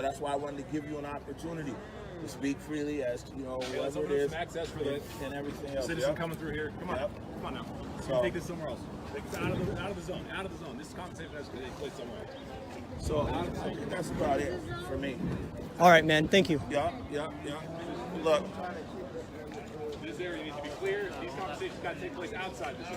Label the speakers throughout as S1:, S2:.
S1: that's why I wanted to give you an opportunity to speak freely as to, whatever it is.
S2: Access for the
S1: and everything else.
S2: citizen coming through here. Come on. Come on now. So, take this somewhere else. Take this out of the zone. Out of the zone. This conversation has to take place somewhere else.
S1: So I think that's about it for me.
S3: All right, man. Thank you.
S1: Yeah. Look.
S2: This area needs to be clear. These conversations got to take place outside the zone.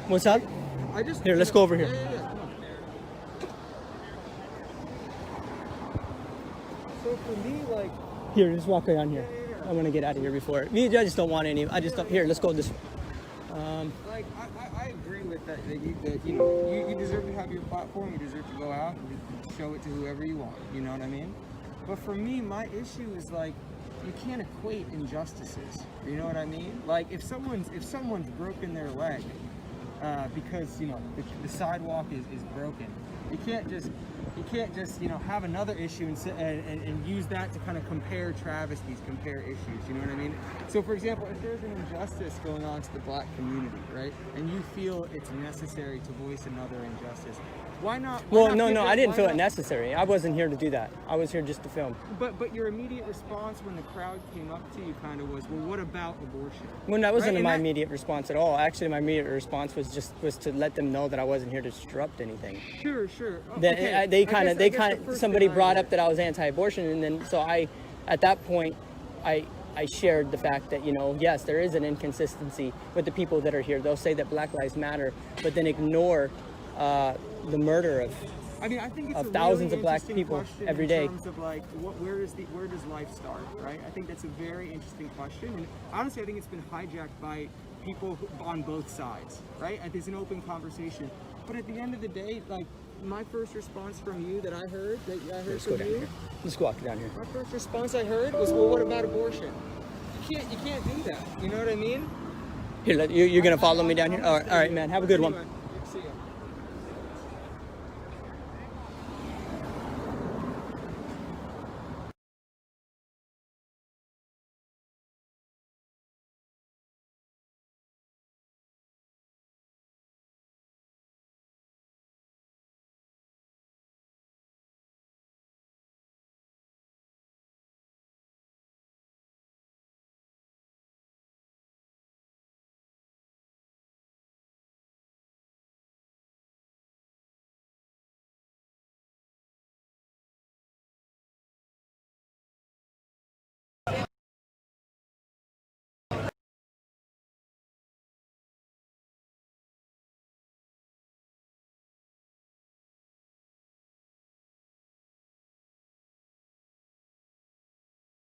S3: What's up? Here, let's go over here.
S4: So for me, like...
S3: Here, just walk around here. I want to get out of here before. I just don't want any. I just don't. Here, let's go this way.
S4: Like, I agree with that. You deserve to have your platform. You deserve to go out and show it to whoever you want. You know what I mean? But for me, my issue is like, you can't equate injustices. You know what I mean? Like, if someone's broken their leg because the sidewalk is broken, you can't just have another issue and use that to kind of compare travesties, compare issues. You know what I mean? So for example, if there's an injustice going on to the black community, right, and you feel it's necessary to voice another injustice, why not?
S3: No, I didn't feel it necessary. I wasn't here to do that. I was here just to film.
S4: But your immediate response when the crowd came up to you kind of was, well, what about abortion?
S3: Well, that wasn't my immediate response at all. Actually, my immediate response was to let them know that I wasn't here to disrupt anything.
S4: Sure.
S3: Somebody brought up that I was anti-abortion, and then so at that point, I shared the fact that yes, there is an inconsistency with the people that are here. They'll say that Black Lives Matter, but then ignore the murder of thousands of black people every day.
S4: In terms of like, where does life start, right? I think that's a very interesting question, and honestly, I think it's been hijacked by people on both sides, right? It's an open conversation, but at the end of the day, like, my first response from you that I heard from you.
S3: Let's walk down here.
S4: My first response I heard was, well, what about abortion? You can't do that. You know what I mean?
S3: Here, you're gonna follow me down here. All right, man. Have a good one.
S4: See ya.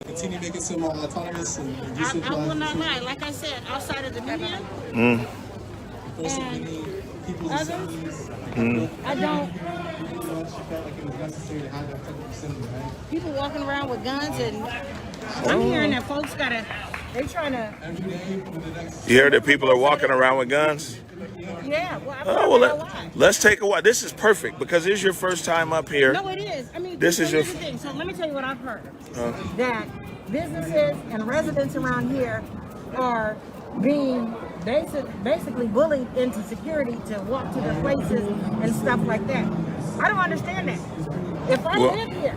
S5: Continue making some autonomous and
S6: I will not lie. Like I said, outside of the media,
S5: and
S6: I don't.
S5: Felt like it was necessary to have that type of symbol, right?
S6: People walking around with guns, and I'm hearing that folks they're trying to.
S5: Every day for the next.
S1: You hear that people are walking around with guns?
S6: Yeah. Well,
S1: Let's take a walk. This is perfect because it's your first time up here.
S6: No, it is. I mean,
S1: this is your.
S6: The thing. So let me tell you what I've heard. That businesses and residents around here are being basically bullied into security to walk to their places and stuff like that. I don't understand that. If I live here.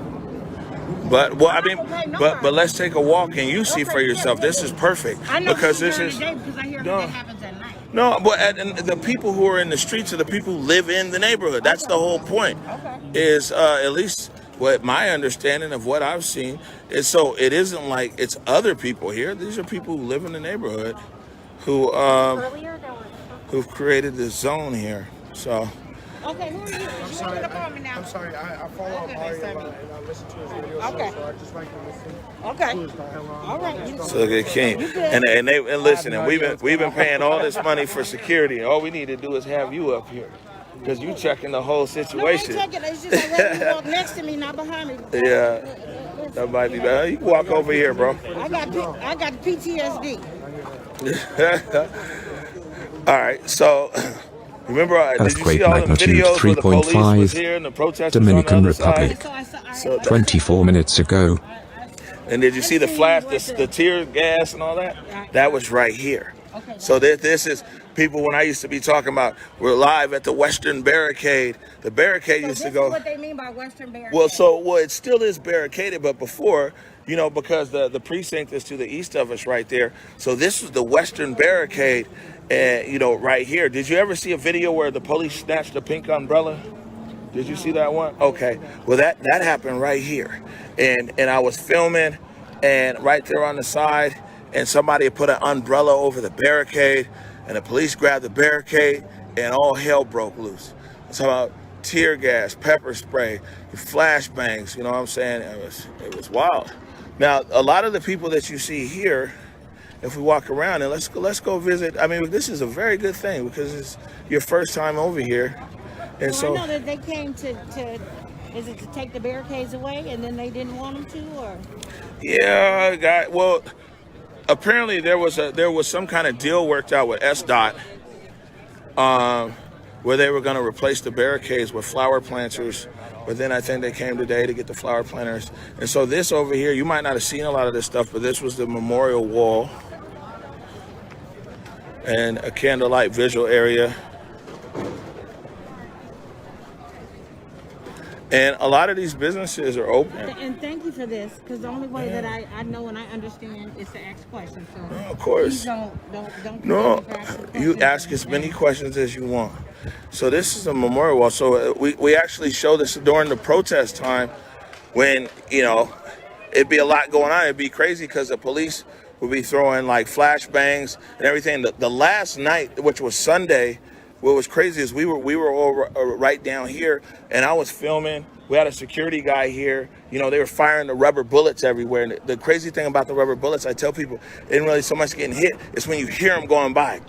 S1: But let's take a walk and you see for yourself. This is perfect because this is.
S6: Because I hear that happens at night.
S1: No, but and the people who are in the streets are the people who live in the neighborhood. That's the whole point. Is at least what my understanding of what I've seen is. So it isn't like it's other people here. These are people who live in the neighborhood who've created this zone here. So.
S6: Okay, who are you?
S7: I'm sorry. I follow up Mario and I listen to his videos.
S6: Okay.
S7: So I just like to listen.
S6: Okay. All right.
S1: So they came and listen, and we've been paying all this money for security. All we need to do is have you up here, because you checking the whole situation.
S6: No, I ain't checking. It's just I let you walk next to me, not behind me.
S1: Yeah, that might be better. You can walk over here, bro.
S6: I got PTSD.
S1: All right, so. Remember,
S8: Earthquake magnitude 3.5, Dominican Republic, 24 minutes ago.
S1: And did you see the flash, the tear gas and all that? That was right here. So this is people, when I used to be talking about we're live at the Western Barricade, the barricade
S6: So
S1: used
S6: this
S1: to go.
S6: is what they mean by Western Barricade.
S1: Well, it still is barricaded, but before, because the precinct is to the east of us right there. So this is the Western Barricade, right here. Did you ever see a video where the police snatched a pink umbrella? Did you see that one? Okay. Well, that happened right here, and I was filming, and right there on the side, and somebody had put an umbrella over the barricade, and the police grabbed the barricade, and all hell broke loose. It's about tear gas, pepper spray, flashbangs. You know what I'm saying? It was wild. Now, a lot of the people that you see here, if we walk around and let's go visit. I mean, this is a very good thing because it's your first time over here. And
S6: so I know that they came to is it to take the barricades away and then they didn't want them to, or?
S1: Yeah, well, apparently there was some kind of deal worked out with SDOT, where they were going to replace the barricades with flower planters, but then I think they came today to get the flower planters. And so this over here, you might not have seen a lot of this stuff, but this was the memorial wall and a candlelight visual area. And a lot of these businesses are open.
S6: And thank you for this, because the only way that I know and I understand is to ask questions. So
S1: of course.
S6: Don't
S1: no, you ask as many questions as you want. So this is a memorial wall. So we actually show this during the protest time when, it'd be a lot going on. It'd be crazy because the police would be throwing like flashbangs and everything. The last night, which was Sunday, what was crazy is we were all right down here, and I was filming. We had a security guy here. They were firing the rubber bullets everywhere. And the crazy thing about the rubber bullets, I tell people, it isn't really so much getting hit. It's when you hear them going by.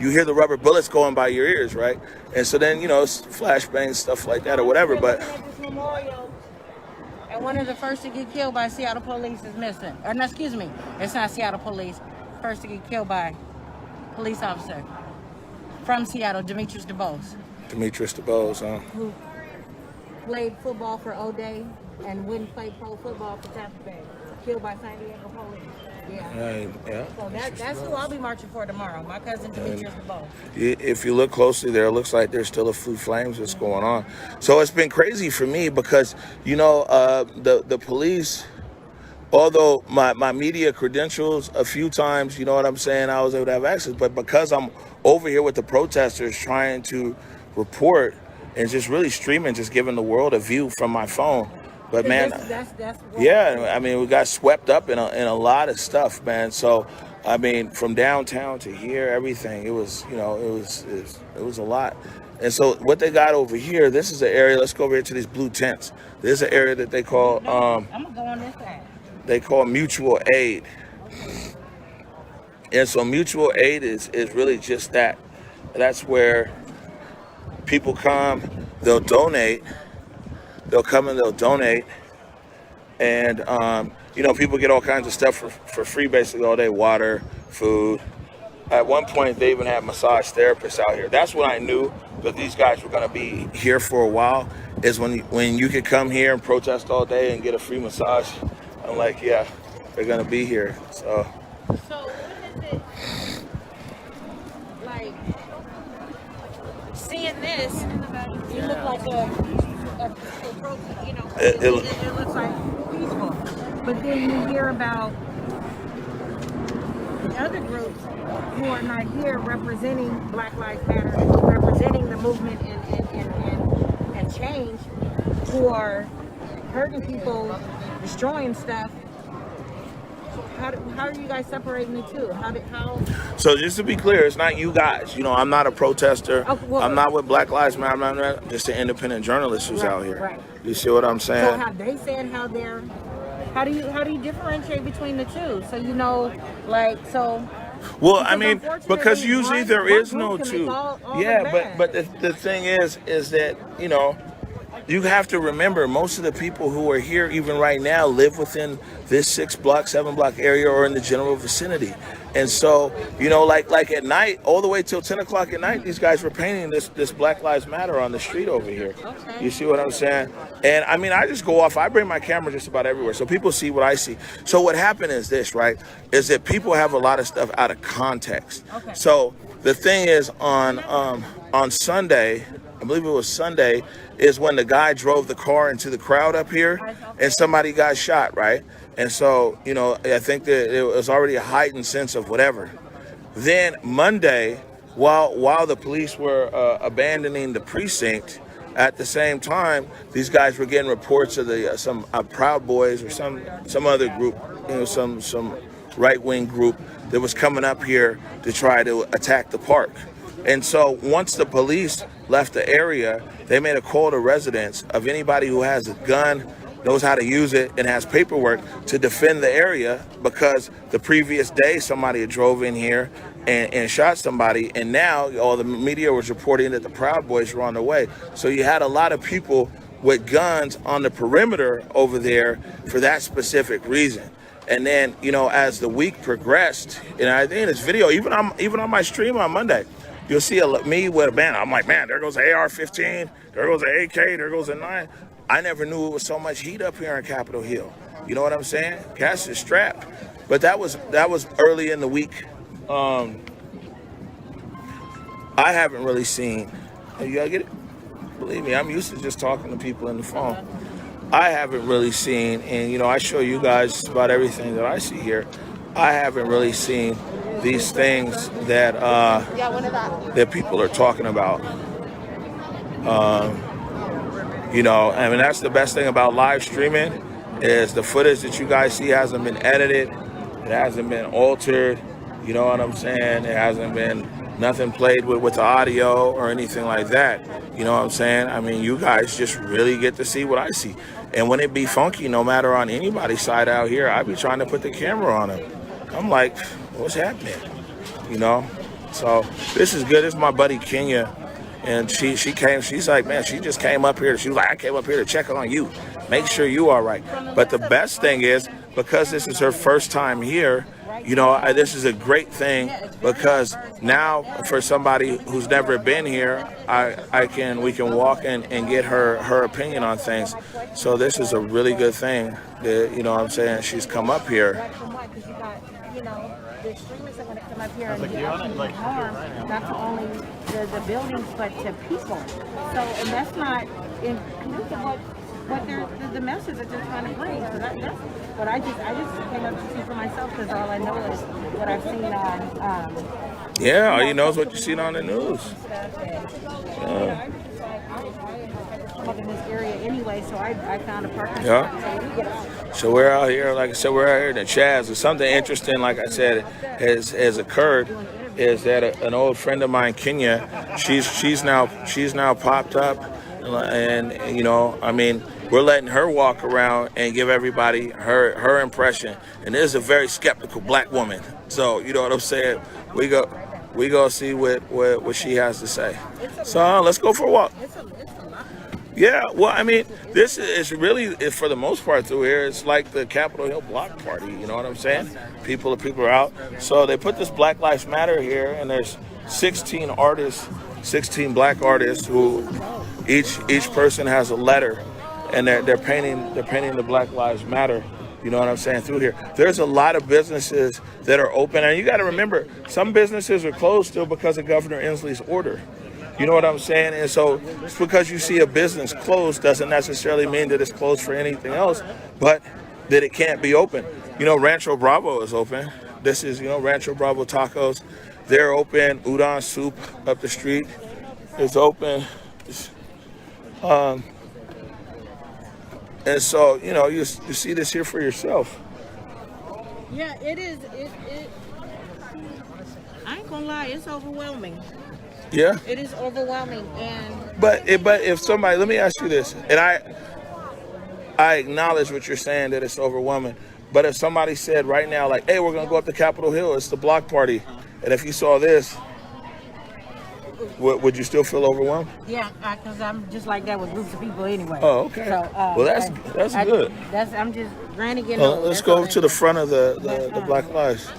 S1: You hear the rubber bullets going by your ears, right? And so then, it's flashbangs, stuff like that or whatever. But
S6: and one of the first to get killed by Seattle police is missing. Or no, excuse me, it's not Seattle police. First to get killed by police officer. From Seattle, Demetrius DeBose.
S1: Demetrius DeBose, huh?
S6: Who played football for O'Day and wouldn't play pro football for Tampa Bay. Killed by San Diego police. Yeah. So that's who I'll be marching for tomorrow. My cousin Demetrius DeBose.
S1: If you look closely there, it looks like there's still a few flames that's going on. So it's been crazy for me because, the police, although my media credentials a few times, you know what I'm saying, I was able to have access, but because I'm over here with the protesters trying to report and just really streaming, just giving the world a view from my phone. But man, we got swept up in a lot of stuff, man. So, from downtown to here, everything, it was a lot. And so what they got over here, this is an area, let's go over here to these blue tents. There's an area that they call,
S6: I'm gonna go on this side.
S1: They call mutual aid. And so mutual aid is really just that. That's where people come, they'll donate. They'll come and they'll donate. And, people get all kinds of stuff for free basically all day, water, food. At one point, they even had massage therapists out here. That's when I knew that these guys were going to be here for a while, is when you could come here and protest all day and get a free massage. I'm like, yeah, they're going to be here. So
S6: what is it like seeing this? You look like a it looks like peaceful, but then you hear about the other groups who are not here representing Black Lives Matter, representing the movement and change, who are hurting people, destroying stuff. How are you guys separating the two?
S1: So just to be clear, it's not you guys. I'm not a protester. I'm not with Black Lives Matter. I'm not just an independent journalist who's out here.
S6: Right.
S1: You see what I'm saying?
S6: So have they said how do you differentiate between the two? So
S1: Well, because usually there is no two. But the thing is that, you have to remember most of the people who are here even right now live within this 7 block area or in the general vicinity. And so, you know, like at night, all the way till 10 o'clock at night, these guys were painting this Black Lives Matter on the street over here. You see what I'm saying? And I mean, I just go off, I bring my camera just about everywhere so people see what I see. So what happened is this, right, is that people have a lot of stuff out of context. So the thing is on Sunday, I believe it was Sunday, is when the guy drove the car into the crowd up here and somebody got shot, right? And so, you know, I think that it was already a heightened sense of whatever. Then Monday, while the police were abandoning the precinct, at the same time, these guys were getting reports of some Proud Boys or some other group, you know, some right-wing group that was coming up here to try to attack the park. And so once the police left the area, they made a call to residents of anybody who has a gun, knows how to use it, and has paperwork to defend the area, because the previous day somebody had drove in here and shot somebody, and now all the media was reporting that the Proud Boys were on their way. So you had a lot of people with guns on the perimeter over there for that specific reason. And then, you know, as the week progressed, and I think in this video, even on my stream on Monday, you'll see me with a banner. I'm like, man, there goes the AR-15, there goes the AK, there goes the 9. I never knew it was so much heat up here on Capitol Hill. You know what I'm saying? Cats is strapped. But that was early in the week. I haven't really seen. You gotta get it? Believe me, I'm used to just talking to people on the phone. I haven't really seen, and you know, I show you guys about everything that I see here. I haven't really seen these things that that people are talking about. You know, I mean, that's the best thing about live streaming, is the footage that you guys see hasn't been edited, it hasn't been altered. You know what I'm saying? It hasn't been nothing played with the audio or anything like that. You know what I'm saying? I mean, you guys just really get to see what I see. And when it be funky, no matter on anybody's side out here, I be trying to put the camera on them. I'm like, what's happening? You know? So this is good. This is my buddy Kenya. And she's like, man, she just came up here. She was like, I came up here to check on you, make sure you all right. But the best thing is, because this is her first time here, you know, this is a great thing, because now for somebody who's never been here, we can walk in and get her opinion on things. So this is a really good thing that, you know what I'm saying, she's come up here.
S6: You know, the extremists are going to come up here and actually harm not to only the buildings but to people. So, and that's not inclusive what they're the message that they're trying to bring. So that's what I just came up to see for myself, because all I know is what I've seen on.
S1: Yeah, all you know is what you seen on the news.
S6: I'm up in this area anyway, so I found a parking spot.
S1: Yeah. So we're out here, like I said, we're out here in the Chaz. And something interesting, like I said, has occurred, is that an old friend of mine, Kenya, she's now popped up, and you know, I mean, we're letting her walk around and give everybody her impression. And this is a very skeptical black woman, so you know what I'm saying. We go see what she has to say. So let's go for a walk. Yeah, well, I mean, this is really, for the most part through here, it's like the Capitol Hill Block Party, you know what I'm saying? People are out. So they put this Black Lives Matter here, and there's 16 artists, 16 black artists, who each person has a letter, and they're painting the Black Lives Matter, you know what I'm saying, through here. There's a lot of businesses that are open, and you got to remember, some businesses are closed still because of Governor Inslee's order. You know what I'm saying? And so just because you see a business closed doesn't necessarily mean that it's closed for anything else, but that it can't be open. You know, Rancho Bravo is open. This is, you know, Rancho Bravo Tacos. They're open. Udon Soup up the street is open. And so, you know, you see this here for yourself.
S6: Yeah, it is. I ain't gonna lie, it's overwhelming.
S1: Yeah.
S6: It is overwhelming, and
S1: but if somebody, let me ask you this, and I acknowledge what you're saying, that it's overwhelming. But if somebody said right now, like, hey, we're gonna go up to Capitol Hill, it's the block party, and if you saw this, would you still feel overwhelmed?
S6: yeah, because I'm just like that with groups of people anyway.
S1: Oh, okay.
S6: So,
S1: well, that's good.
S6: I'm just granted getting.
S1: Let's go over to the front of the Black Lives.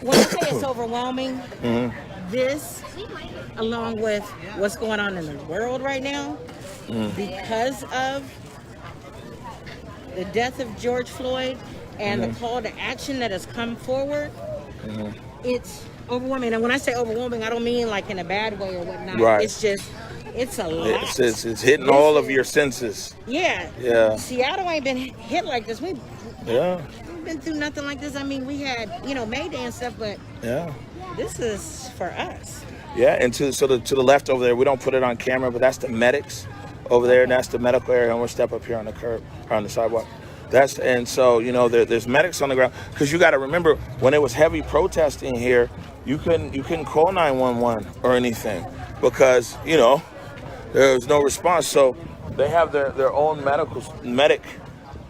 S6: when I say it's overwhelming, this, along with what's going on in the world right now, because of the death of George Floyd and the call to action that has come forward, it's overwhelming. And when I say overwhelming, I don't mean like in a bad way or whatnot.
S1: Right.
S6: It's just, it's a lot.
S1: It's hitting all of your senses.
S6: Yeah.
S1: Yeah.
S6: Seattle ain't been hit like this. We've been through nothing like this. I mean, we had, May Day and stuff, but this is for us.
S1: Yeah, and to the left over there, we don't put it on camera, but that's the medics over there, and that's the medical area, and we'll step up here on the curb, on the sidewalk. There's medics on the ground, because you got to remember, when it was heavy protesting here, you couldn't call 911 or anything, because there was no response. So they have their own medic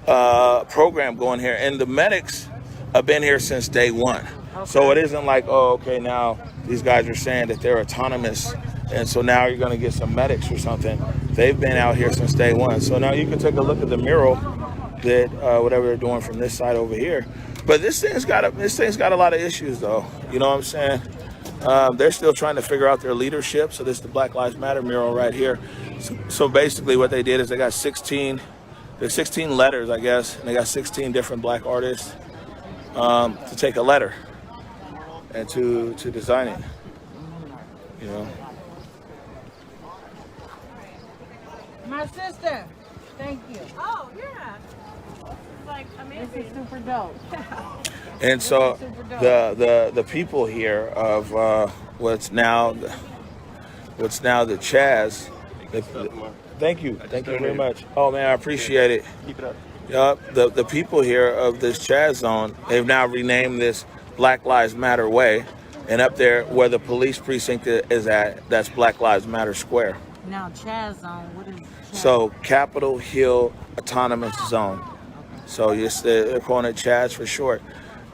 S1: program going here, and the medics have been here since day one. Okay. So it isn't like, now these guys are saying that they're autonomous, and so now you're going to get some medics or something. They've been out here since day one. So now you can take a look at the mural that whatever they're doing from this side over here. But this thing's got a lot of issues, though. You know what I'm saying? They're still trying to figure out their leadership. So this is the Black Lives Matter mural right here. So basically what they did is they got 16 letters, I guess, and they got 16 different black artists to take a letter and to design it.
S6: My sister, thank you.
S9: Oh, yeah. Like, amazing.
S6: This is super dope.
S1: And so the people here of what's now the Chaz. Thank you very much. Oh man, I appreciate it.
S2: Keep it up.
S1: Yup, the people here of this Chaz zone, they've now renamed this Black Lives Matter Way, and up there where the police precinct is at, that's Black Lives Matter Square.
S6: Now, Chaz Zone, what is Chaz?
S1: So Capitol Hill Autonomous Zone. So they're calling it Chaz for short.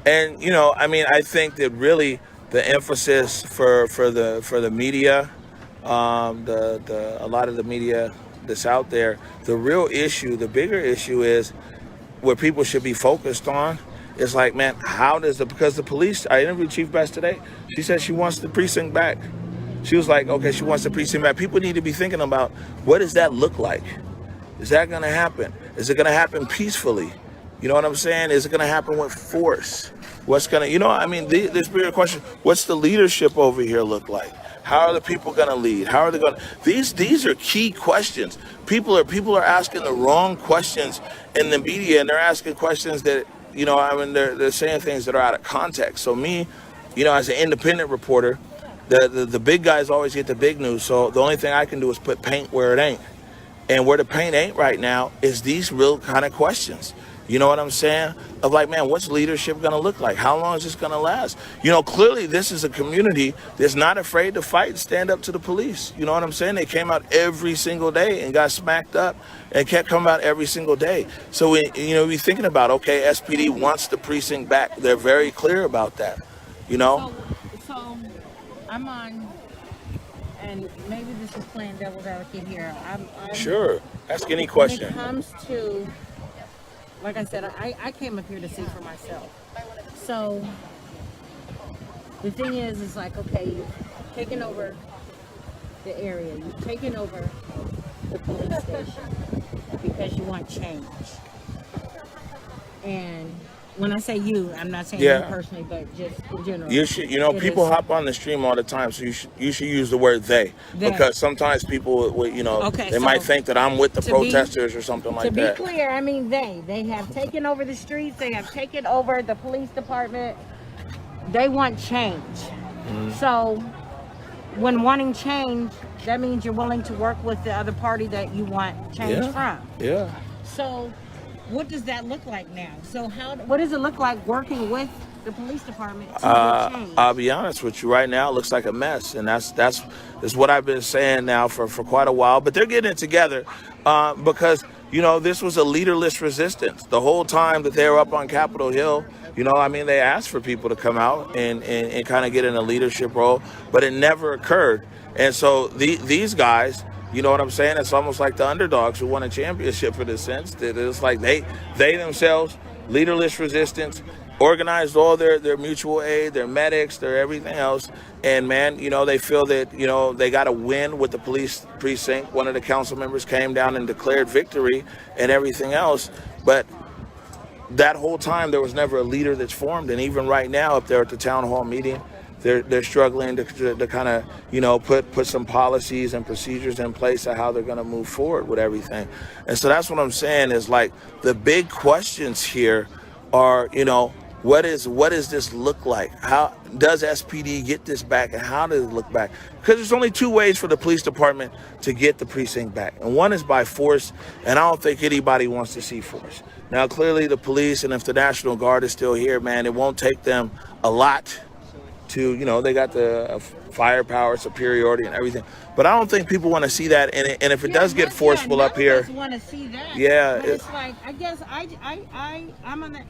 S1: And I think that really the emphasis for the media, a lot of the media that's out there, the real issue, the bigger issue is where people should be focused on. It's like, man, because the police, I interviewed Chief Best today. She said she wants the precinct back. She was like, okay, she wants the precinct back. People need to be thinking about, what does that look like? Is that going to happen? Is it going to happen peacefully? You know what I'm saying? Is it going to happen with force? What's going to, this bigger question, what's the leadership over here look like? How are the people going to lead? How are they going to, these are key questions. People are asking the wrong questions in the media, and they're asking questions that, they're saying things that are out of context. So me, as an independent reporter, the big guys always get the big news. So the only thing I can do is put paint where it ain't. And where the paint ain't right now is these real kind of questions. You know what I'm saying? Of like, man, what's leadership going to look like? How long is this going to last? Clearly this is a community that's not afraid to fight and stand up to the police. You know what I'm saying? They came out every single day and got smacked up and kept coming out every single day. So, we're thinking about, okay, SPD wants the precinct back. They're very clear about that,
S6: So I'm on, and maybe this is playing devil's advocate here. I'm
S1: Sure. Ask any question.
S6: When it comes to, like I said, I came up here to see for myself. So the thing is like, okay, you've taken over the area, you've taken over the police station because you want change. And when I say you, I'm not saying you personally, but just in general.
S1: You should, people hop on the stream all the time, so you should use the word they. Because sometimes people, they might think that I'm with the protesters or something like that.
S6: To be clear, I mean they have taken over the streets, they have taken over the police department. They want change. Mm-hmm. So when wanting change, that means you're willing to work with the other party that you want change from.
S1: Yeah.
S6: So what does that look like now? So what does it look like working with the police department to get change?
S1: I'll be honest with you, right now it looks like a mess, and that's what I've been saying now for quite a while. But they're getting it together because this was a leaderless resistance the whole time that they were up on Capitol Hill. They asked for people to come out and kind of get in a leadership role, but it never occurred. And so these guys, you know what I'm saying? It's almost like the underdogs who won a championship in a sense. That it's like they themselves, leaderless resistance, organized all their mutual aid, their medics, their everything else. And man, they feel that, they got to win with the police precinct. One of the council members came down and declared victory and everything else. But that whole time, there was never a leader that's formed. And even right now, up there at the town hall meeting, they're struggling to kind of, put some policies and procedures in place of how they're going to move forward with everything. And so that's what I'm saying is, like, the big questions here are, what does this look like? How does SPD get this back, and how does it look back? Because there's only two ways for the police department to get the precinct back. And one is by force, and I don't think anybody wants to see force. Now, clearly the police, and if the National Guard is still here, man, it won't take them a lot to, they got the firepower, superiority, and everything. But I don't think people want to see that. And if it does get forceful up here,
S6: want to see that.
S1: Yeah,
S6: but it's like, I guess I'm on the.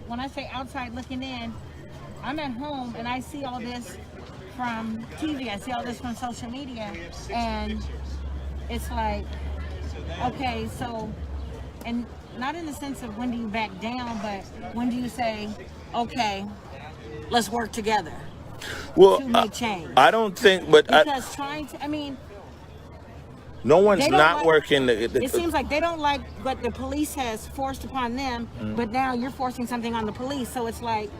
S6: When I say outside looking in, I'm at home and I see all this from TV. I see all this from social media, and it's like, okay, so, and not in the sense of when do you back down, but when do you say, okay, let's work together to make change?
S1: I don't think, but
S6: because
S1: no one's not
S6: like,
S1: working.
S6: It seems like they don't like what the police has forced upon them, but now you're forcing something on the police. So it's like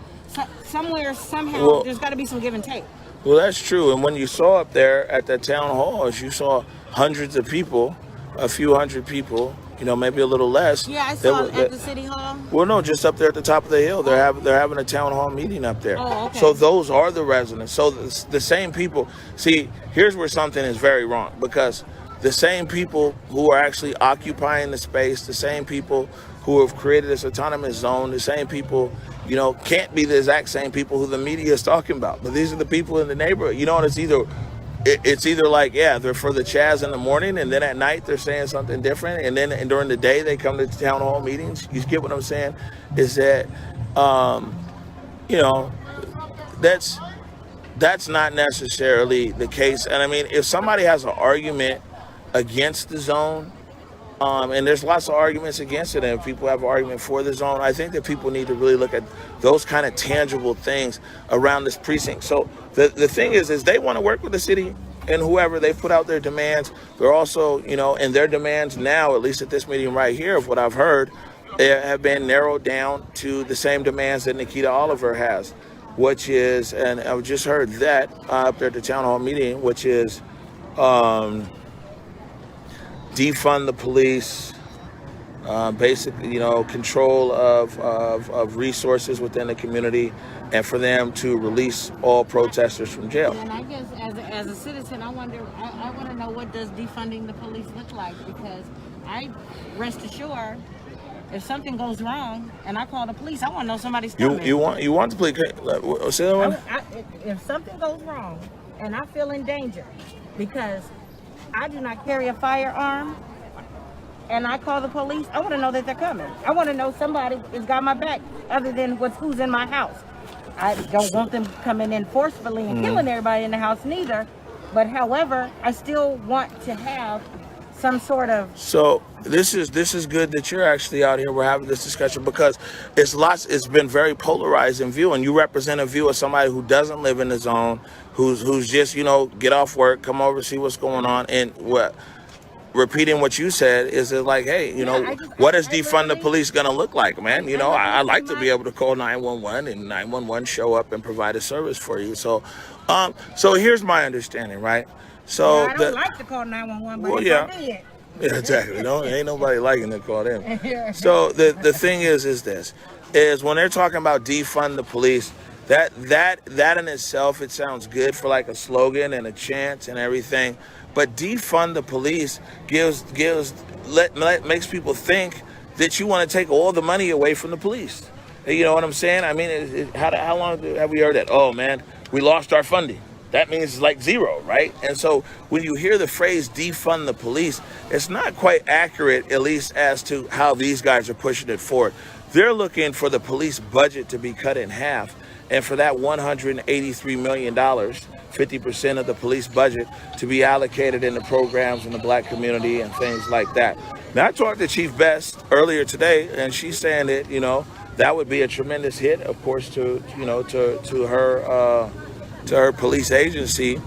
S6: somehow, there's got to be some give and take.
S1: Well, that's true. And when you saw up there at the town halls, you saw hundreds of people, a few hundred people, maybe a little less.
S6: Yeah, I saw at the city hall.
S1: Well, no, just up there at the top of the hill. They're having a town hall meeting up there.
S6: Oh, okay.
S1: So those are the residents. So the same people. See, here's where something is very wrong, because the same people who are actually occupying the space, the same people who have created this autonomous zone, the same people, can't be the exact same people who the media is talking about. But these are the people in the neighborhood. And it's either like, yeah, they're for the Chaz in the morning, and then at night they're saying something different, and during the day they come to town hall meetings. You get what I'm saying? Is that, that's not necessarily the case. And I mean, if somebody has an argument against the zone, and there's lots of arguments against it, and people have an argument for the zone, I think that people need to really look at those kind of tangible things around this precinct. So the thing is they want to work with the city and whoever. They put out their demands. They're also, and their demands now, at least at this meeting right here, of what I've heard, have been narrowed down to the same demands that Nikita Oliver has, which is, and I've just heard that up there at the town hall meeting, which is, defund the police, basically, control of resources within the community, and for them to release all protesters from jail.
S6: And I guess as a citizen, I want to know, what does defunding the police look like? Because I rest assured, if something goes wrong and I call the police, I want to know somebody's coming.
S1: You want the police? Say that one?
S6: If something goes wrong and I feel in danger because I do not carry a firearm, and I call the police, I want to know that they're coming. I want to know somebody has got my back other than who's in my house. I don't want them coming in forcefully and killing everybody in the house neither. But however, I still want to have some sort of... So
S1: this is good that you're actually out here. We're having this discussion because it's been very polarized in view, and you represent a view of somebody who doesn't live in the zone, who's just, get off work, come over, see what's going on. And repeating what you said, is it like, hey, what is defund the police going to look like, man? I like to be able to call 911 and 911 show up and provide a service for you. So here's my understanding, right? So
S6: I don't like to call 911, but I did.
S1: Yeah, exactly. Ain't nobody liking to call them. So the thing is when they're talking about defund the police, that in itself, it sounds good for like a slogan and a chant and everything. But defund the police makes people think that you want to take all the money away from the police. You know what I'm saying? I mean, how long have we heard that? Oh man, we lost our funding. That means it's like zero, right? And so when you hear the phrase defund the police, it's not quite accurate, at least as to how these guys are pushing it forward. They're looking for the police budget to be cut in half, and for that $183 million, 50% of the police budget, to be allocated into programs in the black community and things like that. Now, I talked to Chief Best earlier today, and she's saying that, that would be a tremendous hit, of course, to her police agency.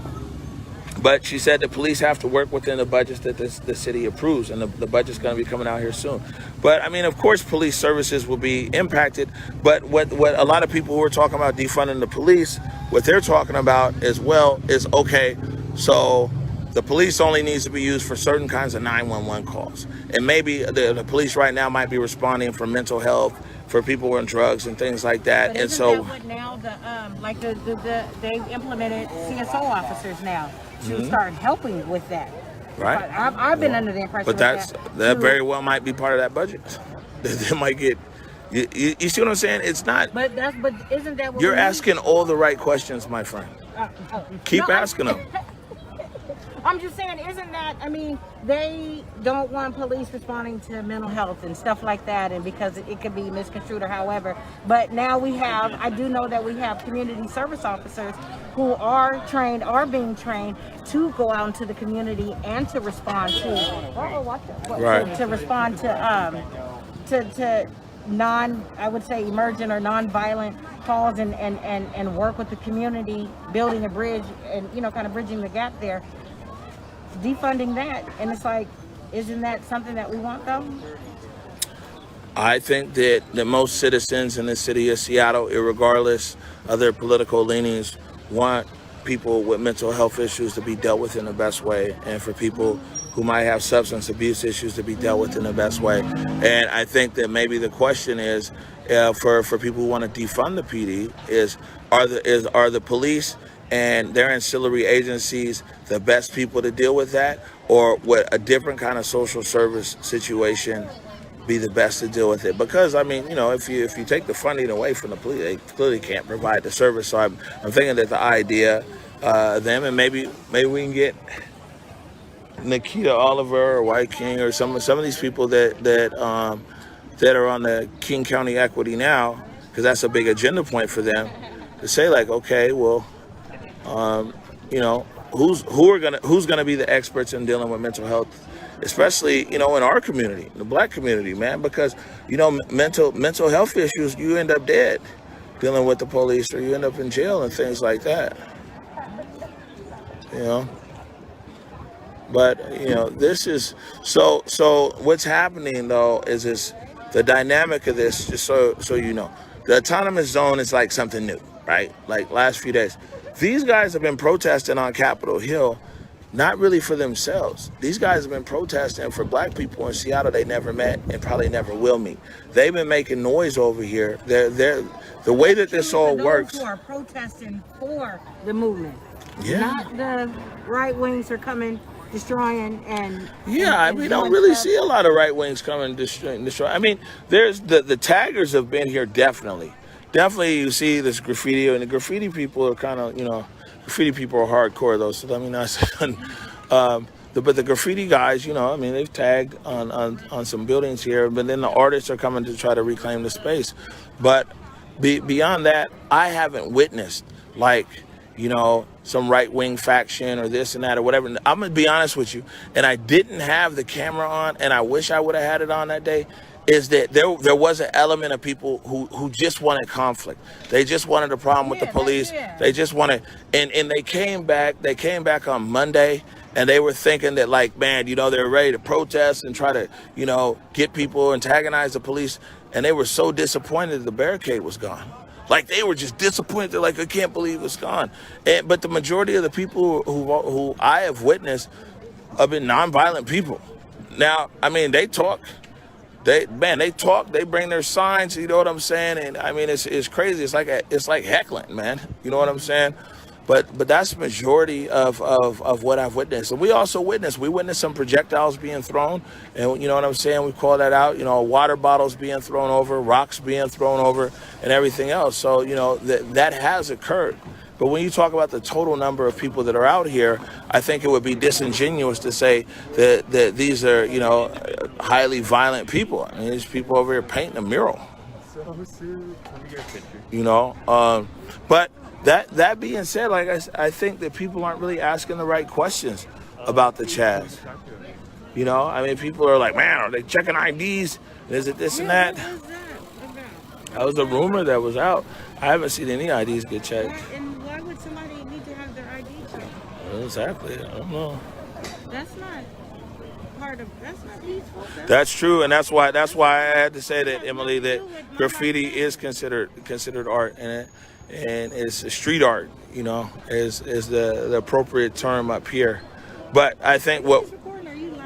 S1: But she said the police have to work within the budgets that the city approves, and the budget's going to be coming out here soon. But I mean, of course, police services will be impacted. But what a lot of people who are talking about defunding the police, what they're talking about as well is, okay, so the police only needs to be used for certain kinds of 911 calls, and maybe the police right now might be responding for mental health, for people on drugs and things like that.
S6: But
S1: And
S6: isn't
S1: so
S6: that what now they implemented CSO officers now to start helping with that.
S1: right.
S6: But I've been under the impression
S1: But that very well might be part of that budget. They might get. You see what I'm saying? It's not.
S6: But isn't that what
S1: You're
S6: we need?
S1: asking all the right questions, my friend. Keep asking them.
S6: I'm just saying, isn't that, I mean, they don't want police responding to mental health and stuff like that, and because it could be misconstrued or however. But now I do know that we have community service officers who are being trained to go out into the community and to respond to,
S1: Right.
S6: to respond to I would say emergent or non-violent calls and work with the community, building a bridge and, kind of bridging the gap there. Defunding that, and it's like, isn't that something that we want though?
S1: I think that most citizens in the city of Seattle, irregardless of their political leanings, want people with mental health issues to be dealt with in the best way, and for people who might have substance abuse issues to be dealt with in the best way. And I think that maybe the question is, for people who want to defund the PD, are the police and their ancillary agencies the best people to deal with that, or would a different kind of social service situation be the best to deal with it? Because I mean, if you take the funding away from the police, they clearly can't provide the service. So I'm thinking that the idea, them, and maybe we can get Nikita Oliver or White King or some of these people that are on the King County Equity now, because that's a big agenda point for them, to say like, okay, well, who's gonna be the experts in dealing with mental health, especially in our community, the Black community, man, because mental health issues, you end up dead dealing with the police, or you end up in jail and things like that. But this is so what's happening though is the dynamic of this, just so you know, the autonomous zone is like something new, right? Like last few days, these guys have been protesting on Capitol Hill, not really for themselves. These guys have been protesting for Black people in Seattle they never met and probably never will meet. They've been making noise over here. They're the way that this all works.
S6: Those who are protesting for the movement,
S1: Yeah.
S6: not the right wings are coming, destroying and.
S1: Yeah, we don't really see a lot of right wings coming destroy. I mean, there's the taggers have been here definitely. Definitely, you see this graffiti, and the graffiti people are kind of, graffiti people are hardcore though. So let me not say, but the graffiti guys, they've tagged on some buildings here. But then the artists are coming to try to reclaim the space. But beyond that, I haven't witnessed some right-wing faction or this and that or whatever. I'm gonna be honest with you, and I didn't have the camera on, and I wish I would have had it on that day. Is that there was an element of people who just wanted conflict. They just wanted a problem with the police. They just wanted, and they came back on Monday, and they were thinking that they're ready to protest and try to, get people, antagonize the police, and they were so disappointed the barricade was gone. Like they were just disappointed. They're like, I can't believe it's gone. But the majority of the people who I have witnessed have been nonviolent people. Now, I mean, they talk. They talk, they bring their signs, you know what I'm saying? And I mean, it's crazy. It's like heckling, man. You know what I'm saying? But that's the majority of what I've witnessed. And we witnessed some projectiles being thrown, and you know what I'm saying? We call that out, water bottles being thrown over, rocks being thrown over, and everything else. So, that has occurred. But when you talk about the total number of people that are out here, I think it would be disingenuous to say that these are, highly violent people. I mean, these people over here painting a mural. But that being said, I think that people aren't really asking the right questions about the Chaz. I mean, people are like, man, are they checking IDs? Is it this and that? That was a rumor that was out. I haven't seen any IDs get checked.
S6: And why would somebody need to have their ID checked?
S1: Exactly. I don't know.
S6: That's not that's not peaceful.
S1: That's true, and that's why I had to say that, Emily, that graffiti is considered art, and it's street art. You know, is the appropriate term up here. But I think what.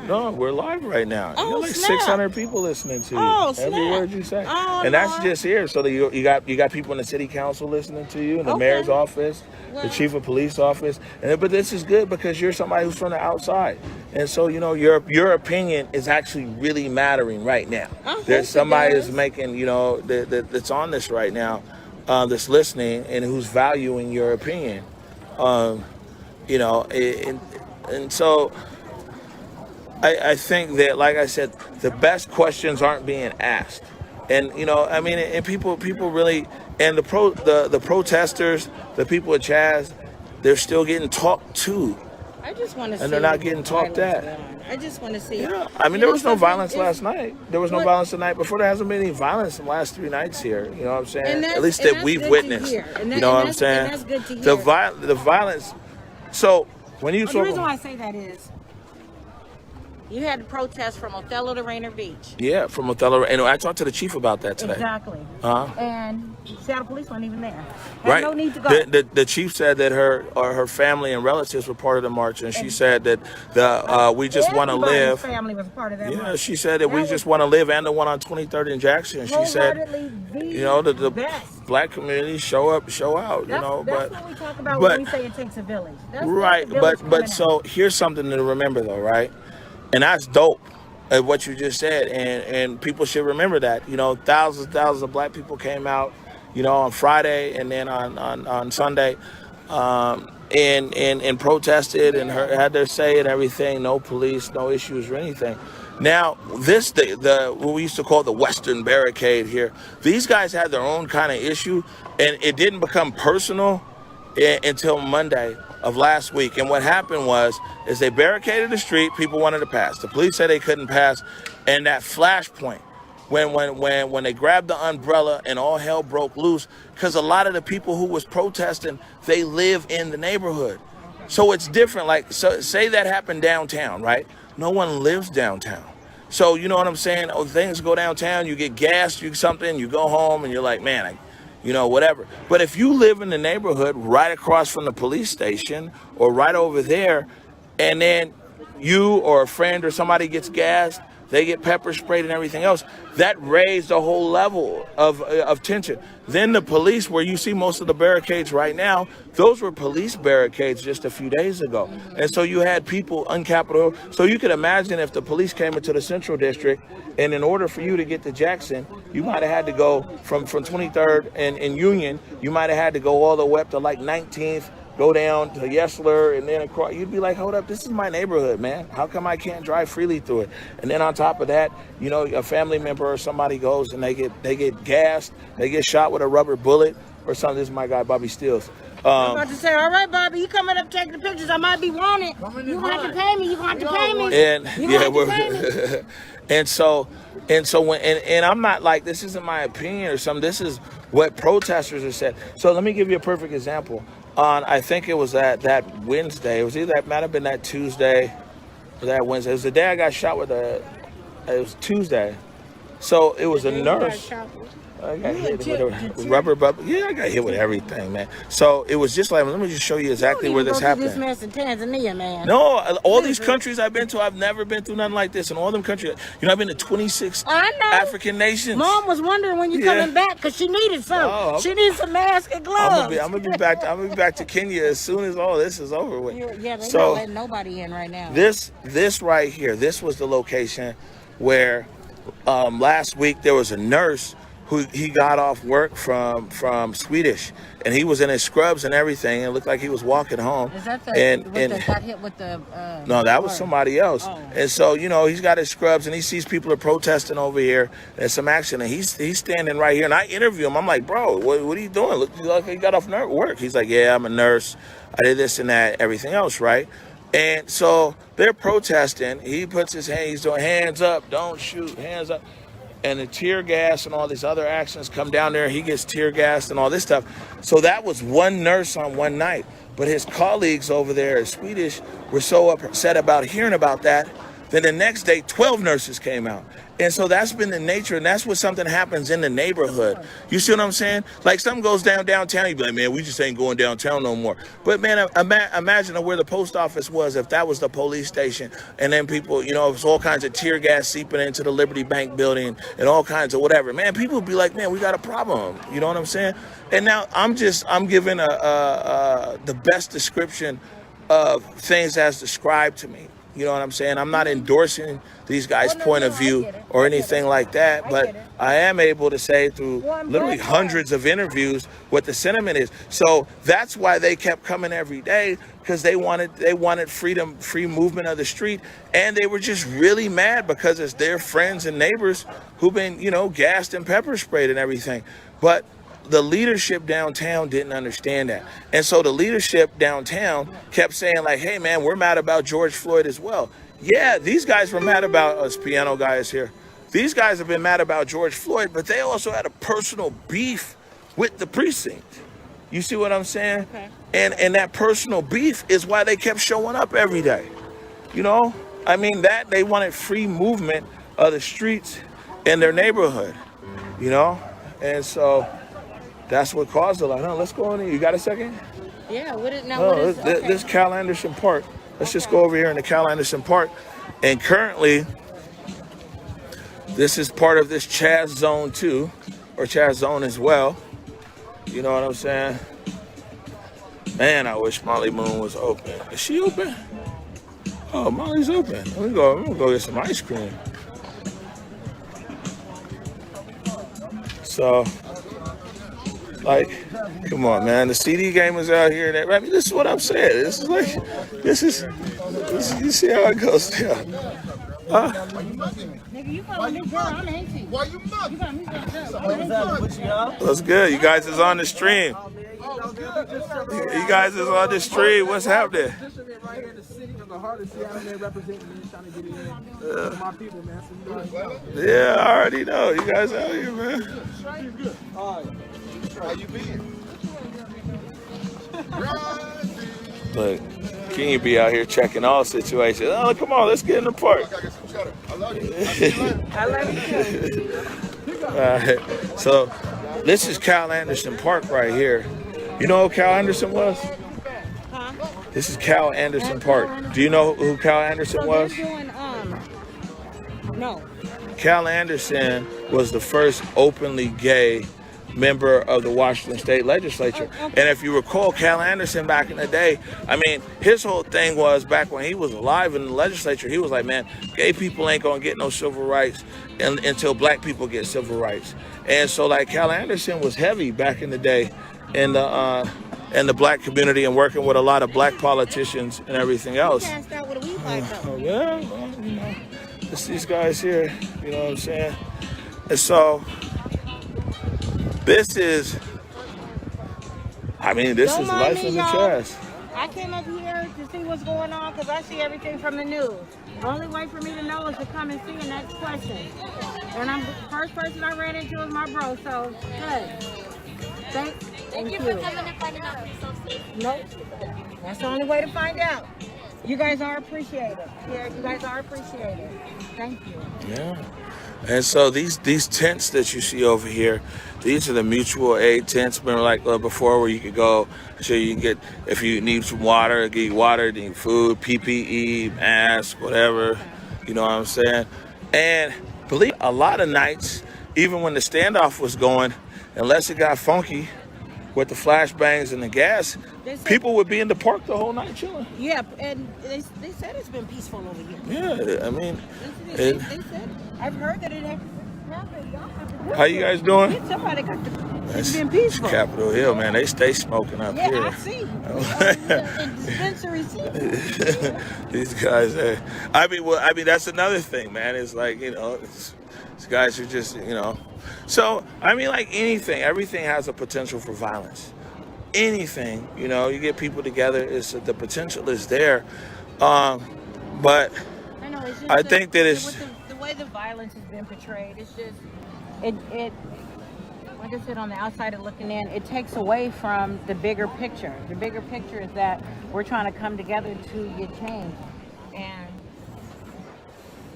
S1: No, we're live right now.
S6: Oh,
S1: you got like
S6: snap.
S1: 600 people listening to you.
S6: Oh,
S1: Every
S6: snap.
S1: word you say.
S6: Oh,
S1: and that's
S6: Lord.
S1: just here. So that you got people in the city council listening to you, in the
S6: Okay.
S1: mayor's office,
S6: Well.
S1: the chief of police office. But this is good because you're somebody who's from the outside. And so, you know, your opinion is actually really mattering right now. There's somebody that's making, you know, that's on this right now, that's listening and who's valuing your opinion. You know, and so I think that, like I said, the best questions aren't being asked, and you know, I mean, and people really, and the protesters, the people at Chaz, they're still getting talked to,
S6: I just want to see.
S1: and they're not getting talked
S6: violence
S1: at.
S6: go on. I just want to see.
S1: Yeah, I mean, there was no violence last night. There was no violence the night before. There hasn't been any violence in the last 3 nights here. You know what I'm saying? At least that we've witnessed. You know what I'm saying?
S6: And that's good to hear.
S1: The violence. So when you
S6: The
S1: talk.
S6: reason why I say that is, you had the protest from Othello to Rainier Beach.
S1: Yeah, from Othello. And I talked to the chief about that today.
S6: Exactly.
S1: Uh-huh.
S6: And Seattle police weren't even there. Had
S1: Right.
S6: no need to go.
S1: The chief said that her family and relatives were part of the march, and she said that we just want to
S6: Everybody's
S1: live.
S6: family was a part of that.
S1: Yeah,
S6: march.
S1: she said that we
S6: That
S1: just
S6: was
S1: want to live, and the one on 23rd and Jackson. She said,
S6: wholeheartedly
S1: you know, the
S6: best.
S1: black community show up, show out.
S6: That's,
S1: you know,
S6: that's
S1: but
S6: what we talk about
S1: but-
S6: when we say it takes a village. That's
S1: right,
S6: the village coming
S1: but
S6: out.
S1: so here's something to remember though, right? And that's dope. What you just said, and people should remember that. You know, thousands of black people came out, you know, on Friday and then on Sunday, and protested and had their say and everything. No police, no issues or anything. Now, the what we used to call the Western Barricade here, these guys had their own kind of issue, and it didn't become personal until Monday of last week. And what happened is they barricaded the street. People wanted to pass. The police said they couldn't pass. And that flashpoint, when they grabbed the umbrella and all hell broke loose, because a lot of the people who was protesting, they live in the neighborhood. So it's different. Like, so say that happened downtown, right? No one lives downtown. So you know what I'm saying? Oh, things go downtown, you get gas, you something, you go home and you're like, man, you know, whatever. But if you live in the neighborhood right across from the police station or right over there, and then you or a friend or somebody gets gassed, they get pepper sprayed and everything else, that raised a whole level of tension. Then the police, where you see most of the barricades right now, those were police barricades just a few days ago. And so you had people on Capitol. So you could imagine if the police came into the Central District, and in order for you to get to Jackson, you might have had to go from 23rd and Union, you might have had to go all the way up to like 19th, go down to Yesler, and then across. You'd be like, hold up, this is my neighborhood, man. How come I can't drive freely through it? And then on top of that, you know, a family member or somebody goes and they get gassed, they get shot with a rubber bullet or something. This is my guy, Bobby Stills.
S6: I'm about to say, all right, Bobby, you coming up taking the pictures? I might be wanted. You gonna have to pay me. You gonna have to pay me.
S1: And
S6: You
S1: yeah,
S6: gonna have to pay me.
S1: and so when I'm not like, this isn't my opinion or something. This is what protesters have said. So let me give you a perfect example. On, I think it was that Wednesday. It was either that might have been that Tuesday or that Wednesday. It was the day I got shot with it was Tuesday. So it was a nurse. I got hit with a rubber bubble. Yeah, I got hit with everything, man. So it was just like, let me just show you exactly where this happened.
S6: This mess in Tanzania, man.
S1: No, all these countries I've been to, I've never been through nothing like this. In all them countries, you know, I've been to 26
S6: I know.
S1: African nations.
S6: Mom was wondering when you
S1: Yeah.
S6: coming back because she needed some.
S1: Oh,
S6: She needs some mask and gloves.
S1: I'm gonna be back to Kenya as soon as all this is over with.
S6: Yeah, they're
S1: So
S6: not letting nobody in right now.
S1: this right here, this was the location where last week there was a nurse who he got off work from Swedish, and he was in his scrubs and everything. It looked like he was walking home.
S6: Is that
S1: and
S6: got hit with the?
S1: no, that was somebody else.
S6: Oh.
S1: And so, you know, he's got his scrubs and he sees people are protesting over here. There's some action, and he's standing right here. And I interview him. I'm like, bro, what are you doing? Look like he got off work. He's like, yeah, I'm a nurse. I did this and that, everything else, right? And so they're protesting. He puts his hand, he's doing hands up, don't shoot, hands up. and the tear gas and all these other actions come down there. He gets tear gassed and all this stuff. So that was one nurse on one night. But his colleagues over there in Swedish were so upset about hearing about that. Then the next day, 12 nurses came out. And so that's been the nature, and that's what something happens in the neighborhood. You see what I'm saying? Like something goes downtown, you be like, man, we just ain't going downtown no more. But man, imagine where the post office was if that was the police station, and then people, you know, it was all kinds of tear gas seeping into the Liberty Bank building and all kinds of whatever. Man, people would be like, man, we got a problem. You know what I'm saying? And now I'm giving the best description of things as described to me. You know what I'm saying? I'm not endorsing these guys' point of view or anything like that, but I am able to say through literally hundreds of interviews what the sentiment is. So that's why they kept coming every day, because they wanted freedom, free movement of the street, and they were just really mad because it's their friends and neighbors who've been, you know, gassed and pepper sprayed and everything. But the leadership downtown didn't understand that. And so the leadership downtown kept saying like, hey man, we're mad about George Floyd as well. Yeah, these guys were mad about us, piano guys here. These guys have been mad about George Floyd, but they also had a personal beef with the precinct. You see what I'm saying? Okay. And that personal beef is why they kept showing up every day. You know? I mean, that they wanted free movement of the streets in their neighborhood. You know? And so that's what caused a lot. No, let's go in here. You got a second?
S6: Yeah, what is
S1: this Cal Anderson Park. Let's just go over here in the Cal Anderson Park. And currently, this is part of this Chaz Zone too, or Chaz Zone as well. You know what I'm saying? Man, I wish Molly Moon was open. Is she open? Oh, Molly's open. I'm gonna go get some ice cream. So, like, come on, man. The CD gamers out here. I mean, this is what I'm saying. This is, you see how it goes down.
S6: Nigga, you calling me girl, I'm 18. Why you mugging? You calling me girl.
S1: What's good? You guys is on the stream. You guys is on the stream. What's happening? Yeah, I already know. You guys out here, man.
S7: How you been?
S1: Look, King be out here checking all situations. Oh, come on, let's get in the park.
S7: I love you.
S6: I love you too.
S1: All right, so this is Cal Anderson Park right here. You know who Cal Anderson was?
S6: Huh?
S1: This is Cal Anderson Park. Do you know who Cal Anderson was?
S6: No.
S1: Cal Anderson was the first openly gay member of the Washington State Legislature. And if you recall, Cal Anderson back in the day, I mean, his whole thing was back when he was alive in the legislature, he was like, man, gay people ain't gonna get no civil rights until black people get civil rights. And so like Cal Anderson was heavy back in the day in the black community and working with a lot of black politicians and everything else.
S6: Yeah,
S1: well, you know, it's these guys here, you know what I'm saying? And so this is life in the chest.
S6: I came up here to see what's going on because I see everything from the news. The only way for me to know is to come and see and ask questions. And the first person I ran into was my bro, so hey. Thank you for coming and finding out yourself. Nope. That's the only way to find out. You guys are appreciated. Yeah, you guys are appreciated. Thank you.
S1: Yeah. And so these tents that you see over here, these are the mutual aid tents. Remember like before where you could go, so you can get, if you need some water, get you water, need food, PPE, mask, whatever. You know what I'm saying? And believe a lot of nights, even when the standoff was going, unless it got funky with the flashbangs and the gas, people would be in the park the whole night chilling.
S6: Yeah, and they said it's been peaceful over here.
S1: Yeah, I mean,
S6: they said, I've heard that it happened.
S1: How you guys doing?
S6: It's been peaceful.
S1: Capitol Hill, man. They stay smoking up here.
S6: Yeah, I see.
S1: These guys, I mean, that's another thing, man. It's like, you know, these guys are just, you know. So, I mean, like anything, everything has a potential for violence. Anything, you know, you get people together, the potential is there. But I think that it's...
S6: The way way the violence has been portrayed, it's just it like I said, on the outside of looking in, it takes away from the bigger picture. The bigger picture is that we're trying to come together to get change. And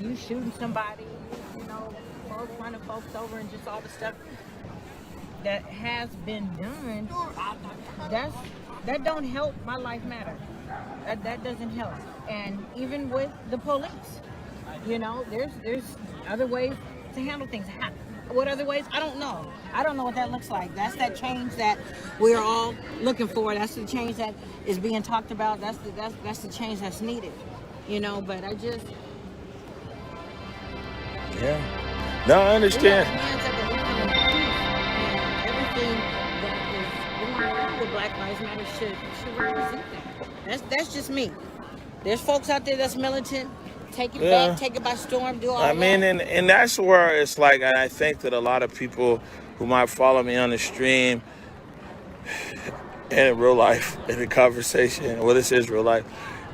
S6: you shooting somebody, you know, folks running folks over and just all the stuff that has been done, that don't help my life matter. That doesn't help. And even with the police, you know, there's other ways to handle things. What other ways? I don't know. I don't know what that looks like. That's that change that we're all looking for. That's the change that is being talked about. That's the change that's needed. You know, but I just
S1: No, I understand.
S6: Everything that is going on with Black Lives Matter should represent that. That's just me. There's folks out there that's militant. Take it back, take it by storm, do all that.
S1: I mean, and that's where it's like, I think that a lot of people who might follow me on the stream and in real life, in the conversation, well, this is real life,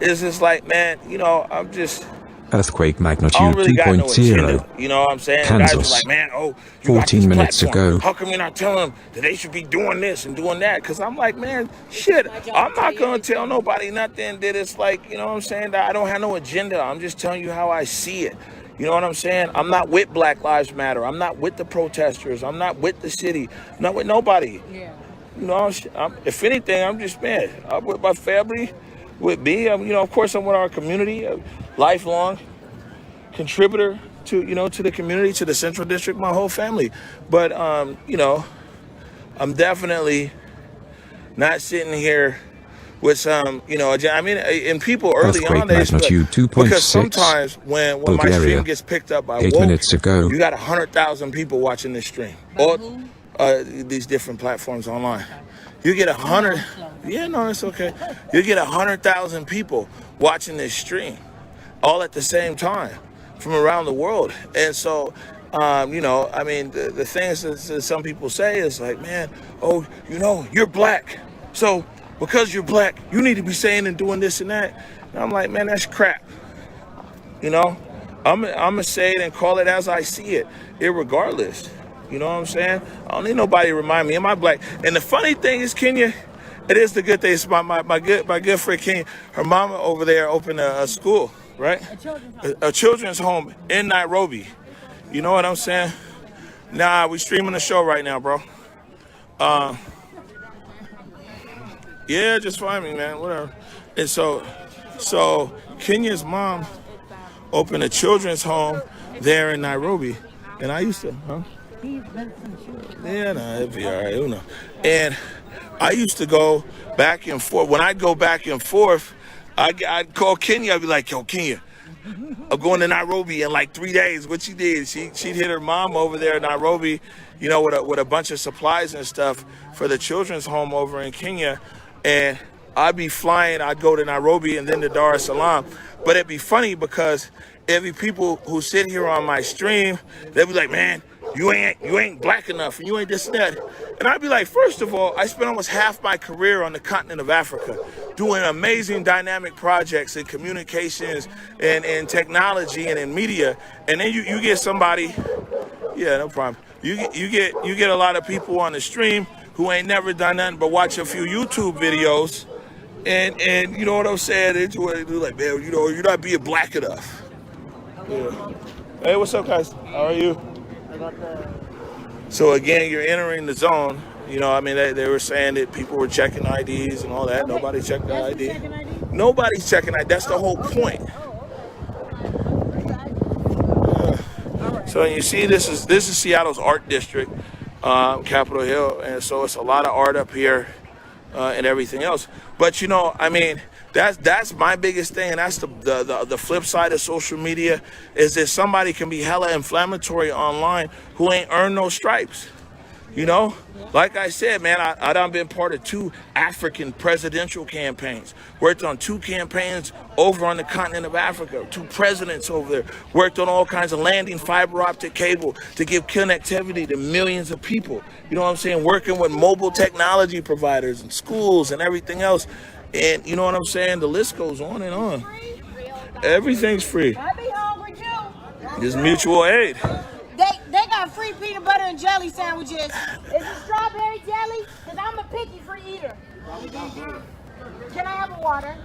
S1: is just like, man, you know, I'm just...
S8: Earthquake
S1: I
S8: magnitude
S1: don't really got no
S8: 2.0.
S1: agenda. You know what I'm saying? Guys are
S8: Kansas.
S1: like, man, you
S8: 14
S1: got this
S8: minutes
S1: platform.
S8: ago.
S1: How come you're not telling them that they should be doing this and doing that? Because I'm like, man, shit, I'm not going to tell nobody nothing that it's like, you know what I'm saying, that I don't have no agenda. I'm just telling you how I see it. You know what I'm saying? I'm not with Black Lives Matter. I'm not with the protesters. I'm not with the city. I'm not with nobody.
S6: Yeah.
S1: You know, if anything, I'm just, man, I'm with my family, with me. You know, of course, I'm with our community, a lifelong contributor to, you know, to the community, to the Central District, my whole family. But, you know, I'm definitely not sitting here with some, you know, I mean, and people early
S8: Earthquake
S1: on, they
S8: magnitude 2.6.
S1: because sometimes when my
S8: Bulgaria.
S1: stream gets picked up by
S8: 8
S1: woke,
S8: minutes ago.
S1: you got 100,000 people watching this stream. Or these different platforms online. You get 100. Yeah, no, it's okay. You get 100,000 people watching this stream, all at the same time, from around the world. And so, you know, I mean, the things that some people say is like, man, oh, you know, you're black, so because you're black, you need to be saying and doing this and that. And I'm like, man, that's crap. You know, I'm gonna say it and call it as I see it, irregardless. You know what I'm saying? I don't need nobody to remind me, am I black? And the funny thing is, Kenya, it is the good thing. It's my good friend Kenya. Her mama over there opened a school, right? A children's home in Nairobi. You know what I'm saying? Nah, we streaming the show right now, bro. Yeah, just find me, man. Whatever. And so Kenya's mom opened a children's home there in Nairobi, and I used to, Yeah, no, it'd be all right. Who knows? And I used to go back and forth. When I'd go back and forth, I'd call Kenya. I'd be like, yo, Kenya, I'm going to Nairobi in like 3 days. What she did, she'd hit her mom over there in Nairobi, you know, with a bunch of supplies and stuff for the children's home over in Kenya. And I'd be flying, I'd go to Nairobi and then to Dar es Salaam. But it'd be funny because every people who sit here on my stream, they'd be like, man, you ain't black enough and you ain't this and that. And I'd be like, first of all, I spent almost half my career on the continent of Africa doing amazing dynamic projects in communications and in technology and in media. And then you get somebody, yeah, no problem. You get a lot of people on the stream who ain't never done nothing but watch a few YouTube videos, and you know what I'm saying? It's like, man, you know, you're not being black enough. Yeah. Hey, what's up, guys? How are you? So again, you're entering the zone. You know, I mean, they were saying that people were checking IDs and all that. Nobody checked the ID. Nobody's checking ID. That's the whole point. So you see, this is Seattle's art district, Capitol Hill, and so it's a lot of art up here and everything else. But you know, I mean, that's my biggest thing, and that's the flip side of social media, is that somebody can be hella inflammatory online who ain't earned no stripes. You know, like I said, man, I done been part of 2 African presidential campaigns, worked on 2 campaigns over on the continent of Africa, 2 presidents over there, worked on all kinds of landing fiber optic cable to give connectivity to millions of people. You know what I'm saying? Working with mobile technology providers and schools and everything else. And you know what I'm saying? The list goes on and on. Everything's free.
S6: I be hungry too.
S1: It's mutual aid.
S6: They got free peanut butter and jelly sandwiches. Is it strawberry jelly? Because I'm a picky free eater. Can I have a water?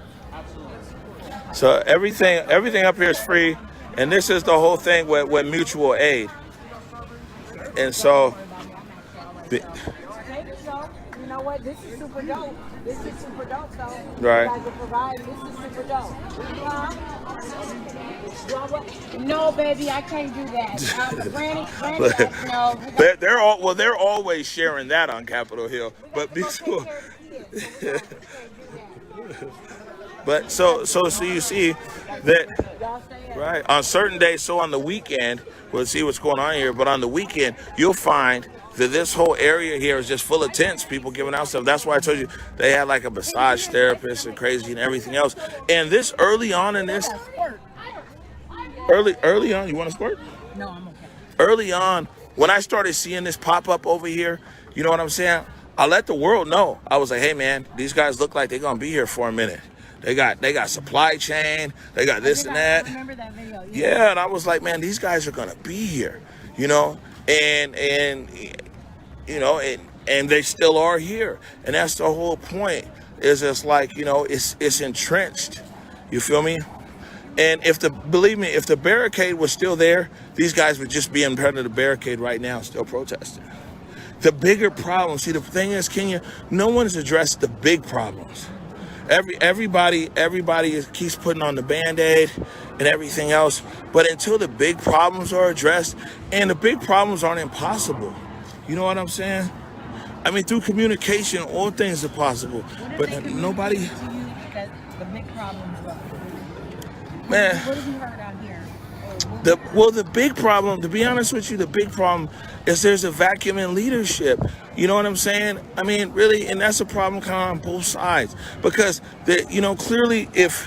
S1: So everything up here is free, and this is the whole thing with mutual aid. And so,
S6: Maybe so. You know what? This is super dope. This is super dope, though.
S1: Right.
S6: You guys will provide. This is super dope. No, baby, I can't do that. Granny, no.
S1: they're always sharing that on Capitol Hill, but mutual. But so you see that, right, on certain days, so on the weekend, we'll see what's going on here, but on the weekend, you'll find that this whole area here is just full of tents, people giving out stuff. That's why I told you they had like a massage therapist and crazy and everything else. And this early on in this, early on, you want to squirt?
S6: No, I'm okay.
S1: Early on, when I started seeing this pop up over here, you know what I'm saying? I let the world know. I was like, hey man, these guys look like they're gonna be here for a minute. They got supply chain, they got this and that.
S6: I remember that video.
S1: Yeah, and I was like, man, these guys are gonna be here, you know, and you know, and they still are here, and that's the whole point. Is it's like, you know, it's entrenched. You feel me? And believe me, if the barricade was still there, these guys would just be in front of the barricade right now, still protesting. The bigger problem, see, the thing is, Kenya, no one's addressed the big problems. Everybody keeps putting on the Band-Aid and everything else, but until the big problems are addressed, and the big problems aren't impossible, you know what I'm saying? I mean, through communication, all things are possible, but nobody.
S6: The big problems were.
S1: Man.
S6: What have you heard out here?
S1: The big problem, to be honest with you, the big problem is there's a vacuum in leadership. You know what I'm saying? I mean, really, and that's a problem kind of on both sides. Because, you know, clearly if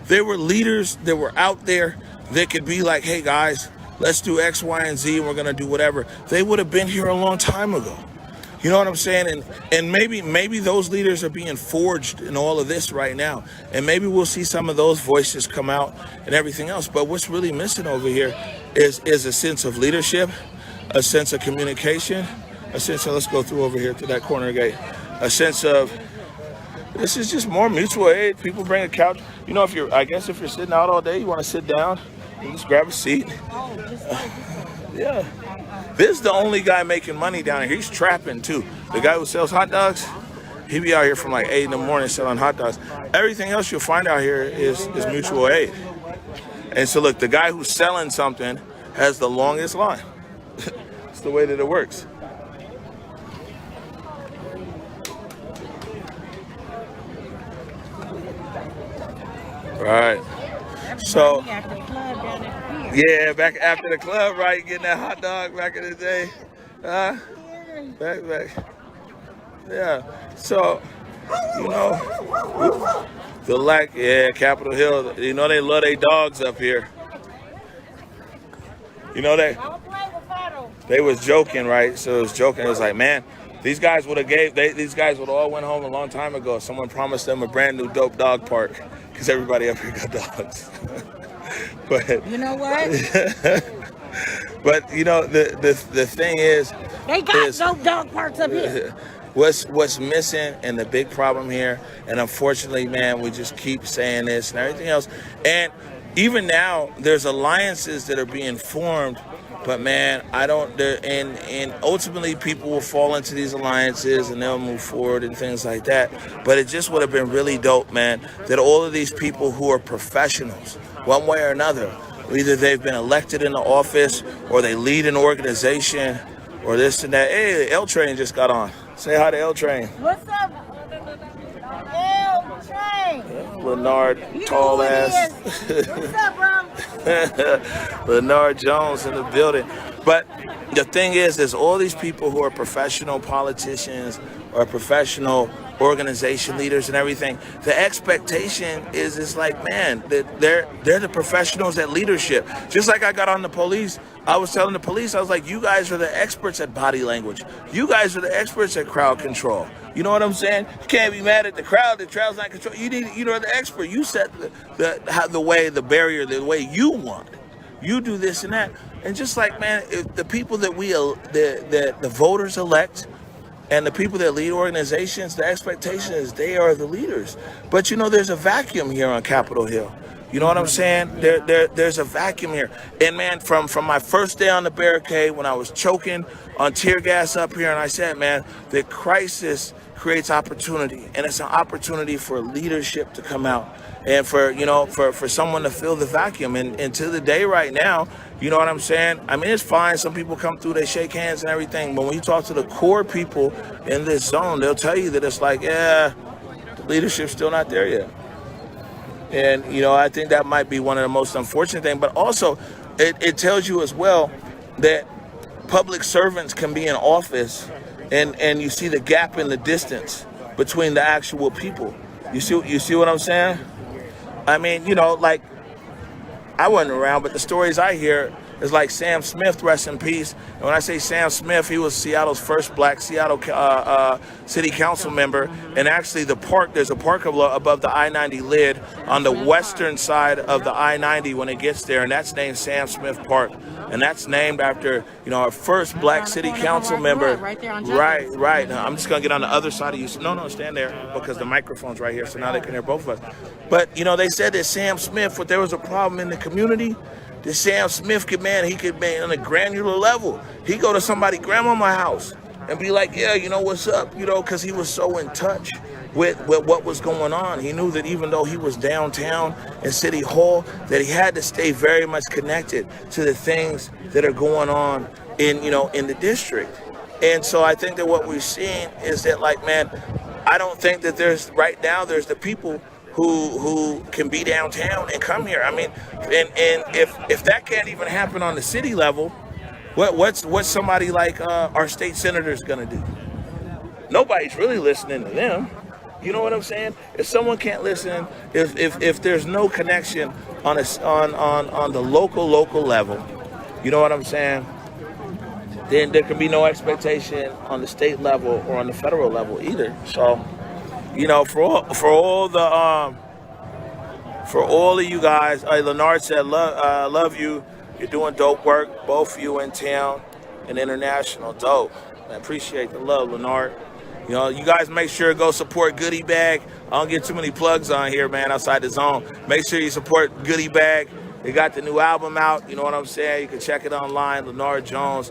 S1: there were leaders that were out there that could be like, hey, guys, let's do X, Y, and Z, and we're going to do whatever, they would have been here a long time ago. You know what I'm saying? And maybe those leaders are being forged in all of this right now. And maybe we'll see some of those voices come out and everything else. But what's really missing over here is a sense of leadership, a sense of communication, a sense of, let's go through over here to that corner gate, a sense of, this is just more mutual aid. People bring a couch. You know, if you're sitting out all day, you want to sit down, you just grab a seat. Yeah. This is the only guy making money down here. He's trapping too. The guy who sells hot dogs, he be out here from like 8 in the morning selling hot dogs. Everything else you'll find out here is mutual aid. And so look, the guy who's selling something has the longest line. It's the way that it works. Right. So, yeah, back after the club, right? Getting that hot dog back in the day. Back. Yeah. So, you know, Capitol Hill, you know, they love their dogs up here. You know, they was joking, right? So it was joking. It was like, man, these guys would have all went home a long time ago. Someone promised them a brand new dope dog park because everybody up here got dogs. But
S6: you know what?
S1: But you know, the thing is,
S6: they got dope dog parks up here.
S1: What's missing and the big problem here, and unfortunately, man, we just keep saying this and everything else. And even now, there's alliances that are being formed, but man, and ultimately people will fall into these alliances and they'll move forward and things like that. But it just would have been really dope, man, that all of these people who are professionals, one way or another, either they've been elected into office or they lead an organization or this and that. Hey, L Train just got on. Say hi to L Train.
S6: What's up, L Train?
S1: Leonard, tall ass.
S6: What's up, bro?
S1: Leonard Jones in the building. But the thing is, there's all these people who are professional politicians or professional organization leaders and everything. The expectation is like, man, that they're the professionals at leadership. Just like I got on the police, I was telling the police, I was like, you guys are the experts at body language. You guys are the experts at crowd control. You know what I'm saying? You can't be mad at the crowd. The crowd's not control. You're the expert. You set the way, the barrier, the way you want. You do this and that. And just like, man, if the people that the voters elect and the people that lead organizations, the expectation is they are the leaders. But there's a vacuum here on Capitol Hill. You know what I'm saying? There's a vacuum here. And man, from my first day on the barricade, when I was choking on tear gas up here, and I said, man, the crisis creates opportunity, and it's an opportunity for leadership to come out and for someone to fill the vacuum. And to the day right now, you know what I'm saying? I mean, it's fine. Some people come through, they shake hands and everything, but when you talk to the core people in this zone, they'll tell you that it's like, yeah, the leadership's still not there yet. And, I think that might be one of the most unfortunate things, but also it tells you as well that public servants can be in office and you see the gap in the distance between the actual people. You see what I'm saying? I mean, like, I wasn't around, but the stories I hear is like Sam Smith, rest in peace. And when I say Sam Smith, he was Seattle's first black Seattle city council member. And actually there's a park above the I-90 lid on the western side of the I-90 when it gets there. And that's named Sam Smith Park. And that's named after, our first black city council member. Right. Now, I'm just going to get on the other side of you. No, stand there because the microphone's right here. So now they can hear both of us. But, they said that Sam Smith, if there was a problem in the community, that Sam Smith could be on a granular level. He'd go to somebody's grandmama's house and be like, yeah, what's up? Because he was so in touch with what was going on. He knew that even though he was downtown in City Hall, that he had to stay very much connected to the things that are going on in the district. And so I think that what we're seeing is that, like, man, I don't think that there's the people who can be downtown and come here. I mean, and if that can't even happen on the city level, what's somebody like our state senators gonna do? Nobody's really listening to them. You know what I'm saying? If someone can't listen, if there's no connection on the local level, you know what I'm saying? Then there can be no expectation on the state level or on the federal level either. So, for all of you guys, Leonard said, love you. You're doing dope work, both you in town and international. Dope. I appreciate the love, Leonard. You guys make sure to go support Goodie Bag. I don't get too many plugs on here, man, outside the zone. Make sure you support Goodie Bag. They got the new album out. You know what I'm saying? You can check it online, Leonard Jones.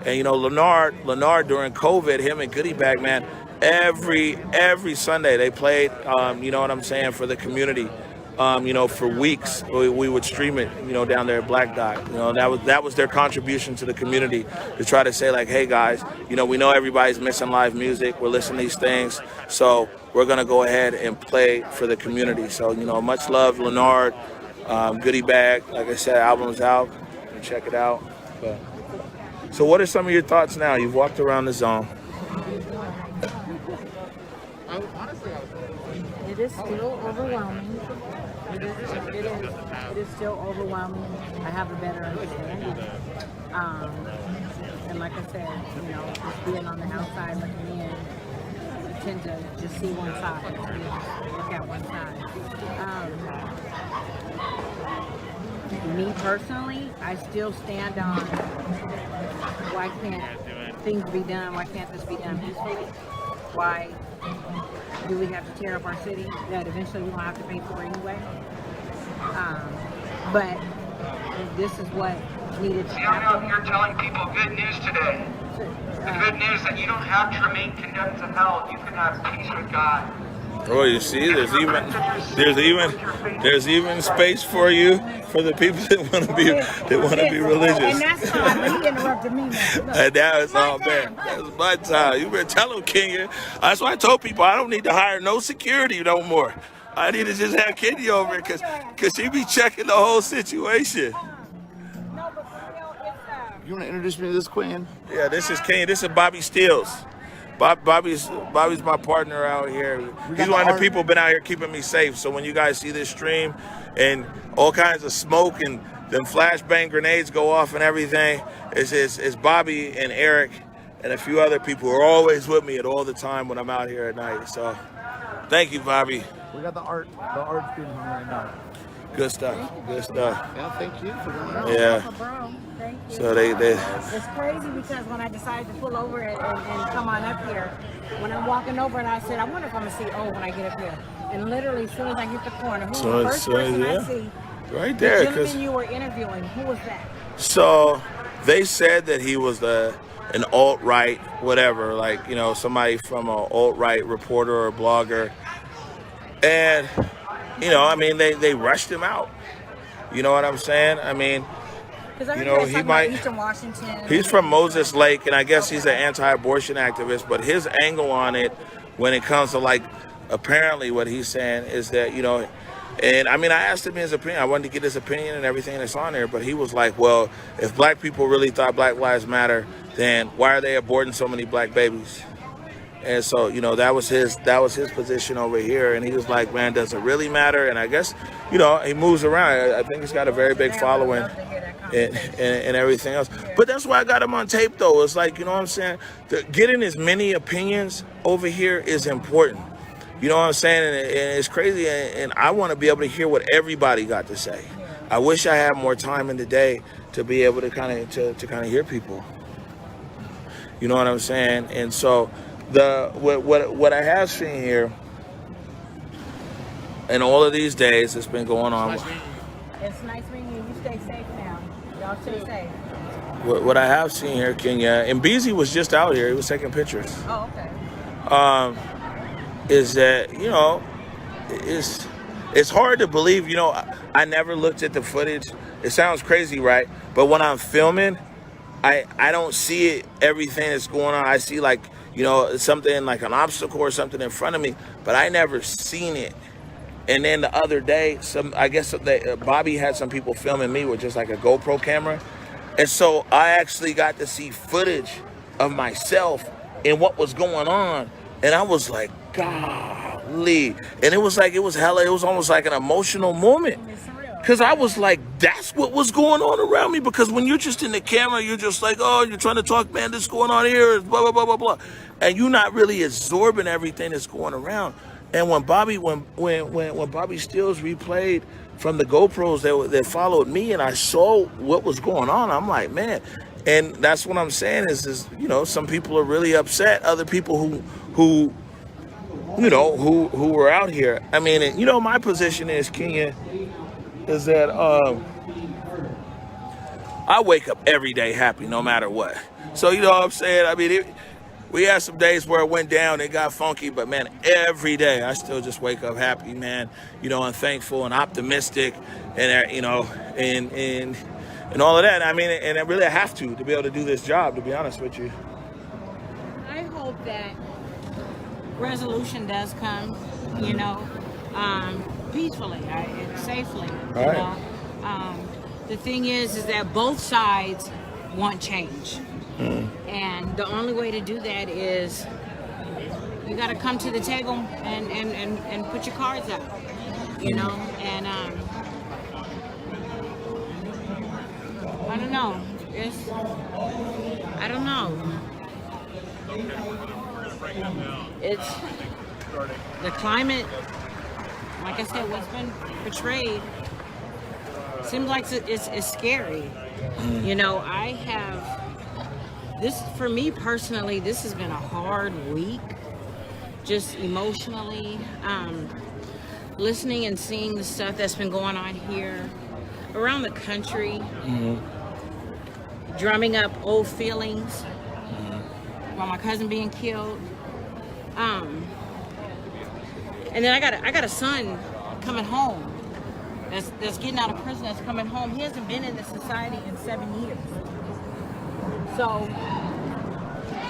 S1: And Leonard during COVID, him and Goodie Bag, man, every Sunday they played, you know what I'm saying, for the community. For weeks we would stream it, down there at Black Dot. That was their contribution to the community, to try to say, like, hey guys, we know everybody's missing live music. We're listening to these things, so we're gonna go ahead and play for the community. So much love, Leonard. Goodie Bag, like I said, album's out. You can check it out. So what are some of your thoughts now? You've walked around the zone.
S6: It is still overwhelming. It is still overwhelming. I have a better understanding. And like I said, just being on the outside looking in, you tend to just see one side, look at one side. Me personally, I still stand on why can't things be done? Why can't this be done peacefully? Why do we have to tear up our city that eventually we won't have to pay for anyway? But this is what needed to happen.
S10: You're telling people good news today. The good news that you don't have to remain condemned to hell. You can have peace with God.
S1: Oh, you see, there's even space for you, for the people that want to be religious.
S6: And that's fine. He interrupted me now.
S1: And that was all bad. That was my time. You better tell him, Kenya. That's why I told people I don't need to hire no security no more. I need to just have Kenya over because she be checking the whole situation.
S11: You want to introduce me to this queen?
S1: Yeah, this is Kenya. This is Bobby Steels. Bobby's my partner out here. He's one of the people been out here keeping me safe. So when you guys see this stream and all kinds of smoke and them flashbang grenades go off and everything, it's Bobby and Eric and a few other people who are always with me at all the time when I'm out here at night. So thank you, Bobby.
S11: We got the art. The art's being hung right now.
S1: Good stuff. Good stuff.
S11: Yeah, thank you for coming out.
S1: Yeah.
S6: Bro, thank you.
S1: So they
S6: It's crazy because when I decided to pull over and come on up here, when I'm walking over and I said, I wonder if I'm going to see O when I get up here. And literally, as soon as I hit the corner, who's the first person I see?
S1: Right there.
S6: The gentleman you were interviewing, who was that?
S1: So they said that he was an alt-right, whatever, like, you know, somebody from an alt-right reporter or blogger. And, you know, I mean, they rushed him out. You know what I'm saying? I mean, you know, he might.
S6: Eastern Washington.
S1: He's from Moses Lake, and I guess he's an anti-abortion activist. But his angle on it, when it comes to, like, apparently what he's saying is that, you know, and I mean, I asked him his opinion. I wanted to get his opinion and everything that's on there. But he was like, well, if black people really thought Black Lives Matter, then why are they aborting so many black babies? And so, you know, that was his position over here. And he was like, man, does it really matter? And I guess, you know, he moves around. I think he's got a very big following and everything else. But that's why I got him on tape, though. It's like, you know what I'm saying? Getting as many opinions over here is important. You know what I'm saying? And it's crazy. And I want to be able to hear what everybody got to say. I wish I had more time in the day to be able to kind of hear people. You know what I'm saying? And so what I have seen here in all of these days that's been going on.
S6: It's nice meeting you. You stay safe now. Y'all stay safe.
S1: What I have seen here, Kenya, and Beezy was just out here. He was taking pictures.
S6: Oh, okay.
S1: Is that, you know, it's hard to believe. You know, I never looked at the footage. It sounds crazy, right? But when I'm filming, I don't see it, everything that's going on. I see, like, you know, something like an obstacle or something in front of me, but I never seen it. And then the other day, I guess Bobby had some people filming me with just like a GoPro camera. And so I actually got to see footage of myself and what was going on. And I was like, golly. And it was almost like an emotional moment. Because I was like, that's what was going on around me. Because when you're just in the camera, you're just like, oh, you're trying to talk, man, this is going on here, blah, blah, blah, blah, blah. And you're not really absorbing everything that's going around. And when Bobby Stills replayed from the GoPros that followed me and I saw what was going on, I'm like, man. And that's what I'm saying is, you know, some people are really upset. Other people who were out here. I mean, and, you know, my position is, Kenya, is that I wake up every day happy no matter what. So, you know what I'm saying? I mean, we had some days where it went down, it got funky, but man, every day I still just wake up happy, man, you know, and thankful and optimistic and, you know, and all of that. I mean, and I really have to be able to do this job, to be honest with you.
S6: I hope that resolution does come, you know, peacefully, safely, you know. The thing is that both sides want change. And the only way to do that is you got to come to the table and put your cards out, you know. And I don't know. I don't know. It's the climate. Like I said, what's been portrayed seems like it's scary. You know, for me personally, this has been a hard week, just emotionally, listening and seeing the stuff that's been going on here, around the country, drumming up old feelings, while my cousin being killed. And then I got a son coming home that's getting out of prison, that's coming home. He hasn't been in this society in 7 years. So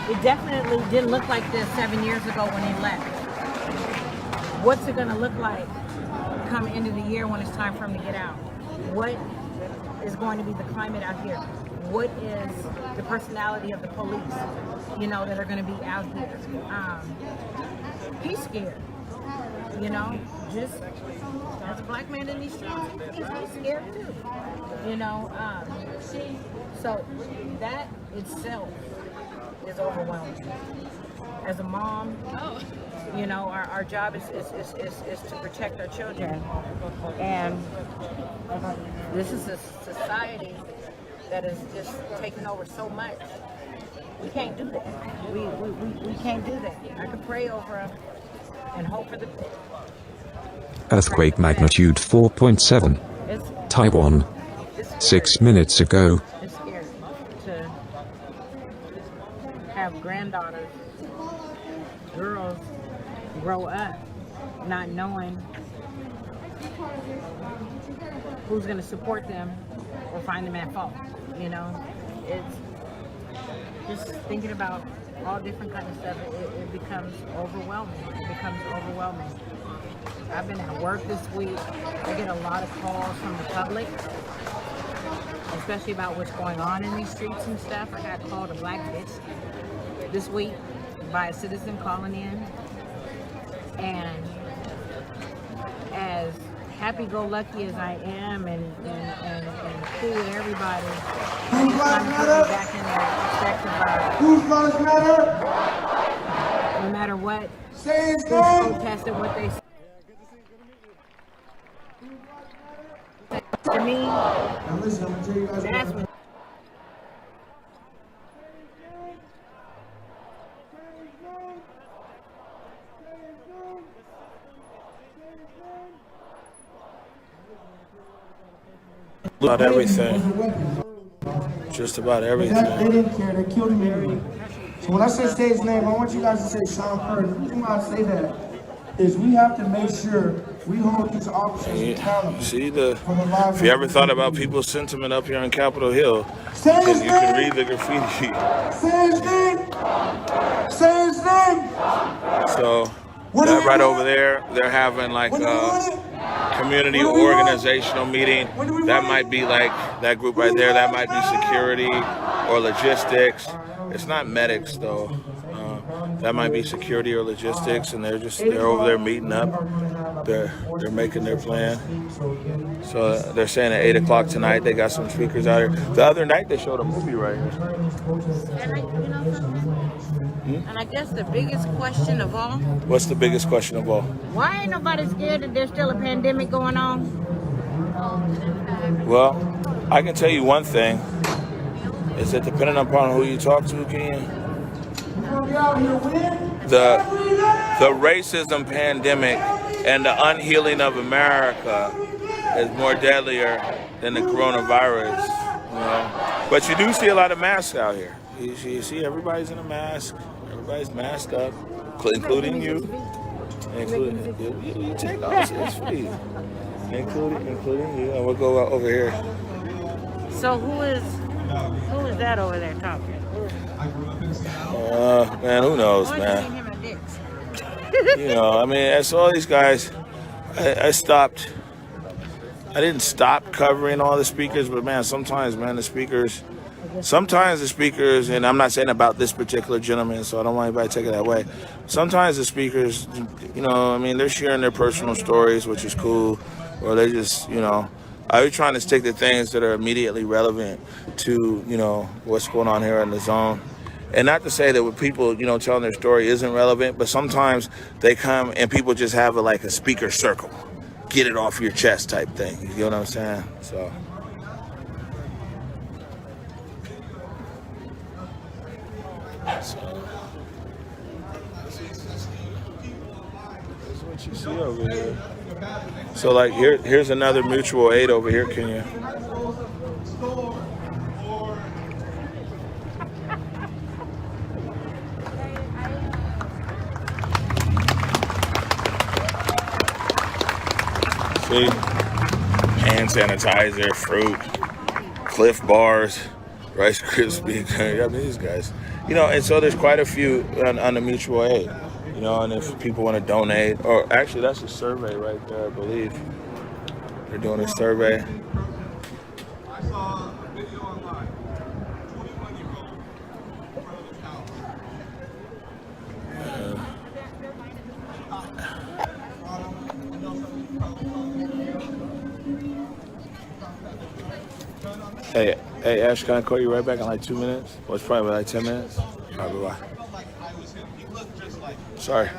S6: it definitely didn't look like this 7 years ago when he left. What's it gonna look like come end of the year when it's time for him to get out? What is going to be the climate out here? What is the personality of the police, you know, that are gonna be out here? He's scared, you know, just as a black man in these streets, he's scared too, you know. So that itself is overwhelming. As a mom, You know, our job is to protect our children. And this is a society that is just taking over so much. We can't do that. We can't do that. I could pray over them and hope for the
S8: Earthquake magnitude 4.7. Taiwan. 6 minutes ago.
S6: It's scary to have granddaughters, girls, grow up not knowing who's going to support them or find them at fault. You know, it's just thinking about all different kinds of stuff. It becomes overwhelming. I've been at work this week. I get a lot of calls from the public, especially about what's going on in these streets and stuff. I got called a black bitch this week by a citizen calling in. And as happy-go-lucky as I am and cool with everybody, I'm trying to put me back in their perspective of no matter what, who's protested, what they say. To me, that's what.
S1: About everything. Just about everything.
S7: They didn't care. They killed him anyway. So when I say his name, I want you guys to say Sean Curry. The reason why I say that is we have to make sure we hold these officers accountable.
S1: See if you ever thought about people's sentiment up here on Capitol Hill, you can read the graffiti.
S7: Say his name. Say his name.
S1: So that right over there, they're having like a community organizational meeting. That might be like that group right there. That might be security or logistics. It's not medics though. That might be security or logistics, and they're over there meeting up. They're making their plan. So they're saying at 8 o'clock tonight they got some speakers out here. The other night they showed a movie right here.
S6: And I guess the biggest question of all.
S1: What's the biggest question of all?
S6: Why ain't nobody scared that there's still a pandemic going on?
S1: Well, I can tell you one thing. Is that depending upon who you talk to, Ken? The racism pandemic and the unhealing of America is more deadlier than the coronavirus. You know? But you do see a lot of masks out here. You see everybody's in a mask. Everybody's masked up, including you. You take off, it's free. Including you. And we'll go over here.
S6: So who is that over there talking?
S1: Man, who knows, man. You know, I mean, as all these guys, I didn't stop covering all the speakers, but man, sometimes the speakers, and I'm not saying about this particular gentleman, so I don't want anybody to take it that way. Sometimes the speakers, you know, I mean, they're sharing their personal stories, which is cool, or they just, you know, are trying to stick to things that are immediately relevant to, you know, what's going on here in the zone. And not to say that with people, you know, telling their story isn't relevant, but sometimes they come and people just have a speaker circle, get it off your chest type thing. You know what I'm saying? So. That's what you see over here. So like here's another mutual aid over here, Kenya. See? Hand sanitizer, fruit, Cliff Bars, Rice Krispies. I mean, these guys. You know, and so there's quite a few on the mutual aid. You know, and if people want to donate, or actually that's a survey right there, I believe. They're doing a survey.
S2: I saw a video online. 21-year-old in front of his house.
S1: Hey, Ash, can I call you right back in like 2 minutes? Well, it's probably like 10 minutes. All right, bye-bye. Sorry.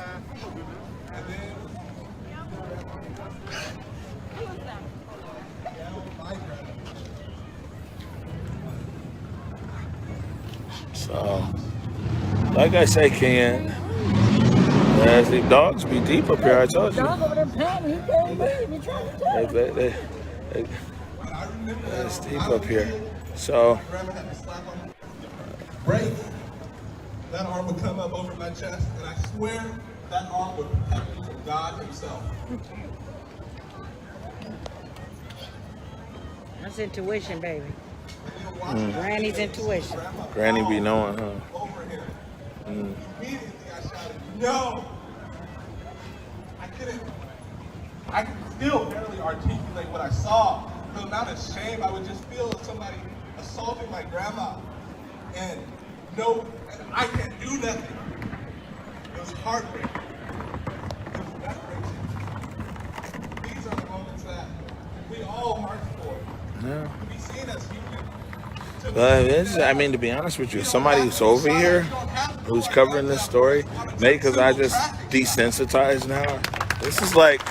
S1: So, like I say, Ken, the dogs be deep up here. I told you.
S6: Dog over there panting, he can't breathe. He trying to tell you.
S1: It's deep up here. So,
S5: Break. That arm would come up over my chest, and I swear that arm would protect me from God himself.
S6: That's intuition, baby. Granny's intuition.
S1: Granny be knowing, huh?
S5: Over here. Immediately I shouted, no! I could still barely articulate what I saw. The amount of shame I would just feel if somebody assaulting my grandma. And no, I can't do nothing. It was heartbreaking. It was gut-wrenching. These are the moments that we all march for.
S1: Yeah.
S5: To be seen as human.
S1: I mean, to be honest with you, somebody who's over here, who's covering this story, maybe because I just desensitized now. This is like,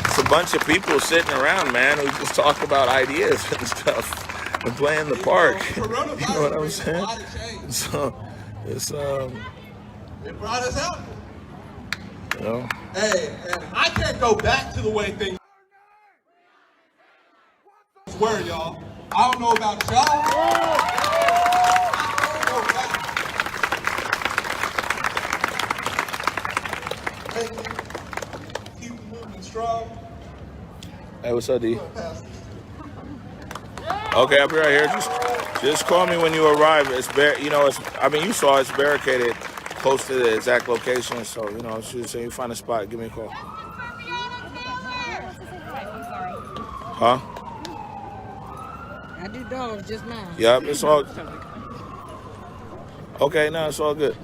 S1: it's a bunch of people sitting around, man, who just talk about ideas and stuff and play in the park. You know what I'm saying? So, it's,
S5: It brought us out.
S1: you know.
S5: Hey, and I can't go back to the way things were, y'all. I don't know about y'all. I don't go back. Hey, keep the movement strong.
S1: Hey, what's up, D? Okay, I'll be right here. Just call me when you arrive. You saw it's barricaded close to the exact location. So, so you find a spot, give me a call. Huh?
S6: I do dogs just now.
S1: Yep, it's all. Okay, no, it's all good.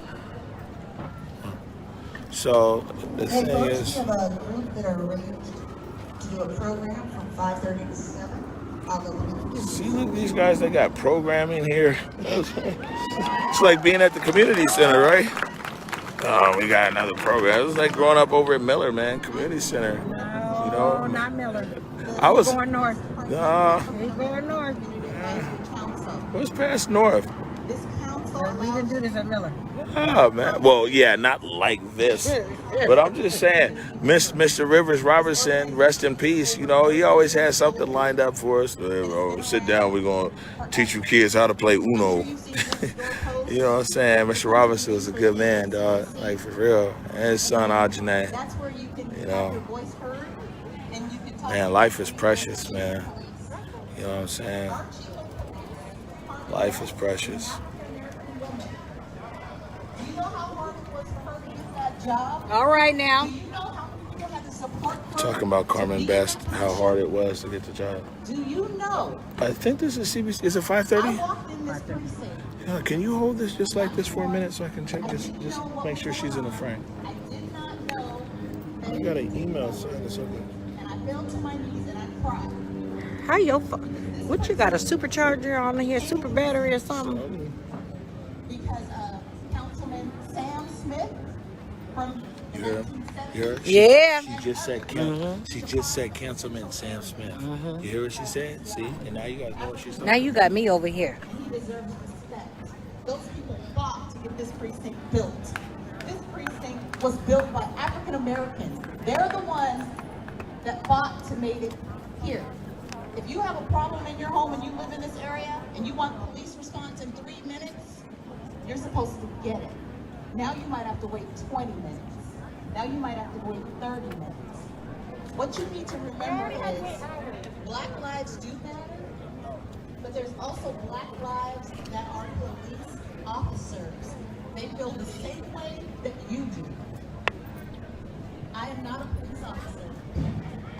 S1: So the thing is,
S12: we have a group that are ready to do a program from 5:30 to 7. I'll go look.
S1: see, look, these guys, they got programming here. It's like being at the community center, right? Oh, we got another program. It was like growing up over at Miller, man, community center.
S6: No, not Miller.
S1: I was
S6: Going north. He's going north.
S1: What's past north?
S6: We didn't do this at Miller.
S1: Oh, man. Well, yeah, not like this. But I'm just saying, Mr. Rivers Robertson, rest in peace, he always had something lined up for us. Sit down, we're going to teach you kids how to play Uno. You know what I'm saying? Mr. Robinson was a good man, dog. Like, for real. And his son, Ajane. Man, life is precious, man. You know what I'm saying? Life is precious.
S6: All right now.
S1: Talking about Carmen Best, how hard it was to get the job.
S12: Do you know?
S1: I think this is CBC. Is it 5:30?
S12: I walked in this precinct.
S1: Yeah, can you hold this just like this for a minute so I can check this? Just make sure she's in the frame.
S12: I did not know that
S1: I got an email saying it's okay.
S12: and I fell to my knees and I cried.
S6: How your what you got, a supercharger on here, super battery or something?
S12: Because Councilman Sam Smith from
S1: You hear? You hear?
S6: Yeah.
S1: She just said Councilman Sam Smith. You hear what she said? See? And now you guys know what she's saying.
S6: Now you got me over here.
S12: he deserves respect. Those people fought to get this precinct built. This precinct was built by African Americans. They're the ones that fought to make it here. If you have a problem in your home and you live in this area and you want police response in 3 minutes, you're supposed to get it. Now you might have to wait 20 minutes. Now you might have to wait 30 minutes. What you need to remember is Black lives do matter, but there's also Black lives that are police officers. They feel the same way that you do. I am not a police officer.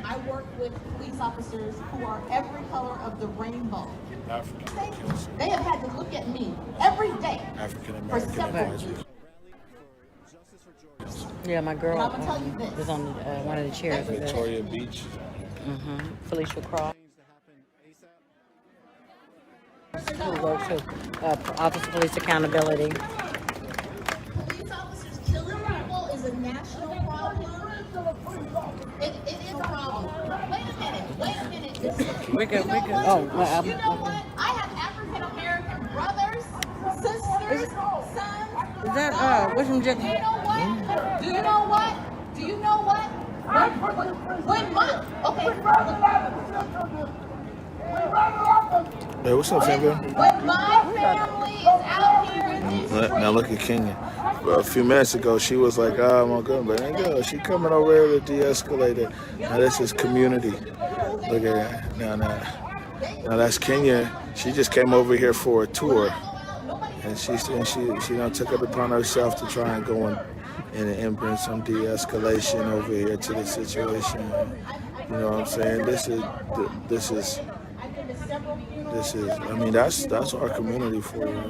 S12: I work with police officers who are every color of the rainbow. They have had to look at me every day for several years.
S3: Yeah, my girl
S12: And I'm gonna tell you this.
S3: was on one of the chairs.
S1: Victoria Beach.
S3: Felicia Cross. Who works with Office of Police Accountability.
S12: Police officers killing people is a national problem. It is a problem. Wait a minute.
S3: We're good. Oh, well,
S12: You know what? I have African American brothers, sisters, sons.
S6: Is that what's from Jack?
S12: Do you know what? Do you know what? Do you know what? When my
S1: Hey, what's up, Sam?
S12: when my family is out here in these
S1: Now look at Kenya. Well, a few minutes ago, she was like, "Oh my God, but ain't go. She coming over here to de-escalate it." Now this is community. Look at that. Now that's Kenya. She just came over here for a tour, and she took it upon herself to try and go and bring some de-escalation over here to the situation. You know what I'm saying? This is. I mean, that's our community for you.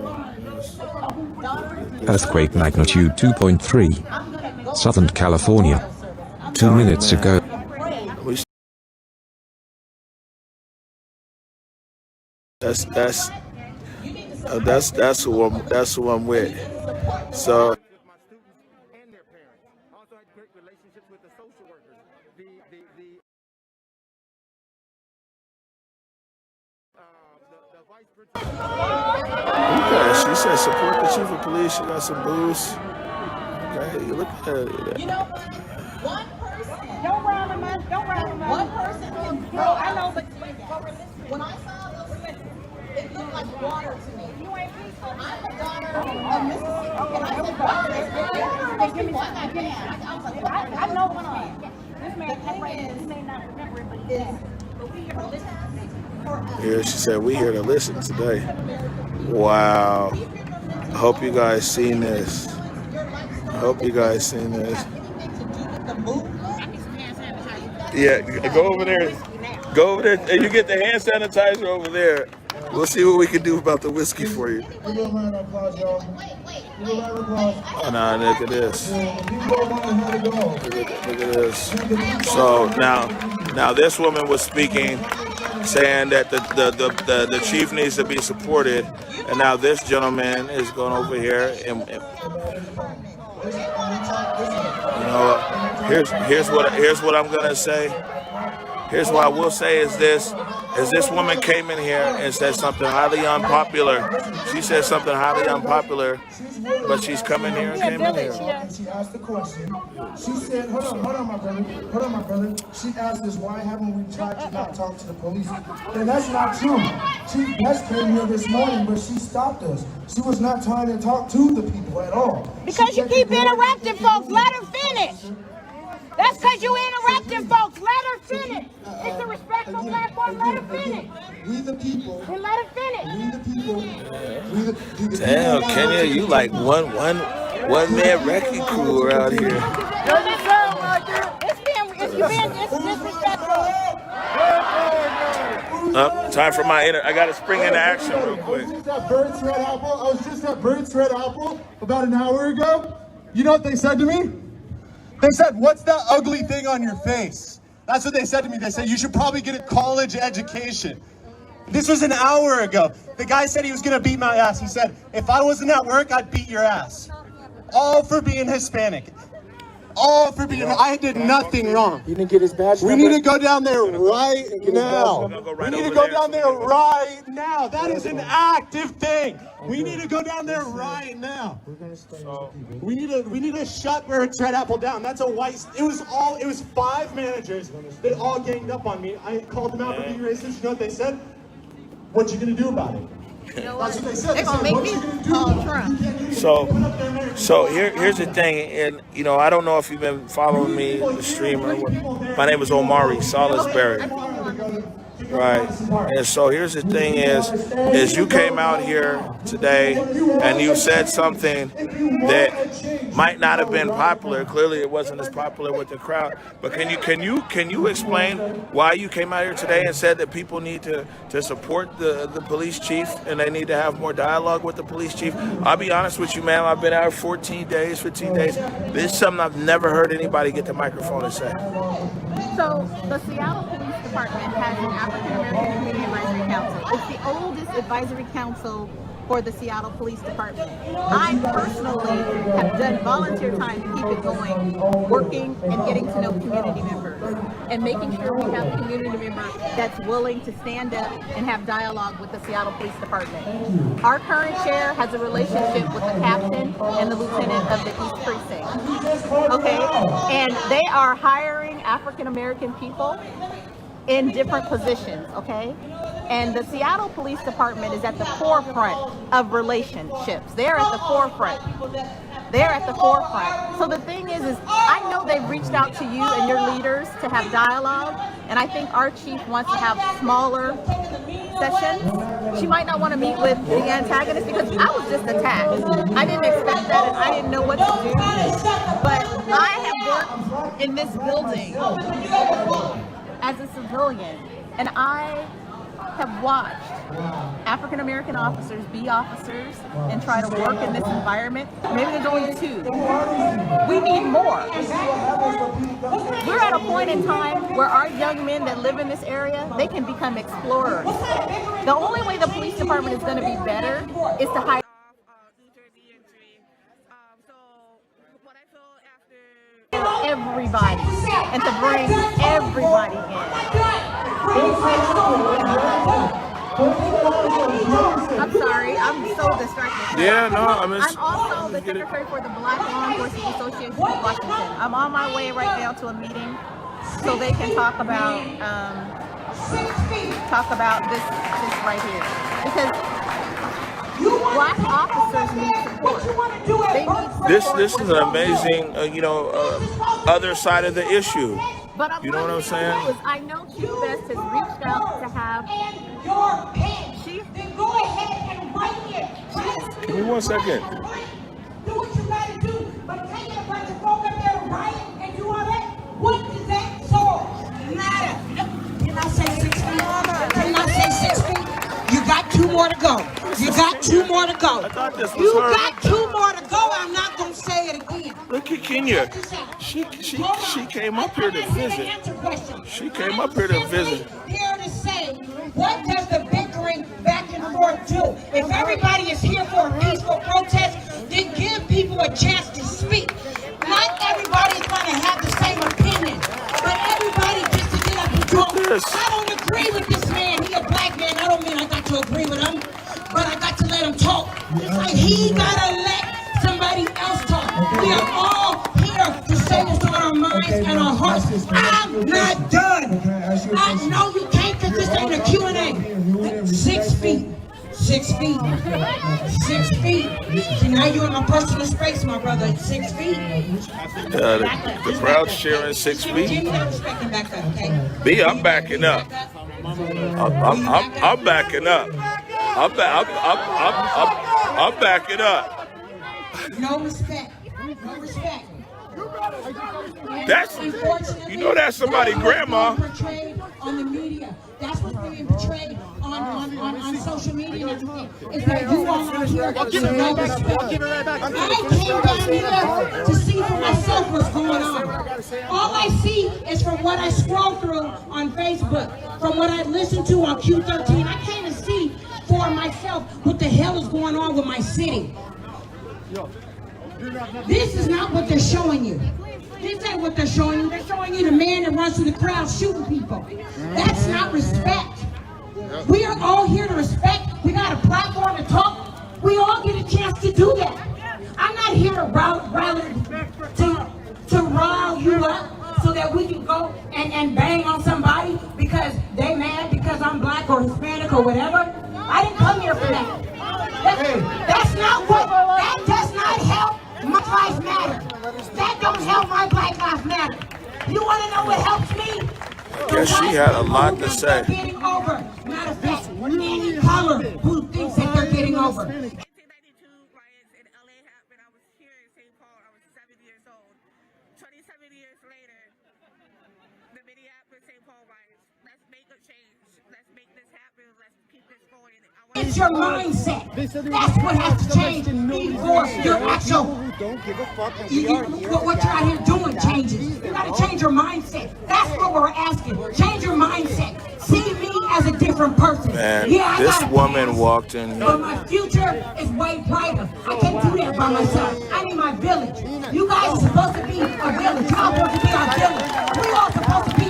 S8: Earthquake magnitude 2.3. Southern California. 2 minutes ago.
S1: That's who I'm with. So. Okay, she said support the chief of police. She got some booze. Okay, you look at it.
S12: You know what? One person. Don't round them up. Don't round them up. One person can grow. I know, but when I saw those, it looked like water to me. I'm a daughter of Mississippi, and I said, wow, there's people. I got mad. I was like, I know one of them. This man may not remember it, but he is. But we are listening for us.
S1: Yeah, she said we here to listen today. Wow. I hope you guys seen this. Yeah, go over there. Go over there and you get the hand sanitizer over there. We'll see what we can do about the whiskey for you. Oh, no, look at this. Look at this. So now this woman was speaking, saying that the chief needs to be supported, and now this gentleman is going over here and you know, here's what I'm gonna say. Here's what I will say is this woman came in here and said something highly unpopular. She said something highly unpopular, but she's coming here and came in here.
S7: She asked the question. She said, hold on, my brother. She asked us, why haven't we tried to not talk to the police? And that's not true. Chief Best came here this morning, but she stopped us. She was not trying to talk to the people at all.
S6: Because you keep interrupting folks. Let her finish. That's because you interrupting folks. Let her finish. It's a respectful platform. Let her finish.
S7: We the people.
S6: And let her finish.
S7: We the people.
S1: Damn, Kenya, you like one man wrecking crew around here.
S6: It's disrespectful.
S1: Time for I gotta spring into action real quick.
S13: I was just at Bird's Red Apple about an hour ago. You know what they said to me? They said, "What's that ugly thing on your face?" That's what they said to me. They said, "You should probably get a college education." This was an hour ago. The guy said he was gonna beat my ass. He said, "If I wasn't at work, I'd beat your ass." All for being Hispanic. All for being, I did nothing wrong.
S7: You didn't get his badge
S13: We
S7: number?
S13: need to go down there right now. We need to go down there right now. That is an active thing. We need to go down there right now. We need to shut Bird's Red Apple down. That's a white. It was 5 managers that all ganged up on me. I called them out for being racist. You know what they said? What you gonna do about it? That's what they said.
S6: They're gonna make me call Trump.
S1: So here's the thing, and you know, I don't know if you've been following me the stream or what. My name is Omari Salisbury. Right. And so here's the thing is you came out here today and you said something that might not have been popular. Clearly it wasn't as popular with the crowd. But can you explain why you came out here today and said that people need to support the police chief and they need to have more dialogue with the police chief? I'll be honest with you, man, I've been out 15 days. This is something I've never heard anybody get the microphone and say.
S14: So the Seattle Police Department has an African American Community Advisory Council. It's the oldest advisory council for the Seattle Police Department. I personally have done volunteer time to keep it going, working and getting to know community members. and making sure we have a community member that's willing to stand up and have dialogue with the Seattle Police Department. Our current chair has a relationship with the captain and the lieutenant of the East Precinct. Okay, and they are hiring African American people in different positions, okay? And the Seattle Police Department is at the forefront of relationships. They're at the forefront. They're at the forefront. So the thing is I know they've reached out to you and your leaders to have dialogue, and I think our chief wants to have smaller sessions. She might not want to meet with the antagonist because I was just attacked. I didn't expect that and I didn't know what to do. But I have worked in this building as a civilian, and I have watched African American officers be officers and try to work in this environment. Maybe there's only 2. We need more. We're at a point in time where our young men that live in this area, they can become explorers. The only way the police department is going to be better is to hire everybody and to bring everybody in. I'm sorry, I'm so distracted.
S1: Yeah, no,
S14: I'm also the secretary for the Black Law Enforcement Association of Washington. I'm on my way right now to a meeting so they can talk about this right here, because Black officers need support. They need support.
S1: This is an amazing, other side of the issue.
S14: But
S1: you know what I'm saying?
S14: I know Chief Best has reached out to have
S6: your pen. Then go ahead and write it.
S1: Give me 1 second.
S6: Do what you gotta do, but taking a bunch of folk up there to riot and do all that, what does that solve? Nada. Did I say 6 feet? Did I say 6 feet? You got 2 more to go. You got 2 more to go.
S1: I thought this was
S6: you
S1: her.
S6: got 2 more to go. I'm not gonna say it again.
S1: Look at Kenya. She came up here to visit. She came up here to visit.
S6: Here to say, what does the bickering back and forth do? If everybody is here for a peaceful protest, then give people a chance to speak. Not everybody's gonna have the same opinion, but everybody gets to get up and talk. I don't agree with this man. He a black man. I don't mean I got to agree with him, but I got to let him talk. It's like he gotta let somebody else talk. We are all here to say what's on our minds and our hearts. I'm not done. I know you can't, because this ain't a Q&A. 6 feet. 6 feet. 6 feet. See, now you're in my personal space, my brother. 6 feet.
S1: The crowd's cheering 6 feet. B, I'm backing up. I'm backing up. I'm backing up.
S6: No respect. No respect.
S1: That's, that's somebody's grandma.
S6: Portrayed on the media. That's what's being portrayed on social media and everything. It's like you all are here to no respect. I came down here to see for myself what's going on. All I see is from what I scroll through on Facebook, from what I listen to on Q13. I came to see for myself what the hell is going on with my city. This is not what they're showing you. This ain't what they're showing you. They're showing you the man that runs through the crowd shooting people. That's not respect. We are all here to respect. We got a platform to talk. We all get a chance to do that. I'm not here to rile you up so that we can go and bang on somebody because they mad because I'm black or Hispanic or whatever. I didn't come here for that. That's not what, that does not help my life matter. That don't help my Black Lives Matter. You want to know what helps me?
S1: Guess she had a lot to say.
S6: Getting over. Matter of fact, any color who thinks that they're getting over. It's your mindset. That's what has to change before your actual. What you're out here doing changes. You got to change your mindset. That's what we're asking. Change your mindset. See me as a different person.
S1: Man,
S6: yeah,
S1: this woman walked in here.
S6: But my future is way brighter. I can't do that by myself. I need my village. You guys are supposed to be a village. You're supposed to be our village. We all supposed to be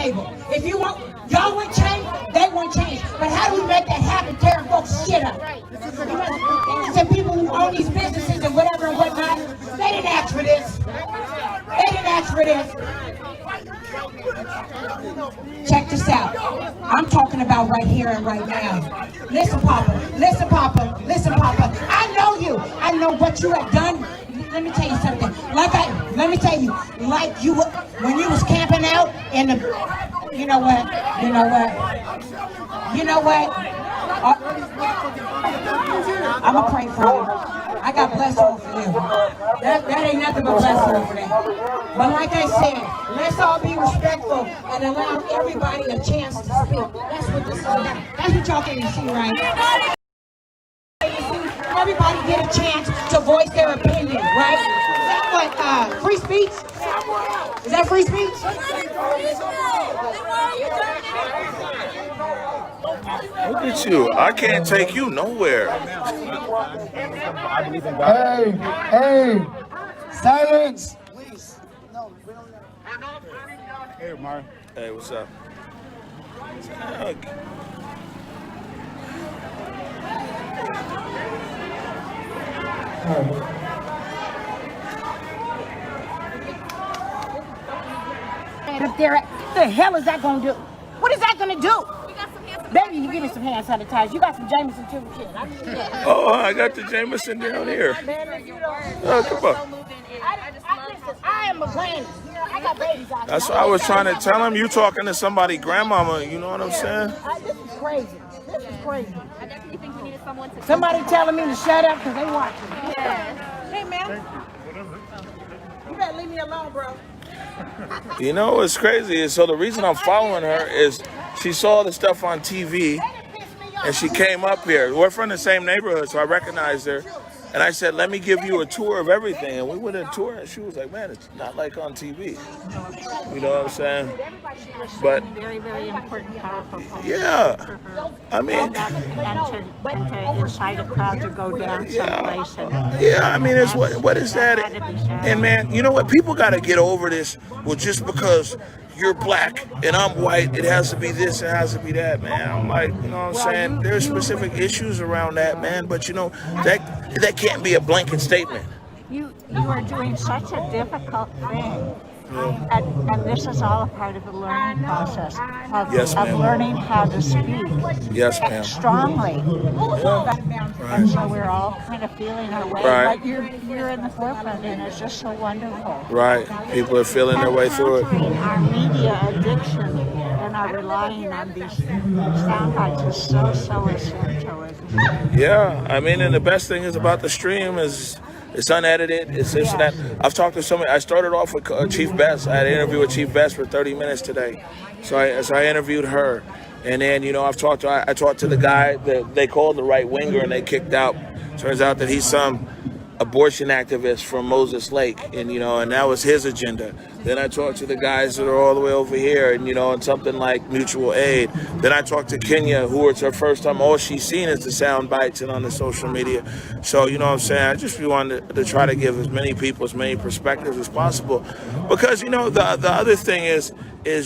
S6: table. If you want, y'all want change, they want change. But how do we make that happen? Tearing folks' shit up. Innocent people who own these businesses and whatever and whatnot, they didn't ask for this. They didn't ask for this. Check this out. I'm talking about right here and right now. Listen, Papa. Listen, Papa. Listen, Papa. I know you. I know what you have done. Let me tell you something. Let me tell you. Like you, when you was camping out in the, you know what? I'm gonna pray for you. I got blessed over you. That ain't nothing but blessing over there. But like I said, let's all be respectful and allow everybody a chance to speak. That's what this is about. That's what y'all can see, right? Everybody get a chance to voice their opinion, right? Is that what, free speech? Is that free speech?
S1: Look at you. I can't take you nowhere.
S7: Hey, silence.
S11: Hey, Omar.
S1: Hey, what's up?
S6: And up there, the hell is that gonna do? What is that gonna do? Baby, you give me some hand sanitizer. You got some Jameson too, kid.
S1: Oh, I got the Jameson down here. Oh, come on.
S6: I am a granny. I got babies out here.
S1: That's what I was trying to tell him. You talking to somebody, grandmama, you know what I'm saying?
S6: This is crazy. This is crazy. I definitely think we needed someone to... Somebody telling me to shut up because they watching. Yeah. Hey, man. You better leave me alone, bro.
S1: You know what's crazy is, so the reason I'm following her is she saw the stuff on TV and she came up here. We're from the same neighborhood, so I recognized her. And I said, let me give you a tour of everything. And we went on a tour, and she was like, man, it's not like on TV. You know what I'm saying? But,
S15: very, very important, powerful.
S1: yeah. I mean,
S15: and to incite a crowd to go down someplace.
S1: Yeah, I mean, it's what is that? And man, you know what? People got to get over this. Well, just because you're black and I'm white, it has to be this, it has to be that, man. I'm like, you know what I'm saying? There's specific issues around that, man. But you know, that can't be a blanket statement.
S15: You are doing such a difficult thing. And this is all a part of the learning process of learning how to speak strongly. And so we're all kind of feeling our way. But you're in the forefront, and it's just so wonderful.
S1: Right. People are feeling their way through it.
S15: Our media addiction and our relying on these sound bites is so essential.
S1: Yeah. I mean, and the best thing is about the stream is it's unedited. It's this and that. I've talked to somebody. I started off with Chief Best. I had an interview with Chief Best for 30 minutes today. So I interviewed her. And then, you know, I talked to the guy that they called the right winger and they kicked out. Turns out that he's some abortion activist from Moses Lake, and you know, and that was his agenda. Then I talked to the guys that are all the way over here, and you know, and something like mutual aid. Then I talked to Kenya, who it's her first time. All she's seen is the sound bites and on the social media. So you know what I'm saying? I just wanted to try to give as many people as many perspectives as possible, because you know the other thing is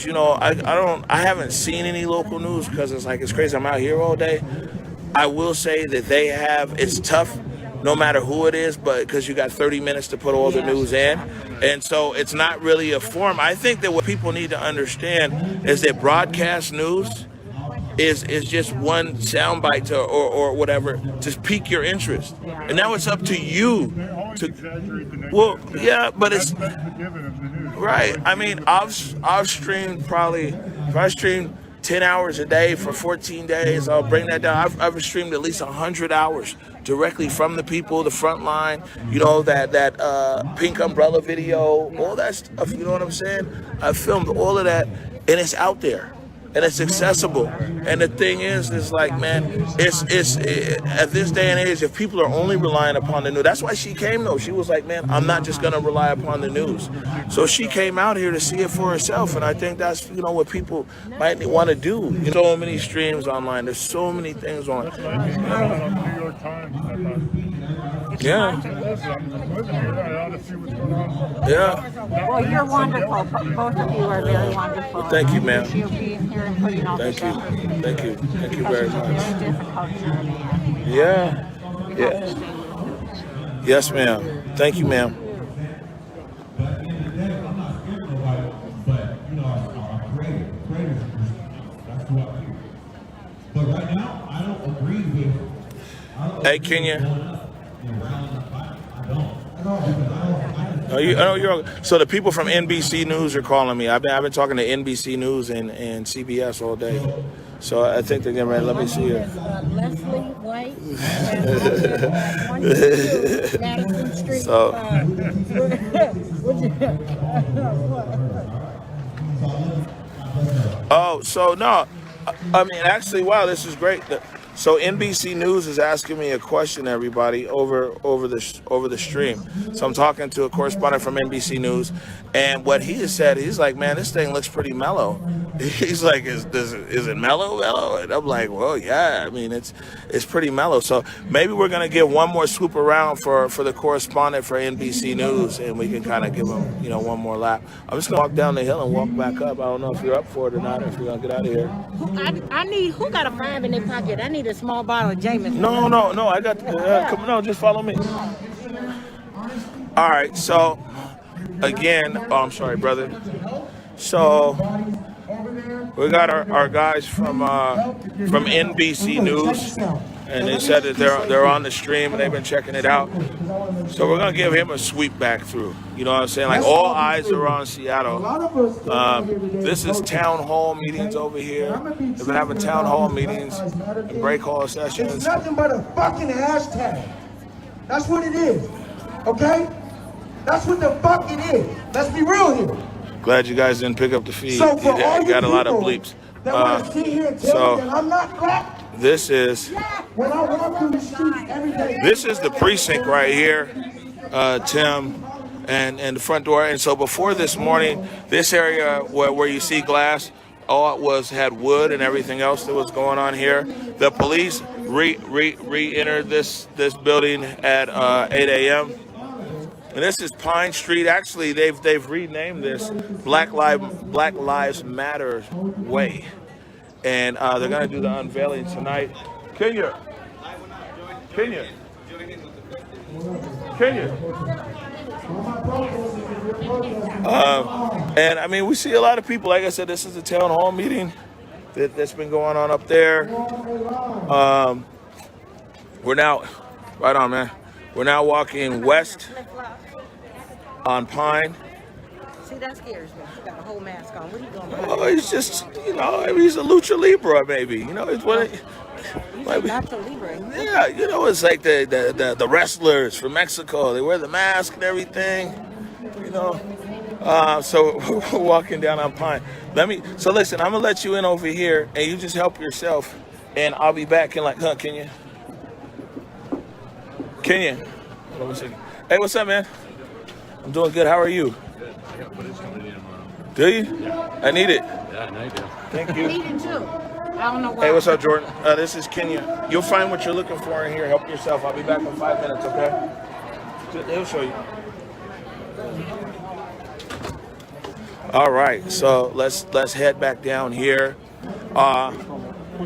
S1: you know I haven't seen any local news because it's crazy. I'm out here all day. I will say that they have, it's tough no matter who it is, but because you got 30 minutes to put all the news in. And so it's not really a form. I think that what people need to understand is that broadcast news is just one soundbite or whatever to pique your interest. And now it's up to you to, well, yeah, but it's, right. I mean, I've streamed probably, if I stream 10 hours a day for 14 days, I'll bring that down. I've streamed at least 100 hours directly from the people, the front line, you know, that pink umbrella video, all that stuff, you know what I'm saying? I filmed all of that, and it's out there. And it's accessible. And the thing is like, man, it's at this day and age, if people are only relying upon the news, that's why she came though. She was like, man, I'm not just gonna rely upon the news. So she came out here to see it for herself, and I think that's, you know, what people might want to do. You know, so many streams online. There's so many things on. Yeah. Yeah.
S15: Well, you're wonderful. Both of you are very wonderful.
S1: Well, thank you,
S15: I
S1: ma'am.
S15: appreciate you being here and putting all
S1: Thank
S15: this
S1: you.
S15: out.
S1: Thank you. Thank you very
S15: Because
S1: much.
S15: it's a very difficult journey. And
S1: Yeah.
S15: we have to stay
S1: Yeah.
S15: with it.
S1: Yes, ma'am. Thank you, ma'am.
S16: But right now, I don't agree with.
S1: Hey, Kenya. Oh, I know you're. So the people from NBC News are calling me. I've been talking to NBC News and CBS all day. So I think they're getting ready. Let me see here.
S6: Leslie White, and 122 Madison Street.
S1: So. Oh, so no. I mean, actually, wow, this is great. So NBC News is asking me a question, everybody, over the stream. So I'm talking to a correspondent from NBC News, and what he has said, he's like, man, this thing looks pretty mellow. He's like, is it mellow? And I'm like, well, yeah. I mean, it's pretty mellow. So maybe we're gonna give one more swoop around for the correspondent for NBC News, and we can kind of give him, one more lap. I'm just gonna walk down the hill and walk back up. I don't know if you're up for it or not, or if you're gonna get out of here.
S6: I need, who got a 5 in their pocket? I need a small bottle of Jameson.
S1: No, I got, come on, just follow me. All right, so, again, I'm sorry, brother. So, we got our guys from NBC News, and they said that they're on the stream and they've been checking it out. So we're gonna give him a sweep back through. You know what I'm saying? Like, all eyes are on Seattle. This is town hall meetings over here. They've been having town hall meetings and break hall sessions.
S7: It's nothing but a fucking hashtag. That's what it is. Okay? That's what the fuck it is. Let's be real here.
S1: Glad you guys didn't pick up the feed.
S7: So for all
S1: You got a lot of
S7: people
S1: bleeps.
S7: that want to sit here and tell me that I'm not black.
S1: This is
S7: When I walk through the streets every day.
S1: This is the precinct right here, Tim, and the front door. And so before this morning, this area where you see glass, all it had wood and everything else that was going on here. The police re-entered this building at 8 a.m. And this is Pine Street. Actually, they've renamed this Black Lives Matter Way. And they're going to do the unveiling tonight. Kenya. And I mean, we see a lot of people. Like I said, this is a town hall meeting that's been going on up there. We're now, right on, man. We're now walking west on Pine.
S6: See, that scares me. He got a whole mask on. What are you doing?
S1: Oh, he's just, he's a lucha libre, maybe. It's what it.
S6: Nacho Libre.
S1: Yeah, it's like the wrestlers from Mexico. They wear the mask and everything. So we're walking down on Pine. So listen, I'm gonna let you in over here, and you just help yourself, and I'll be back in Kenya. Hold on one second. Hey, what's up, man? I'm doing good. How are you? Do you? I need it.
S2: Yeah, I know you do.
S1: Thank you.
S6: I need it too. I don't know why.
S1: Hey, what's up, Jordan? This is Kenya. You'll find what you're looking for in here. Help yourself. I'll be back in 5 minutes, okay? He'll show you. All right, so let's head back down here. Like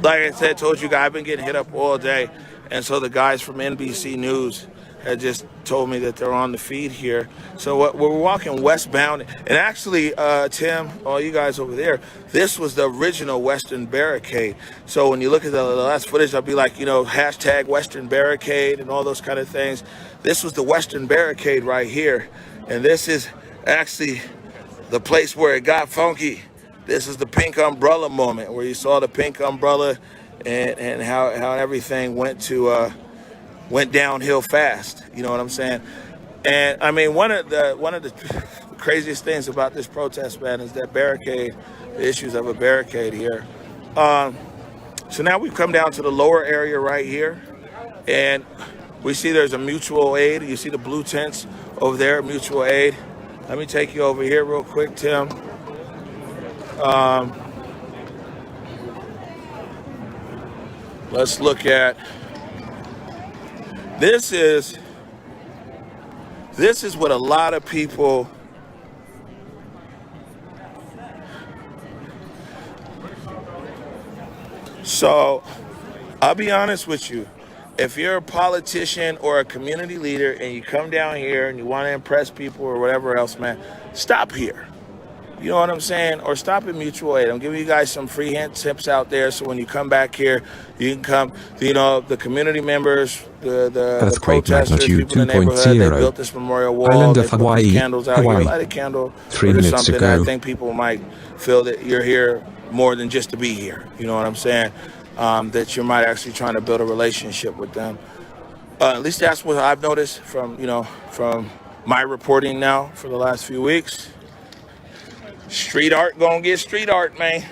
S1: I said, told you guys, I've been getting hit up all day, and so the guys from NBC News had just told me that they're on the feed here. So we're walking westbound, and actually, Tim, all you guys over there, this was the original Western Barricade. So when you look at the last footage, I'll be like, hashtag Western Barricade and all those kind of things. This was the Western Barricade right here, and this is actually the place where it got funky. This is the pink umbrella moment, where you saw the pink umbrella and how everything went downhill fast. You know what I'm saying? And I mean, one of the craziest things about this protest, man, is that barricade, the issues of a barricade here. So now we've come down to the lower area right here, and we see there's a mutual aid. You see the blue tents over there, mutual aid. Let me take you over here real quick, Tim. Let's look at, this is this is what a lot of people so I'll be honest with you. If you're a politician or a community leader and you come down here and you want to impress people or whatever else, man, stop here. You know what I'm saying? Or stop at mutual aid. I'm giving you guys some free tips out there, so when you come back here, you can come. You know, the community members, the
S8: Earthquake
S1: protesters,
S8: magnitude
S1: people in the neighborhood, they
S8: 2.0.
S1: built this memorial wall.
S8: Island
S1: They
S8: of
S1: put
S8: Hawaii,
S1: these candles out here.
S8: Hawaii.
S1: Light a candle
S8: 3
S1: or do
S8: minutes
S1: something.
S8: ago.
S1: I think people might feel that you're here more than just to be here. You know what I'm saying? That you might actually trying to build a relationship with them. At least that's what I've noticed from my reporting now for the last few weeks. Street art gonna get street art, man.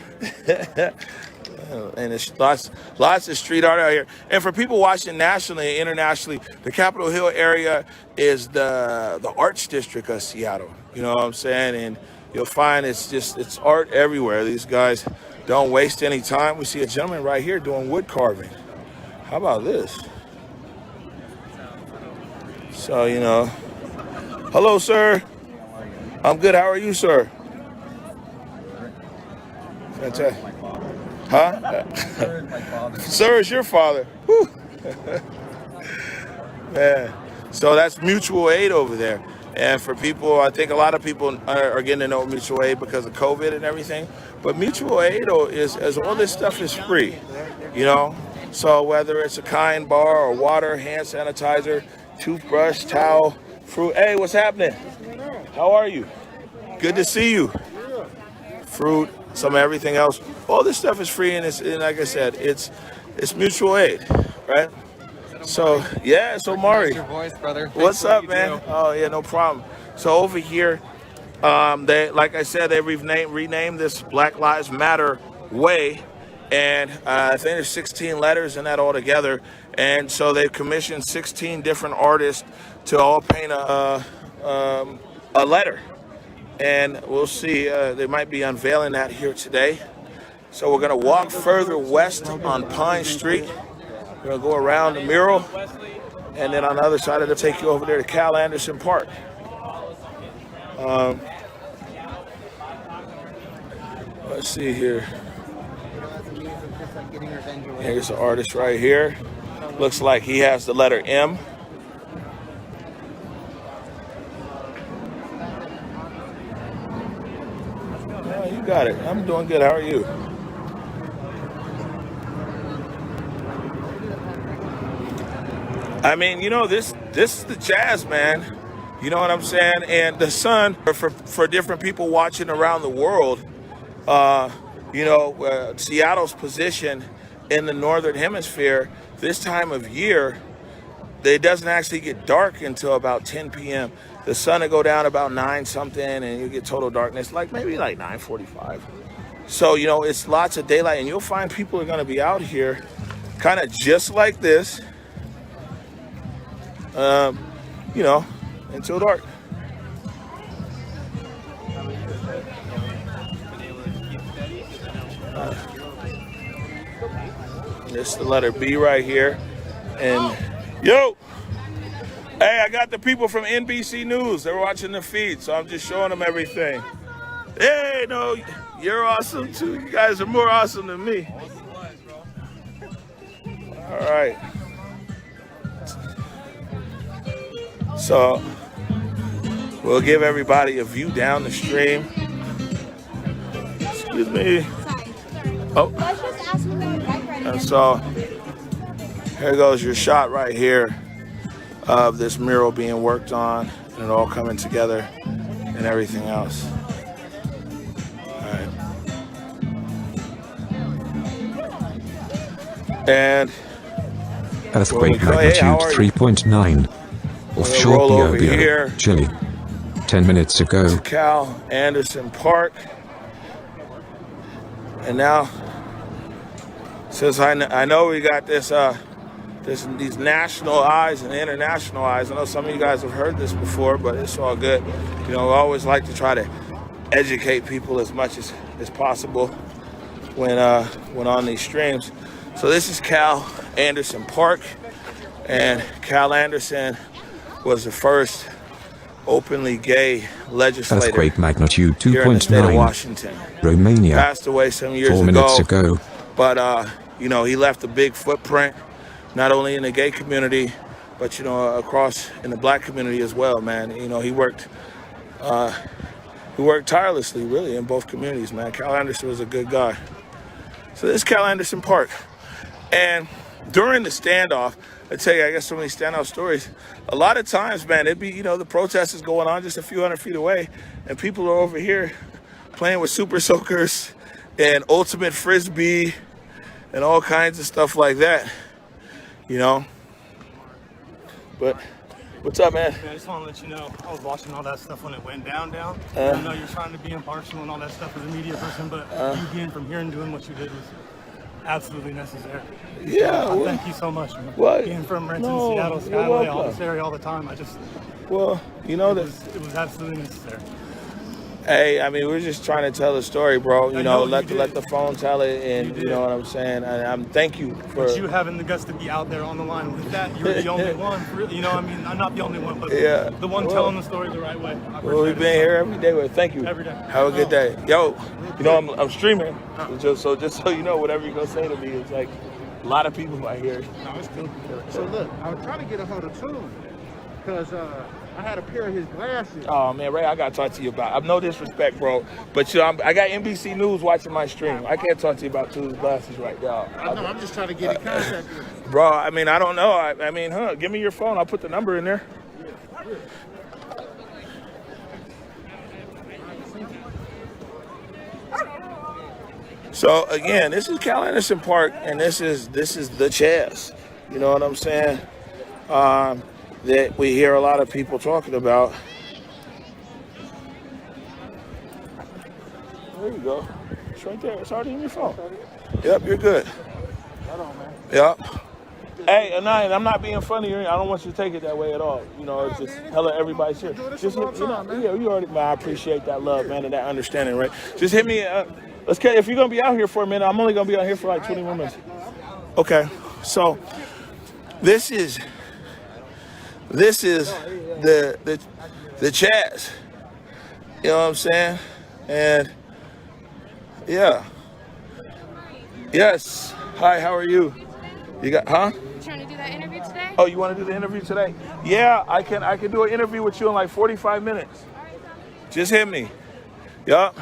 S1: And it's lots of street art out here. And for people watching nationally and internationally, the Capitol Hill area is the arts district of Seattle. You know what I'm saying? And you'll find it's art everywhere. These guys don't waste any time. We see a gentleman right here doing wood carving. How about this? So, you know, hello, sir. I'm good. How are you, sir? Fantastic. Huh? Sir is your father. Whew. Man. So that's mutual aid over there. And for people, I think a lot of people are getting to know mutual aid because of COVID and everything. But mutual aid is all this stuff is free, you know? So whether it's a kind bar or water, hand sanitizer, toothbrush, towel, fruit. Hey, what's happening? How are you? Good to see you. Fruit, some of everything else. All this stuff is free, and like I said, it's mutual aid, right? So yeah, so Mari,
S4: Your voice, brother.
S1: what's up, man? Oh yeah, no problem. So over here, they, like I said, they renamed this Black Lives Matter Way, and I think there's 16 letters in that altogether. And so they've commissioned 16 different artists to all paint a letter. And we'll see, they might be unveiling that here today. So we're gonna walk further west on Pine Street. We're gonna go around the mural, and then on the other side, it'll take you over there to Cal Anderson Park. Let's see here. Here's the artist right here. Looks like he has the letter M. Oh, you got it. I'm doing good. How are you? I mean, you know, this is the jazz, man. You know what I'm saying? And the sun, for different people watching around the world, Seattle's position in the northern hemisphere, this time of year, it doesn't actually get dark until about 10 p.m. The sun will go down about 9 something, and you get total darkness, maybe 9:45. So, you know, it's lots of daylight, and you'll find people are going to be out here kind of just like this, until dark. This is the letter B right here. And yo, hey, I got the people from NBC News. They're watching the feed, so I'm just showing them everything. Hey, no, you're awesome too. You guys are more awesome than me. All right. So we'll give everybody a view down the stream. Excuse me. Oh. And so here goes your shot right here of this mural being worked on and it all coming together and everything else. All right. And
S8: earthquake magnitude 3.9. Offshore Biobio, Chile. 10 minutes ago.
S1: To Cal Anderson Park. And now, since I know we got these national eyes and international eyes, I know some of you guys have heard this before, but it's all good. You know, I always like to try to educate people as much as possible when on these streams. So this is Cal Anderson Park, and Cal Anderson was the first openly gay legislator
S8: Earthquake magnitude
S1: here in the state of
S8: 2.9.
S1: Washington.
S8: Romania.
S1: Passed away some years
S8: 4 minutes ago.
S1: But, you know, he left a big footprint, not only in the gay community, but, you know, across in the black community as well, man. You know, he worked tirelessly, really, in both communities, man. Cal Anderson was a good guy. So this is Cal Anderson Park. And during the standoff, I tell you, I got so many standoff stories. A lot of times, man, it'd be, you know, the protest is going on just a few hundred feet away, and people are over here playing with super soakers and ultimate frisbee and all kinds of stuff like that, you know. But what's up, man?
S17: I just want to let you know, I was watching all that stuff when it went down. I know you're trying to be impartial and all that stuff as a media person, but you being from here and doing what you did was absolutely necessary.
S1: Yeah.
S17: So, thank you so much, man.
S1: What?
S17: Being from Renton,
S1: No,
S17: Seattle,
S1: you're
S17: Skyway,
S1: welcome.
S17: all this area all the time,
S1: well, you know that
S17: it was absolutely necessary.
S1: Hey, I mean, we're just trying to tell a story, bro. You know, let
S17: you
S1: the phone tell it, and you know what I'm saying. And I'm thank you for
S17: But you having the guts to be out there on the line with that, you're the only one. Really, you know, I mean, I'm not the only one, but
S1: Yeah.
S17: the one telling the story the right way.
S1: Well, we've been here every day. Well, thank you.
S17: Every day.
S1: Have a good day. Yo, you know, I'm streaming. Just so you know, whatever you're going to say to me, it's like a lot of people out here.
S11: No, it's cool. So look, I was trying to get a hold of Tune because I had a pair of his glasses.
S1: Oh, man, Ray, I got to talk to you about I'm no disrespect, bro. But, you know, I got NBC News watching my stream. I can't talk to you about Tune's glasses right now.
S11: I know, I'm just trying to get in contact with him.
S1: Bro, I mean, I don't know. I mean, give me your phone. I'll put the number in there. So again, this is Cal Anderson Park, and this is the Chaz. You know what I'm saying? That we hear a lot of people talking about. There you go. It's right there. It's already in your phone. Yep, you're good. Yep. Hey, Anaya, I'm not being funny. I don't want you to take it that way at all. You know, it's just hella everybody's here. Just hit, you already, man. I appreciate that love, man, and that understanding, right? Just hit me. If you're gonna be out here for a minute, I'm only gonna be out here for like 20 more minutes. Okay. So this is the Chaz. You know what I'm saying? And yeah. Yes. Hi. How are you? You got
S9: Trying to do that interview today?
S1: Oh, you want to do the interview today? Yeah, I can do an interview with you in like 45 minutes. Just hit me. Yup.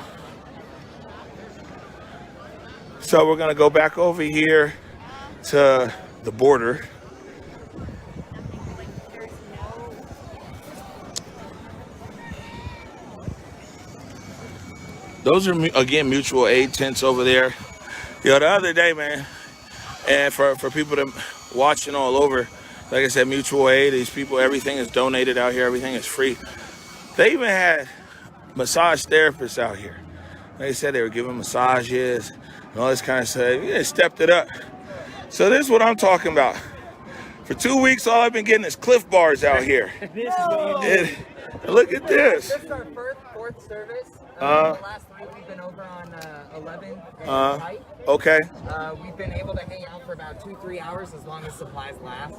S1: So we're gonna go back over here to the border. Those are again mutual aid tents over there. The other day, man, and for people that watching all over, like I said, mutual aid. These people, everything is donated out here. Everything is free. They even had massage therapists out here. They said they were giving massages and all this kind of stuff. Yeah, they stepped it up. So this is what I'm talking about. For 2 weeks, all I've been getting is Cliff Bars out here. And look at this.
S3: This is our fourth service. The last 3 we've been over on 11 and Height.
S1: Okay.
S3: We've been able to hang out for about 2-3 hours as long as supplies last.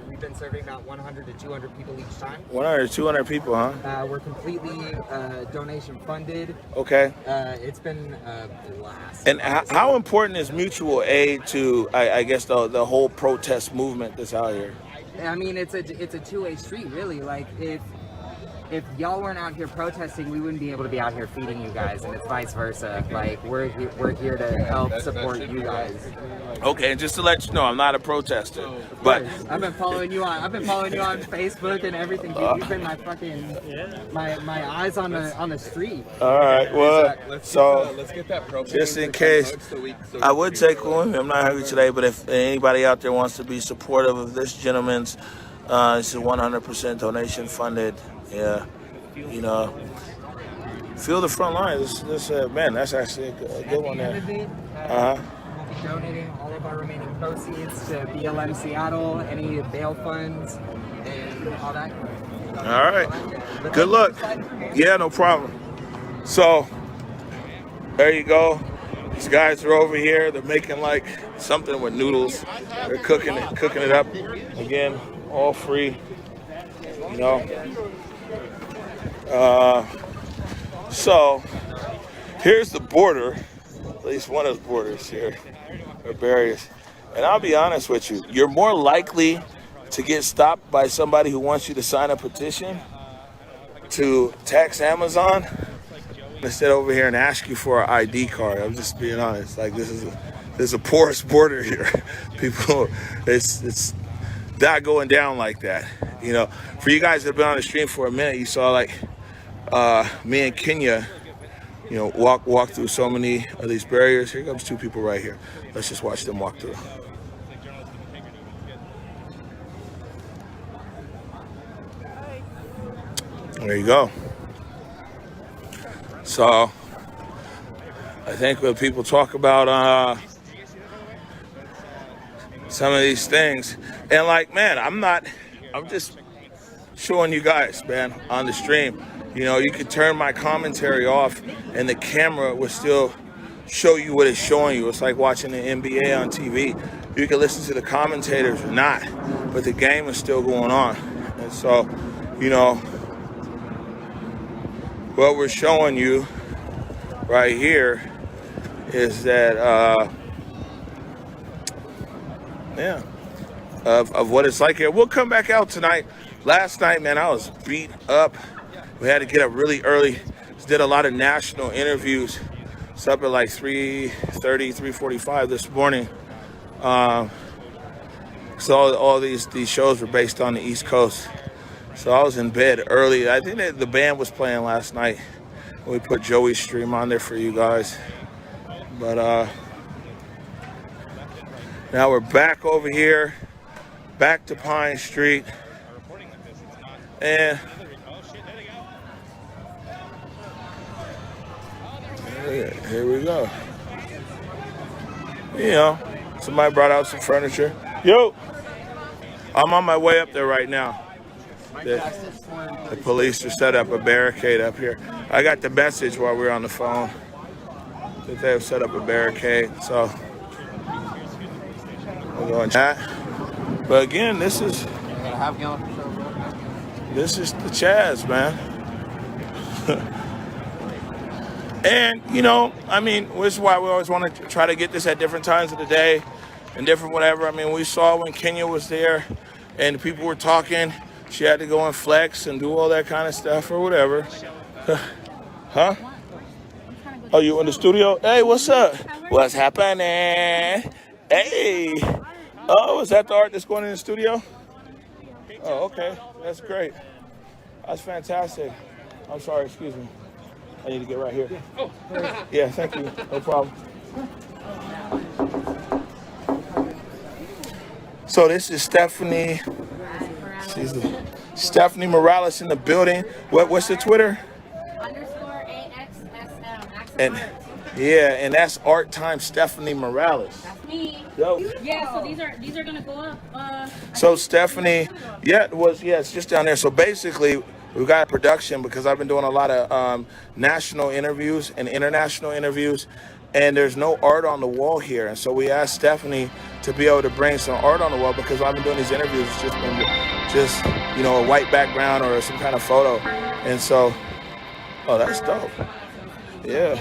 S3: We've been serving about 100 to 200 people each time.
S1: 100, 200 people, huh?
S3: We're completely donation funded.
S1: Okay.
S3: It's been a blast.
S1: And how important is mutual aid to, I guess, the whole protest movement that's out here?
S3: I mean, it's a two-way street, really. Like, if y'all weren't out here protesting, we wouldn't be able to be out here feeding you guys, and it's vice versa. Like, we're here to help support you guys.
S1: Okay, and just to let you know, I'm not a protester, but
S3: I've been following you on Facebook and everything. Dude. You've been my fucking my eyes on the street.
S1: All right, well,
S18: let's get that
S1: just in case, I would take one. I'm not hungry today, but if anybody out there wants to be supportive of this gentleman's, this is 100% donation funded. Yeah, you know, feel the front line. This man, that's actually a good one there.
S3: We'll be donating all of our remaining proceeds to BLM Seattle, any bail funds, and all that.
S1: All right, good luck. Yeah, no problem. So there you go. These guys are over here. They're making like something with noodles. They're cooking it up. Again, all free. You know. So here's the border, at least one of the borders here, or barriers. And I'll be honest with you, you're more likely to get stopped by somebody who wants you to sign a petition to tax Amazon instead over here and ask you for an ID card. I'm just being honest. Like, this is a porous border here. People, it's not going down like that. You know, for you guys that have been on the stream for a minute, you saw like me and Kenya, you know, walk through so many of these barriers. Here comes two people right here. Let's just watch them walk through. There you go. So I think when people talk about some of these things, and like, man, I'm just showing you guys, man, on the stream. You know, you could turn my commentary off and the camera will still show you what it's showing you. It's like watching the NBA on TV. You can listen to the commentators or not, but the game is still going on. And so, you know, what we're showing you right here is that, of what it's like here. We'll come back out tonight. Last night, man, I was beat up. We had to get up really early. Did a lot of national interviews. It's up at like 3:30, 3:45 this morning. So all these shows were based on the East Coast. So I was in bed early. I think that the band was playing last night. We put Joey's stream on there for you guys. But now we're back over here, back to Pine Street. And here we go. You know, somebody brought out some furniture. Yo, I'm on my way up there right now. The police just set up a barricade up here. I got the message while we were on the phone that they have set up a barricade. So we're going to chat. But again, this is the Chaz, man. And, you know, I mean, this is why we always want to try to get this at different times of the day and different whatever. I mean, we saw when Kenya was there and people were talking, she had to go and flex and do all that kind of stuff or whatever. Huh? Oh, you in the studio? Hey, what's up? What's happening? Hey. Oh, is that the art that's going in the studio? Oh, okay. That's great. That's fantastic. I'm sorry, excuse me. I need to get right here. Yeah, thank you. No problem. So this is Stephanie. Stephanie Morales in the building. What's the Twitter? And yeah, and that's Art Time Stephanie Morales.
S9: That's me.
S1: Yo.
S9: Yeah, so these are gonna go up.
S1: So Stephanie, it's just down there. So basically, we got production because I've been doing a lot of national interviews and international interviews, and there's no art on the wall here. And so we asked Stephanie to be able to bring some art on the wall because I've been doing these interviews. It's just been you know, a white background or some kind of photo. And so, oh, that's dope. Yeah.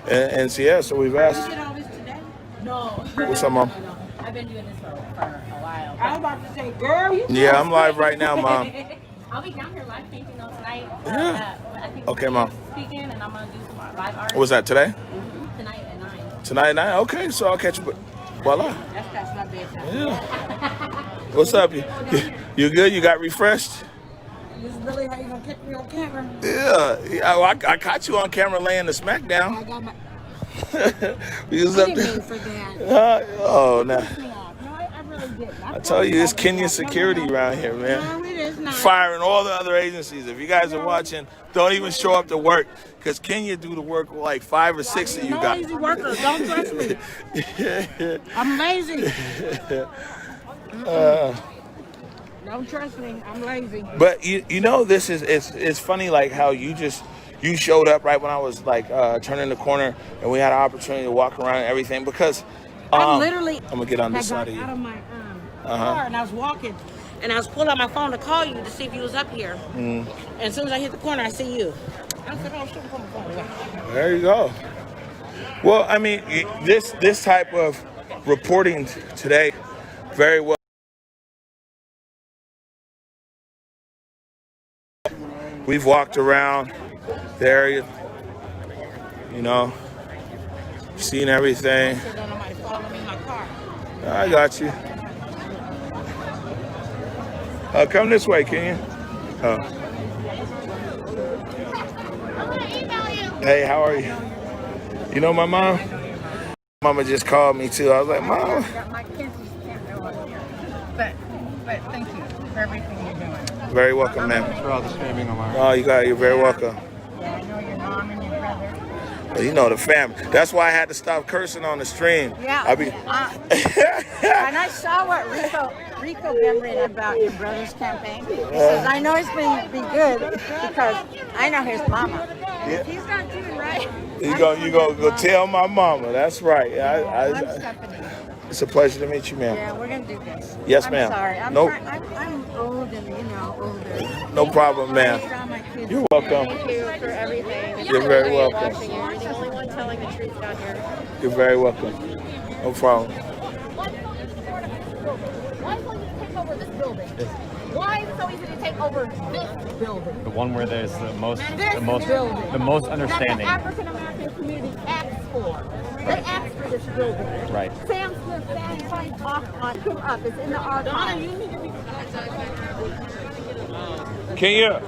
S1: And so, yeah, so we've asked.
S6: You did all this today? No.
S1: What's up, Mom?
S9: I've been doing this for a while.
S6: I was about to say, girl, you.
S1: Yeah, I'm live right now, Mom.
S9: I'll be down here live painting though tonight.
S1: Yeah.
S9: I think
S1: Okay, Mom.
S9: Speaking, and I'm gonna do some live art.
S1: Was that today?
S9: Mm-hmm. Tonight at 9.
S1: Tonight at 9? Okay, so I'll catch you. Voila.
S6: That's past my bedtime.
S1: Yeah. What's up? You good? You got refreshed?
S6: This is really how you gonna catch me on camera.
S1: Yeah. I caught you on camera laying the smack down.
S6: I got my.
S1: You was
S6: I
S1: up
S6: didn't
S1: there.
S6: mean for that.
S1: Oh, no.
S6: No, I really didn't.
S1: I tell you, it's Kenya security around here, man.
S6: No, it is not.
S1: Firing all the other agencies. If you guys are watching, don't even show up to work because Kenya do the work with like 5 or 6 of you
S6: I'm
S1: guys.
S6: a lazy worker. Don't trust me. I'm lazy. Don't trust me. I'm lazy.
S1: But you know, this is it's funny like how you showed up right when I was like turning the corner and we had an opportunity to walk around and everything because
S6: I'm literally.
S1: I'm gonna get on this side of you.
S6: Out of my car and I was walking, and I was pulling out my phone to call you to see if you was up here. And as soon as I hit the corner, I see you. I said, oh, shit, put my phone away.
S1: There you go. Well, I mean, this type of reporting today, very well. We've walked around the area, you know, seen everything. I got you. Come this way, can you? Hey, how are you? You know my mom? Mama just called me too. I was like, Mom.
S15: My kids just can't know what you're doing. But thank you for everything you're doing.
S1: Very welcome, ma'am.
S11: Thanks for all the streaming on my.
S1: Oh, you're very welcome.
S15: Yeah, I know your mom and your brother.
S1: Well, you know the family. That's why I had to stop cursing on the stream.
S15: Yeah. And I saw what Rico been reading about your brother's campaign. He says, I know he's been be good because I know his mama.
S1: Yeah.
S15: He's not doing right.
S1: You go tell my mama. That's right.
S15: I'm Stephanie.
S1: It's a pleasure to meet you, ma'am.
S15: Yeah, we're gonna do this.
S1: Yes, ma'am.
S15: I'm sorry. I'm old and older.
S1: No problem, ma'am. You're welcome.
S9: Thank you for everything.
S1: You're very welcome.
S9: You're the only one telling the truth down here.
S1: You're very welcome. No problem.
S14: Why is it so easy to take over this building? Why is it so easy to take over this building?
S2: The one where there's the most
S14: Building.
S2: understanding.
S14: That the African American community asks for. They asked for this building.
S2: Right.
S14: Sam Smith signed off on him up. It's in the archive.
S1: Kenya.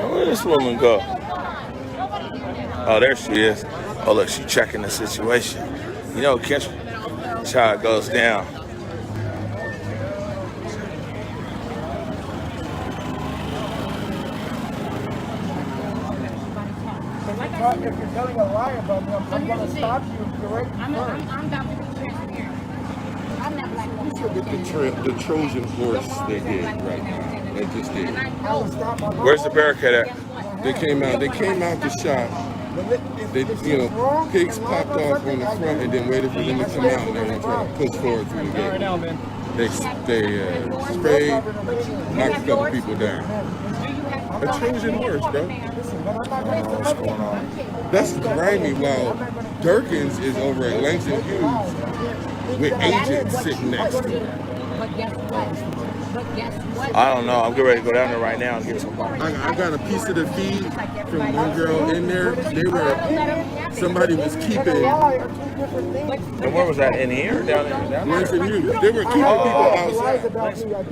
S1: Where did this woman go? Oh, there she is. Oh, look, she's checking the situation. You know, that's how it goes down.
S7: If you're telling a lie about me, I'm going to stop you right
S14: I'm about to be transparent. I'm not black woman.
S18: The Trojan horse they did, right? They just did.
S1: Where's the barricade at?
S18: They came out the shop. They, pigs popped off on the front and then waited for them to come out and they were trying to push forward through the gate. They sprayed, knocked a couple people down. A Trojan horse, bro.
S1: What's going on?
S18: That's grimy while Durkins is over at Langston Hughes with agents sitting next to him.
S14: But guess what?
S1: I don't know. I'm getting ready to go down there right now and get some.
S18: I got a piece of the feed from one girl in there. Somebody was keeping.
S1: And where was that? In here? Down there?
S18: Langston Hughes. They were keeping people outside.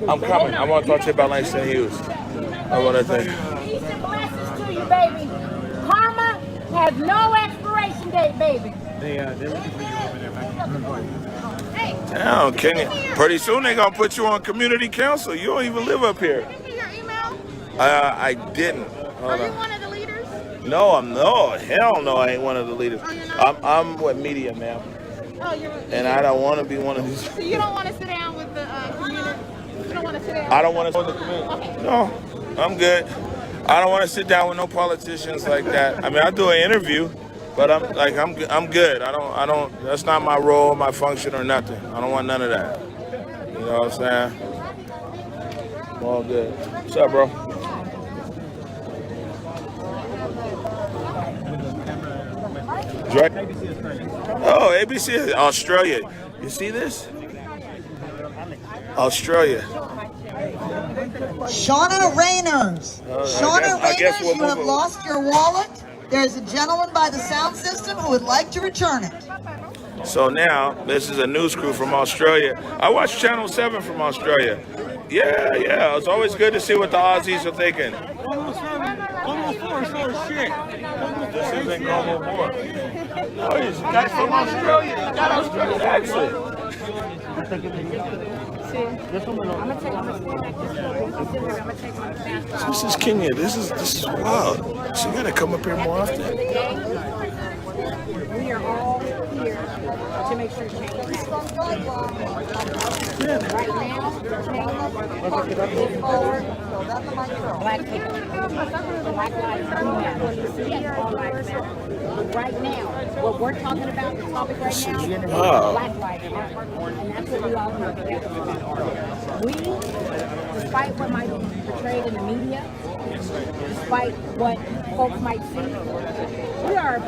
S1: I'm coming. I want to talk to you about Langston Hughes. What I think.
S14: Peace and blessings to you, baby. Karma has no expiration date, baby.
S2: They were keeping you over there, man.
S1: Damn, Kenya. Pretty soon they're gonna put you on community council. You don't even live up here.
S14: Give me your email.
S1: I didn't.
S14: Are you one of the leaders?
S1: No, hell no, I ain't one of the leaders. I'm with media, ma'am.
S14: Oh, you're.
S1: And I don't want to be one of these.
S14: So you don't want to sit down with the community? You don't want to sit down?
S1: I don't want to sit with the community.
S14: Okay.
S1: No, I'm good. I don't want to sit down with no politicians like that. I mean, I do an interview. But I'm good. I don't. That's not my role, my function, or nothing. I don't want none of that. You know what I'm saying? I'm all good. What's up, bro? Oh, ABC is Australia. You see this? Australia.
S19: Shauna Rayners. Shauna Rayners, you have lost your wallet. There's a gentleman by the sound system who would like to return it.
S1: So now, this is a news crew from Australia. I watch Channel 7 from Australia. Yeah. It's always good to see what the Aussies are thinking. This isn't Como 4. No, he's guys from Australia. You got Australian accent. This is Kenya. This is wild. So you gotta come up here more often.
S14: We are all here to make sure change. Right now, change is forward. Black Black lives matter. Yes, all lives matter. Right now, what we're talking about, the topic right now, is Black lives matter. And that's what we all come together for. We, despite what might be portrayed in the media, despite what folks might see, we are a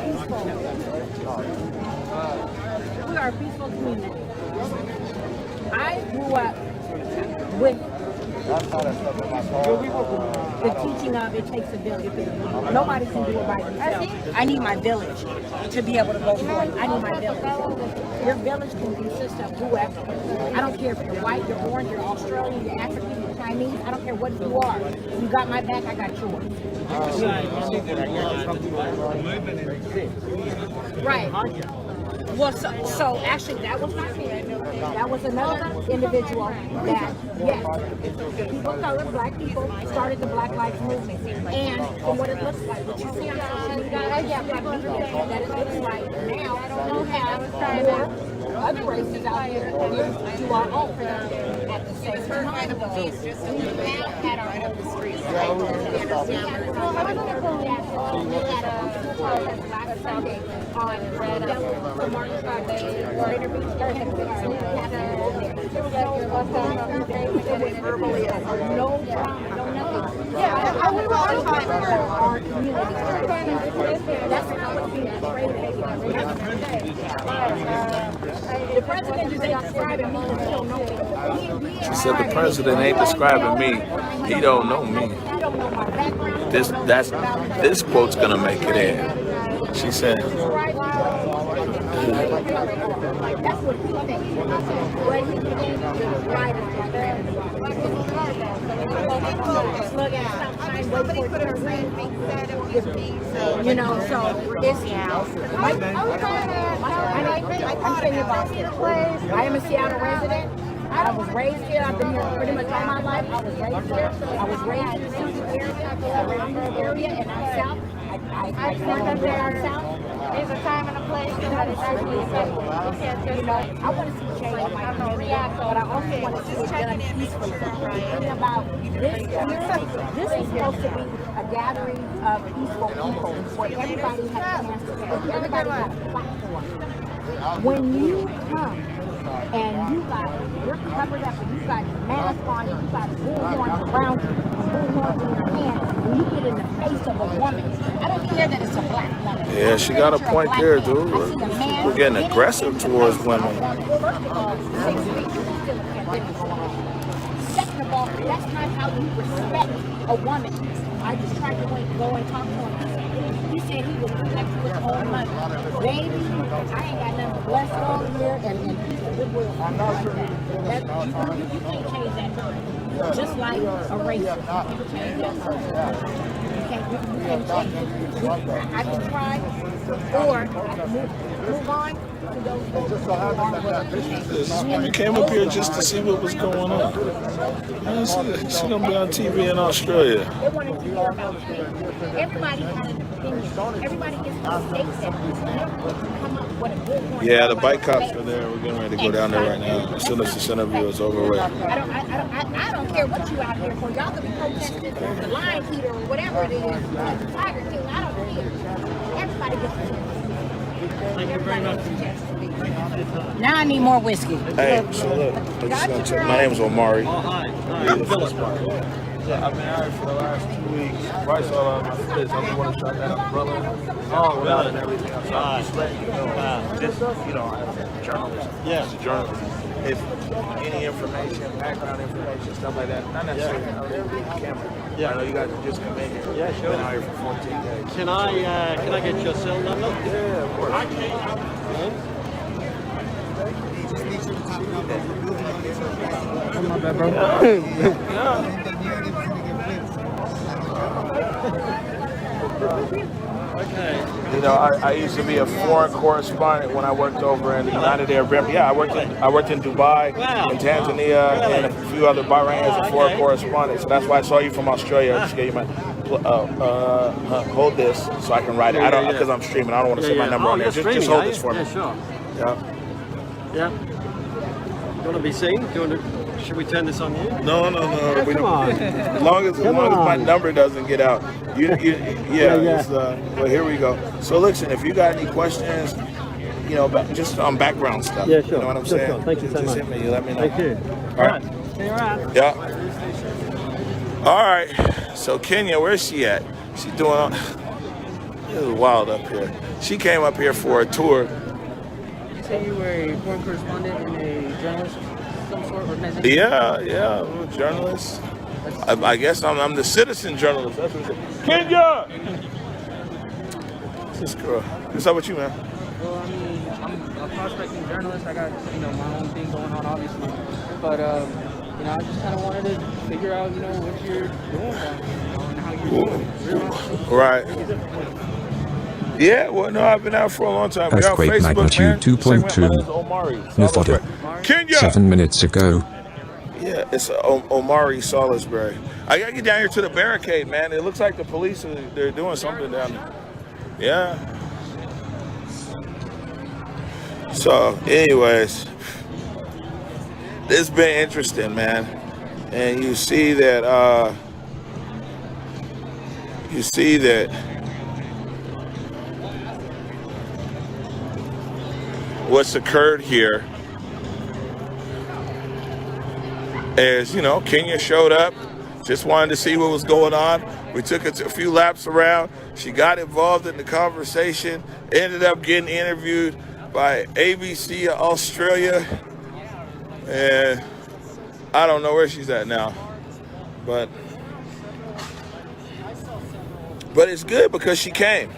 S14: peaceful community. I grew up with the teaching of it takes a village. Nobody can do it by themselves. I need my village to be able to go forward. I need my village. Your village can consist of whoever. I don't care if you're white, you're orange, you're Australian, you're African, you're Chinese. I don't care what you are. You got my back, I got yours. Right. Well, so actually, that was not me. That was another individual that, yes, the people of color, black people, started the Black Lives Movement. And from what it looks like, what you see on social media, that it looks like now, you have more other races out here you are all for them at the same time. We have had our own streets. We had last Sunday on Martin no drama, no nothing. Yeah, we were on time for our community. That's not what's being portrayed. The president is describing me, he don't know me.
S1: She said the president ain't describing me. He don't know me. This quote's gonna make it in. She said.
S14: That's what he thinks. You know, so it's I am a Seattle resident. I was raised here. I've been here pretty much all my life. I was raised here. I was raised in the Houston area, and I'm South. I come down South. There's a time and a place that is actually effective. You know, I want to see change in my community, but I also want to see it done peacefully. Thinking about this is supposed to be a gathering of peaceful people where everybody has a chance to speak. Everybody has a platform. When you come and you're covered up and you got masks on and you got bullhorns around you and bullhorns in your hand, when you get in the face of a woman, I don't care that it's a black woman.
S1: Yeah, she got a point there, dude. We're getting aggressive towards women.
S14: First of all, 6 feet, you're still a pandemic going on. Second of all, that's not how you respect a woman. I just tried to go and talk to him. He said he was connected with all money. Baby, I ain't got nothing but bless all year and goodwill. Like that. You can't change that time. Just like a race. You can change that time. You can't change it. I can try, or I can move on to those
S1: You came up here just to see what was going on. She's going to be on TV in Australia.
S14: They wanted to hear about things. Everybody has an opinion. Everybody gets to state that. Come up with a good one.
S1: Yeah, the bike cops are there. We're getting ready to go down there right now. As soon as this interview is over with.
S14: I don't care what you out here for. Y'all could be protesting the Lion King or whatever it is, the Tiger King. I don't care. Everybody gets to
S20: Thank you very much.
S14: Now I need more whiskey.
S1: Hey, so look, my name is Omari.
S20: Oh, hi.
S1: I've been out for the last 2 weeks. Bryce all out of my kids. I'm the one who shot that brother.
S20: Oh, really?
S1: And everything. So I'm just letting you know. Just, you know, as a journalist.
S20: Yeah.
S1: As a journalist. If any information, background information, stuff like that, not necessarily on the camera.
S20: Yeah.
S1: I know you guys just come in here.
S20: Yeah, sure.
S1: Been out here for 14 days.
S20: Can I get your cell number?
S1: Yeah, of course.
S4: My bad, bro.
S20: Okay.
S1: You know, I used to be a foreign correspondent when I worked over in the United Arab Emirates. Yeah, I worked in Dubai, in Tanzania, and a few other Bahrain as a foreign correspondent. So that's why I saw you from Australia. I just gave you my hold this so I can write it. I don't because I'm streaming. I don't want to say my number on there. Just hold this for me.
S20: Yeah, sure.
S1: Yeah.
S20: Yeah. Do you want to be seen? Do you want to? Should we turn this on you?
S1: No. We
S20: Come
S1: don't.
S20: on.
S1: As long as my number doesn't get out. Yeah. Well, here we go. So listen, if you got any questions, just on background stuff.
S20: Yeah, sure.
S1: You know what I'm saying?
S20: Sure. Thank you so
S1: Just
S20: much.
S1: hit me. You let me know.
S20: Thank you.
S1: All right.
S20: Stay around.
S1: Yeah. All right. So Kenya, where's she at? She's doing. It was wild up here. She came up here for a tour.
S3: You say you were a foreign correspondent and a journalist of some sort, organization?
S1: Yeah, I'm a journalist. I guess I'm the citizen journalist. That's what it is. Kenya! What's this girl? What's up with you, man?
S3: Well, I mean, I'm a prospecting journalist. I got, my own thing going on, obviously. But, I just kind of wanted to figure out, what you're doing and how you're doing.
S1: Right. Yeah, well, no, I've been out for a long time. We're on
S8: Earthquake
S1: Facebook,
S8: magnitude 2.2. Nevada. 7 minutes ago.
S1: Yeah, it's Omari Salisbury. I gotta get down here to the barricade, man. It looks like the police they're doing something down there. Yeah. So, anyways, this has been interesting, man. And you see that what's occurred here is, Kenya showed up, just wanted to see what was going on. We took it a few laps around. She got involved in the conversation, ended up getting interviewed by ABC Australia, and I don't know where she's at now, but it's good because she came.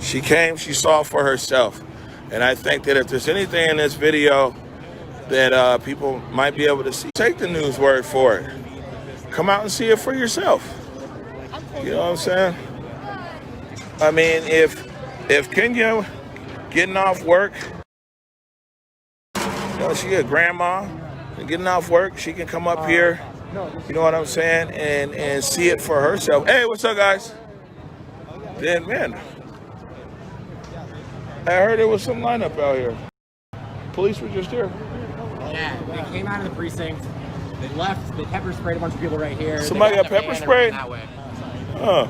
S1: She came, she saw for herself. And I think that if there's anything in this video that people might be able to see, take the news word for it. Come out and see it for yourself. You know what I'm saying? I mean, if Kenya getting off work, she a grandma, and getting off work, she can come up here, you know what I'm saying, and see it for herself. Hey, what's up, guys? Then, man, I heard there was some lineup out here. Police were just here.
S21: Yeah, they came out of the precinct. They left. They pepper sprayed a bunch of people right here.
S1: Somebody got pepper sprayed?
S21: That way.
S1: Huh.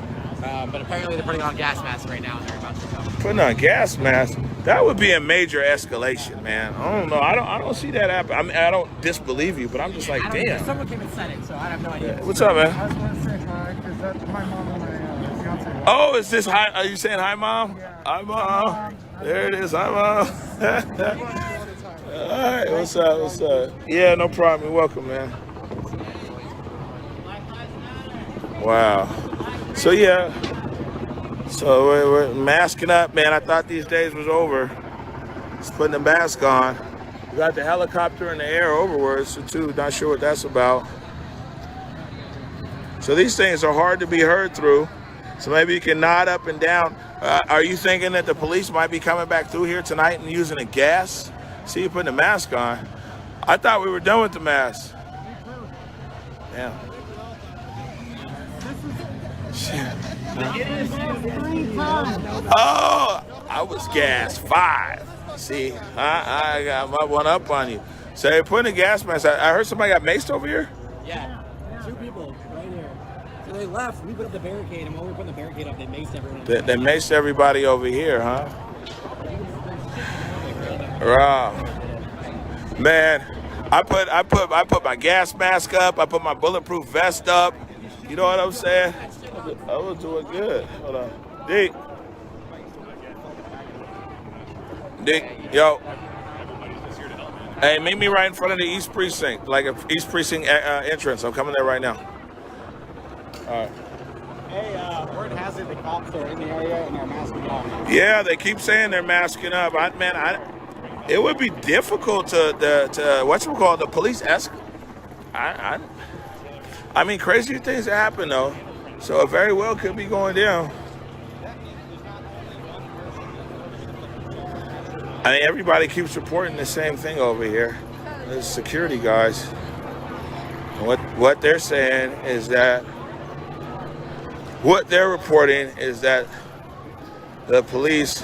S21: But apparently they're putting on gas masks right now and they're about to go.
S1: Putting on gas masks? That would be a major escalation, man. I don't know. I don't see that happen. I mean, I don't disbelieve you, but I'm just like, damn.
S21: Someone came and said it, so I have no idea.
S1: What's up, man?
S22: I just want to say hi because that's my mom and my fiance.
S1: Oh, is this hi? Are you saying hi, Mom? Yeah. Hi, Mom. There it is. Hi, Mom. All right. What's up? What's up? Yeah, no problem. You're welcome, man. Wow. So, yeah. So, we're masking up, man. I thought these days was over. Just putting the mask on. We got the helicopter in the air overwards, too. Not sure what that's about. So, these things are hard to be heard through. So maybe you can nod up and down. Are you thinking that the police might be coming back through here tonight and using a gas? See you putting the mask on. I thought we were done with the mask. Yeah. Shit. Oh, I was gas 5. See, I got my one up on you. So they're putting a gas mask. I heard somebody got maced over here.
S21: Yeah, 2 people right here. So they left. We put up the barricade, and while we were putting the barricade up, they maced everyone.
S1: They maced everybody over here, huh? Wow. Man, I put my gas mask up. I put my bulletproof vest up. You know what I'm saying? I was doing good. Hold on. Dick, yo. Hey, meet me right in front of the East Precinct, like a East Precinct entrance. I'm coming there right now. All right.
S21: Hey, word has it the cops are in the area and they're masking up.
S1: Yeah, they keep saying they're masking up. It would be difficult to whatchamacallit, the police I mean, crazy things happen though, so it very well could be going down. I mean, everybody keeps reporting the same thing over here. The security guys. What they're saying is that what they're reporting is that the police,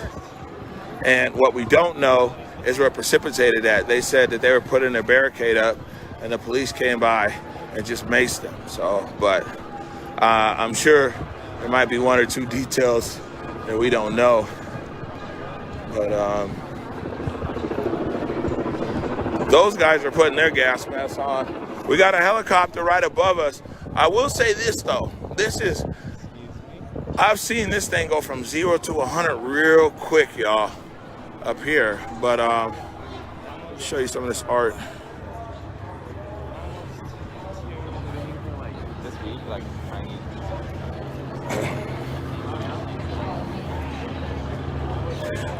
S1: and what we don't know is what precipitated that. They said that they were putting a barricade up and the police came by and just maced them. So, but I'm sure there might be one or two details that we don't know. But those guys are putting their gas masks on. We got a helicopter right above us. I will say this though, I've seen this thing go from 0 to 100 real quick, y'all, up here. But I'll show you some of this art.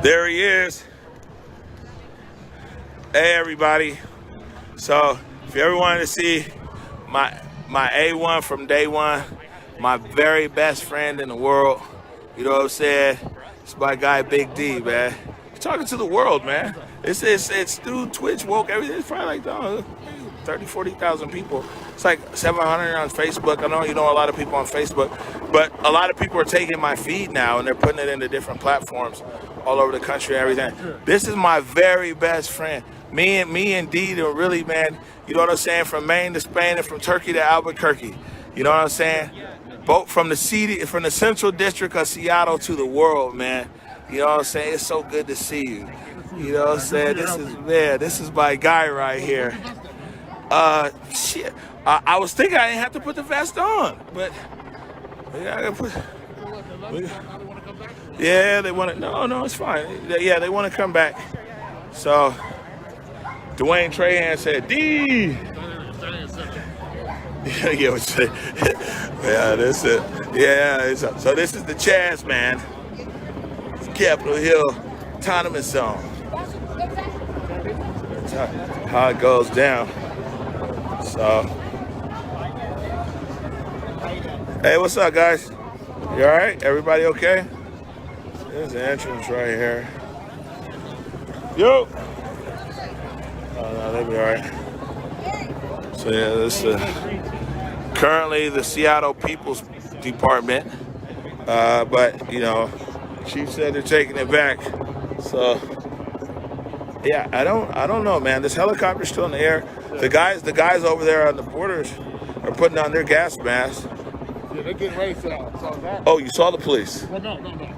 S1: There he is. Hey everybody. So if you ever wanted to see my A1 from day one, my very best friend in the world, you know what I'm saying? It's my guy Big D, man. He's talking to the world, man. It's through Twitch, woke, everything. It's probably like 30, 40,000 people. It's like 700 on Facebook. I know you know a lot of people on Facebook, but a lot of people are taking my feed now and they're putting it into different platforms all over the country and everything. This is my very best friend. Me and D are really, man, you know what I'm saying? From Maine to Spain and from Turkey to Albuquerque. You know what I'm saying? Both from the Central District of Seattle to the world, man. You know what I'm saying? It's so good to see you. You know what I'm saying? This is my guy right here. Shit. I was thinking I didn't have to put the vest on, but yeah, I gotta put. Yeah, they want to. No, it's fine. Yeah, they want to come back. So, Dwayne Trahan said, D. Yeah, that's it. Yeah, so this is the Chaz, man. It's Capitol Hill Autonomous Zone. That's how it goes down. So, hey, what's up, guys? You all right? Everybody okay? There's the entrance right here. Yo! Oh, no, they'll be all right. So, yeah, this is currently the Seattle People's Department. But, you know, Chief said they're taking it back. So, yeah, I don't know, man. This helicopter's still in the air. The guys over there on the borders are putting on their gas masks.
S18: Yeah, they're getting ready for that. So that.
S1: Oh, you saw the police?
S18: Well, no.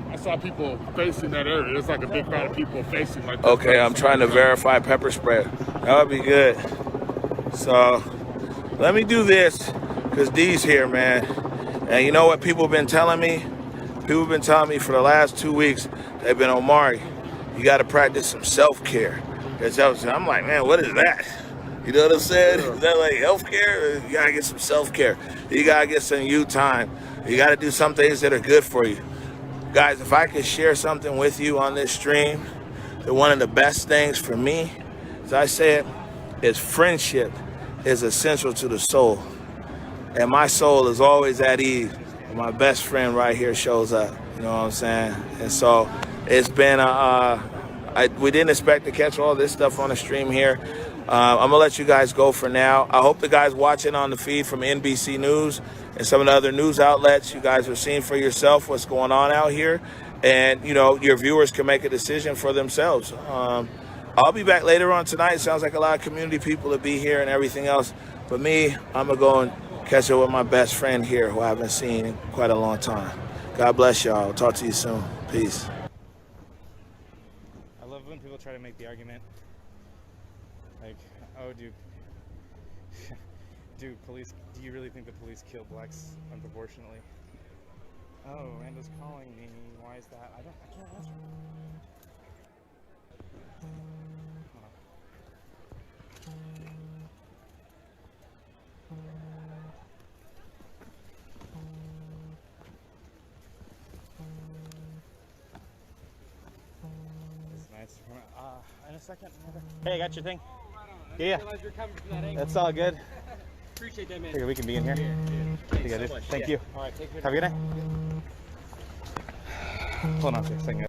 S18: I saw people facing that area. There's like a big crowd of people facing like that.
S1: Okay, I'm trying to verify pepper spray. That would be good. So, let me do this, because D's here, man. And you know what people have been telling me? People have been telling me for the last 2 weeks, they've been, Omari, you got to practice some self-care. I'm like, man, what is that? You know what I'm saying? Is that like healthcare? You got to get some self-care. You got to get some you time. You got to do some things that are good for you. Guys, if I could share something with you on this stream, that one of the best things for me, as I said, is friendship is essential to the soul. And my soul is always at ease when my best friend right here shows up. You know what I'm saying? And so it's been, we didn't expect to catch all this stuff on the stream here. I'm going to let you guys go for now. I hope the guys watching on the feed from NBC News and some of the other news outlets, you guys are seeing for yourself what's going on out here. And, you know, your viewers can make a decision for themselves. I'll be back later on tonight. Sounds like a lot of community people will be here and everything else. But me, I'm going to go and catch up with my best friend here who I haven't seen in quite a long time. God bless y'all. I'll talk to you soon. Peace.
S5: I love when people try to make the argument like, oh, do you really think the police kill blacks unproportionately? Oh, Randa's calling me. Why is that? I can't answer. It's nice. In a second. Hey, I got your thing. Yeah. That's all good.
S21: Appreciate that, man.
S5: Here, we can be in here.
S21: Thanks so much.
S5: Thank
S21: Yeah.
S5: you.
S21: All right, take care.
S5: Have a good night. Hold on for a second.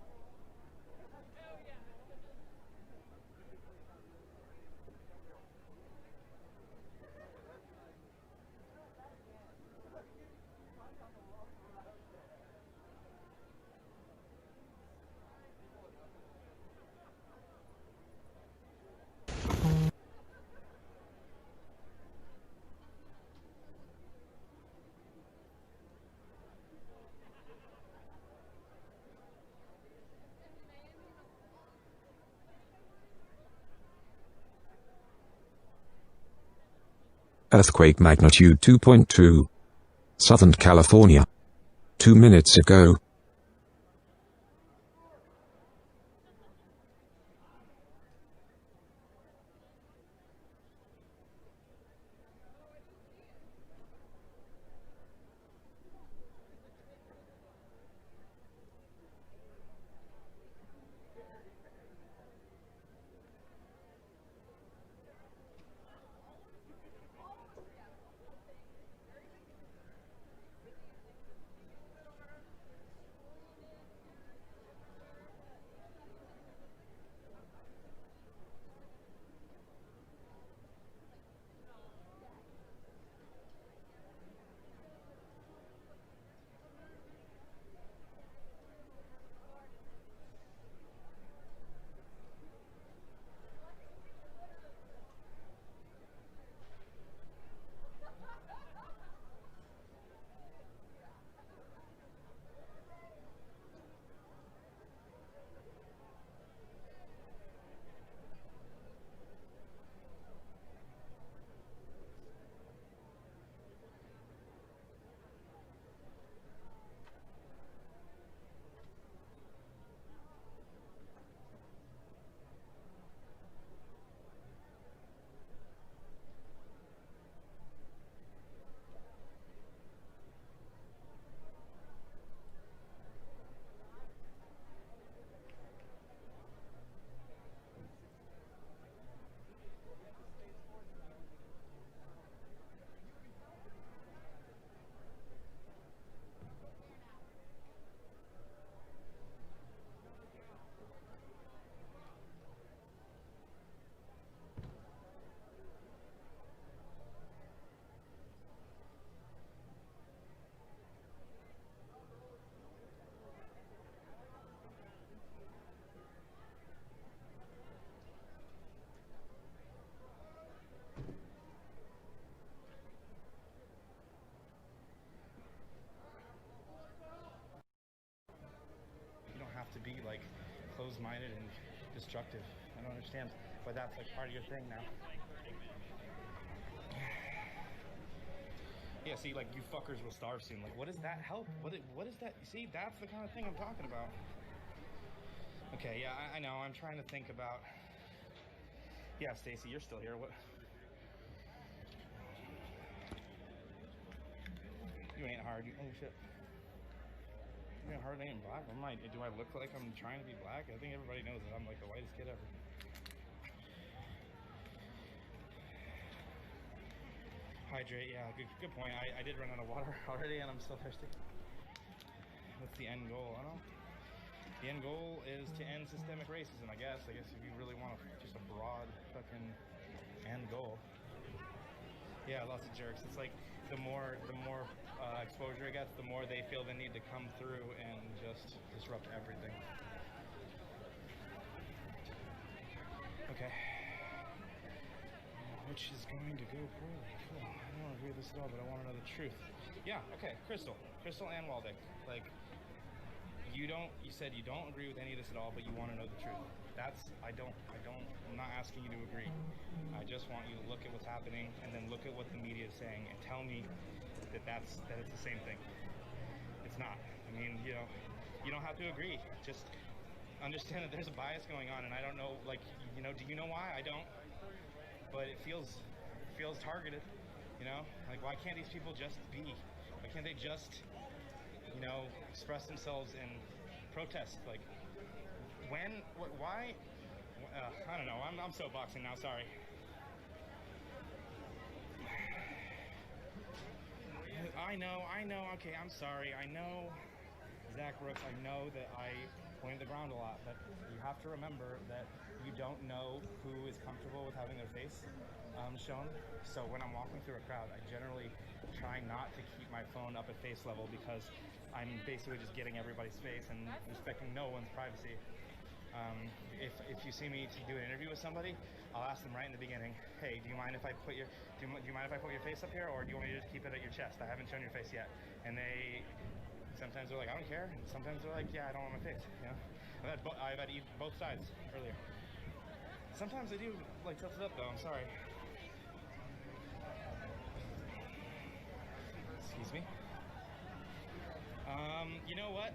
S8: Earthquake magnitude 2.2. Southern California. 2 minutes ago.
S5: To be like closed-minded and destructive. I don't understand why that's like part of your thing now. Yeah, see, like you fuckers will starve soon. Like, what does that help? What is that? See, that's the kind of thing I'm talking about. Okay, yeah, I know. I'm trying to think about. Yeah, Stacy, you're still here. What? You ain't hard. Oh shit. You ain't hardly ain't black. Do I look like I'm trying to be black? I think everybody knows that I'm like the whitest kid ever. Hydrate, yeah, good point. I did run out of water already and I'm still thirsty. What's the end goal? I don't know. The end goal is to end systemic racism, I guess. I guess if you really want just a broad fucking end goal. Yeah, lots of jerks. It's like the more exposure it gets, the more they feel the need to come through and just disrupt everything. Okay. Which is going to go poorly. Cool. I don't want to agree with this at all, but I want to know the truth. Yeah, okay, Crystal and Waldeck. Like, you said you don't agree with any of this at all, but you want to know the truth. I'm not asking you to agree. I just want you to look at what's happening and then look at what the media is saying and tell me that it's the same thing. It's not. I mean, you don't have to agree. Just understand that there's a bias going on, and I don't know, like, do you know why? I don't. But it feels targeted, Like, why can't these people just be? Why can't they just, express themselves and protest? Like, why? I don't know. I'm soapboxing now. Sorry. I know. Okay, I'm sorry. I know, Zach Brooks. I know that I pointed the ground a lot, but you have to remember that you don't know who is comfortable with having their face shown. So when I'm walking through a crowd, I generally try not to keep my phone up at face level because I'm basically just getting everybody's face and respecting no one's privacy. If you see me do an interview with somebody, I'll ask them right in the beginning, hey, do you mind if I put your face up here, or do you want me to just keep it at your chest? I haven't shown your face yet. And sometimes they're like, I don't care. And sometimes they're like, yeah, I don't want my face. I've had both sides earlier. Sometimes I do like tilt it up though. I'm sorry. Excuse me. You know what?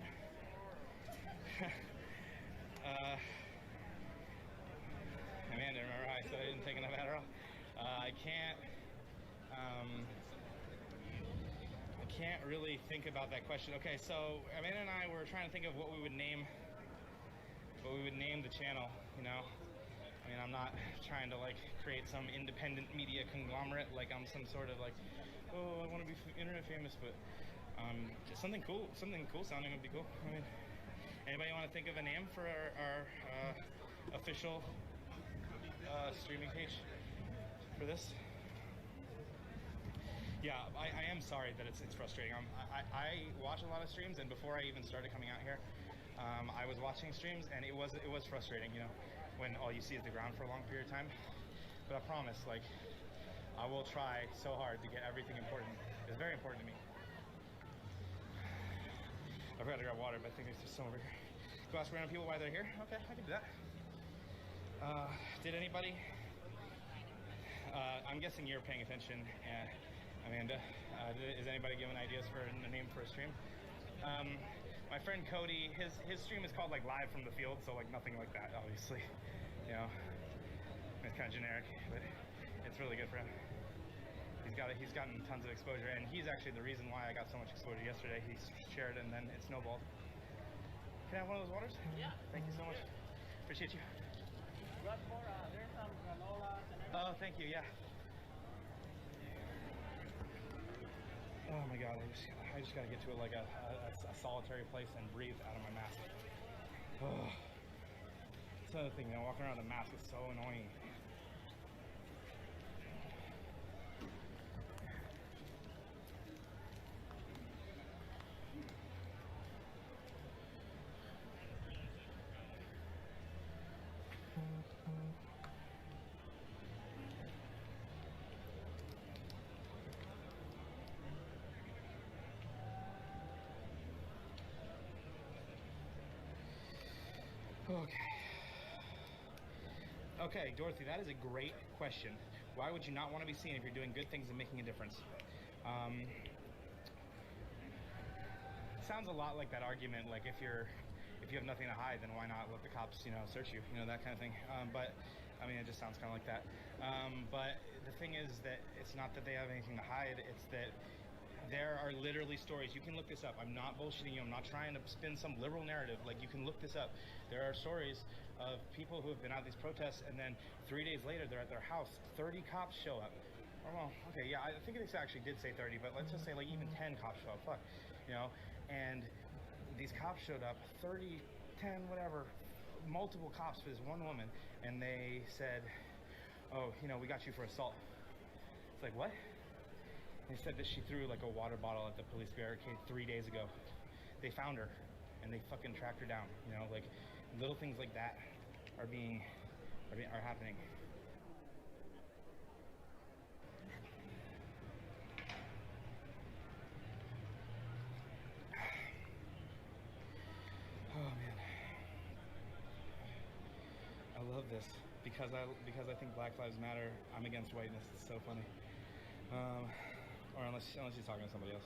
S5: Amanda, remember how I said I didn't take enough Adderall? I can't really think about that question. Okay, so Amanda and I were trying to think of what we would name the channel, you know? I mean, I'm not trying to like create some independent media conglomerate like I'm some sort of like, oh, I want to be internet famous, but just something cool sounding would be cool. I mean, anybody want to think of a name for our official streaming page for this? Yeah, I am sorry that it's frustrating. I watch a lot of streams, and before I even started coming out here, I was watching streams, and it was frustrating, you know, when all you see is the ground for a long period of time. But I promise, like, I will try so hard to get everything important. It's very important to me. I forgot to grab water, but I think there's just some over here. Go ask random people why they're here. Okay, I can do that. Did anybody? I'm guessing you're paying attention, Amanda. Is anybody giving ideas for a name for a stream? My friend Cody, his stream is called like Live from the Field, so like nothing like that, obviously. You know, it's kind of generic, but it's really good for him. He's gotten tons of exposure, and he's actually the reason why I got so much exposure yesterday. He shared, and then it snowballed. Can I have one of those waters? Yeah. Thank you so much. Appreciate you.
S20: There's some granola and everything.
S5: Oh, thank you. Yeah. Oh my God, I just gotta get to like a solitary place and breathe out of my mask. Oh. That's another thing, you know, walking around with a mask is so annoying. Okay, Dorothy, that is a great question. Why would you not want to be seen if you're doing good things and making a difference? Sounds a lot like that argument, like if you have nothing to hide, then why not let the cops, you know, search you, you know, that kind of thing. But I mean, it just sounds kind of like that. But the thing is that it's not that they have anything to hide, it's that there are literally stories. You can look this up. I'm not bullshitting you. I'm not trying to spin some liberal narrative. Like, you can look this up. There are stories of people who have been out these protests, and then 3 days later, they're at their house. 30 cops show up. Or, well, okay, yeah, I think it actually did say 30, but let's just say like even 10 cops show up. Fuck, you know. And these cops showed up. 30, 10, whatever. Multiple cops for this one woman, and they said, "Oh, you know, we got you for assault." It's like, what? They said that she threw like a water bottle at the police barricade 3 days ago. They found her and they fucking tracked her down. You know, like little things like that are happening. Oh man, I love this because I think Black Lives Matter. I'm against whiteness. It's so funny. Or unless she's talking to somebody else.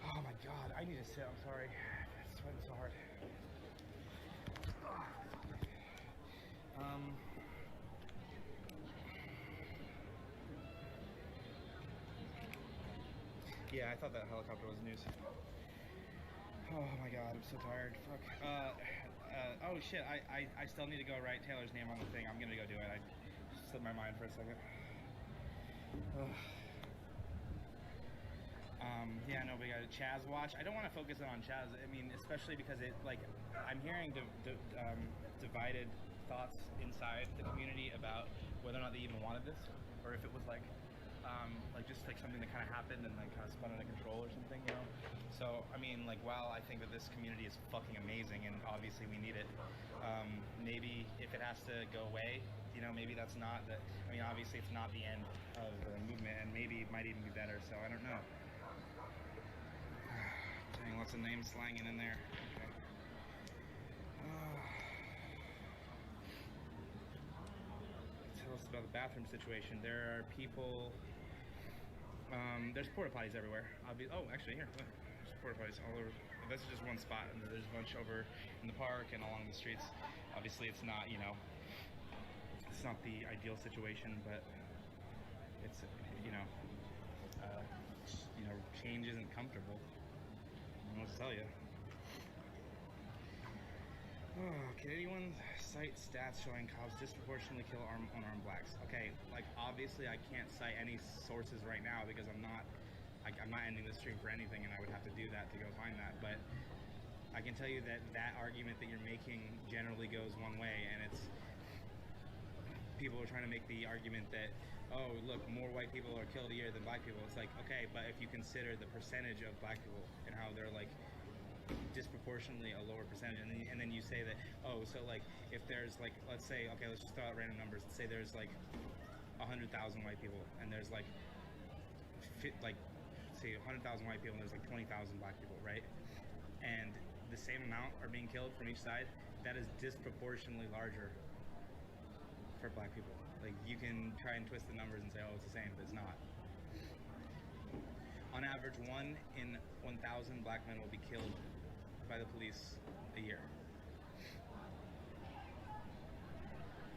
S5: Oh my God, I need to sit. I'm sorry. I'm sweating so hard. Yeah, I thought that helicopter was news. Oh my God, I'm so tired. Fuck. Oh shit, I still need to go write Taylor's name on the thing. I'm gonna go do it. I just slipped my mind for a second. Yeah, no, we got a Chaz watch. I don't want to focus on Chaz. I mean, especially because it, like, I'm hearing divided thoughts inside the community about whether or not they even wanted this, or if it was like just like something that kind of happened and like kind of spun out of control or something, you know. So I mean, like, while I think that this community is fucking amazing and obviously we need it, maybe if it has to go away, you know, maybe that's not the, I mean, obviously it's not the end of the movement, and maybe it might even be better, so I don't know. Dang, lots of name slanging in there. Okay. Tell us about the bathroom situation. There are people, There's porta potties everywhere. Oh, actually, here, look. There's porta potties all over. This is just one spot, and there's a bunch over in the park and along the streets. Obviously, it's not, you know, it's not the ideal situation, but it's, you know, change isn't comfortable. I don't know what to tell you. Oh, can anyone cite stats showing cops disproportionately kill unarmed blacks? Okay, like obviously I can't cite any sources right now because I'm not ending the stream for anything, and I would have to do that to go find that. But I can tell you that that argument that you're making generally goes one way, and it's people are trying to make the argument that, oh, look, more white people are killed a year than black people. It's like, okay, but if you consider the percentage of black people and how they're like disproportionately a lower percentage, and then you say that, oh, so like if there's like, let's say, okay, let's just throw out random numbers. Let's say there's like 100,000 white people, and there's like say 100,000 white people, and there's like 20,000 black people, right? And the same amount are being killed from each side. That is disproportionately larger for black people. Like, you can try and twist the numbers and say, oh, it's the same, but it's not. On average, 1 in 1,000 black men will be killed by the police a year.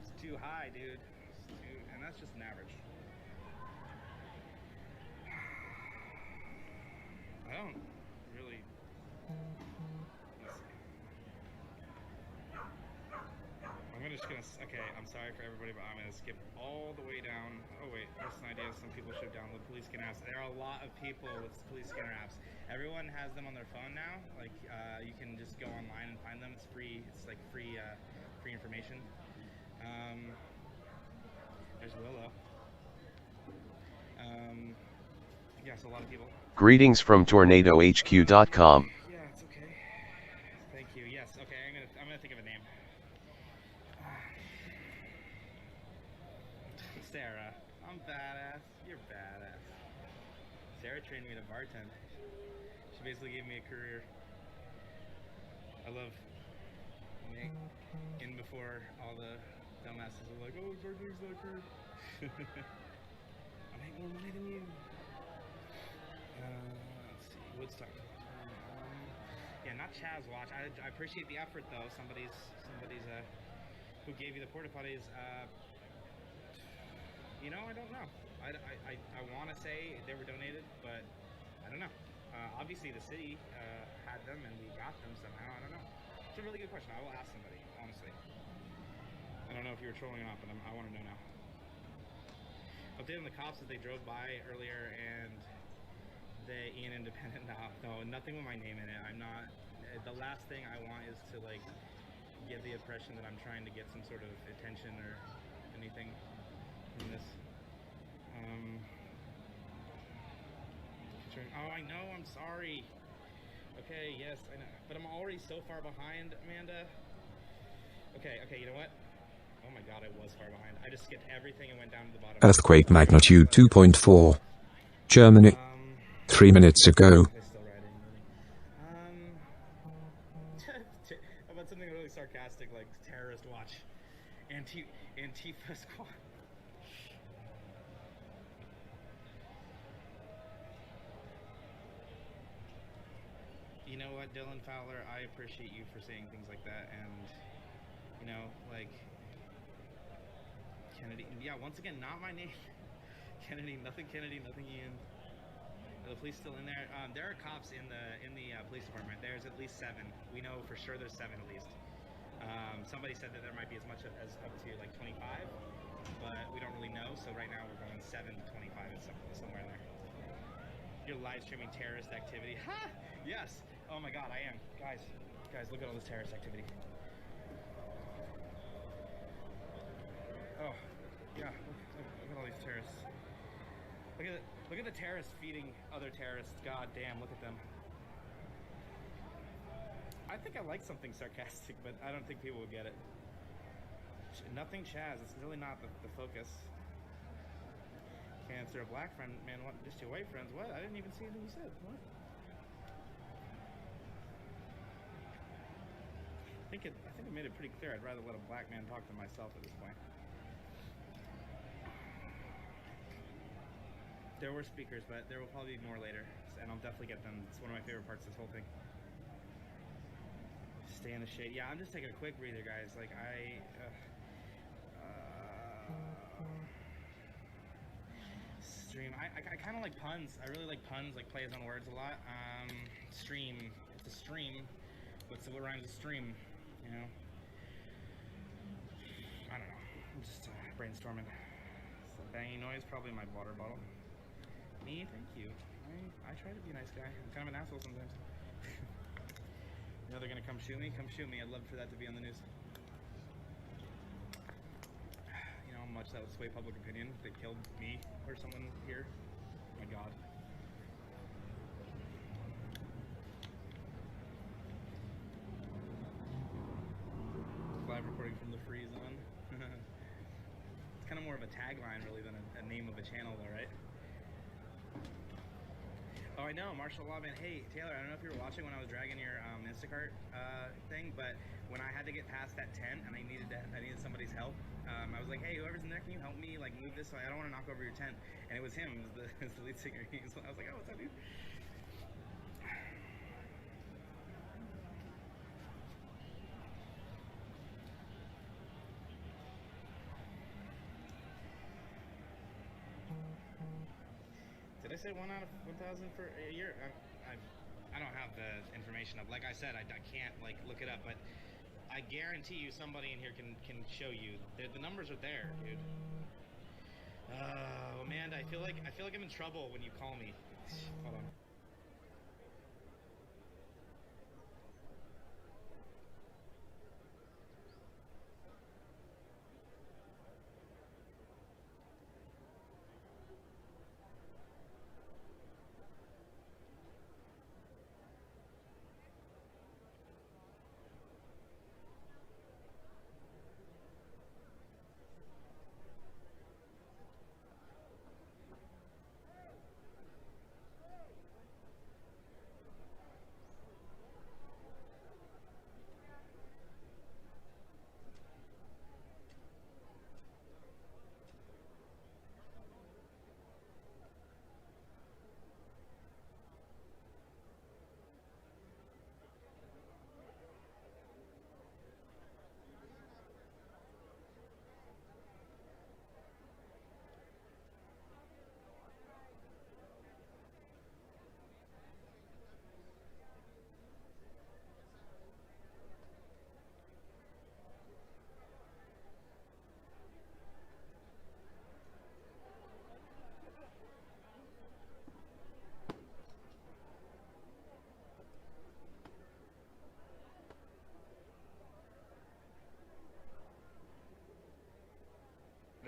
S5: It's too high, dude. And that's just an average. I don't really. Okay, I'm sorry for everybody, but I'm gonna skip all the way down. Oh wait, that's an idea. Some people should download police scanner apps. There are a lot of people with police scanner apps. Everyone has them on their phone now. Like, you can just go online and find them. It's free. It's like free information. There's Willow. Yeah, so a lot of people.
S10: Greetings from tornadohq.com.
S5: Yeah, it's okay. Thank you. Yes. Okay. I'm gonna think of a name. Sarah. I'm badass. You're badass. Sarah trained me to bartend. She basically gave me a career. I love Nick in before all the dumbasses were like, oh, bartending's not good. I make more money than you. Let's see. Woodstock. Yeah, not Chaz Watch. I appreciate the effort though. Somebody's who gave you the porta potties. You know, I don't know. I want to say they were donated, but I don't know. Obviously, the city had them, and we got them somehow. I don't know. It's a really good question. I will ask somebody, honestly. I don't know if you were trolling or not, but I want to know now. Updating the cops as they drove by earlier, and the Ian Independent. No, nothing with my name in it. I'm not. The last thing I want is to like give the impression that I'm trying to get some sort of attention or anything in this. Oh, I know. I'm sorry. Okay. Yes, I know. But I'm already so far behind, Amanda. Okay. You know what? Oh my God, I was far behind. I just skipped everything and went down to the bottom.
S8: Earthquake magnitude 2.4. Germany. 3 minutes ago.
S5: How about something really sarcastic like terrorist watch? Antifa squad. You know what, Dylan Fowler, I appreciate you for saying things like that, and, you know, like, Kennedy, yeah, once again, not my name. Kennedy, nothing Ian. Are the police still in there? There are cops in the police department. There's at least 7. We know for sure there's 7 at least. Somebody said that there might be as much as up to like 25, but we don't really know. So right now we're going 7 to 25 and somewhere there. You're live streaming terrorist activity. Ha! Yes. Oh my God, I am. Guys, look at all this terrorist activity. Oh, yeah. Look at all these terrorists. Look at the terrorists feeding other terrorists. God damn, look at them. I think I like something sarcastic, but I don't think people would get it. Nothing Chaz. It's really not the focus. Can't answer a black friend, man. What? Just your white friends? What? I didn't even see anything you said. What? I think I made it pretty clear. I'd rather let a black man talk to myself at this point. There were speakers, but there will probably be more later, and I'll definitely get them. It's one of my favorite parts of this whole thing. Stay in the shade. Yeah, I'm just taking a quick breather, guys. Like, stream. I kind of like puns. I really like puns, like plays on words a lot. Stream. It's a stream. What's what rhymes with stream? You know? I don't know. I'm just brainstorming. It's a banging noise, probably my water bottle. Me, thank you. I try to be a nice guy. I'm kind of an asshole sometimes. You know they're gonna come shoot me? Come shoot me. I'd love for that to be on the news. You know how much that would sway public opinion if they killed me or someone here? Oh my God. Live recording from the free zone. It's kind of more of a tagline really than a name of a channel though, right? Oh, I know, martial law man. Hey, Taylor, I don't know if you were watching when I was dragging your Instacart thing, but when I had to get past that tent and I needed somebody's help, I was like, hey, whoever's in there, can you help me like move this? So I don't want to knock over your tent. And it was him, it was the lead singer. I was like, oh, what's up, dude? Did I say 1 out of 1,000 for a year? I don't have the information up. Like I said, I can't like look it up, but I guarantee you somebody in here can show you. The numbers are there, dude. Oh, Amanda, I feel like I'm in trouble when you call me. Hold on.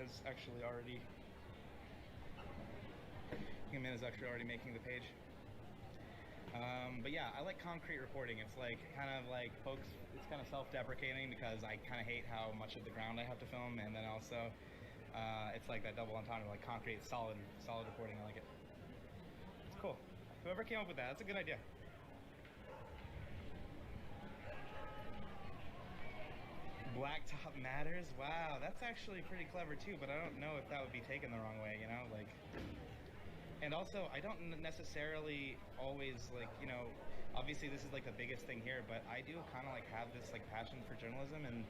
S5: Is actually already Amanda's actually already making the page. But yeah, I like concrete reporting. It's like kind of like folks, it's kind of self-deprecating because I kind of hate how much of the ground I have to film, and then also it's like that double entendre, like concrete, solid reporting. I like it. It's cool. Whoever came up with that, that's a good idea. Blacktop matters. Wow, that's actually pretty clever too, but I don't know if that would be taken the wrong way, you know, like. And also, I don't necessarily always like, you know, obviously this is like the biggest thing here, but I do kind of like have this like passion for journalism and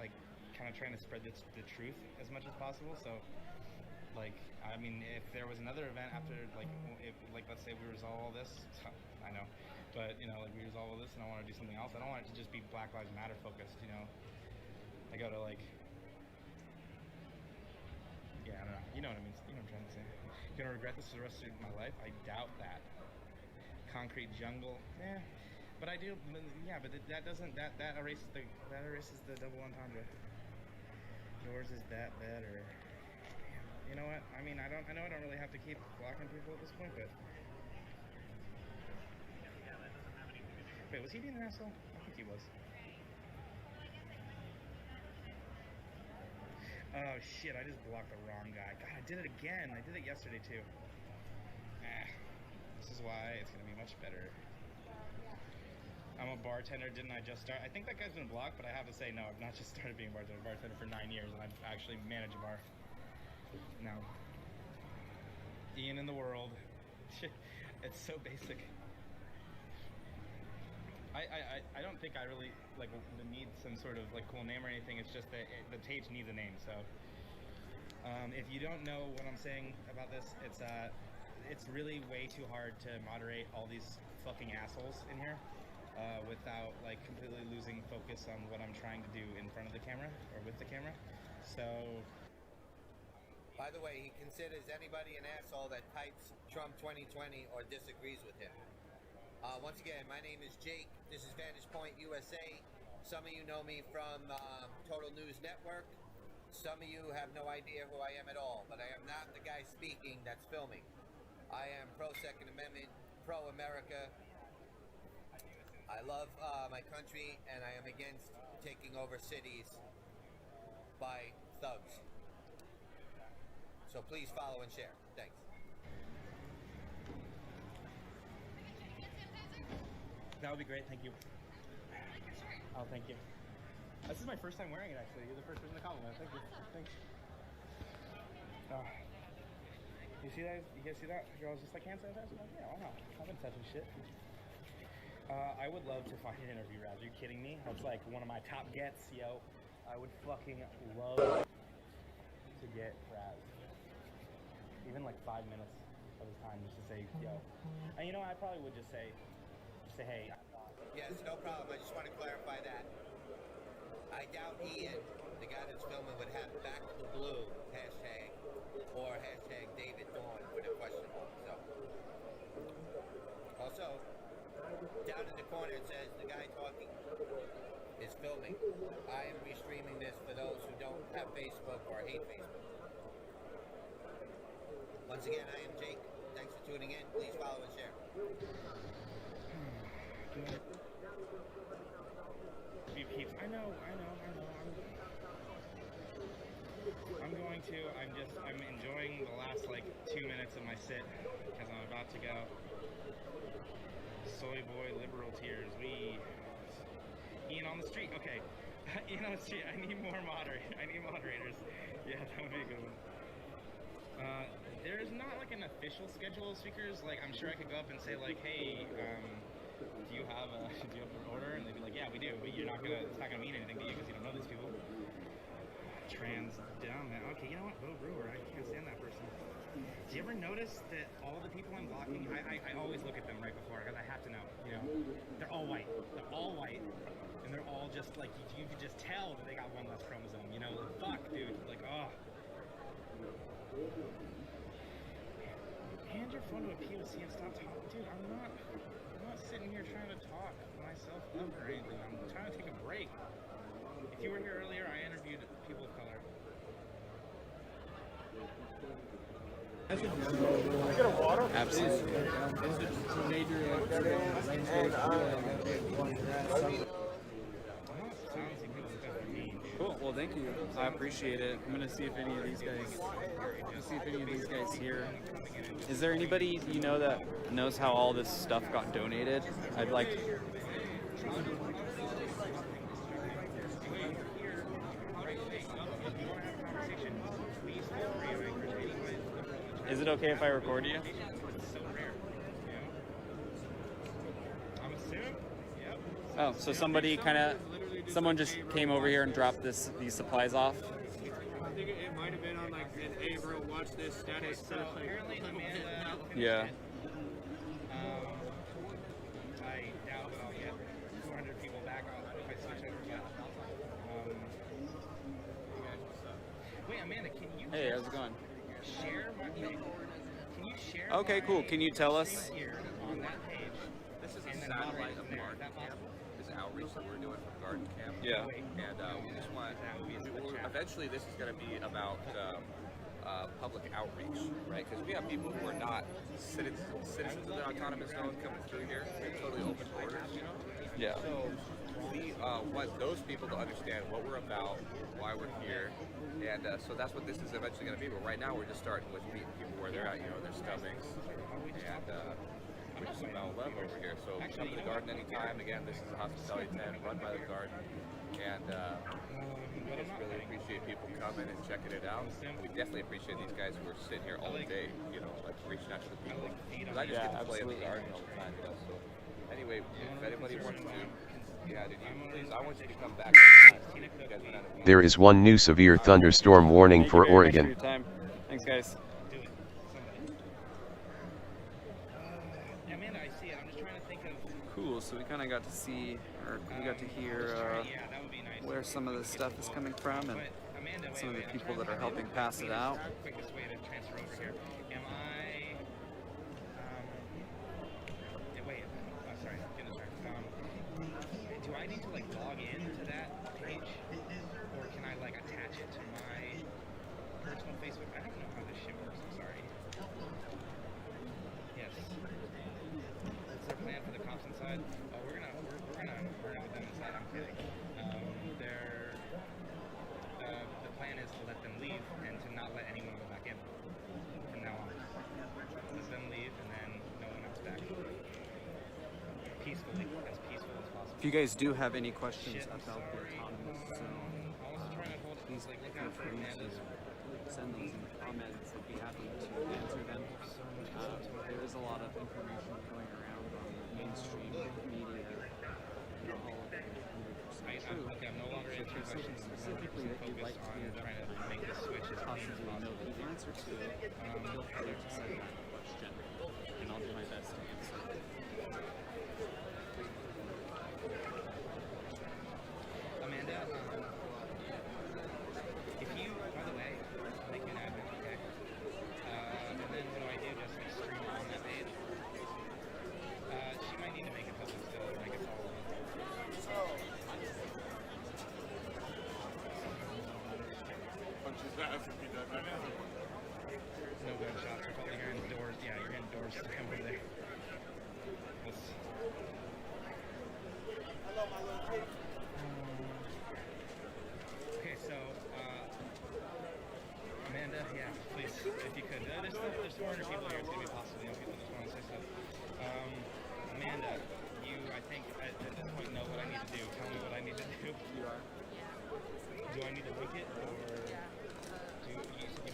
S5: like kind of trying to spread the truth as much as possible. So, like, I mean, if there was another event after, like, if, like, let's say we resolve all this, I know, but, you know, like, we resolve all this and I want to do something else, I don't want it to just be Black Lives Matter focused, you know, I go to, like, yeah, I don't know, you know what I mean, you know what I'm trying to say. Gonna regret this for the rest of my life? I doubt that. Concrete jungle, yeah, but I do, yeah, but that doesn't, that erases the double entendre. Yours is that better. You know what? I mean, I know I don't really have to keep blocking people at this point, but... Wait, was he being an asshole? I think he was. Oh shit, I just blocked the wrong guy. God, I did it again. I did it yesterday too. This is why it's gonna be much better. I'm a bartender, didn't I just start? I think that guy's been blocked, but I have to say, no, I've not just started being a bartender. I've been a bartender for 9 years, and I've actually managed a bar. No. Ian in the world. It's so basic. I don't think I really like need some sort of like cool name or anything. It's just that the page needs a name. So if you don't know what I'm saying about this, it's really way too hard to moderate all these fucking assholes in here without like completely losing focus on what I'm trying to do in front of the camera or with the camera. So.
S12: By the way, he considers anybody an asshole that types Trump 2020 or disagrees with him. Once again, my name is Jake. This is Vantage Point USA. Some of you know me from Total News Network. Some of you have no idea who I am at all, but I am not the guy speaking that's filming. I am pro-Second Amendment, pro-America. I love my country, and I am against taking over cities by thugs. So please follow and share. Thanks.
S5: That would be great, thank you. Oh, thank you. This is my first time wearing it, actually. You're the first person to compliment. Thank you. Thanks. Oh. You see that? You guys see that? Girl's just like, hand sanitizer? Like, yeah, why not? I've been touching shit. I would love to find an interview, Raz. Are you kidding me? That's like one of my top gets, yo. I would fucking love to get Raz. Even like 5 minutes of his time just to say, yo. And you know, I probably would just say, hey.
S12: Yes, no problem. I just want to clarify that. I doubt Ian, the guy that's filming, would have back to the blue hashtag or hashtag David Dawn for the question mark. So. Also, down in the corner it says the guy talking is filming. I am restreaming this for those who don't have Facebook or hate Facebook. Once again, I am Jake. Thanks for tuning in. Please follow and share.
S5: I know. I'm enjoying the last like 2 minutes of my sit because I'm about to go. Soy boy liberal tears. Ian on the street. Okay. Ian on the street. I need more moderators. Yeah, that would be a good one. There's not like an official schedule of speakers. Like I'm sure I could go up and say like, hey, do you have an order? And they'd be like, yeah, we do. But it's not gonna mean anything to you because you don't know these people. Trans down man. Okay, you know what? Bo Brewer, I can't stand that person. Do you ever notice that all the people I'm blocking, I always look at them right before because I have to know. You know, they're all white. They're all white, and they're all just like you could just tell that they got one less chromosome. You know, like, fuck, dude. Like, oh. Hand your phone to a POC and stop talking. Dude, I'm not sitting here trying to talk myself up or anything. I'm trying to take a break. If you were here earlier, I interviewed people of color.
S13: I get a water? Absolutely.
S23: Cool. Well, thank you. I appreciate it. I'm gonna see if any of these guys here. Is there anybody you know that knows how all this stuff got donated? I'd like. Is it okay if I record you?
S5: I'm assuming. Yep.
S23: Oh, so someone just came over here and dropped these supplies off.
S21: I think it might have been on like an hey bro, watch this status.
S5: So apparently Amanda.
S23: Yeah.
S5: I doubt I'll get 400 people back on if I switch over. Wait, Amanda, can you?
S23: Hey, how's it going?
S5: Share my page. Can you share?
S23: Okay, cool. Can you tell us?
S5: Here on that page.
S24: This is a satellite of Garden Camp. This outreach that we're doing from Garden Camp.
S23: Yeah.
S24: And we just want. Eventually, this is going to be about public outreach, right? Because we have people who are not citizens of the autonomous zone coming through here. They're totally open borders, you know.
S23: Yeah.
S24: So we want those people to understand what we're about, why we're here, and so that's what this is eventually going to be. But right now, we're just starting with meeting people where they're at, you know, their stomachs, and we're just about love over here. So come to the garden anytime. Again, this is a hospitality tent run by the garden. And we just really appreciate people coming and checking it out. We definitely appreciate these guys who are sitting here all day, like reaching out to the people. Because I just get to play in the garden all the time, So anyway, if anybody wants to, please, I want you to come back.
S10: There is one new severe thunderstorm warning for Oregon.
S23: Thanks, guys.
S5: Amanda, I see it. I'm just trying to think of.
S23: Cool. So we kind of got to see, or we got to hear where some of this stuff is coming from, and some of the people that are helping pass it out.
S5: Quickest way to transfer over here. Am I? Wait. Sorry. Get in the turn. Do I need to log into that page, or can I attach it to my personal Facebook? I don't know how this shit works. I'm sorry. Yes. Is there a plan for the cops inside? Oh, we're gonna with them inside. I'm kidding. The plan is to let them leave and to not let anyone go back in from now on. Let them leave and then no one else back. Peacefully, as peaceful as possible.
S23: If you guys do have any questions about the autonomous zone, please feel free to send those in the comments. I'd be happy to answer them. There is a lot of information going around on mainstream media.
S5: I'm no longer answering questions.
S23: Specifically that you'd like to
S5: trying to make this switch as
S23: possibly know the answer to, feel free to send that question, and I'll do my best to answer.
S5: Amanda, if you, by the way, make an admin, okay? And then what do I do? Just stream on that page? She might need to make it public still, make it follow. No gunshots. You're probably hearing doors. Yeah, you're hearing doors come over there. Okay, so Amanda, yeah, please, if you could. There's 400 people here. It's gonna be possibly young people just want to say stuff. Amanda, you, I think at this point know what I need to do. Tell me what I need to do. You are. Do I need to link it, or do you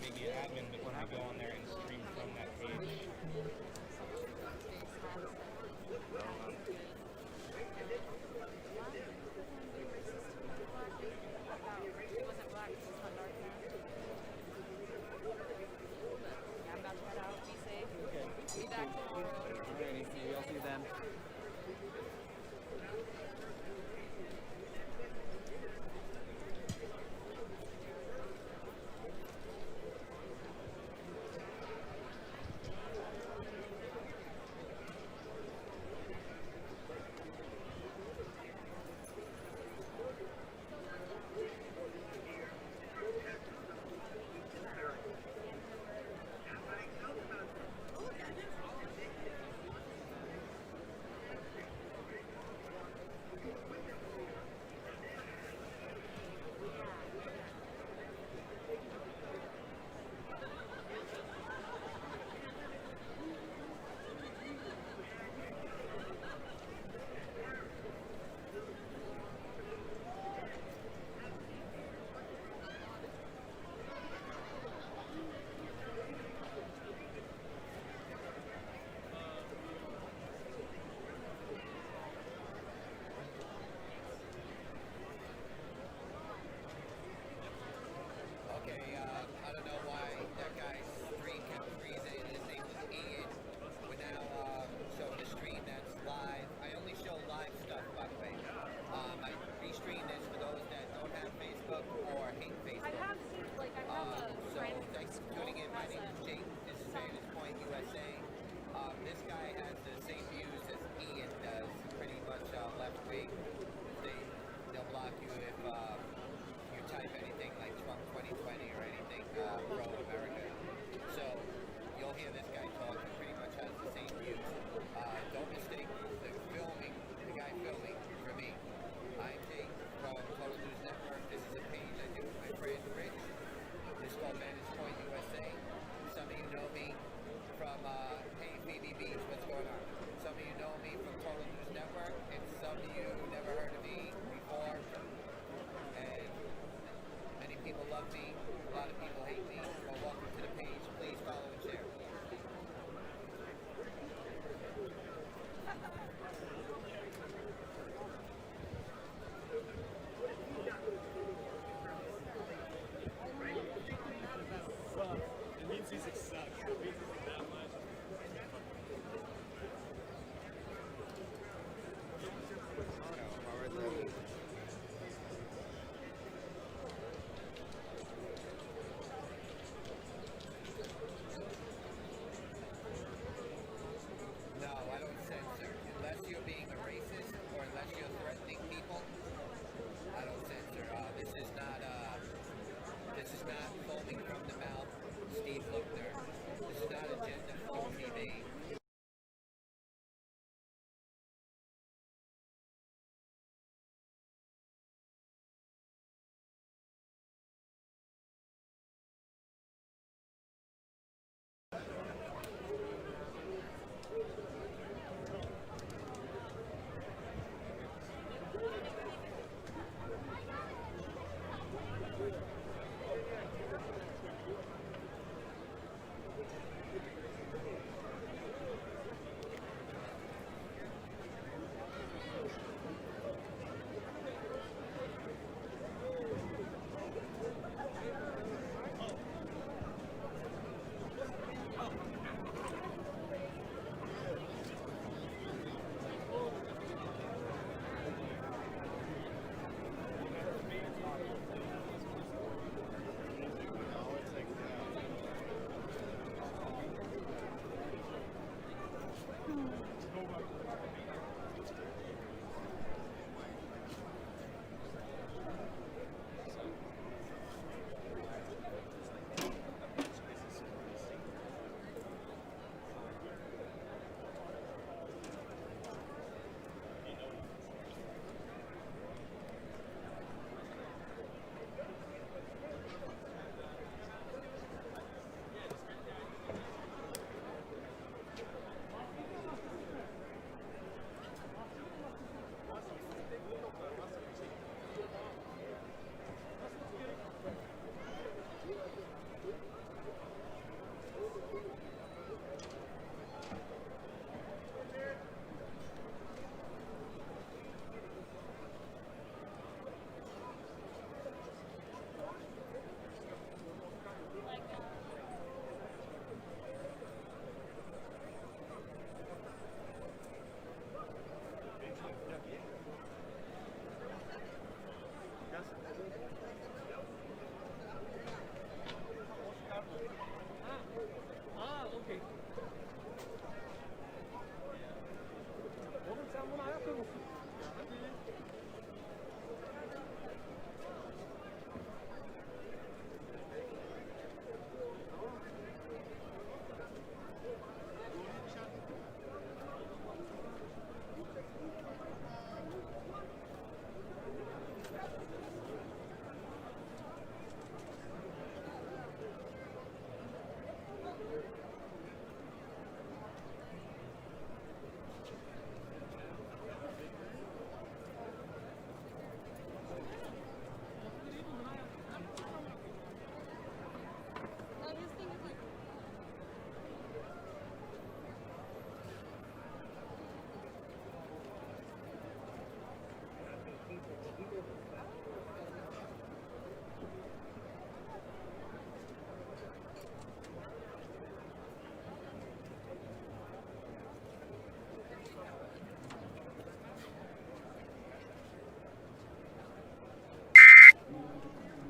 S5: make me an admin, but can I go on there and stream from that page?
S23: Maybe I'll see them.
S12: not foaming from the mouth, Steve Lookner. This is not Agenda for TV.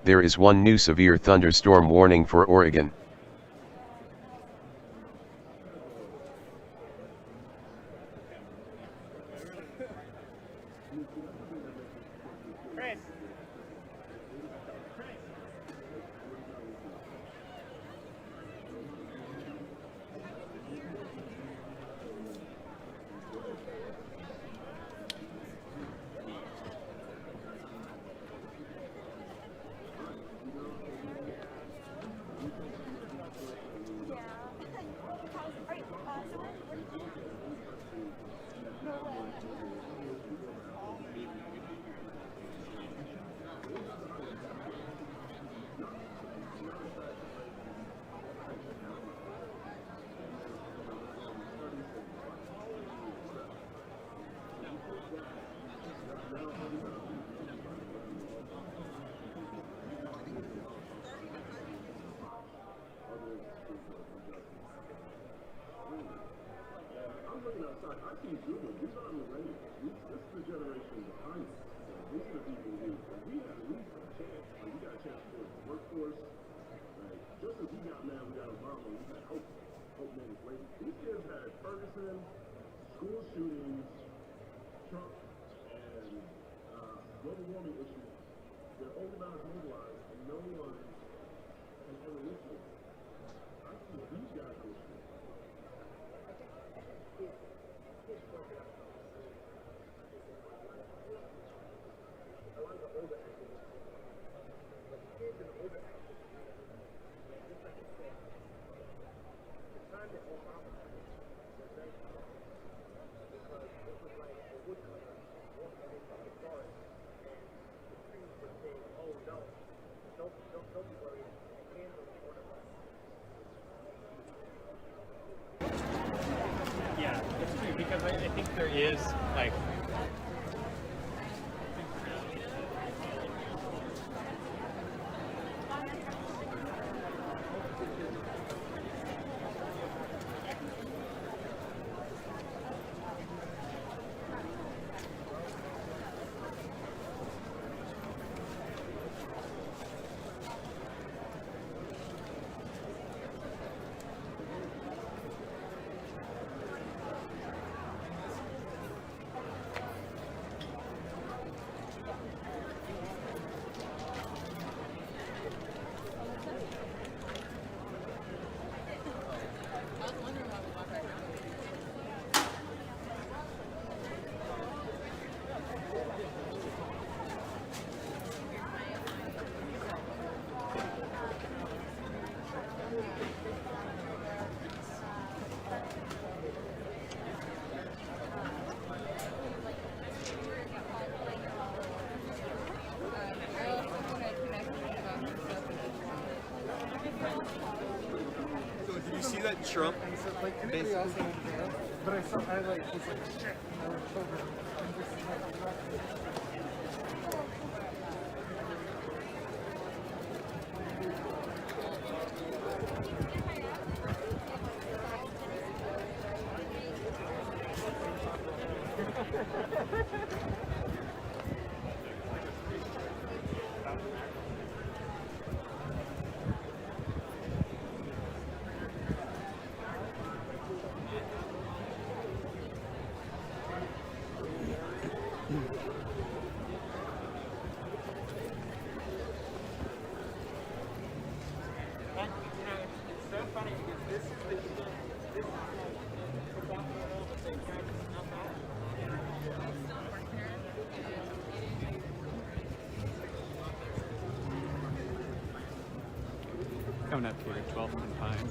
S10: There is one new severe thunderstorm warning for Oregon.
S6: I think there is, like,
S11: Did you see that Trump basically?
S22: But I saw, I like, was like, shit, there were children. And this is
S23: coming up here, 12th and Pine.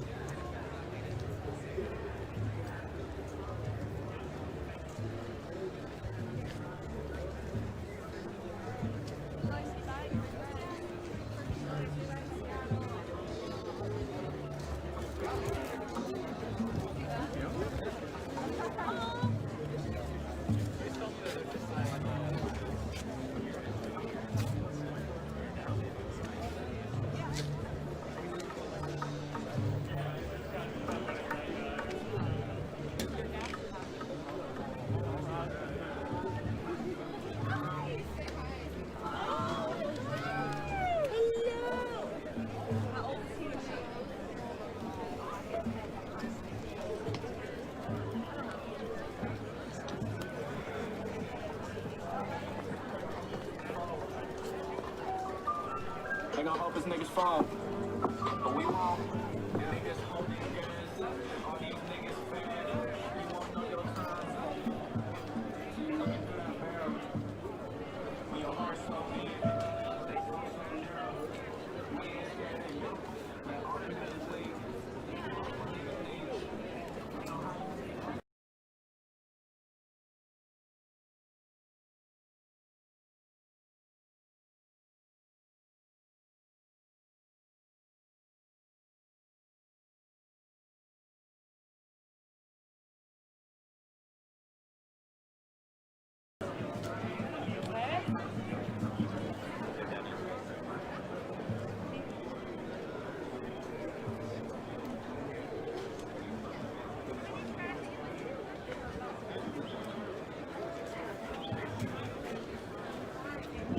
S16: They gonna hope us niggas fall, but we won't. Niggas hold niggas, all these niggas fed up. You won't know your time. Looking through that barrel, when your heart's so big, they see it on narrow. We ain't scared of you, like all the niggas leave. Niggas need you. You know how you feel.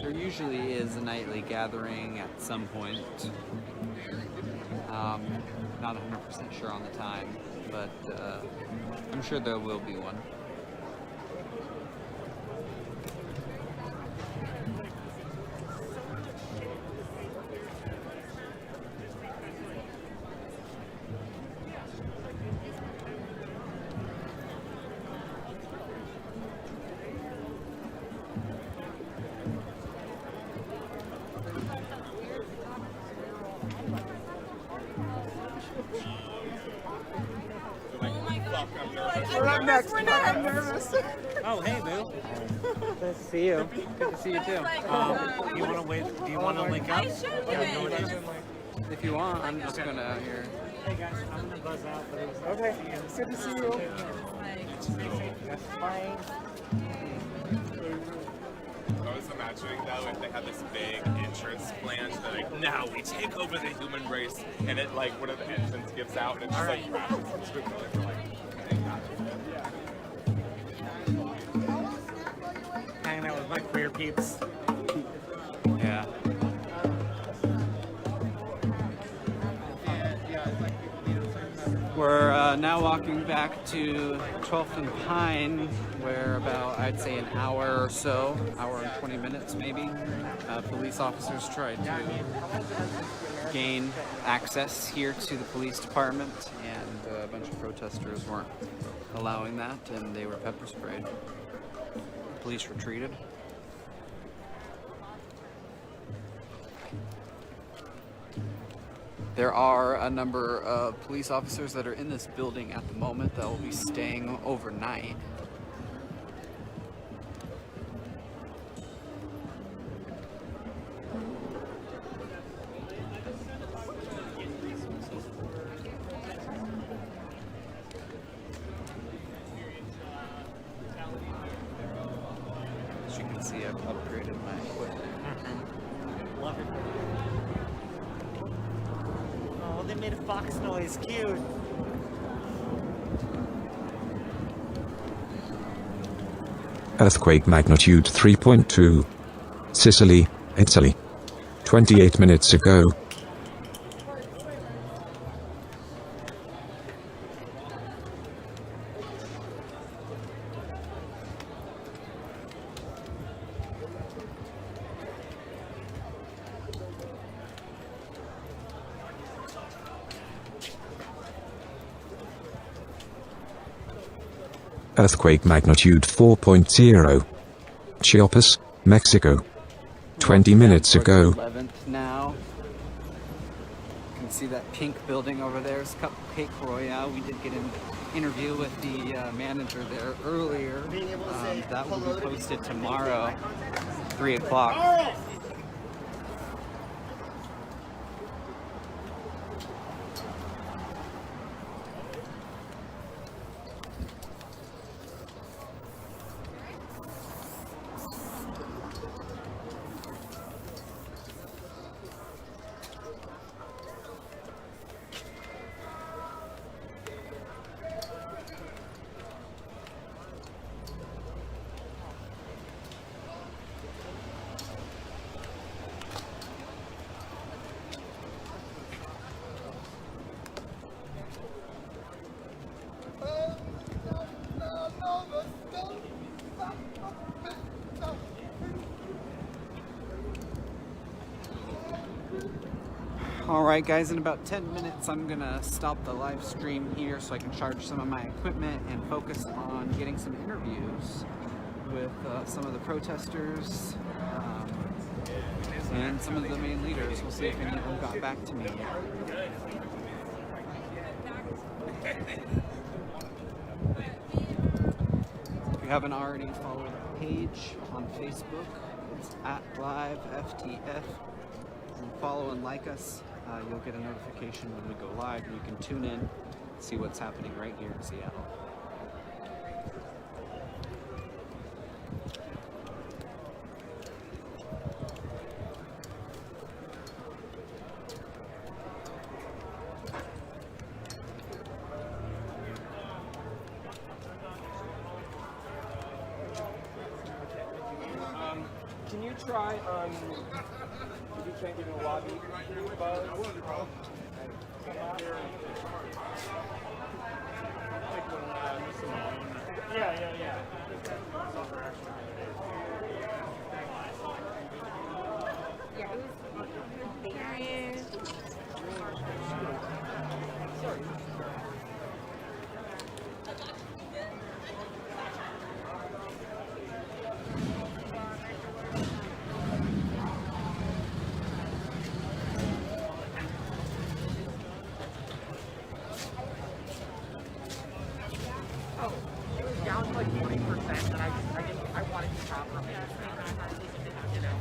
S17: There usually is a nightly gathering at some point. Not 100% sure on the time, but I'm sure there will be one.
S21: We're next. I'm nervous. Oh, hey, Boo.
S3: Good to see you.
S21: Good to see you too.
S6: do you want to wait? Do you want to link up?
S21: Yeah, no, it isn't like.
S17: If you want, I'm just gonna out here.
S22: Hey guys, I'm gonna buzz out, but it was okay. It's good to see you. That's fine.
S11: I was imagining though if they had this big entrance plan, so they're like, now we take over the human race, and it like one of the engines gives out and it just like crashes into the building. Like,
S22: Hanging out with my queer peeps.
S17: Yeah. We're now walking back to 12th and Pine, where about, I'd say, an hour or so, hour and 20 minutes maybe, police officers tried to gain access here to the police department, and a bunch of protesters weren't allowing that, and they were pepper sprayed. Police retreated. There are a number of police officers that are in this building at the moment that will be staying overnight. As you can see, I've upgraded my equipment.
S22: Love it. Oh, they made a fox noise. Cute.
S8: Earthquake magnitude 3.2. Sicily, Italy. 28 minutes ago. Earthquake magnitude 4.0. Chiapas, Mexico. 20 minutes ago.
S17: 11th now. You can see that pink building over there is Cupcake Royale. We did get an interview with the manager there earlier. That will be posted tomorrow, 3 o'clock. Alright guys, in about 10 minutes I'm gonna stop the live stream here so I can charge some of my equipment and focus on getting some interviews with some of the protesters and some of the main leaders. We'll see if any of them got back to me. If you haven't already, follow the page on Facebook. It's @LiveFTF. And follow and like us. You'll get a notification when we go live, and you can tune in, see what's happening right here in Seattle.
S22: Can you try if you can't get in the lobby, buzz? Yeah.
S2: Down to like 20%, and I wanted to stop from it. You know.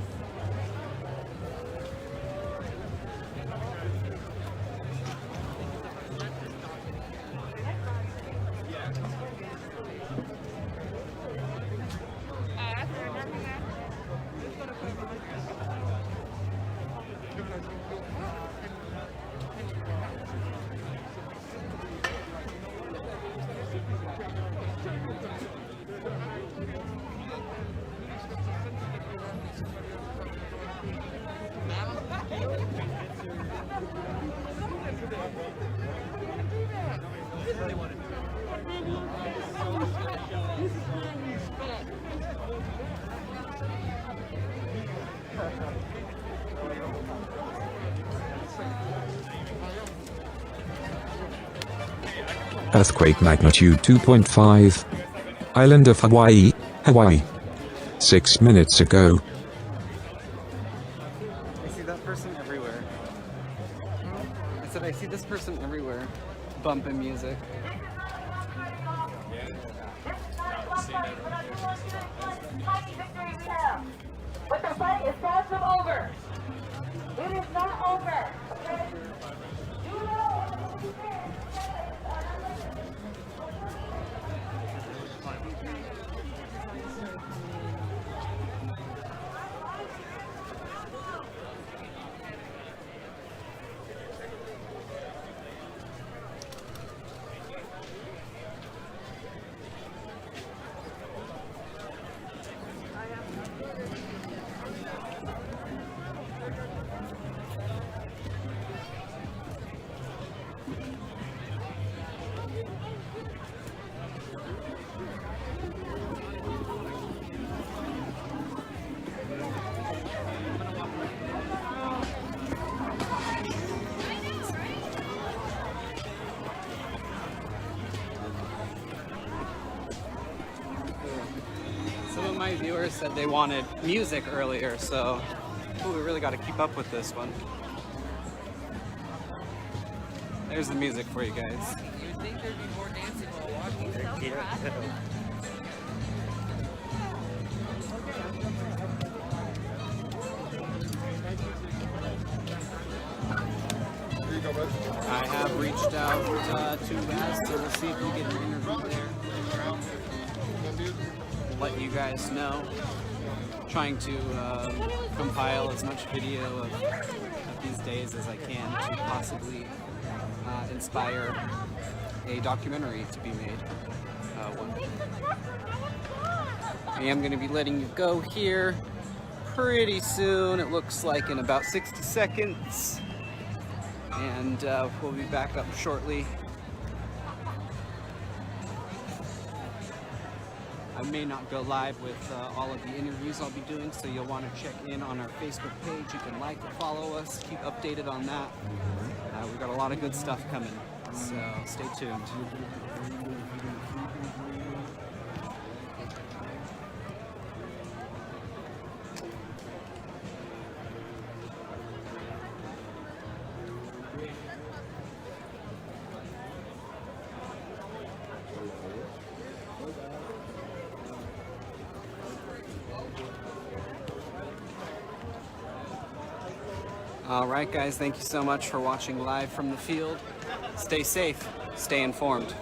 S8: Earthquake magnitude 2.5. Island of Hawaii, Hawaii. 6 minutes ago.
S17: I see that person everywhere. I said I see this person everywhere. Bumping music.
S7: But the fight is far from over. It is not over. Okay? You know what you said.
S17: Some of my viewers said they wanted music earlier, so we really got to keep up with this one. There's the music for you guys.
S9: You'd think there'd be more dancing while walking.
S17: I have reached out to Wes, so we'll see if we get an interview there. Let you guys know. Trying to compile as much video of these days as I can to possibly inspire a documentary to be made one day. I am going to be letting you go here pretty soon. It looks like in about 60 seconds. And we'll be back up shortly. I may not go live with all of the interviews I'll be doing, so you'll want to check in on our Facebook page. You can like or follow us, keep updated on that. We've got a lot of good stuff coming, so stay tuned. Alright guys, thank you so much for watching live from the field. Stay safe, stay informed.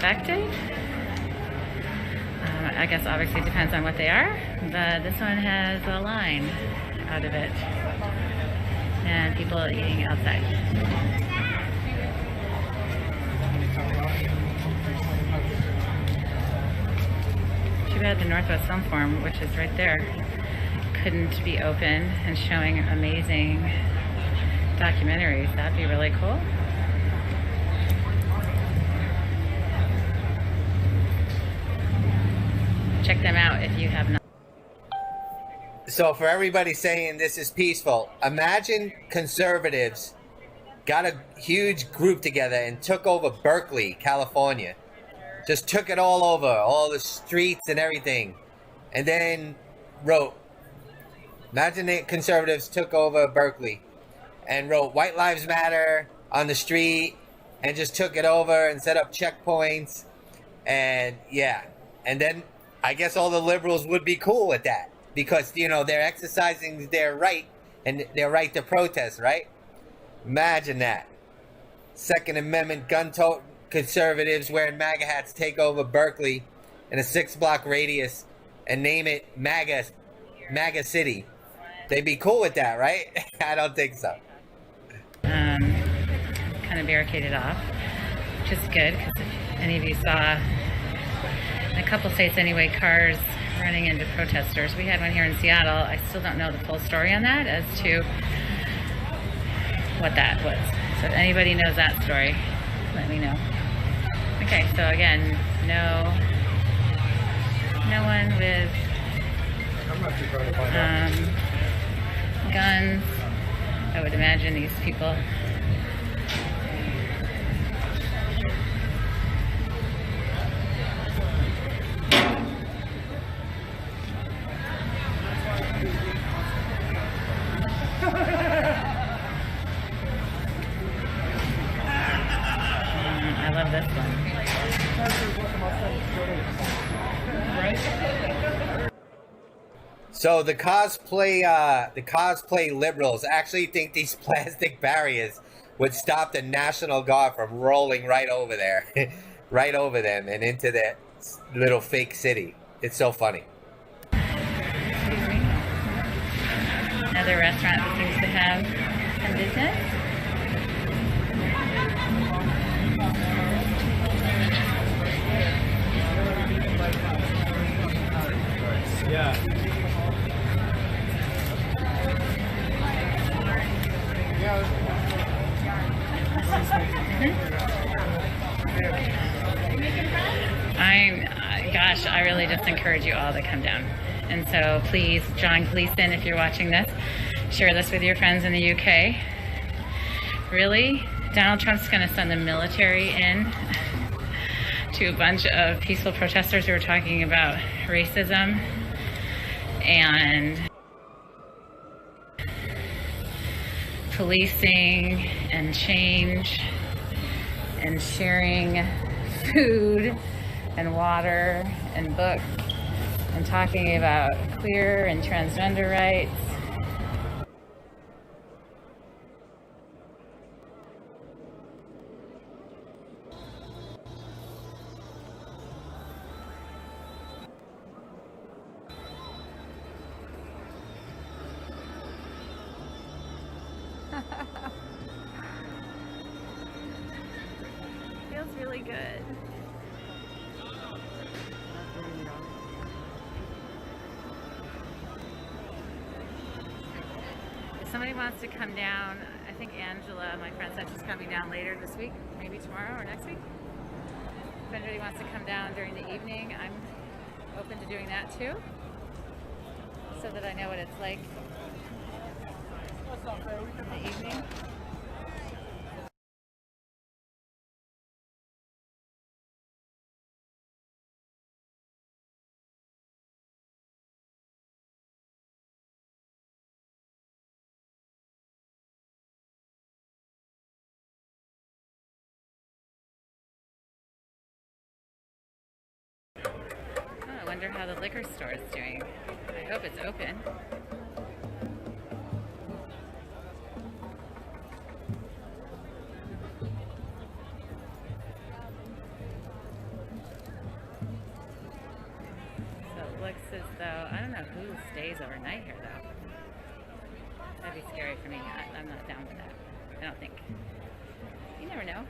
S4: affected. I guess obviously it depends on what they are, but this one has a line out of it. And people eating outside. Too bad the Northwest Film Forum, which is right there, couldn't be open and showing amazing documentaries. That'd be really cool. Check them out if you have not.
S12: So for everybody saying this is peaceful, imagine conservatives got a huge group together and took over Berkeley, California. Just took it all over, all the streets and everything. And then wrote, imagine the conservatives took over Berkeley and wrote White Lives Matter on the street and just took it over and set up checkpoints. And yeah, and then I guess all the liberals would be cool with that because, you know, they're exercising their right and their right to protest, right? Imagine that. Second Amendment gun-toting conservatives wearing MAGA hats take over Berkeley in a 6-block radius and name it MAGA City. They'd be cool with that, right? I don't think so.
S4: Kind of barricaded off, which is good because if any of you saw in a couple states anyway, cars running into protesters. We had one here in Seattle. I still don't know the full story on that as to what that was. So if anybody knows that story, let me know. Okay, so again, no one with guns. I would imagine these people I love this one.
S12: So the cosplay liberals actually think these plastic barriers would stop the National Guard from rolling right over there, right over them and into that little fake city. It's so funny.
S4: Another restaurant that seems to have some business.
S22: Yeah.
S4: Gosh, I really just encourage you all to come down. And so please, John Gleason, if you're watching this, share this with your friends in the UK. Really? Donald Trump's going to send the military in to a bunch of peaceful protesters who are talking about racism and policing and change and sharing food and water and books and talking about queer and transgender rights. Feels really good. If somebody wants to come down, I think Angela, my friend, said she's coming down later this week, maybe tomorrow or next week. If anybody wants to come down during the evening, I'm open to doing that too, so that I know what it's like in the evening. I wonder how the liquor store is doing. I hope it's open. stays overnight here, though. That'd be scary for me. I'm not down with that. I don't think. You never know.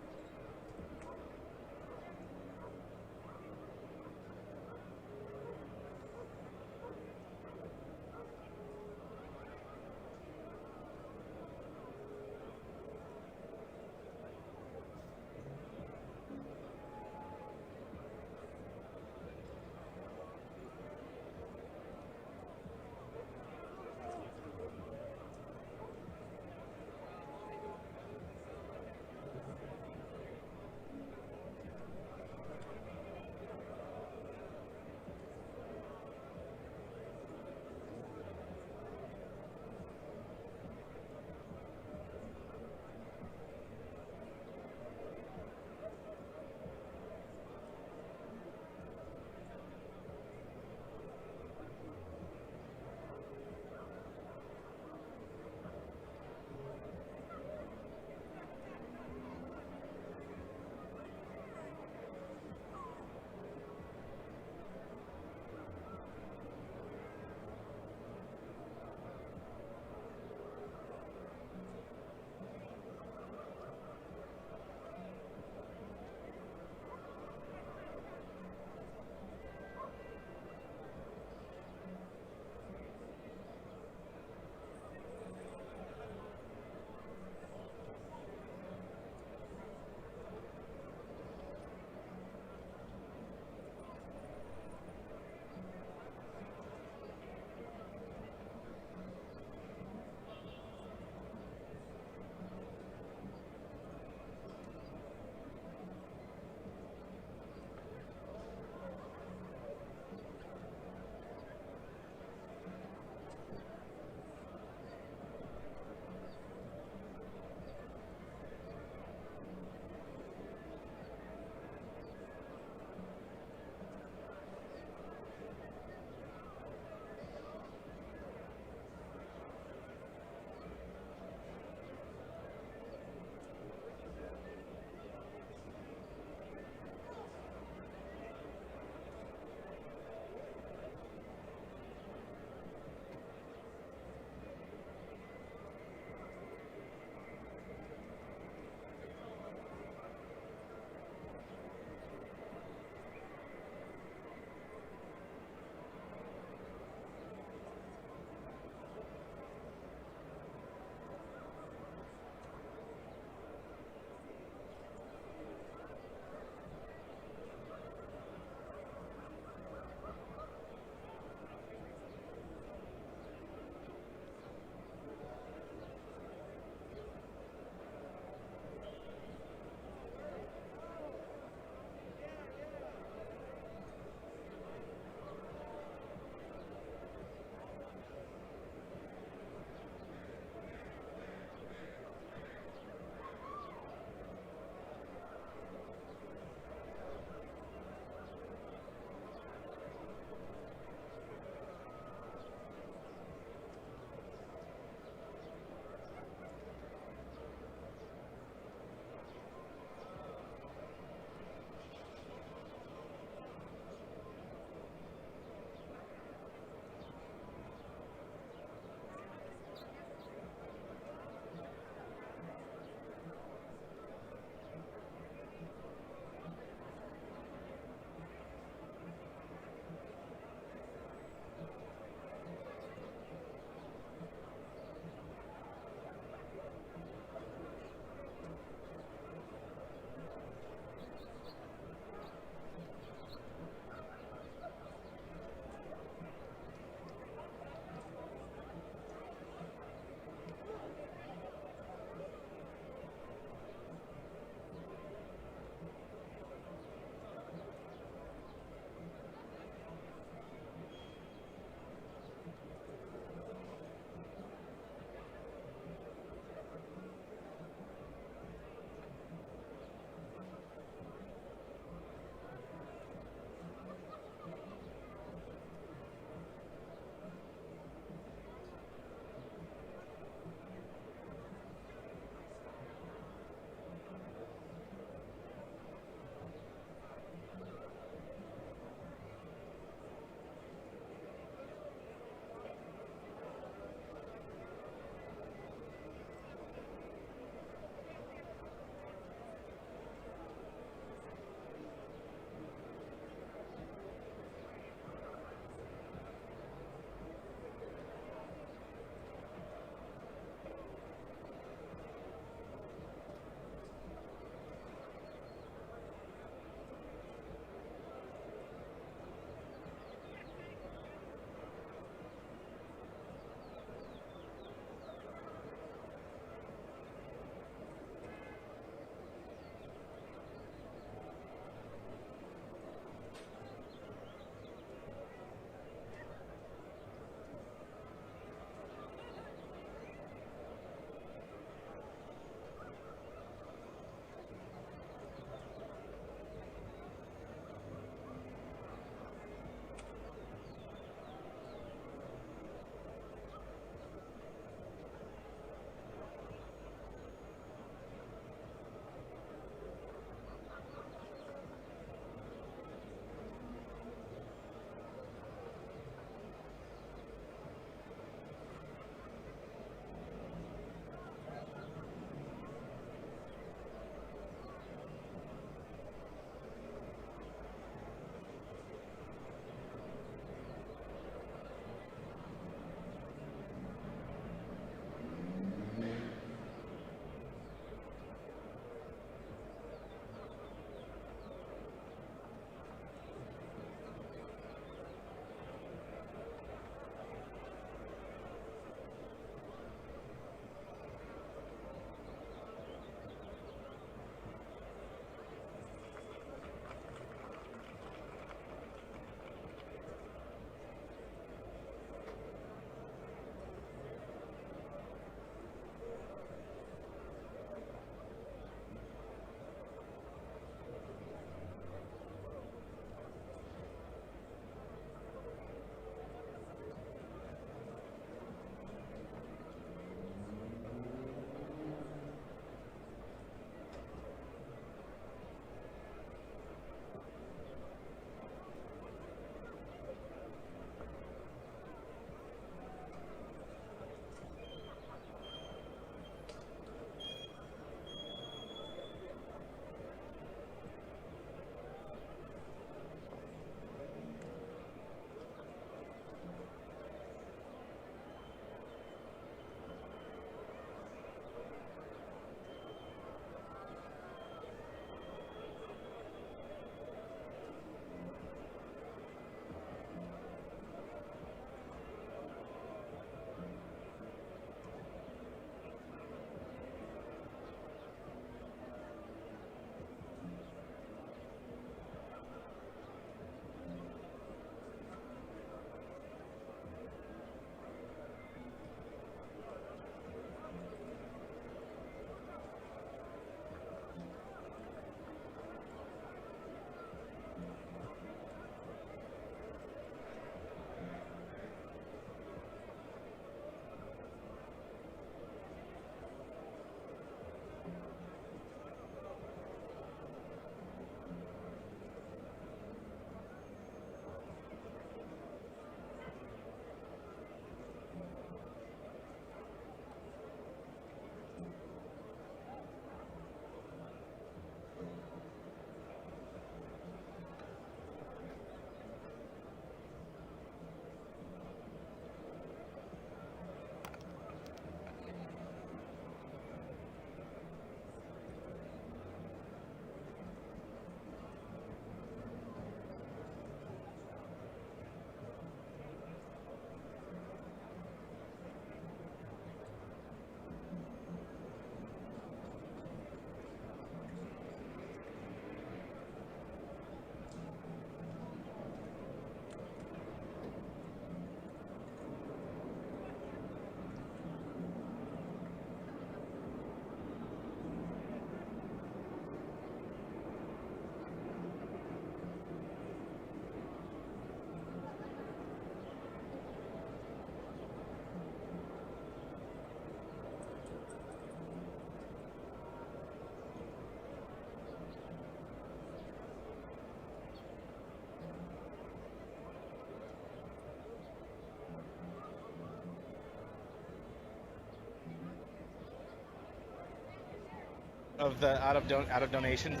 S5: of the out of donations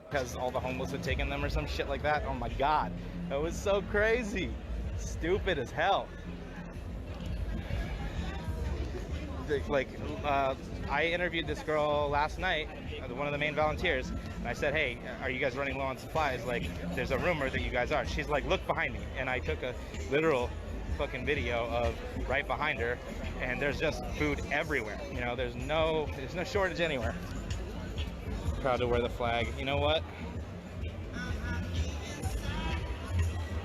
S5: because all the homeless had taken them or some shit like that. Oh my god, that was so crazy, stupid as hell. Like, I interviewed this girl last night, one of the main volunteers, and I said, hey, are you guys running low on supplies? Like, there's a rumor that you guys are. She's like, look behind me. And I took a literal fucking video of right behind her, and there's just food everywhere. You know, there's no shortage anywhere. Proud to wear the flag. You know what?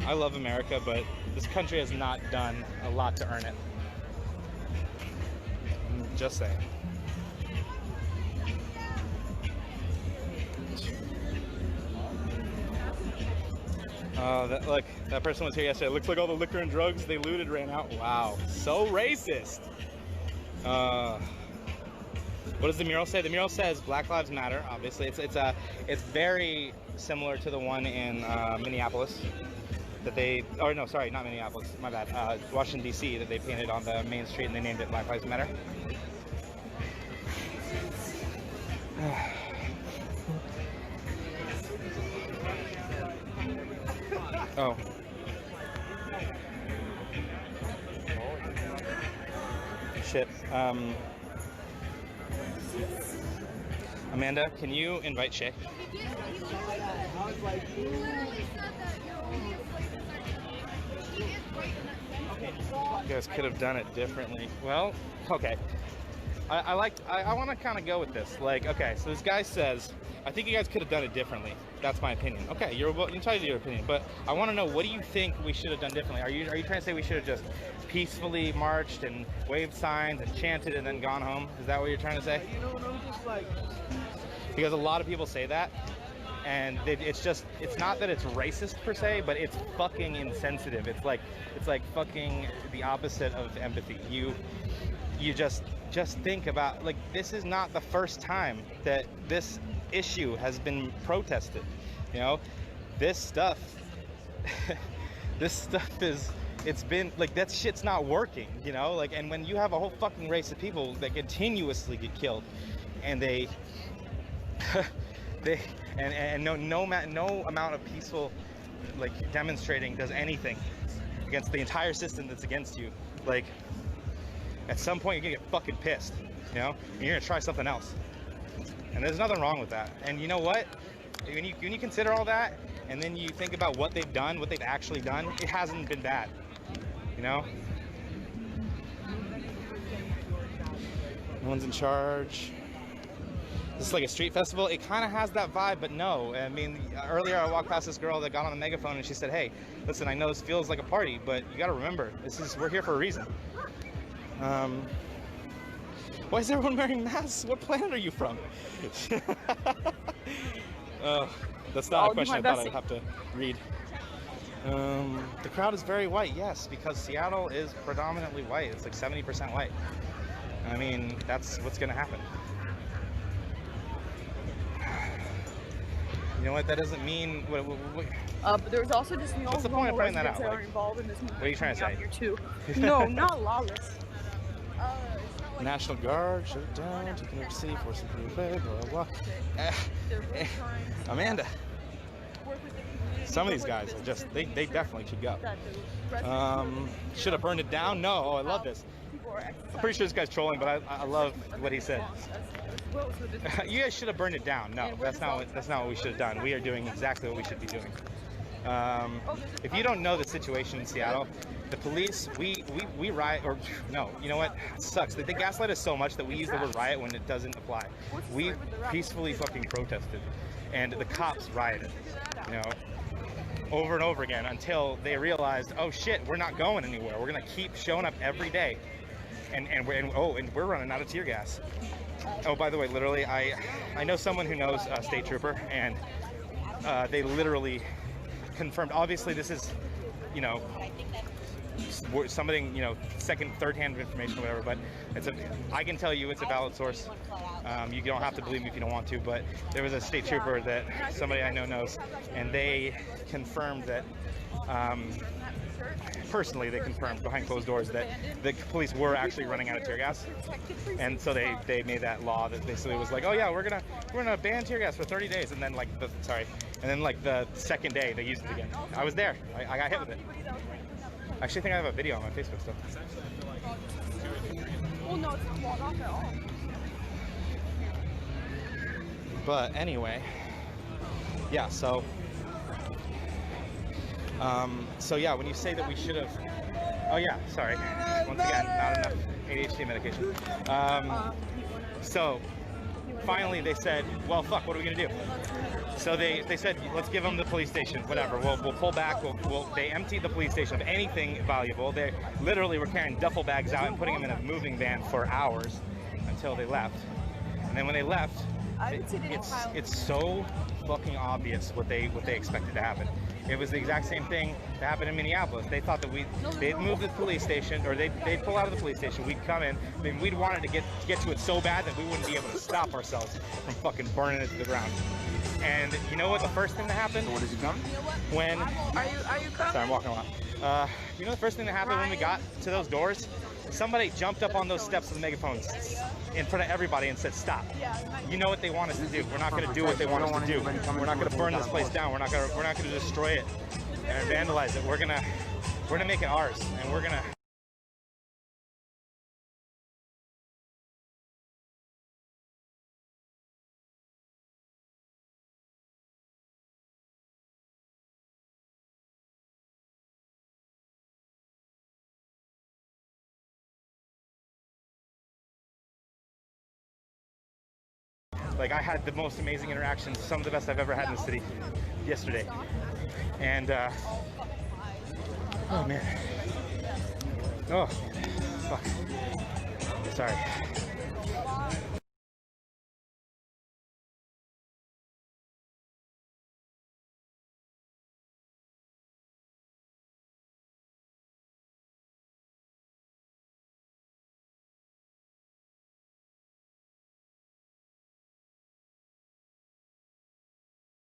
S5: I love America, but this country has not done a lot to earn it. Just saying. Look, that person was here yesterday. It looks like all the liquor and drugs they looted ran out. Wow, so racist. What does the mural say? The mural says Black Lives Matter. Obviously, it's very similar to the one in Minneapolis. That they, or no, sorry, not Minneapolis. My bad. Washington D.C. that they painted on the main street and they named it Black Lives Matter. Oh. Shit. Amanda, can you invite Shay? You guys could have done it differently. Well, okay. I want to kind of go with this. Like, okay, so this guy says, I think you guys could have done it differently. That's my opinion. Okay, you're entitled to your opinion, but I want to know, what do you think we should have done differently? Are you trying to say we should have just peacefully marched and waved signs and chanted and then gone home? Is that what you're trying to say?
S22: You know, I'm just like...
S5: Because a lot of people say that, and it's not that it's racist per se, but it's fucking insensitive. It's like fucking the opposite of empathy. You just think about, like, this is not the first time that this issue has been protested. You know, this stuff is, it's been like, that shit's not working, you know, like, and when you have a whole fucking race of people that continuously get killed, and they no amount of peaceful, like, demonstrating does anything against the entire system that's against you. Like, at some point you're gonna get fucking pissed, you know, and you're gonna try something else. And there's nothing wrong with that. And you know what? When you consider all that, and then you think about what they've done, what they've actually done, it hasn't been bad, you know? No one's in charge. This is like a street festival. It kind of has that vibe, but no. I mean, earlier I walked past this girl that got on the megaphone and she said, hey, listen, I know this feels like a party, but you gotta remember, we're here for a reason. Why is everyone wearing masks? What planet are you from? That's not a question I thought I'd have to read. The crowd is very white, yes, because Seattle is predominantly white. It's like 70% white. I mean, that's what's gonna happen. You know what? That doesn't mean.
S14: But there's also just
S5: what's the point of pointing that out?
S14: That are involved in this
S5: what are you trying to say?
S14: Here too. No, not lawless.
S5: National Guard, shut it down, taking over C, forcing people away, blah, blah, blah. Amanda. Some of these guys are just, they definitely should go. Should have burned it down? No. Oh, I love this. I'm pretty sure this guy's trolling, but I love what he said. You guys should have burned it down. No, that's not what we should have done. We are doing exactly what we should be doing. If you don't know the situation in Seattle, the police, we riot, or no, you know what? It sucks. They gaslight us so much that we use the word riot when it doesn't apply. We peacefully fucking protested, and the cops rioted, you know, over and over again until they realized, oh shit, we're not going anywhere. We're gonna keep showing up every day, and we're running out of tear gas. Oh, by the way, literally, I know someone who knows a state trooper, and they literally confirmed. Obviously, this is, you know, something, you know, second, third-hand information, or whatever. But I can tell you it's a valid source. You don't have to believe me if you don't want to. But there was a state trooper that somebody I know knows, and they confirmed that. Personally, they confirmed behind closed doors that the police were actually running out of tear gas, and so they made that law that basically was like, oh yeah, we're gonna ban tear gas for 30 days, and then like the second day they used it again. I was there. I got hit with it. I actually think I have a video on my Facebook still.
S14: Well, no, it's not walled off at all.
S5: But anyway, yeah. So yeah, when you say that we should have, oh yeah, sorry, once again, not enough ADHD medication. So finally they said, well, fuck, what are we gonna do? So they said, let's give them the police station, whatever. We'll pull back. They emptied the police station of anything valuable. They literally were carrying duffel bags out and putting them in a moving van for hours until they left. And then when they left, it's so fucking obvious what they expected to happen. It was the exact same thing that happened in Minneapolis. They thought that they'd move the police station, or they'd pull out of the police station. We'd come in. I mean, we'd wanted to get to it so bad that we wouldn't be able to stop ourselves from fucking burning it to the ground. And you know what? The first thing that happened. So what did you come? When? Are you coming? Sorry, I'm walking a lot. You know the first thing that happened when we got to those doors? Somebody jumped up on those steps with megaphones in front of everybody and said, stop. You know what they want us to do. We're not going to do what they want us to do. We're not going to burn this place down. We're not going to destroy it and vandalize it. We're going to make it ours, and we're going to. Like, I had the most amazing interactions, some of the best I've ever had in the city yesterday. And, oh man. Oh, fuck. Sorry.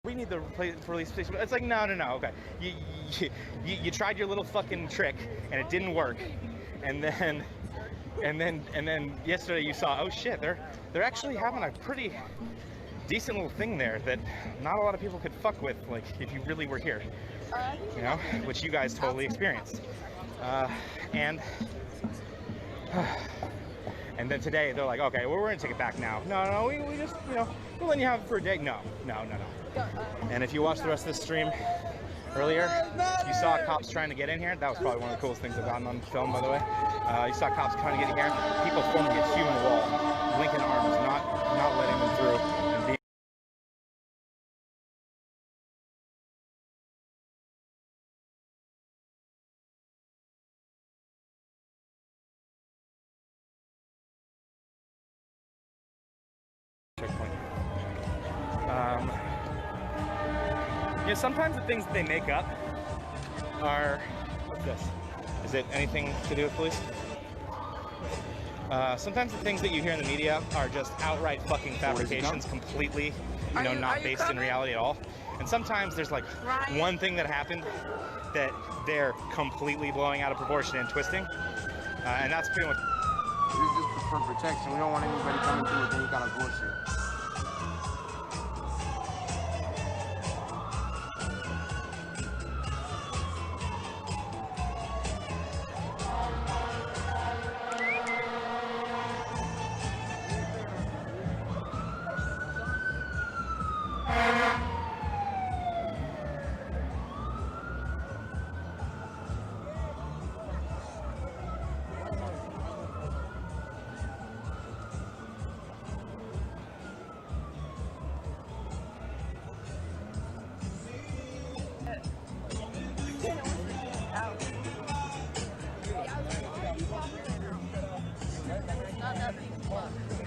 S5: We need the police station. It's like, no, okay. You tried your little fucking trick and it didn't work, and then yesterday you saw, oh shit, they're actually having a pretty decent little thing there that not a lot of people could fuck with, like if you really were here, you know, which you guys totally experienced, and then today they're like, okay, well, we're gonna take it back now. No, we just, you know, we'll let you have it for a day. No. And if you watched the rest of this stream earlier, you saw cops trying to get in here. That was probably one of the coolest things I've gotten on film, by the way. You saw cops trying to get in here. People forming a human wall, linking arms, not letting them through. And being checkpoint. You know, sometimes the things that they make up are, what's this? Is it anything to do with police? Sometimes the things that you hear in the media are just outright fucking fabrications, completely, you know, not based in reality at all. And sometimes there's like one thing that happened that they're completely blowing out of proportion and twisting. And that's pretty much.
S1: This is just for protection. We don't want anybody coming through with any kind of bullshit.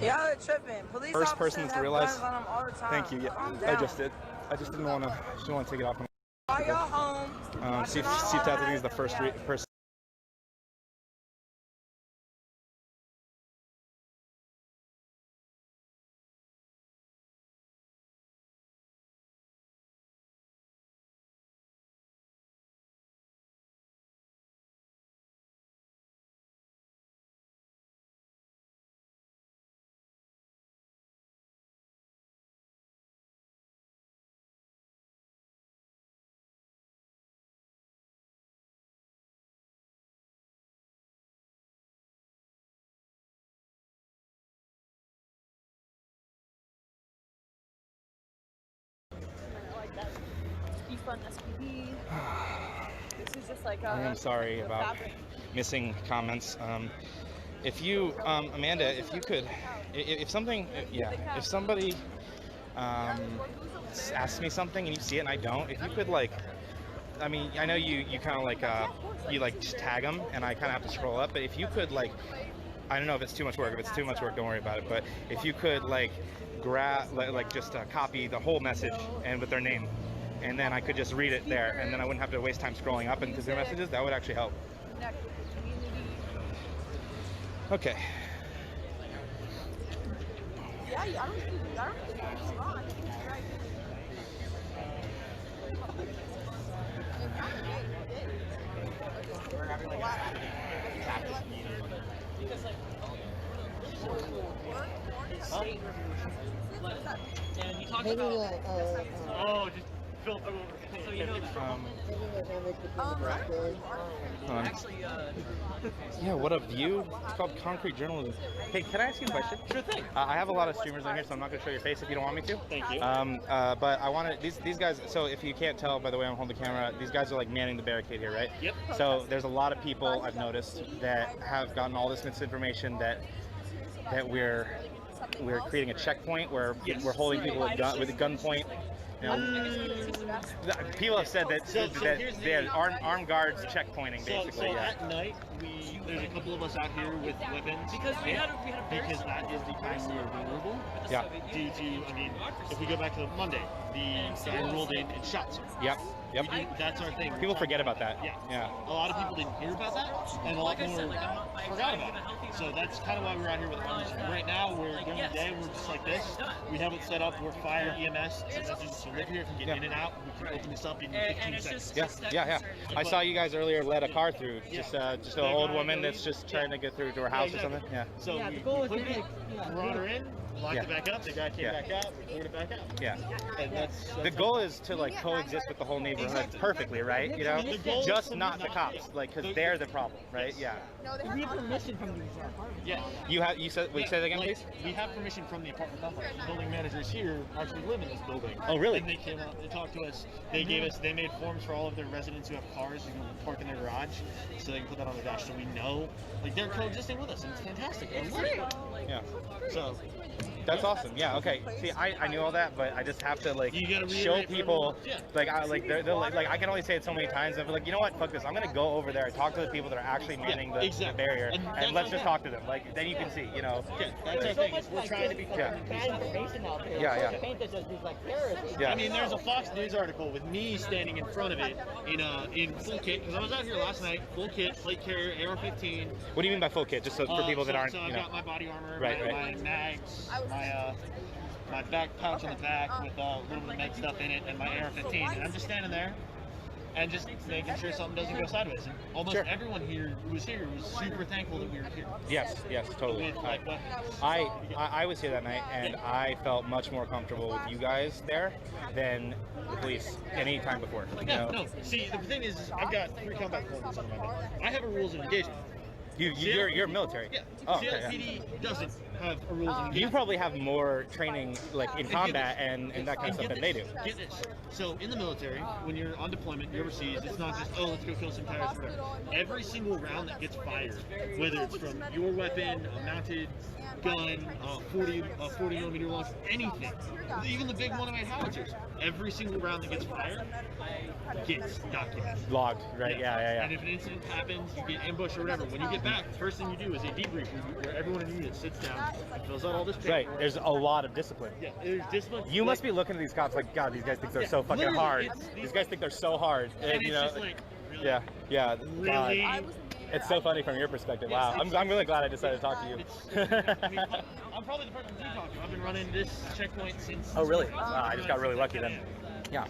S9: Y'all are tripping. Police
S5: first person to realize.
S9: On them all the time.
S5: Thank you. Yeah, I just did. I just didn't want to take it off.
S9: Are y'all home?
S5: See if that is the first person.
S14: This is just like
S5: I am sorry about missing comments. If you, Amanda, if you could, if something, yeah, if somebody asks me something and you see it and I don't, if you could like, I mean, I know you kind of like, you like just tag them and I kind of have to scroll up, but if you could like, I don't know if it's too much work. If it's too much work, don't worry about it. But if you could like grab, like just copy the whole message and with their name, and then I could just read it there, and then I wouldn't have to waste time scrolling up into their messages. That would actually help. Okay.
S14: Yeah, I don't think it's wrong. Right.
S5: We're having like a because like
S2: and you talked about oh, just filter over. So you know
S5: actually, yeah, what a view. It's called concrete journalism. Hey, can I ask you a question?
S2: Sure thing.
S5: I have a lot of streamers on here, so I'm not going to show your face if you don't want me to.
S2: Thank you.
S5: But I want to, these guys, so if you can't tell by the way I'm holding the camera, these guys are like manning the barricade here, right?
S2: Yep.
S5: So there's a lot of people I've noticed that have gotten all this misinformation that we're creating a checkpoint where we're holding people with gunpoint. You know, people have said that they're armed guards checkpointing basically.
S2: So at night, there's a couple of us out here with weapons because that is the time we are vulnerable.
S5: Yeah.
S2: Due to, I mean, if we go back to Monday, the guy rolled in and shot someone.
S5: Yep. Yep.
S2: That's our thing.
S5: People forget about that.
S2: Yeah.
S5: Yeah.
S2: A lot of people didn't hear about that, and a lot more forgot about it. So that's kind of why we're out here with arms. Right now, during the day, we're just like this. We have it set up. We're fire EMS. So live here, if you get in and out, we can open this up in 15 seconds.
S5: Yeah. I saw you guys earlier let a car through. Just an old woman that's just trying to get through to her house or something. Yeah.
S2: So we cleared it, brought her in, locked it back up. The guy came back out, we cleared it back out.
S5: Yeah.
S2: And that's
S5: the goal is to like coexist with the whole neighborhood perfectly, right? You know, just not the cops, like because they're the problem, right? Yeah.
S2: No, they have permission from these apartments. Yeah.
S5: You said say that again, please.
S2: We have permission from the apartment complex. The building managers here actually live in this building.
S5: Oh, really?
S2: And they came out and talked to us. They made forms for all of their residents who have cars who can park in their garage, so they can put that on the dash, so we know like they're coexisting with us, and it's fantastic.
S5: Yeah.
S2: So.
S5: That's awesome. Yeah. Okay. See, I knew all that, but I just have to like show people, like they're like I can only say it so many times. I'm like, you know what? Fuck this. I'm gonna go over there and talk to the people that are actually manning the barrier, and let's just talk to them. Like then you can see, you know.
S2: Yeah, that's our thing. We're trying to be
S5: bad
S2: information out there.
S5: Yeah.
S2: Paint this as these like terrorists. Yeah. I mean, there's a Fox News article with me standing in front of it in full kit because I was out here last night, full kit, plate carrier, AR-15.
S5: What do you mean by full kit? Just so for people that aren't,
S2: so I've got my body armor,
S5: my
S2: mags, my back pouch on the back with a little bit of med stuff in it, and my AR-15, and I'm just standing there and just making sure something doesn't go sideways. And almost everyone here who was here was super thankful that we were here.
S5: Yes, totally. I was here that night, and I felt much more comfortable with you guys there than the police any time before.
S2: No. See, the thing is I've got 3 combat deployments under my belt. I have a rules of engagement.
S5: You're military.
S2: Yeah.
S5: Oh,
S2: CLPD doesn't have a rules of engagement.
S5: You probably have more training like in combat and that kind of stuff than they do.
S2: Get this. So in the military, when you're on deployment, you're overseas, it's not just, oh, let's go kill some terrorists or whatever. Every single round that gets fired, whether it's from your weapon, a mounted gun, 40 millimeter launch, anything, even the big 108 howitzers, every single round that gets fired gets documented.
S5: Logged, right? Yeah.
S2: And if an incident happens, you get ambushed or whatever, when you get back, the first thing you do is a debrief where everyone in the unit sits down, fills out all this paper.
S5: Right, there's a lot of discipline.
S2: Yeah, there's discipline.
S5: You must be looking at these cops like, God, these guys think they're so fucking hard. These guys think they're so hard.
S2: And
S5: you
S2: it's
S5: know,
S2: just like, really?
S5: Yeah.
S2: Really?
S5: God. It's so funny from your perspective. Wow, I'm really glad I decided to talk to you.
S2: I'm probably the person you talk to. I've been running this checkpoint since.
S5: Oh, really? I just got really lucky then. Yeah.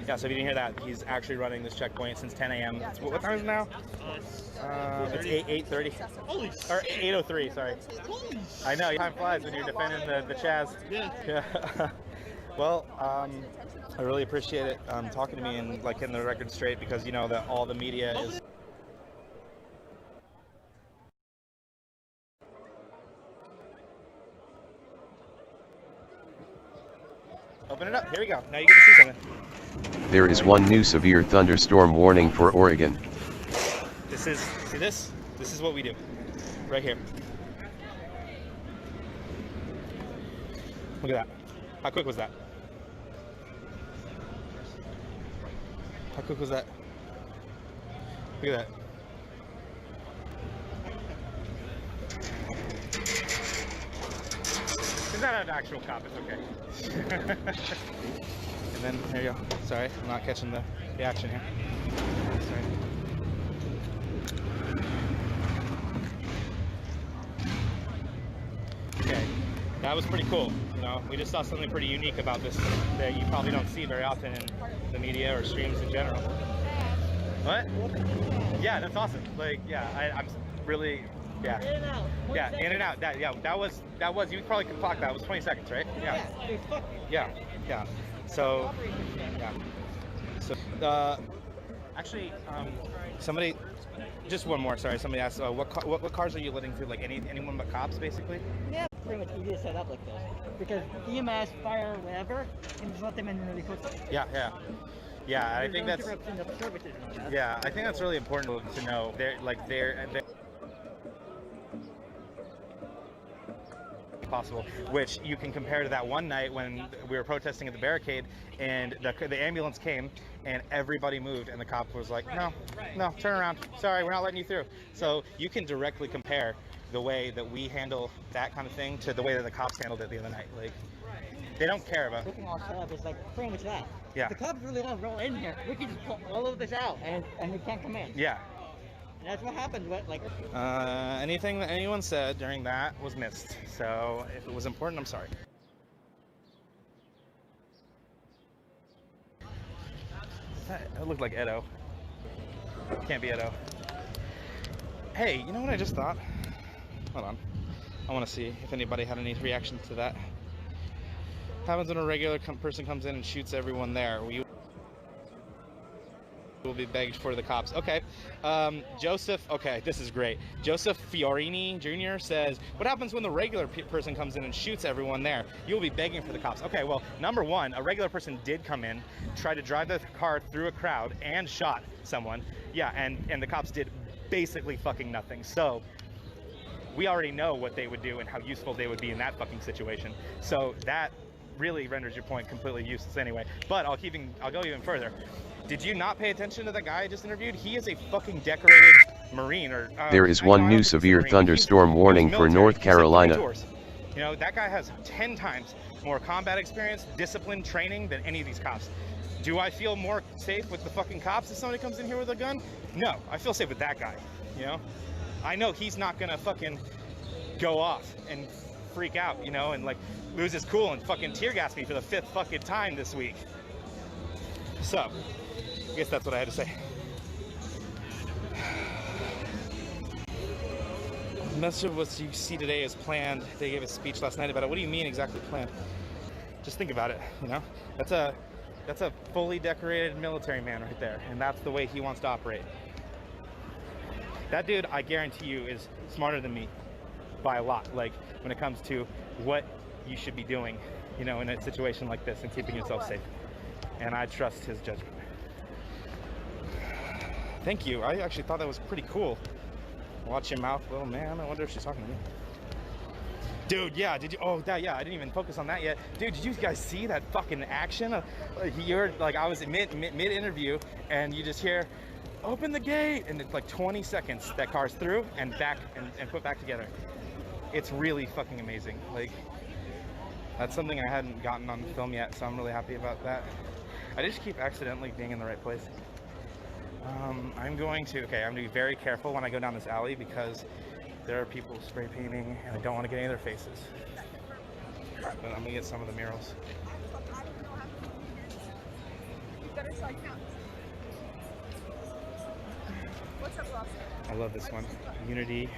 S5: So if you didn't hear that, he's actually running this checkpoint since 10 a.m. What time is it now? It's 8:30. Or 8:03. Sorry. I know. Time flies when you're defending the Chaz. Yeah. Well, I really appreciate it talking to me and like getting the record straight because you know that all the media is. Open it up. Here we go. Now you get to see something.
S10: There is one new severe thunderstorm warning for Oregon.
S5: This is, see this? This is what we do. Right here. Look at that. How quick was that? How quick was that? Look at that. Is that an actual cop? It's okay. And then, there you go. Sorry, I'm not catching the action here. Sorry. Okay, that was pretty cool. You know, we just saw something pretty unique about this that you probably don't see very often in the media or streams in general. What? Yeah, that's awesome. Like, yeah, I'm really, yeah. In and out. Yeah, in and out. That was. You probably could clock that. It was 20 seconds, right? Yeah. Yeah. So, yeah. So, actually, somebody. Just one more. Sorry, somebody asked, what cars are you letting through? Like anyone but cops, basically?
S3: Yeah, pretty much easy to set up like this because EMS, fire, whatever, and just let them in really quickly.
S5: Yeah. I think that's.
S3: Of
S5: Yeah, I think that's really important to know. They're possible, which you can compare to that one night when we were protesting at the barricade and the ambulance came and everybody moved and the cop was like, no, turn around, sorry, we're not letting you through. So you can directly compare the way that we handle that kind of thing to the way that the cops handled it the other night. Like, they don't care about
S3: looking all set up is like pretty much that.
S5: Yeah.
S3: The cops really want to roll in here. We can just pull all of this out and they can't come in.
S5: Yeah.
S3: And that's what happens. Like
S5: anything that anyone said during that was missed. So if it was important, I'm sorry. That looked like Edo. Can't be Edo. Hey, you know what I just thought? Hold on. I want to see if anybody had any reaction to that. Happens when a regular person comes in and shoots everyone there. We will be begged for the cops. Okay. Joseph, okay, this is great. Joseph Fiorini Jr. says, what happens when the regular person comes in and shoots everyone there? You'll be begging for the cops. Okay, well, number one, a regular person did come in, tried to drive the car through a crowd and shot someone. Yeah, and the cops did basically fucking nothing. So we already know what they would do and how useful they would be in that fucking situation. So that really renders your point completely useless anyway. But I'll go even further. Did you not pay attention to the guy I just interviewed? He is a fucking decorated Marine.
S10: There is one new severe thunderstorm warning for North Carolina.
S5: You know, that guy has 10 times more combat experience, discipline, training than any of these cops. Do I feel more safe with the fucking cops if somebody comes in here with a gun? No, I feel safe with that guy, you know? I know he's not gonna fucking go off and freak out, you know, and like lose his cool and fucking tear gas me for the 5th fucking time this week. So, I guess that's what I had to say. Most of what you see today is planned. They gave a speech last night about it. What do you mean exactly planned? Just think about it, you know? That's a fully decorated military man right there, and that's the way he wants to operate. That dude, I guarantee you, is smarter than me by a lot, like when it comes to what you should be doing, you know, in a situation like this and keeping yourself safe. And I trust his judgment. Thank you. I actually thought that was pretty cool. Watch your mouth, little man. I wonder if she's talking to me. Dude, yeah, did you? Oh, that, yeah, I didn't even focus on that yet. Dude, did you guys see that fucking action? You're like, I was mid interview, and you just hear, open the gate, and it's like 20 seconds. That car's through and back and put back together. It's really fucking amazing. Like, that's something I hadn't gotten on film yet, so I'm really happy about that. I just keep accidentally being in the right place. I'm going to be very careful when I go down this alley because there are people spray painting and I don't want to get any of their faces. But I'm gonna get some of the murals. I love this one. Unity,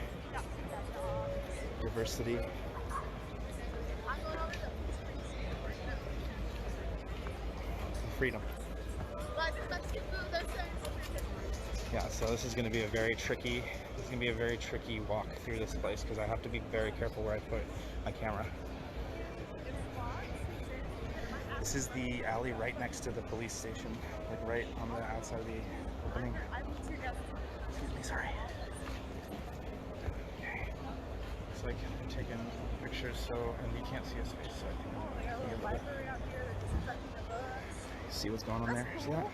S5: diversity. Freedom. Yeah, so this is going to be a very tricky walk through this place because I have to be very careful where I put my camera. This is the alley right next to the police station, like right on the outside of the opening. Excuse me, sorry. Okay. It's like I'm taking pictures, and you can't see his face, so I can be able to see what's going on there. See that?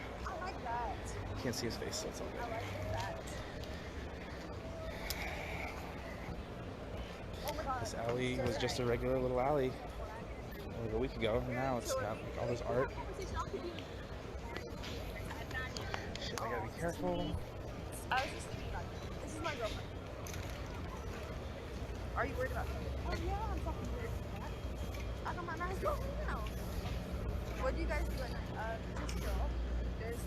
S5: Can't see his face, so it's all good. This alley was just a regular little alley like a week ago, and now it's got like all this art. Shit, I gotta be careful.
S14: I was just thinking about it. This is my girlfriend. Are you worried about that? Oh yeah, I'm fucking worried about that. I got my nice girlfriend now. What do you guys do at night? Just chill. There's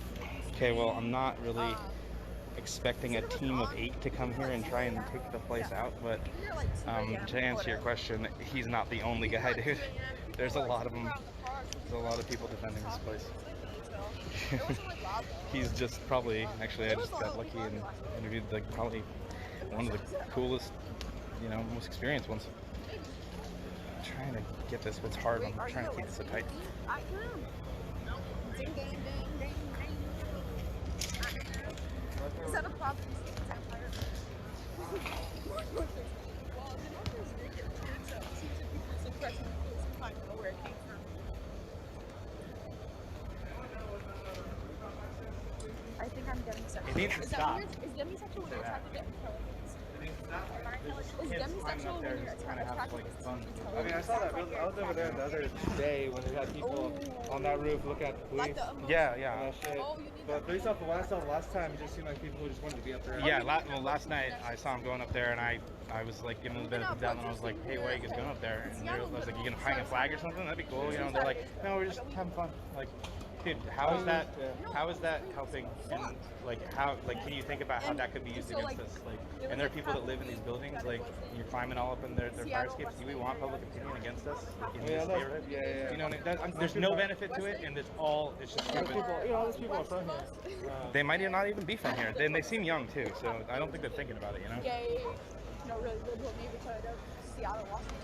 S5: Okay, well, I'm not really expecting a team of 8 to come here and try and take the place out, but to answer your question, he's not the only guy, dude. There's a lot of them. There's a lot of people defending this place. He's just probably, actually I just got lucky and interviewed like probably one of the coolest, you know, most experienced ones. I'm trying to get this, but it's hard. I'm trying to keep it so tight.
S14: I am. Ding, ding, ding, ding, ding. Is that a problem? I think I'm getting sexual.
S5: It needs to stop.
S14: Is demisexual when you're attracted to intelligence? Is
S5: Kids
S14: demisexual
S5: climbing up there
S14: when you're
S5: just trying to have
S14: attracted
S5: like
S14: to
S5: fun.
S22: I mean, I saw that. I was over there the other day when they had people on that roof look at the police.
S5: Yeah, yeah.
S22: And that shit. But based off of what I saw last time, it just seemed like people who just wanted to be up there.
S5: Yeah, well, last night I saw him going up there, and I was like giving him a bit of a down, and I was like, hey, why are you guys going up there? And I was like, you gonna hang a flag or something? That'd be cool, you know? And they're like, no, we're just having fun. Like, dude, how is that helping? And like, can you think about how that could be used against us? Like, and there are people that live in these buildings, like, you're climbing all up in their fire escapes. Do we want public opinion against us in this neighborhood?
S22: Yeah.
S5: You know, there's no benefit to it, and it's just stupid.
S22: All those people are from here.
S5: They might not even be from here. They seem young too, so I don't think they're thinking about it, you know?
S14: Gay, really liberal neighborhood of Seattle, Washington.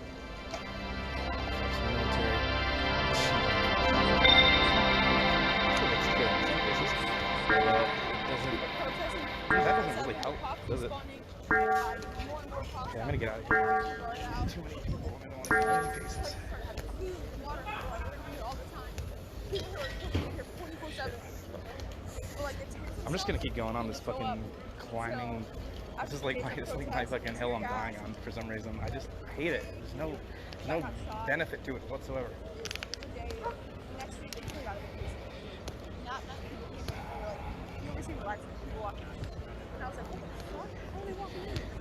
S5: That doesn't really help, does it? Okay, I'm gonna get out of here. Too many people. I don't want to faces. I'm just gonna keep going on this fucking climbing. This is like my fucking hill I'm dying on for some reason. I just hate it. There's no benefit to it whatsoever.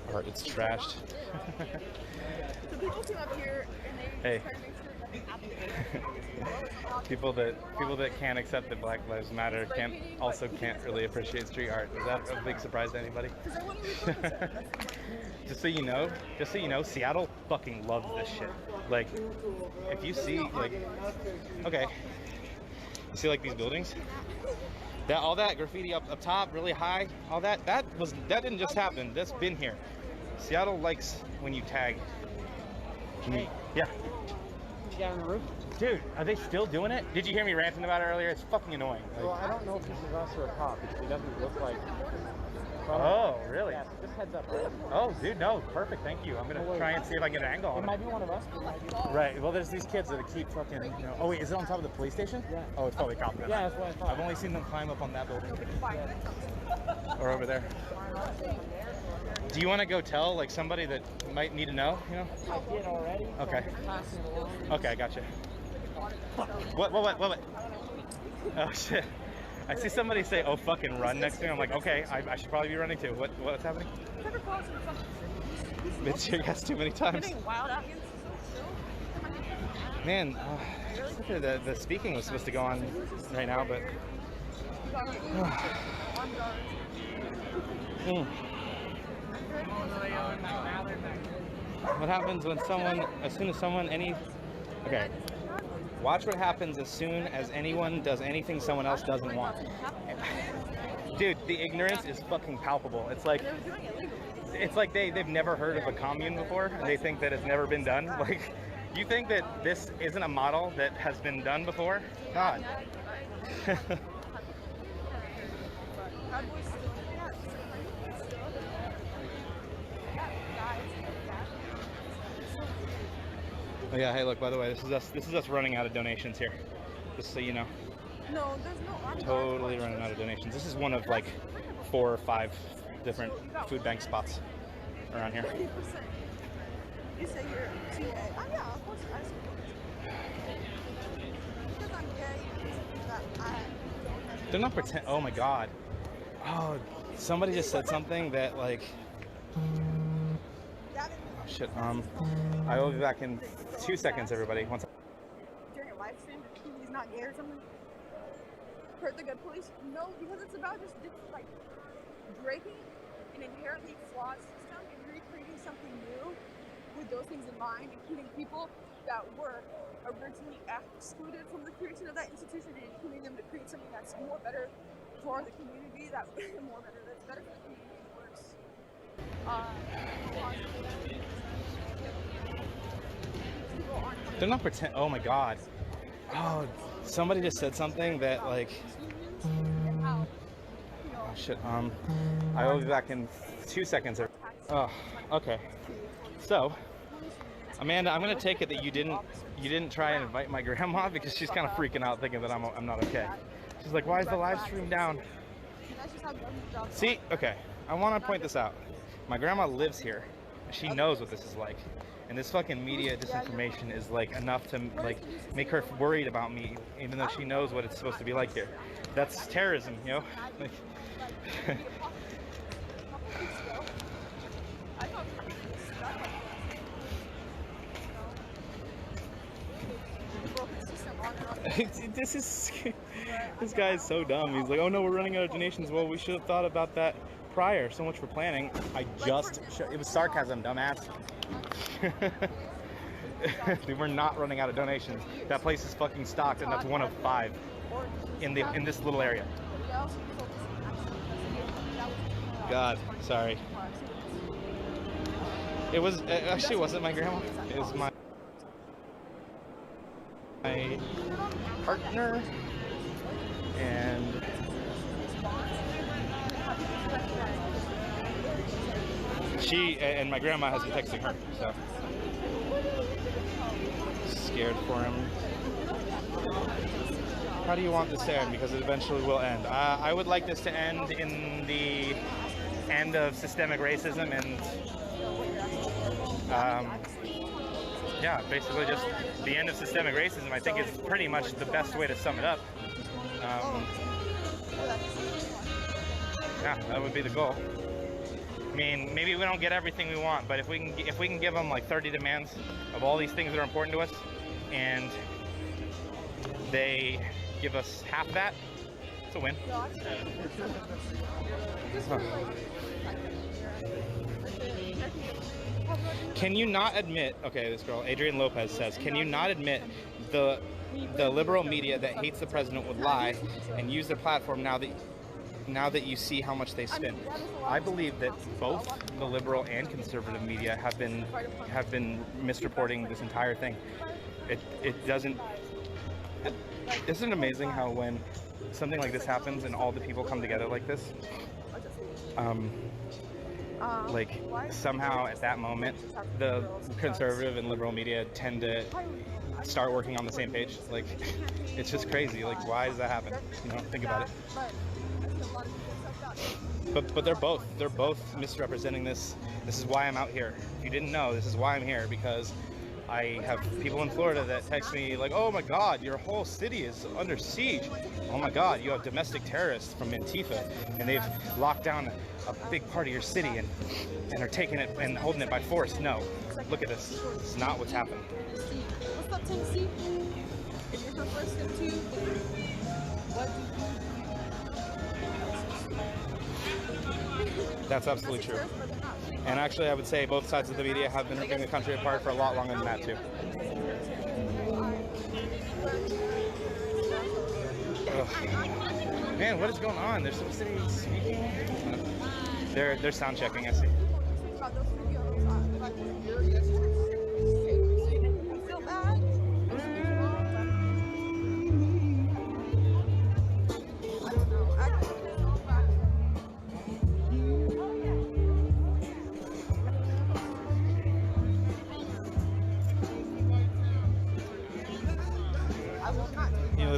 S5: Alright, it's trashed.
S14: So people came up here and they
S5: Hey.
S14: try to make sure
S5: people that can't accept that Black Lives Matter can't really appreciate street art. Is that a big surprise to anybody? Just so you know, Seattle fucking loves this shit. Like, if you see, like, okay, you see like these buildings? All that graffiti up top, really high, all that didn't just happen. That's been here. Seattle likes when you tag. Yeah.
S22: You on the roof?
S5: Dude, are they still doing it? Did you hear me ranting about it earlier? It's fucking annoying. Like,
S22: Well, I don't know if this is also a cop because he doesn't look like.
S5: Oh, really?
S22: Yeah, so just heads up. Right?
S5: Oh, dude, no, perfect, thank you. I'm gonna try and see if I can get an angle on
S22: It
S5: it.
S22: might be one of us. But it might be
S5: Right, well, there's these kids that keep fucking, you know. Oh, wait, is it on top of the police station?
S22: Yeah.
S5: Oh, it's probably a cop then.
S22: Yeah, that's what I thought.
S5: I've only seen them climb up on that building. Or over there. Do you want to go tell, like, somebody that might need to know, you know?
S22: I did already.
S5: Okay.
S22: Passing it along.
S5: Okay, I gotcha. What? Oh, shit. I see somebody say, oh, fucking run next to me. I'm like, okay, I should probably be running too. What's happening? Been tear gassed too many times. Man, the speaking was supposed to go on right now, but... What happens when okay. Watch what happens as soon as anyone does anything someone else doesn't want. Dude, the ignorance is fucking palpable. It's like they've never heard of a commune before, and they think that it's never been done. Like, You think that this isn't a model that has been done before? God. Oh yeah, hey look, by the way, this is us running out of donations here. Just so you know.
S14: No, there's no
S5: Totally running out of donations. This is one of like 4 or 5 different food bank spots around here.
S14: 20%. You say you're TA. Oh yeah, of course I support it. Because I'm gay, that I don't have.
S5: They're not pretend. Oh my god. Oh, somebody just said something that like. Oh shit. I will be back in 2 seconds, everybody. One second.
S14: During a live stream, he's not gay or something. Hurt the good police? No, because it's about just like breaking an inherently flawed system and recreating something new with those things in mind, including people that were originally excluded from the creation of that institution and including them to create something that's more better for the community, that's more better, that's better for the community and works.
S5: They're not pretend. Oh my god. Oh, somebody just said something that like. Oh shit. I will be back in 2 seconds. Oh, okay. So, Amanda, I'm gonna take it that you didn't try and invite my grandma because she's kind of freaking out, thinking that I'm not okay. She's like, why is the live stream down? See, okay. I want to point this out. My grandma lives here. She knows what this is like. And this fucking media disinformation is like enough to like make her worried about me, even though she knows what it's supposed to be like here. That's terrorism, you know? Like, this guy is so dumb. He's like, oh no, we're running out of donations. Well, we should have thought about that prior. So much for planning. It was sarcasm, dumbass. We're not running out of donations. That place is fucking stocked, and that's one of 5 in this little area. God, sorry. It actually wasn't my grandma. It was my partner, and she and my grandma has been texting her, so scared for him. How do you want this to end? Because it eventually will end. I would like this to end in the end of systemic racism and yeah, basically just the end of systemic racism. I think is pretty much the best way to sum it up. Yeah, that would be the goal. I mean, maybe we don't get everything we want, but if we can give them like 30 demands of all these things that are important to us, and they give us half that, it's a win. Can you not admit? Okay, this girl, Adrian Lopez says, can you not admit the liberal media that hates the president would lie and use their platform now that you see how much they spend? I believe that both the liberal and conservative media have been misreporting this entire thing. Isn't it amazing how when something like this happens and all the people come together like this, like somehow at that moment the conservative and liberal media tend to start working on the same page? Like, it's just crazy. Like, why does that happen? You know, think about it. But they're both misrepresenting this. This is why I'm out here. If you didn't know, this is why I'm here, because I have people in Florida that text me like, oh my god, your whole city is under siege. Oh my god, you have domestic terrorists from Antifa and they've locked down a big part of your city and are taking it and holding it by force. No, look at this. This is not what's happening.
S14: What's up, Tennessee? If you're her first step too, what do you
S5: That's absolutely true. And actually, I would say both sides of the media have been ripping the country apart for a lot longer than that too. Ugh. Man, what is going on? There's some city speaking. They're sound checking, I see.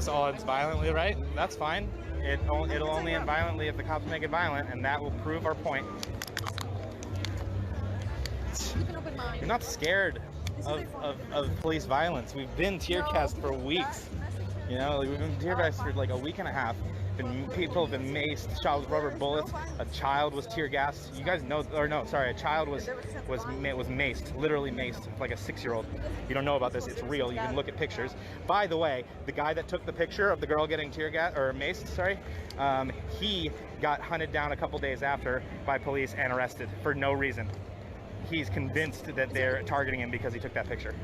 S5: this all ends violently, right? That's fine. It'll only end violently if the cops make it violent, and that will prove our point. You're not scared of police violence. We've been tear gassed for weeks. You know, like, we've been tear gassed for like a week and a half. People have been maced, shot with rubber bullets. A child was tear gassed. You guys know, or no, sorry, a child was maced, literally maced, like a 6-year-old. You don't know about this. It's real. You can look at pictures. By the way, the guy that took the picture of the girl getting tear gas or maced, sorry, he got hunted down a couple days after by police and arrested for no reason. He's convinced that they're targeting him because he took that picture.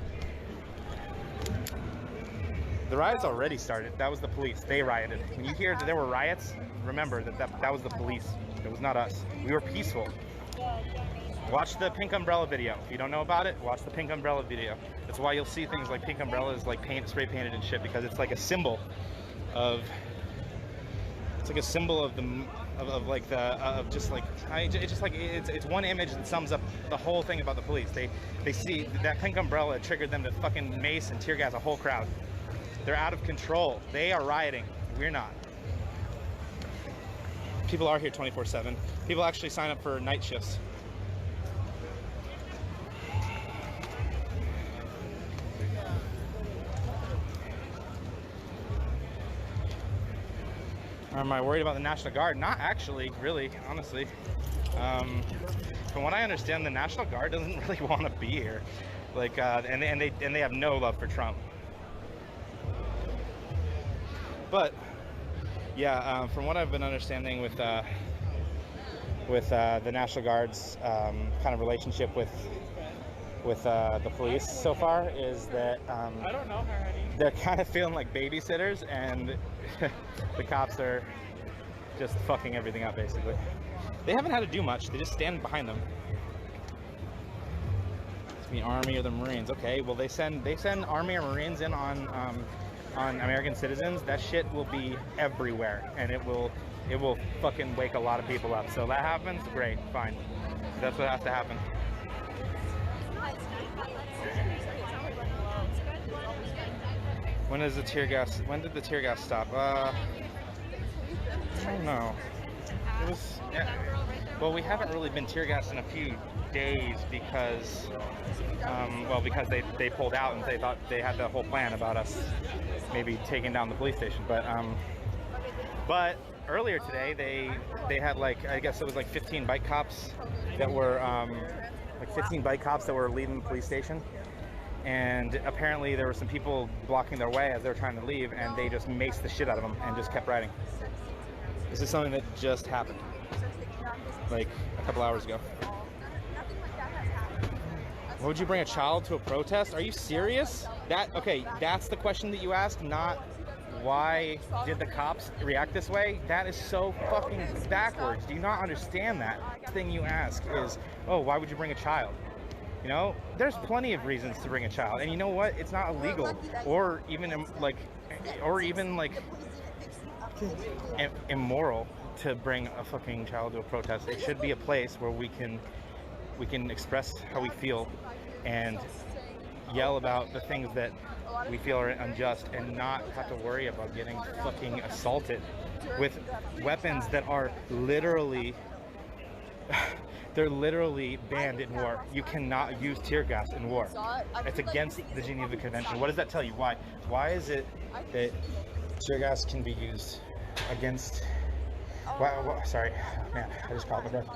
S5: The riots already started. That was the police. They rioted. When you hear that there were riots, remember that was the police. It was not us. We were peaceful. Watch the pink umbrella video. If you don't know about it, watch the pink umbrella video. That's why you'll see things like pink umbrellas, like spray painted and shit, because it's like a symbol of. It's like a symbol of it's one image that sums up the whole thing about the police. They see that pink umbrella triggered them to fucking mace and tear gas a whole crowd. They're out of control. They are rioting. We're not. People are here 24/7. People actually sign up for night shifts. Am I worried about the National Guard? Not actually, really, honestly. From what I understand, the National Guard doesn't really want to be here. Like, and they have no love for Trump. But yeah, from what I've been understanding with the National Guard's kind of relationship with the police so far is that
S22: I don't know her, honey.
S5: They're kind of feeling like babysitters, and the cops are just fucking everything up basically. They haven't had to do much. They just stand behind them. It's the Army or the Marines. Okay, well they send Army or Marines in on American citizens. That shit will be everywhere, and it will fucking wake a lot of people up. So that happens, great, fine. That's what has to happen. When did the tear gas stop? I don't know. It was, well, we haven't really been tear gassed in a few days because, because they pulled out and they thought they had the whole plan about us maybe taking down the police station. But earlier today they had like, I guess it was like 15 bike cops that were leaving the police station. And apparently there were some people blocking their way as they were trying to leave, and they just maced the shit out of them and just kept riding. This is something that just happened, like a couple hours ago. Why would you bring a child to a protest? Are you serious? Okay, that's the question that you ask, not why did the cops react this way? That is so fucking backwards. Do you not understand that? The thing you ask is, oh, why would you bring a child? You know, there's plenty of reasons to bring a child, and you know what? It's not illegal, or even immoral to bring a fucking child to a protest. It should be a place where we can express how we feel and yell about the things that we feel are unjust, and not have to worry about getting fucking assaulted with weapons that are literally. They're literally banned in war. You cannot use tear gas in war. It's against the Geneva Convention. What does that tell you? Why is it that tear gas can be used against... sorry, man, I just caught my breath.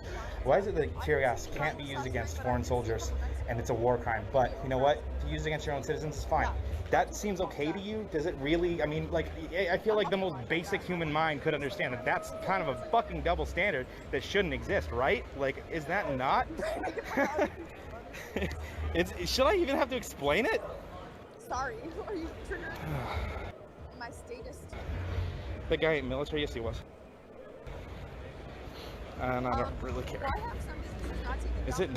S5: Why is it that tear gas can't be used against foreign soldiers and it's a war crime? But you know what? To use it against your own citizens is fine. That seems okay to you? Does it really? I mean, like, I feel like the most basic human mind could understand that that's kind of a fucking double standard that shouldn't exist, right? Like, is that not? Should I even have to explain it?
S14: Sorry, are you triggered? My status.
S5: The guy in military? Yes, he was. And I don't really care. Is it?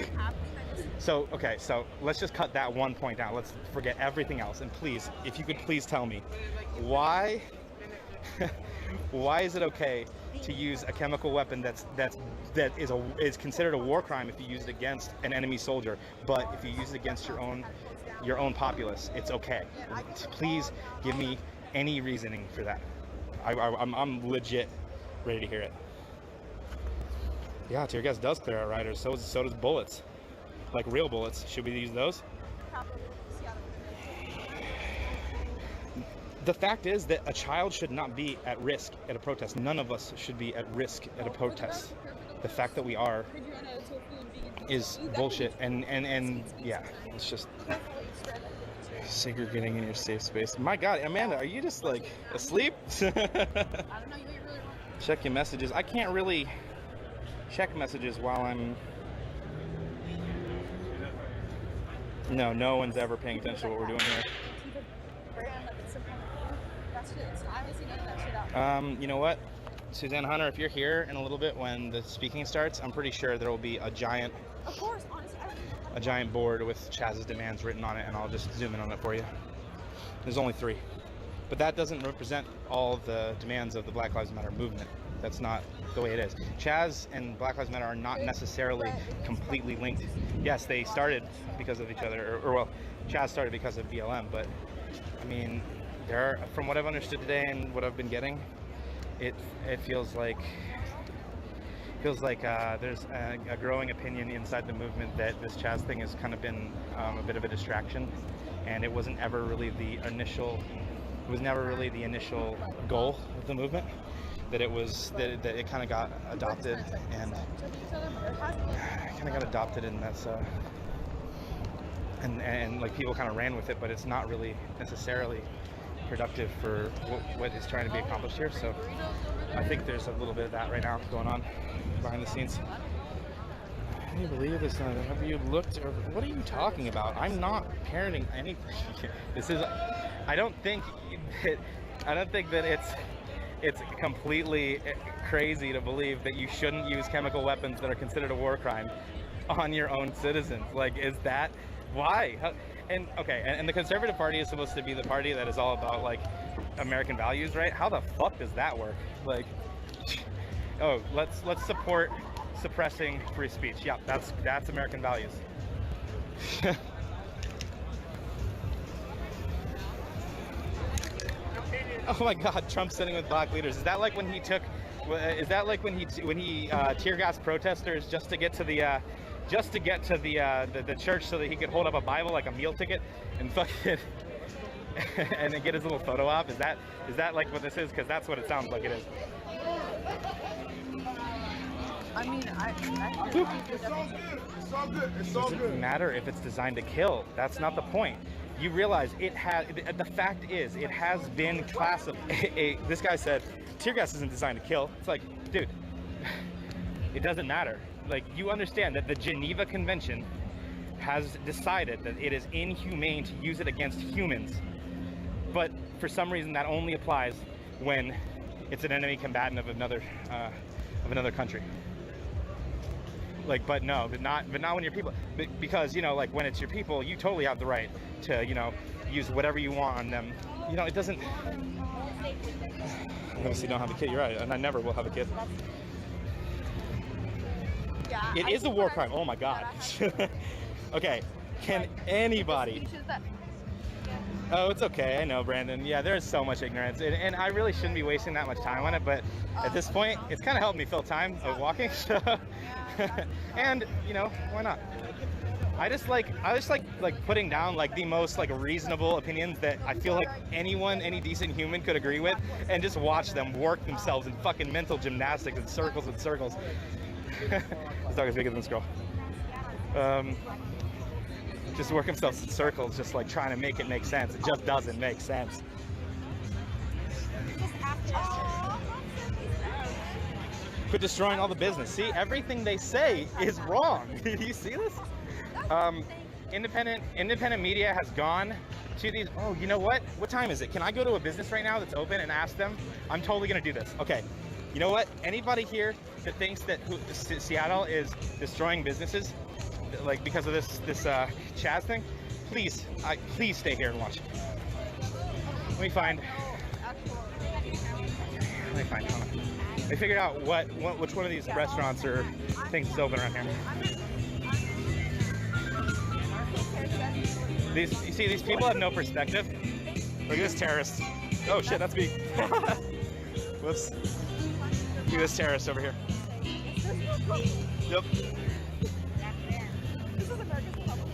S5: So, okay, so let's just cut that one point out. Let's forget everything else. And please, if you could please tell me, why is it okay to use a chemical weapon that is considered a war crime if you use it against an enemy soldier, but if you use it against your own populace, it's okay? Please give me any reasoning for that. I'm legit ready to hear it. Yeah, tear gas does clear out riders. So does bullets, like real bullets. Should we use those? The fact is that a child should not be at risk at a protest. None of us should be at risk at a protest. The fact that we are is bullshit. And yeah, it's just segregating in your safe space. My God, Amanda, are you just like asleep? Check your messages. I can't really check messages while I'm... No one's ever paying attention to what we're doing here. You know what, Suzanne Hunter, if you're here in a little bit when the speaking starts, I'm pretty sure there will be a giant board with Chaz's demands written on it, and I'll just zoom in on it for you. There's only 3, but that doesn't represent all the demands of the Black Lives Matter movement. That's not the way it is. Chaz and Black Lives Matter are not necessarily completely linked. Yes, they started because of each other, or well, Chaz started because of BLM, but I mean, from what I've understood today and what I've been getting, it feels like there's a growing opinion inside the movement that this Chaz thing has kind of been a bit of a distraction, and it wasn't ever really the initial goal of the movement. That it was that it kind of got adopted, and that's and like people kind of ran with it, but it's not really necessarily productive for what is trying to be accomplished here. So I think there's a little bit of that right now going on behind the scenes. Can you believe this? Have you looked, or what are you talking about? I'm not parenting anything. I don't think that it's completely crazy to believe that you shouldn't use chemical weapons that are considered a war crime on your own citizens. Like, is that why? And okay, and the Conservative Party is supposed to be the party that is all about like American values, right? How the fuck does that work? Like, oh, let's support suppressing free speech. Yeah, that's American values. Oh my God, Trump sitting with black leaders. Is that like when he took? Is that like when he tear gassed protesters just to get to the church so that he could hold up a Bible like a meal ticket and fucking and then get his little photo op? Is that like what this is? Because that's what it sounds like it is.
S14: I mean,
S1: It's all good. It
S5: doesn't matter if it's designed to kill. That's not the point. You realize it has. The fact is, it has been classified. This guy said, tear gas isn't designed to kill. It's like, dude, it doesn't matter. Like, you understand that the Geneva Convention has decided that it is inhumane to use it against humans, but for some reason that only applies when it's an enemy combatant of another country. Like, but not when you're people, because, you know, like when it's your people, you totally have the right to, you know, use whatever you want on them. You know, it doesn't. I obviously don't have a kid. You're right, and I never will have a kid.
S14: Yeah,
S5: it is a war crime. Oh my God. Okay, can anybody? Oh, it's okay. I know, Brandon. Yeah, there's so much ignorance, and I really shouldn't be wasting that much time on it. But at this point, it's kind of helped me fill time of walking. So, and you know, why not? I just like putting down like the most like reasonable opinions that I feel like any decent human could agree with, and just watch them work themselves in fucking mental gymnastics and circles and circles. This dog is bigger than this girl. Just work themselves in circles, just like trying to make it make sense. It just doesn't make sense. Quit destroying all the business. See, everything they say is wrong. Do you see this? Independent media has gone to these. Oh, you know what? What time is it? Can I go to a business right now that's open and ask them? I'm totally gonna do this. Okay. You know what? Anybody here that thinks that Seattle is destroying businesses, like because of this Chaz thing, please stay here and watch. Let me find. Hold on. I figured out which one of these restaurants or things is open around here. You see, these people have no perspective. Look at this terrorist. Oh shit, that's me. Whoops. Look at this terrorist over here. Yep.
S14: This is America's Republic.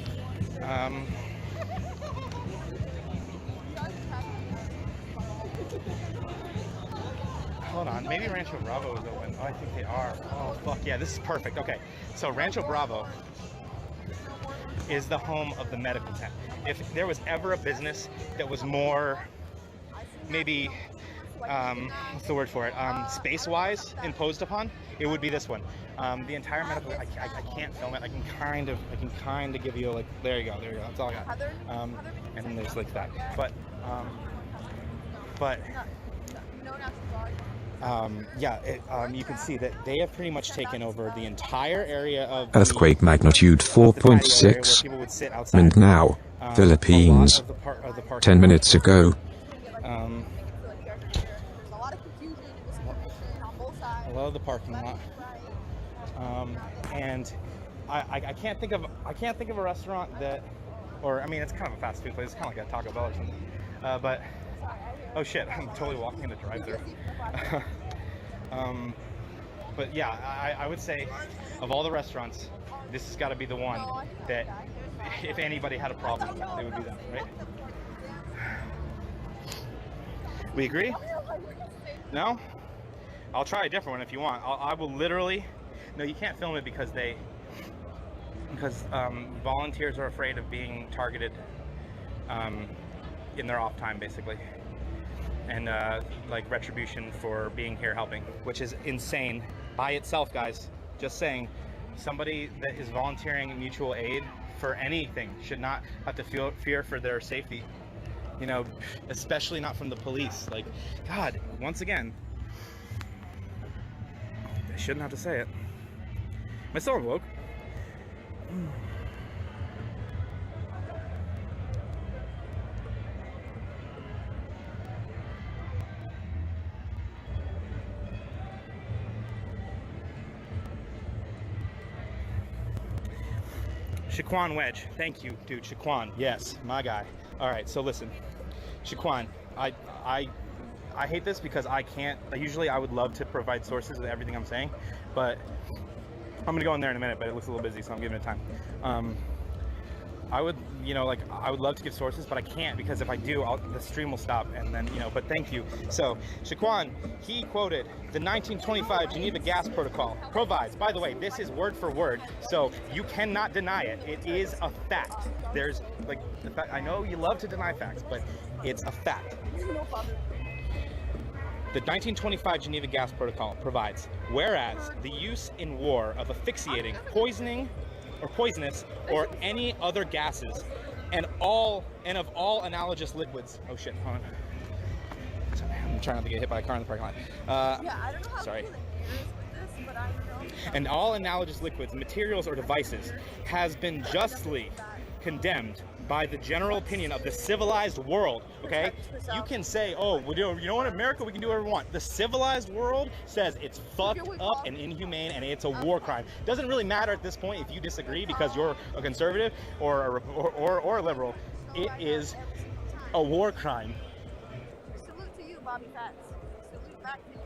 S5: Hold on, maybe Rancho Bravo is open. Oh, I think they are. Oh, fuck yeah, this is perfect. Okay, so Rancho Bravo is the home of the medical tent. If there was ever a business that was more, maybe, what's the word for it, space-wise imposed upon, it would be this one. The entire medical, I can't film it. I can kind of give you like, there you go, that's all I got. And then there's like that. But yeah, you can see that they have pretty much taken over the entire area of
S8: Earthquake magnitude 4.6. And now, Philippines. 10 minutes ago.
S5: A lot of the parking lot. And I can't think of a restaurant that, or I mean, it's kind of a fast food place. It's kind of like a Taco Bell or something. But oh shit, I'm totally walking in the drive-thru. But yeah, I would say of all the restaurants, this has got to be the one that if anybody had a problem, it would be that, right? We agree? No? I'll try a different one if you want. I will literally, no, you can't film it because volunteers are afraid of being targeted in their off time, basically. And like retribution for being here helping, which is insane by itself, guys. Just saying, somebody that is volunteering mutual aid for anything should not have to fear for their safety, you know, especially not from the police. Like, God, once again, I shouldn't have to say it. Am I still on woke? Shaquan Wedge, thank you, dude. Shaquan, yes, my guy. All right, so listen, Shaquan, I hate this because I can't. Usually, I would love to provide sources of everything I'm saying, but I'm gonna go in there in a minute. But it looks a little busy, so I'm giving it time. I would, you know, like I would love to give sources, but I can't because if I do, the stream will stop, and then, you know. But thank you. So Shaquan, he quoted the 1925 Geneva Gas Protocol provides. By the way, this is word for word, so you cannot deny it. It is a fact. There's like the fact. I know you love to deny facts, but it's a fact. The 1925 Geneva Gas Protocol provides, whereas the use in war of asphyxiating, poisoning, or poisonous, or any other gases, and of all analogous liquids. Oh shit, hold on. I'm trying not to get hit by a car in the parking lot.
S14: Yeah, I don't know how
S5: sorry.
S14: with this, but I know.
S5: And all analogous liquids, materials, or devices has been justly condemned by the general opinion of the civilized world. Okay, you can say, oh, you know what, America, we can do whatever we want. The civilized world says it's fucked up and inhumane and it's a war crime. Doesn't really matter at this point if you disagree because you're a conservative or a liberal. It is a war crime.
S14: Salute to you, Bobby Fats. Salute back to you.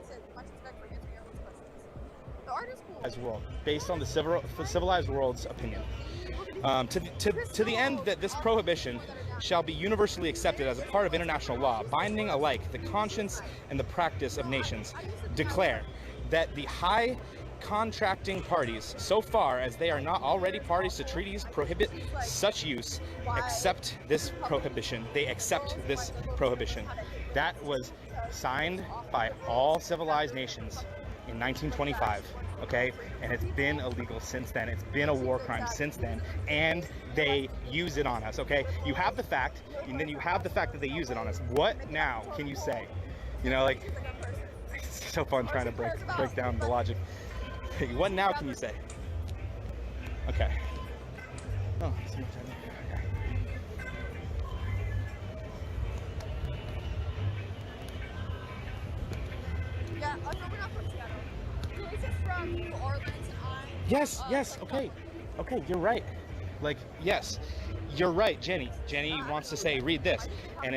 S14: Said much respect for answering everyone's questions. The art is cool.
S5: As world, based on the civilized world's opinion. To the end that this prohibition shall be universally accepted as a part of international law, binding alike the conscience and the practice of nations, declare that the high contracting parties, so far as they are not already parties to treaties prohibit such use, accept this prohibition. They accept this prohibition. That was signed by all civilized nations in 1925. Okay, and it's been illegal since then. It's been a war crime since then, and they use it on us. Okay, you have the fact, and then you have the fact that they use it on us. What now can you say? You know, like, it's so fun trying to break down the logic. What now can you say? Okay. Oh, okay.
S14: Yeah, we're not from Seattle. This is from New Orleans, and
S5: Yes, okay, you're right. Like, yes, you're right, Jenny. Jenny wants to say, read this, and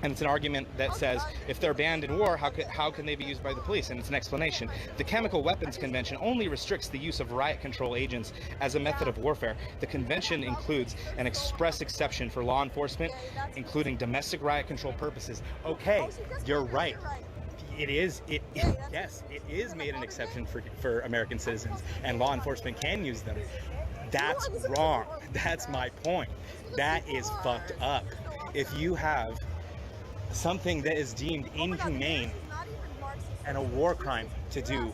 S5: And it's an argument that says if they're banned in war, how can they be used by the police? And it's an explanation. The Chemical Weapons Convention only restricts the use of riot control agents as a method of warfare. The convention includes an express exception for law enforcement, including domestic riot control purposes. Okay, you're right. Yes, it is made an exception for American citizens, and law enforcement can use them. That's wrong. That's my point. That is fucked up. If you have something that is deemed inhumane and a war crime to do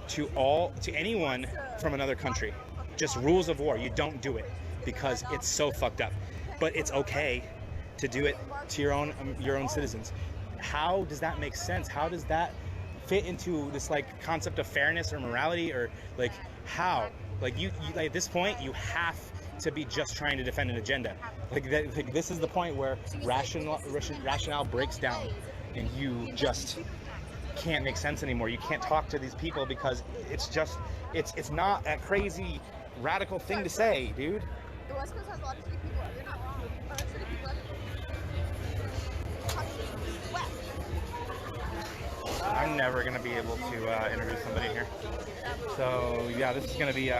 S5: to anyone from another country, just rules of war, you don't do it because it's so fucked up. But it's okay to do it to your own citizens. How does that make sense? How does that fit into this like concept of fairness or morality, or like how? Like you like, at this point you have to be just trying to defend an agenda. Like this is the point where rationale breaks down, and you just can't make sense anymore. You can't talk to these people because it's not a crazy radical thing to say, dude.
S14: The West Coast has a lot of shitty people. You're not wrong. A lot of shitty people everywhere.
S5: I'm never gonna be able to interview somebody here. So yeah, this is gonna be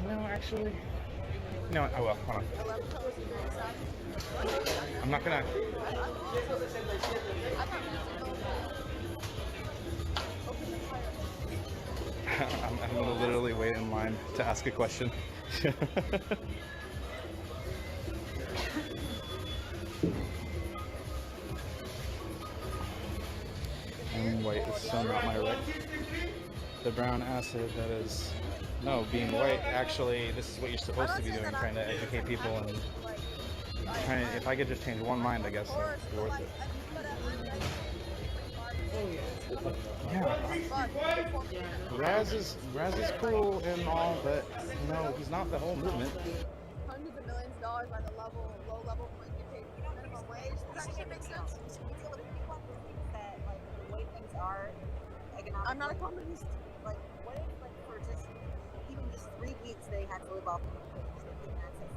S5: no, actually, no, I will. Hold on. I'm not gonna. I'm gonna literally wait in line to ask a question. And white is so not my right. The brown acid that is, no, being white, actually, this is what you're supposed to be doing, trying to educate people and trying to, if I could just change one mind, I guess it'd be worth it. Yeah. Raz is cool and all, but no, he's not the whole movement.
S14: Hundreds of millions of dollars by the low level when you pay minimum wage. Does that shit make sense?
S15: That like the way things are economically.
S14: I'm not a communist.
S15: Like what if like for just even just 3 weeks they had to live off minimum wage? They couldn't access it.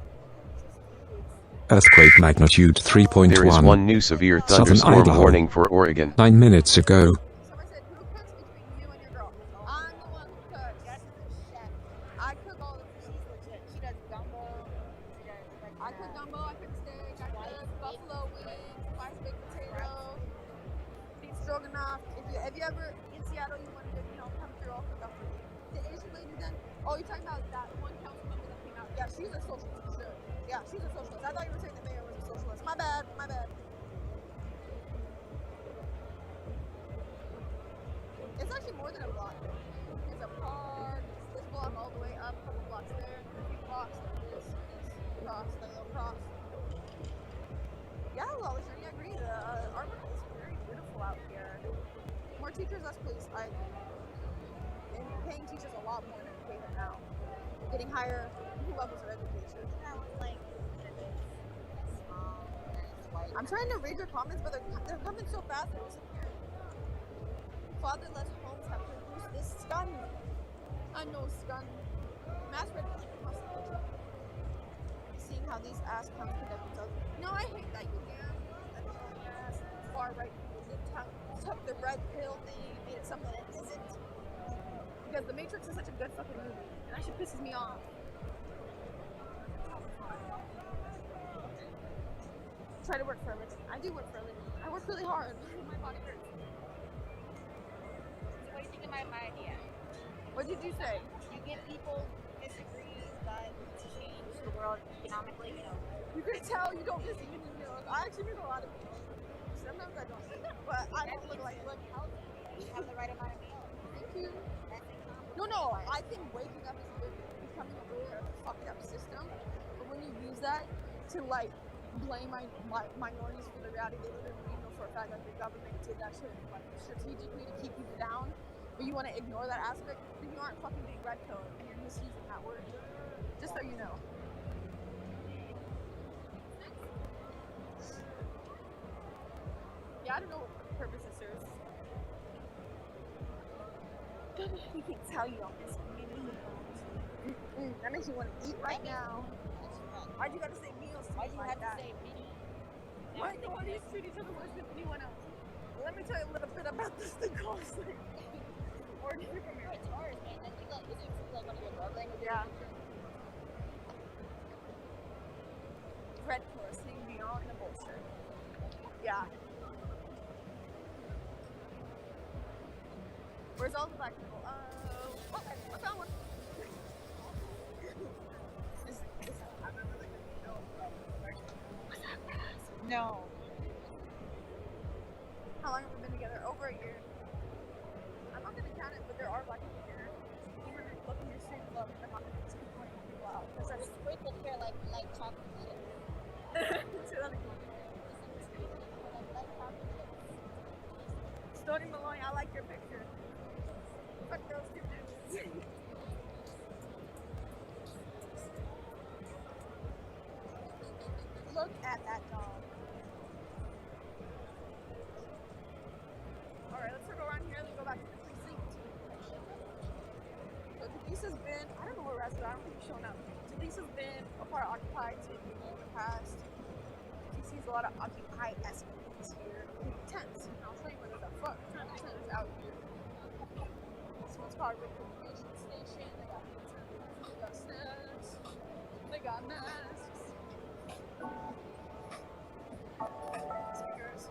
S15: Just 3 weeks.
S8: Earthquake magnitude 3.1.
S10: There is one new severe thunderstorm warning for Oregon.
S8: 9 minutes ago.
S14: Somebody said, who cooks between you and your girl? I'm the one who cooks. Jess is a chef. I cook all the food. She's legit. She does gumbo. She does like I cook gumbo. I cook steak. I cook buffalo wings. Spicy baked potato. Beef stroganoff. If you ever in Seattle, you want to come through, I'll cook up for you. The Asian lady then. Oh, you're talking about that one council member that came out? Yeah, she's a socialist for sure. Yeah, she's a socialist. I thought you were saying the mayor was a socialist. My bad. My bad. It's actually more than a block. It's a park, it's this block all the way up, a couple blocks there, a few blocks, this cross, that little cross. Yeah, Lawless, I agree. The art market is very beautiful out here. More teachers, less police. I agree. And paying teachers a lot more than we pay them now. Getting higher levels of education. I'm trying to read your comments, but they're coming so fast they're disappearing. Fatherless homes have produced this scum. I know scum. Mass reproduction. Seeing how these ass cunts conduct themselves. No, I hate that you far right people took the red pill thing and made it something it isn't. Because The Matrix is such a good fucking movie, and that shit pisses me off. Try to work for a living. I do work for a living. I work really hard. My body hurts.
S15: What do you think of my idea?
S14: What did you say?
S15: You get people disagree that to change the world economically,
S14: You can tell you don't listen to me. I actually meet a lot of people. Sometimes I don't. But I don't look like
S15: you have the right amount of meals.
S14: Thank you. No, I think waking up is good. Becoming aware of a fucked up system. But when you use that to like blame minorities for the reality they live in, you know for a fact that the government did that shit like strategically to keep people down, but you want to ignore that aspect, then you aren't fucking being red pill and you're misusing that word. Just so you know. Yeah, I don't know what purpose it serves. You can tell you don't miss me. That makes you want to eat right now. Why'd you gotta say meals to
S15: Why'd
S14: me
S15: you
S14: like
S15: have
S14: that?
S15: to say me?
S14: Why do all these treat each other worse than anyone else? Let me tell you a little bit about this thing called slavery. Or do you from here?
S15: It's ours, man. I think, like, is it like one of your love languages?
S14: Yeah. Dreadful, seeing beyond the bullshit. Yeah. Where's all the black people? Okay, I found one.
S15: No.
S14: How long have we been together? Over a year. I'm not gonna count it, but there are black people here. Even looking your street look, I'm not gonna keep pointing people out. Because that's
S15: sprinkled here like chocolate chips.
S14: Say that again. Stoney Maloney, I like your picture. Fuck those two dudes. Look at that dog. Alright, let's circle around here and go back to the precinct. So Jaleesa's been, I don't know where Raz is, I don't think he's showing up. Jaleesa's been a part of Occupy TV in the past. She sees a lot of Occupy-esque things here. Tents, and I'll show you where the fuck tents out here. This one's called Recreation Station. They got pizza, they got snacks, they got masks. Speakers.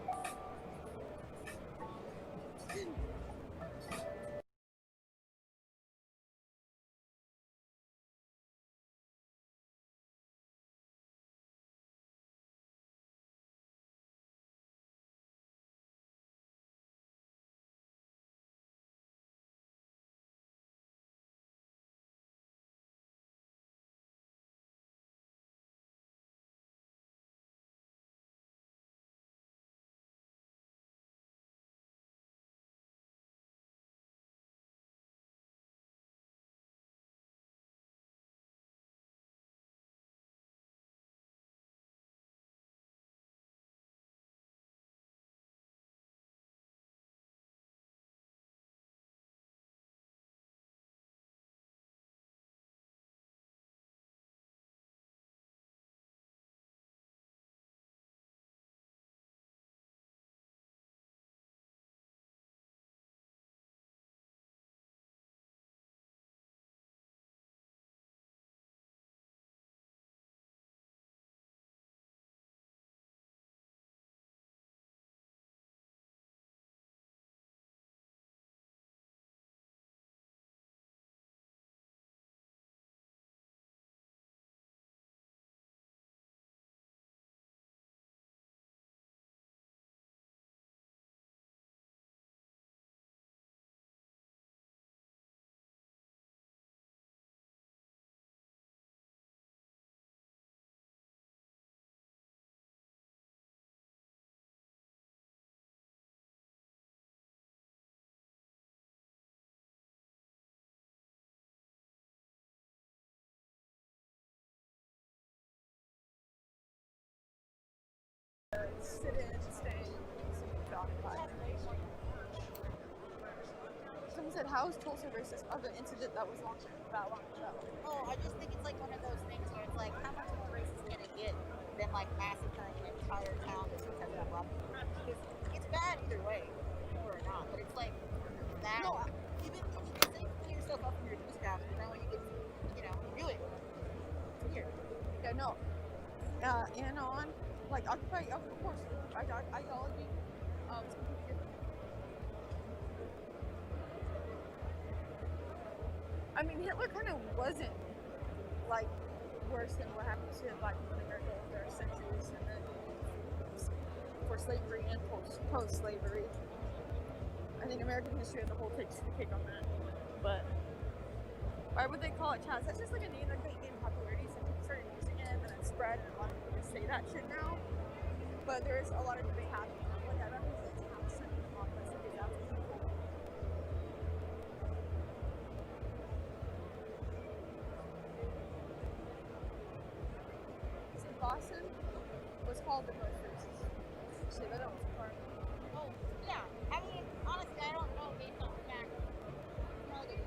S14: Sit in, stay, someone said, how is Tulsa racist of an incident that was long ago?
S15: Oh, I just think it's like one of those things where it's like, how much more racist can it get than like massacring an entire town just because of black people? Because it's bad either way, or not. But it's like that. No, even put yourself up in your bootstraps, but then when you get, do it. It's weird.
S14: Yeah, no. And on, like, Occupy, of course, ideology, it's completely different. I mean, Hitler kind of wasn't, like, worse than what happened to black people in America over their centuries, and then for slavery and post-slavery. I think American history as a whole takes the cake on that. But why would they call it child? That's just like a name that they gained popularity, so people started using it, and then it spread, and a lot of people just say that shit now. But there is a lot of debate happening on what that represents and how it's sent to the populace of these African people. So Boston was called the most racist. Shit, that was far.
S15: Oh, yeah. I mean, honestly, I don't know based on fact.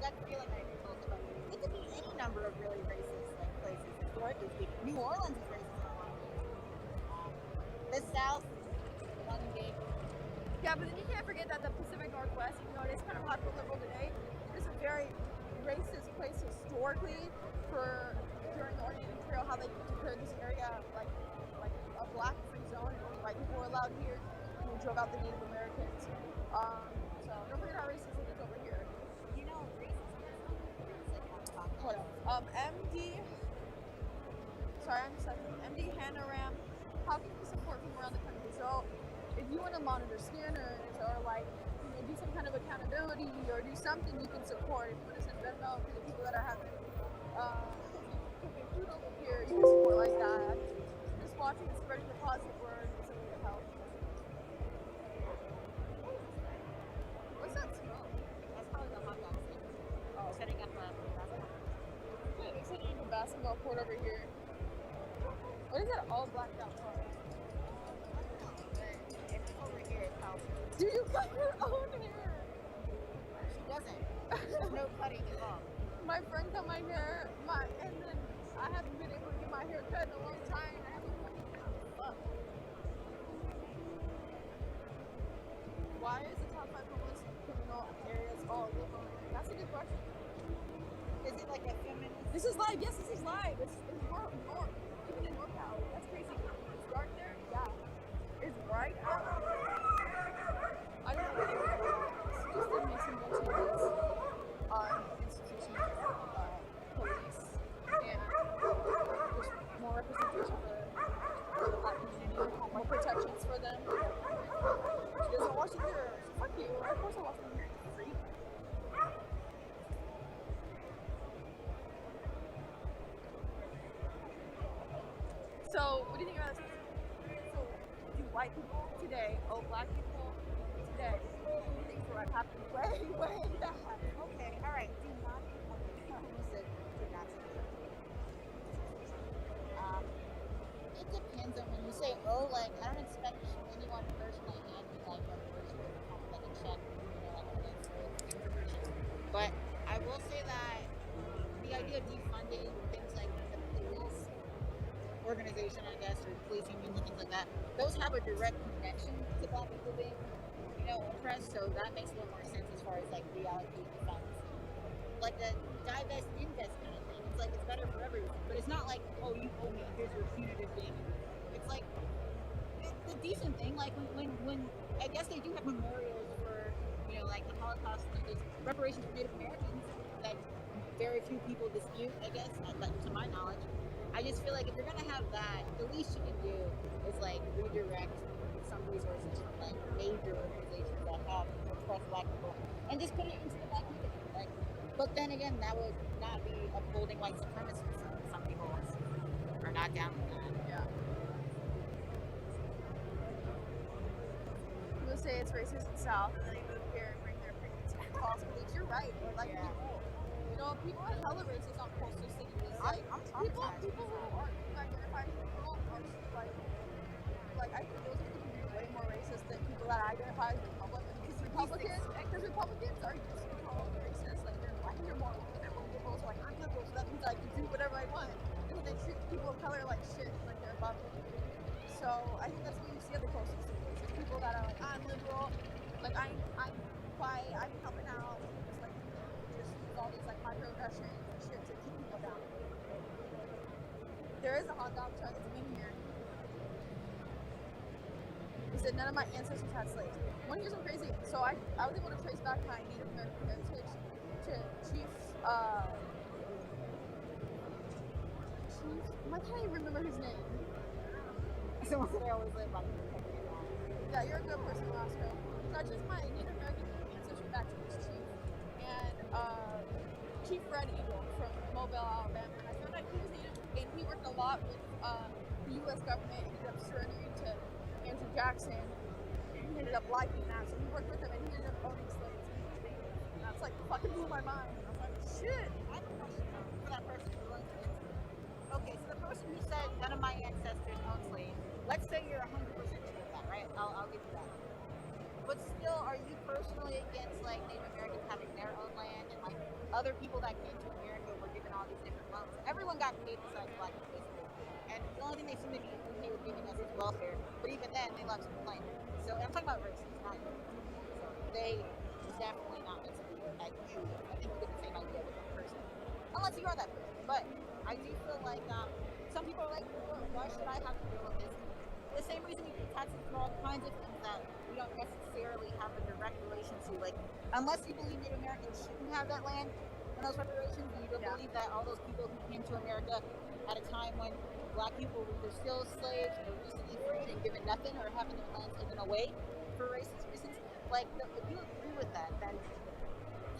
S15: That's feeling I told you about. It could be any number of really racist like places. Detroit, historically speaking. New Orleans is racist. The South, one big.
S14: Yeah, but then you can't forget that the Pacific Northwest, even though it is kind of hot for liberal today, it is a very racist place historically for during the Oregon Trail, how they declared this area like a black free zone and only white people were allowed here, and we drove out the Native Americans. So don't forget how racist it is over here.
S15: You know, racism is
S14: Hold on. MD. Sorry, I'm just MD Hannah Ram. How can you support from around the country? So, if you want to monitor scanners or like, you know, do some kind of accountability or do something you can support. If you want to send Venmo to the people that are having cooking food over here, you can support like that. Just watching and spreading the positive word is a way to help. What's that smell?
S15: That's probably the hot dog stand. Oh, setting up a basketball.
S14: Yeah, they're setting up a basketball court over here. What is that all blacked out part?
S15: Over here is how.
S14: Do you cut your own hair?
S15: She doesn't. There's no cutting involved.
S14: My friend cut my hair, and then I haven't been able to get my hair cut in a long time. I haven't fuck. Why is the top 5 homeless criminal areas all liberal? That's a good question.
S15: Is it like a feminist?
S14: This is live. Yes, this is live. It's north. Even in NorCal. That's crazy. It's dark there. Yeah. It's bright out. I don't know what it is. Just to make some more changes on institutions, police, and just more representation for the black community, more protections for them. She doesn't wash her hair. Fuck you. Of course I wash my hair. It's free. So, what do you think about this? So, do white people today, black people today, things are like happening way back.
S15: Okay, alright, do not, I almost said do not support. It depends on when you say, like, I don't expect anyone to personally hand me, like, a person like a check, you know, like a link for information. But I will say that the idea of defunding things like the police organization, I guess, or police unions and things like that, those have a direct connection to black people being, you know, oppressed, so that makes a little more sense as far as like reallocating the funds. Like the divest, invest kind of thing. It's like it's better for everyone, but it's not like, oh, you owe me, here's your punitive thing. It's like it's a decent thing. Like when I guess they do have memorials for, you know, like the Holocaust and there's reparations for Native Americans that very few people dispute, I guess, to my knowledge. I just feel like if you're gonna have that, the least you can do is like redirect some resources from like major organizations that have oppressed black people and just put it into the black community. Like, but then again, that would not be upholding white supremacy. So some people are not down with that.
S14: Yeah. People say it's racist in the South, and then they move here and bring their prejudice and false beliefs. You're right. Or like people, you know, people are hella racist on coastal cities. Like people who aren't identified as liberal are like I think those people can be way more racist than people that identify as Republicans. Because Republicans are just called racist. Like they're more liberals. Like I'm liberal, so that means I can do whatever I want. And then they treat people of color like shit, like they're above me. So I think that's what you see at the coastal cities. It's people that are like, I'm liberal, like I'm helping out, just use all these like microaggressions and shit to keep people down. There is a hot dog truck that's been here. He said none of my ancestors had slaves. Want to hear something crazy? So I was able to trace back my Native American heritage to Chief. Why can't I remember his name?
S15: Someone said I always live by the
S14: Yeah, you're a good person, Roscoe. So I traced my Native American ancestry back to this chief. And Chief Red Eagle from Mobile, Alabama. And I found out he was Native, and he worked a lot with the U.S. government, ended up surrendering to Andrew Jackson. And he ended up liking that, so he worked with him, and he ended up owning slaves. And that's like fucking blew my mind. I was like, shit.
S15: I have a question for that person who owns slaves. Okay, so the person who said none of my ancestors owned slaves, let's say you're 100% sure of that, right? I'll give you that. But still, are you personally against like Native Americans having their own land and like other people that came to America were given all these different loans? Everyone got paid besides black people. only thing they seem to be okay with giving us is welfare. But even then, they love to complain. So and I'm talking about racists, not you. So they definitely not meant to be at you. I think you get the same idea with one person, unless you are that person. But I do feel like some people are like, why should I have to deal with this? The same reason we pay taxes for all kinds of things that we don't necessarily have a direct relation to. Like, unless you believe Native Americans shouldn't have that land and those reparations, and you don't believe that all those people who came to America at a time when black people were either still slaves or recently freed and given nothing or having their land taken away for racist reasons, like, if you agree with that, then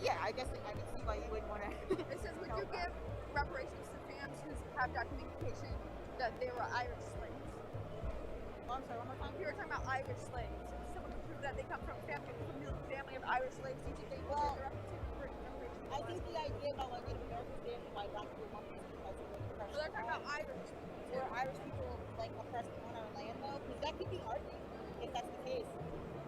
S15: yeah, I guess I can see why you wouldn't want to.
S14: It says, would you give reparations to fans who have documentation that they were Irish slaves?
S15: Oh, I'm sorry, one more time?
S14: You were talking about Irish slaves. Someone can prove that they come from a family of Irish slaves. Do you think they will reparations?
S15: I think the idea about why Native Americans did and why black people want this because of the oppression.
S14: They're talking about Irish.
S15: Were Irish people like oppressed on our land though? Because that could be argued if that's the case.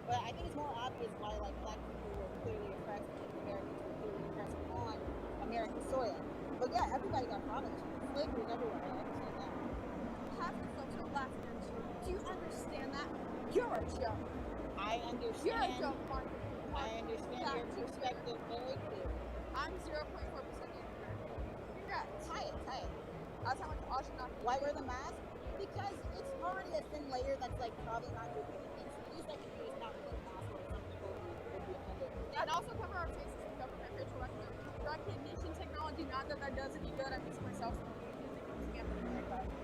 S15: But I think it's more obvious why like black people were clearly oppressed and Native Americans were clearly oppressed on American soil. But yeah, everybody got promised. Slavery is everywhere. I understand that.
S14: Half the folks are laughing at you. Do you understand that? You're a joke.
S15: I understand.
S14: You're a joke, Mark.
S15: I understand your perspective very clearly.
S14: I'm 0.4% ignorant. Congrats.
S15: Tie it.
S14: That's how much Oshikosh.
S15: Why wear the mask? Because it's already a thin layer that's like probably not doing anything. So the least I can do is not wear the mask or some people would be offended.
S14: Yeah, and also cover our faces and government facial recognition technology. Not that that does any good. I'm using myself.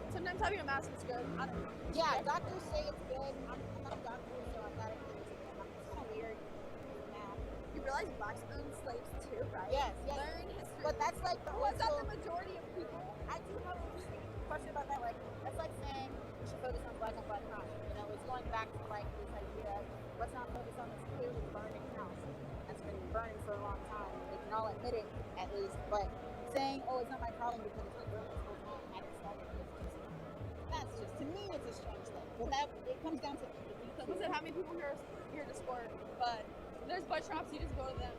S14: Sometimes having a mask is good. I don't know.
S15: Yeah, doctors say it's good. I'm not a doctor, so I'm not against it. It's kind of weird now.
S14: You realize blacks own slaves too, right?
S15: Yes.
S14: Learn history.
S15: But that's like the
S14: was that the majority of people?
S15: I do have an interesting question about that. Like, that's like saying we should focus on black crime. You know, it's going back to like this idea of let's not focus on this clearly burning house that's been burning for a long time. We can all admit it, at least. But saying, oh, it's not my problem because it's been burning this whole time, I didn't start it. That's just, to me, it's a strange thing. But that, it comes down to
S14: Listen, how many people here to sport? But there's bus shops, you just go to them.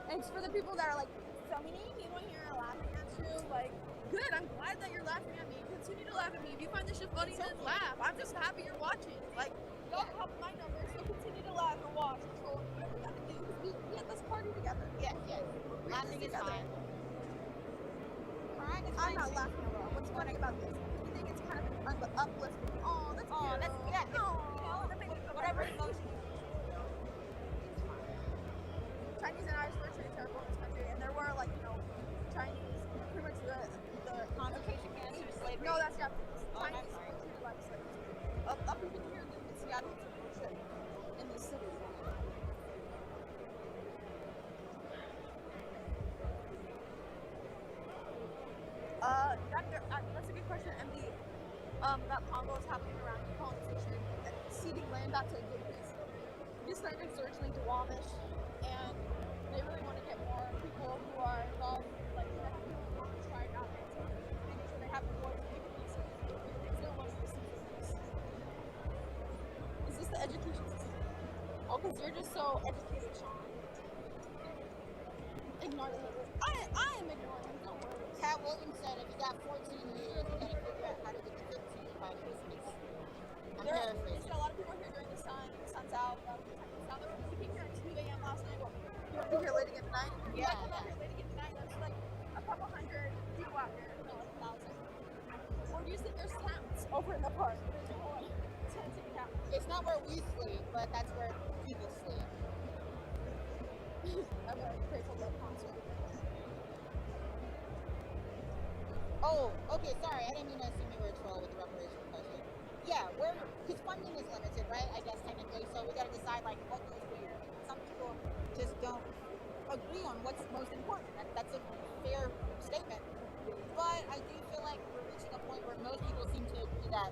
S14: And it's for the people that are like, so many people here are laughing at you. Like, good, I'm glad that you're laughing at me. Continue to laugh at me. If you find this shit funny, then laugh. I'm just happy you're watching. Like, don't help my numbers, so continue to laugh and watch. So, whatever we gotta do, we at this party together.
S15: Yes. Laughing is fine. Crying is
S14: I'm
S15: fine.
S14: not laughing at all. What's funny about this? You think it's kind of uplifting? Oh, that's cute.
S15: That's, yeah.
S14: Oh, that makes me feel
S15: whatever
S14: better.
S15: emotion.
S14: Chinese and Irish were treated terrible in this country, and there were like, Chinese, pretty much the
S15: concentration camps or slavery.
S14: No, that's Japanese.
S15: Oh,
S14: Chinese
S15: I'm sorry.
S14: were treated like slaves. Up even here in Seattle, it's bullshit in these cities. That's a good question, MD. That Congo is happening around colonization and ceding land out to indigenous. This land is originally Duwamish, and they really want to get more people who are involved, like tribe out there, to make sure they have the voice and pieces. They don't want to receive this. Is this the education system? Oh, because you're just so educated, Sean. Ignore the haters. I am ignoring them, don't worry.
S15: Cat Williams said if you got 14 years, you gotta figure out how to get to 15 by Christmas. I'm paraphrasing.
S14: A lot of people here during the sun's out. There were people here at 2 a.m. last night. You were here late again tonight?
S15: Yeah.
S14: Here late again tonight. There's like a couple hundred people out here. No, like 1,000. Or do you think there's tents over in the park? There's no tents in town.
S15: It's not where we sleep, but that's where people sleep.
S14: I'm a grateful dead concert.
S15: Oh, okay, sorry. I didn't mean to assume you were a troll with the reparation question. Yeah, because funding is limited, right? I guess technically. So we got to decide like what goes where. Some people just don't agree on what's most important. That's a fair statement. But I do feel like we're reaching a point where most people seem to agree that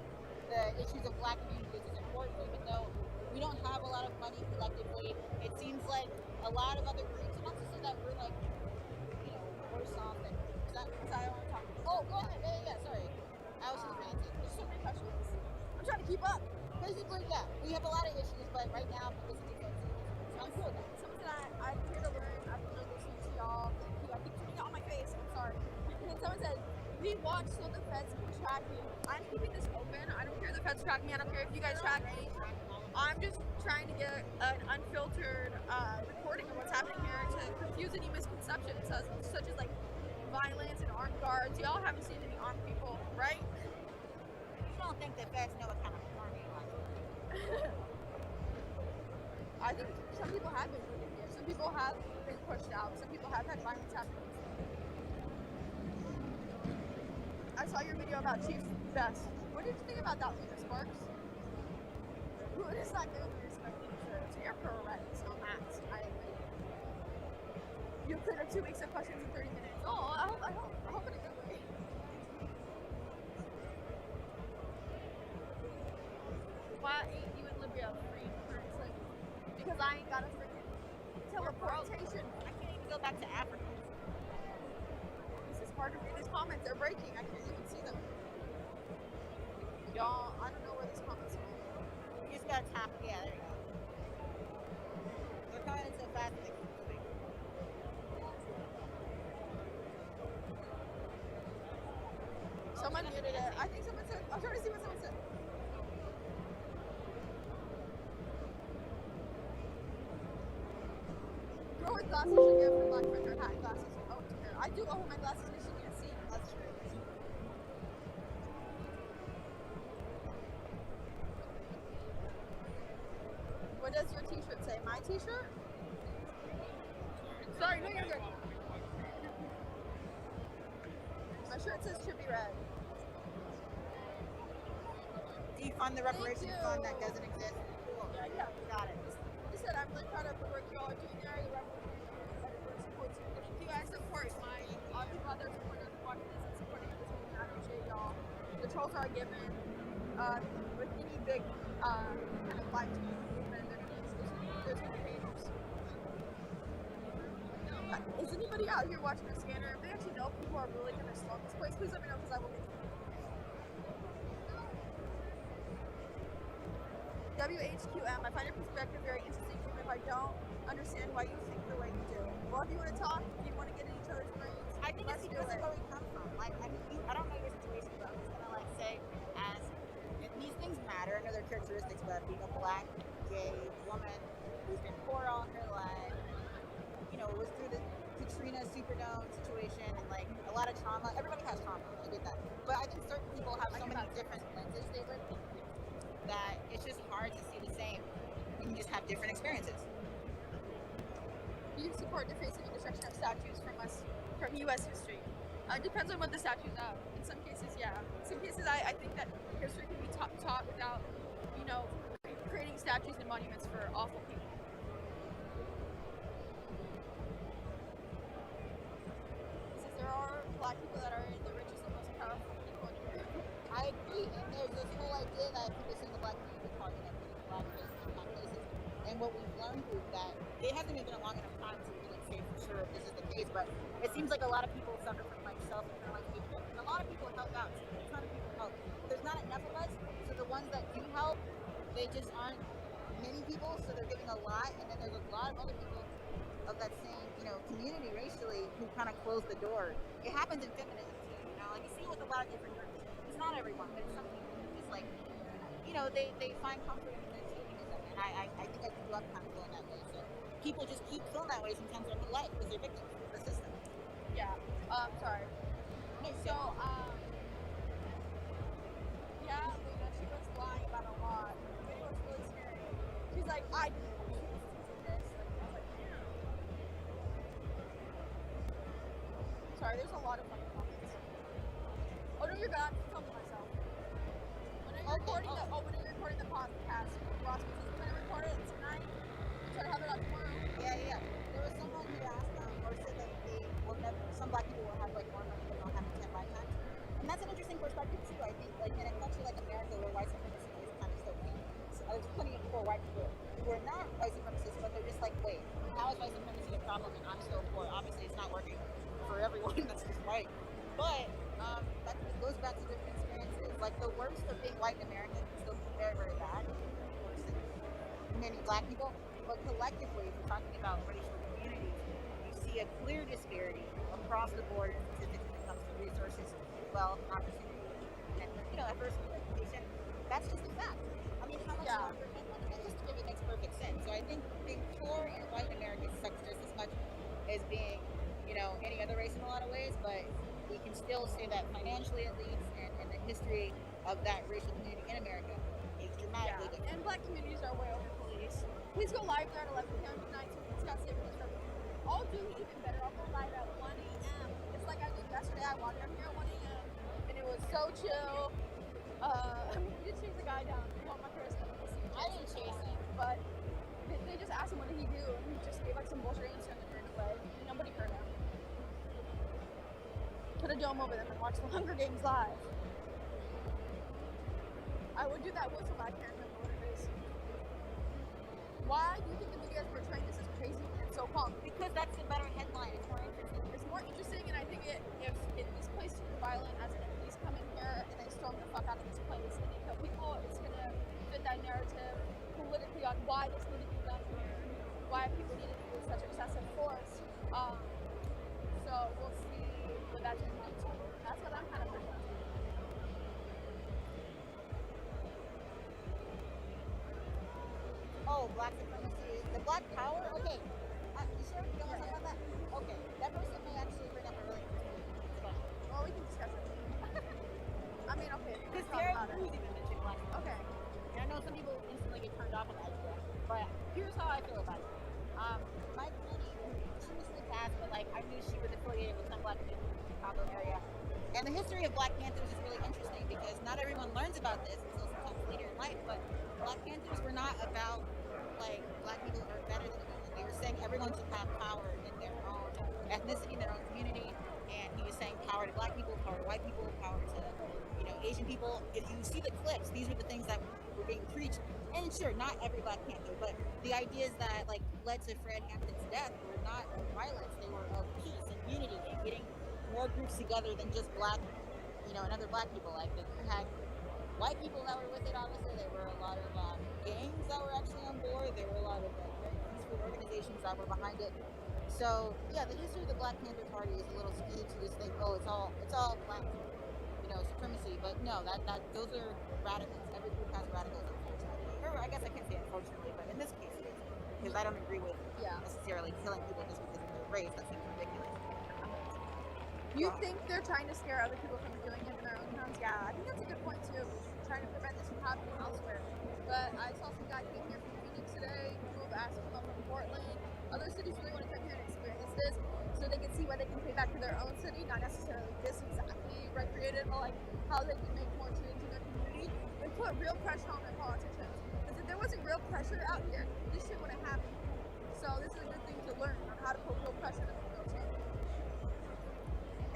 S15: the issues of black communities is important, even though we don't have a lot of money collectively. It seems like a lot of other groups, and not to say that we're like, worse off than. Is that what I'm talking about? Oh, go ahead. Yeah, sorry. I was just ranting.
S14: There's so many questions. I'm trying to keep up.
S15: Basically, yeah, we have a lot of issues, but right now, publicity is so I'm cool with that.
S14: Something I'm here to learn. I've been listening to y'all. Thank you. I keep putting it on my face. I'm sorry. And then someone said, we watch so the feds can track me. I'm keeping this open. I don't care if the feds track me. I don't care if you guys track me. I'm just trying to get an unfiltered recording of what's happening here to confuse any misconceptions, such as like violence and armed guards. Y'all haven't seen any armed people, right?
S15: You don't think the feds know what kind of army you are?
S14: I think some people have been moving here. Some people have been pushed out. Some people have had violence happen. I saw your video about Chief Best. What did you think about that, Luna Sparks? Who is not giving me respect to your pro rights on that? You cleared up 2 weeks of questions in 30 minutes. Oh, I hope in a good way. Why ain't you in Libya free currency? Because I ain't got a freaking teleportation.
S15: I can't even go back to Africa.
S14: This is hard to read. These comments are breaking. I can't even see them. Y'all, I don't know where these comments are.
S15: You just gotta tap. Yeah, there you go. They're coming in so fast that they keep moving.
S14: Someone muted it. I think someone said. I'm trying to see what someone said. Girl with glasses should go for black friend or hat glasses. Oh, dear. I do own my glasses because she can't see. That's true. What does your t-shirt say? My t-shirt? Sorry, no, you're good. My shirt says should be red.
S15: Do you fund the reparations fund that doesn't exist? Cool.
S14: Yeah.
S15: Got it.
S14: He said, I'm really proud of the work you all are doing there. The reparations supports you guys support my people out there supporting watching this and supporting this. I appreciate y'all. The trolls are given with any big kind of life movement. There's going to be haters. Is anybody out here watching the scanner? If they actually know people are really going to storm this place, please let me know because I will get WHQM, I find your perspective very interesting even if I don't understand why you think the way you do. Well, if you want to talk, if you want to get in each other's brains,
S15: I think it's because of where we come from. Like, I don't know your situation, but I'm just going to like say, as these things matter, I know their characteristics, but being a black, gay woman who's been poor all her life, you know, was through the Katrina Superdome situation and like a lot of trauma. Everybody has trauma, I get that. But I think certain people have so many different lenses they live through that it's just hard to see the same. You can just have different experiences.
S14: You support defacing and destruction of statues from U.S. history. It depends on what the statue's of. In some cases, yeah. In some cases, I think that history can be taught without, you know, creating statues and monuments for awful people. Since there are black people that are the richest and most powerful people in America.
S15: I agree, and there's this whole idea that people see the black community card and putting black faces in black places. And what we've learned is that it hasn't even been a long enough time to really say for sure if this is the case, but it seems like a lot of people suffer from like self-internalization, and a lot of people help out. A ton of people help. There's not enough of us, so the ones that do help, they just aren't many people, so they're giving a lot, and then there's a lot of other people of that same, you know, community racially who kind of close the door. It happens in feminism too, you know, like you see it with a lot of different groups. It's not everyone, but it's some people who just like, you know, they find comfort in feminism, and I think I grew up kind of feeling that way. So people just keep feeling that way sometimes their whole life because they're victims of the system.
S14: Yeah. Sorry.
S15: No,
S14: so yeah, Luna, she was lying about a lot. The video was really scary. She's like, I did this. Like, I was like, damn. Sorry, there's a lot of funny comments. Oh no, you're good. I'm filming myself. When are you recording the podcast? Ross was going to record it tonight. Try to have it up tomorrow.
S15: Yeah. There was someone who asked or said that they will never. Some black people will have like more money than they'll have in 10 lifetimes. And that's an interesting perspective too. I think like in a country like America where white supremacy is kind of still king, there's plenty of poor white people who are not white supremacists, but they're just like, wait, how is white supremacy a problem and I'm still poor? Obviously, it's not working for everyone that's just white. But that goes back to different experiences. Like the worst of being white in America can still be very, very bad. Worse than many black people. But collectively, if we're talking about racial communities, you see a clear disparity across the board in statistics when it comes to resources, wealth, opportunity, and adverse education. That's just a fact. I mean, how much longer? And history of it makes perfect sense. So I think being poor and white in America sucks just as much as being, any other race in a lot of ways. But we can still say that financially, at least, and the history of that racial community in America is dramatically different.
S14: And black communities are way over police. Please go live there at 11 p.m. tonight so we can say police revenue. I'll do even better. I'll go live at 1 a.m. It's like I did yesterday. I walked down here at 1 a.m. and it was so chill. We did chase the guy down. Oh, my first
S15: I didn't chase him.
S14: But they just asked him what did he do, and he just gave like some bullshit answer and then ran away. Nobody heard him. Put a dome over them and watch the Hunger Games live. I would do that whistle, but I can't remember what it is. Why do you think the media is portraying this as crazy and so calm?
S15: Because that's a better headline. It's more interesting.
S14: It's more interesting, and I think if this place is violent, as in if police come in here and they storm the fuck out of this place and they kill people, it's gonna fit that narrative politically on why this needed to be done here, why people needed to use such excessive force. So we'll see what that's going to lead to. That's what I'm kind of projecting.
S15: Oh, black supremacy, the black power? Okay. You sure you don't want to talk about that? Okay. That person may actually bring up a really interesting discussion.
S14: Well, we can discuss it. I mean, okay.
S15: Because Derek Cruz even mentioned black power.
S14: Okay.
S15: And I know some people instantly get turned off on that idea, but here's how I feel about it. My granny, she recently passed, but I knew she was affiliated with some black people in the Chicago area. And the history of Black Panthers is really interesting because not everyone learns about this until sometimes later in life, but Black Panthers were not about black people are better than women. They were saying everyone should have power in their own ethnicity, in their own community, and he was saying power to black people, power to white people, power to Asian people. If you see the clips, these are the things that were being preached. And sure, not every Black Panther, but the ideas that led to Fred Hampton's death were not of violence. They were of peace and unity and getting more groups together than just black, and other black people. You had white people that were with it, obviously. There were a lot of gangs that were actually on board. There were a lot of very peaceful organizations that were behind it. So yeah, the history of the Black Panther Party is a little skewed to just think, oh, it's all black, supremacy. But no, those are radicals. Every group has radicals, unfortunately. Or I guess I can't say unfortunately, but in this case it is. Because I don't agree with necessarily killing people just because of their race. That seems ridiculous.
S14: You think they're trying to scare other people from doing it in their own towns? Yeah, I think that's a good point too. Trying to prevent this from happening elsewhere. But I saw some guy came here from Phoenix today who asked him from Portland. Other cities really want to come here and experience this so they can see what they can pay back to their own city, not necessarily this exactly recreated, but how they can make more change in their community and put real pressure on their politicians. Because if there wasn't real pressure out here, this shit wouldn't happen. So this is a good thing to learn on how to put real pressure to make real change.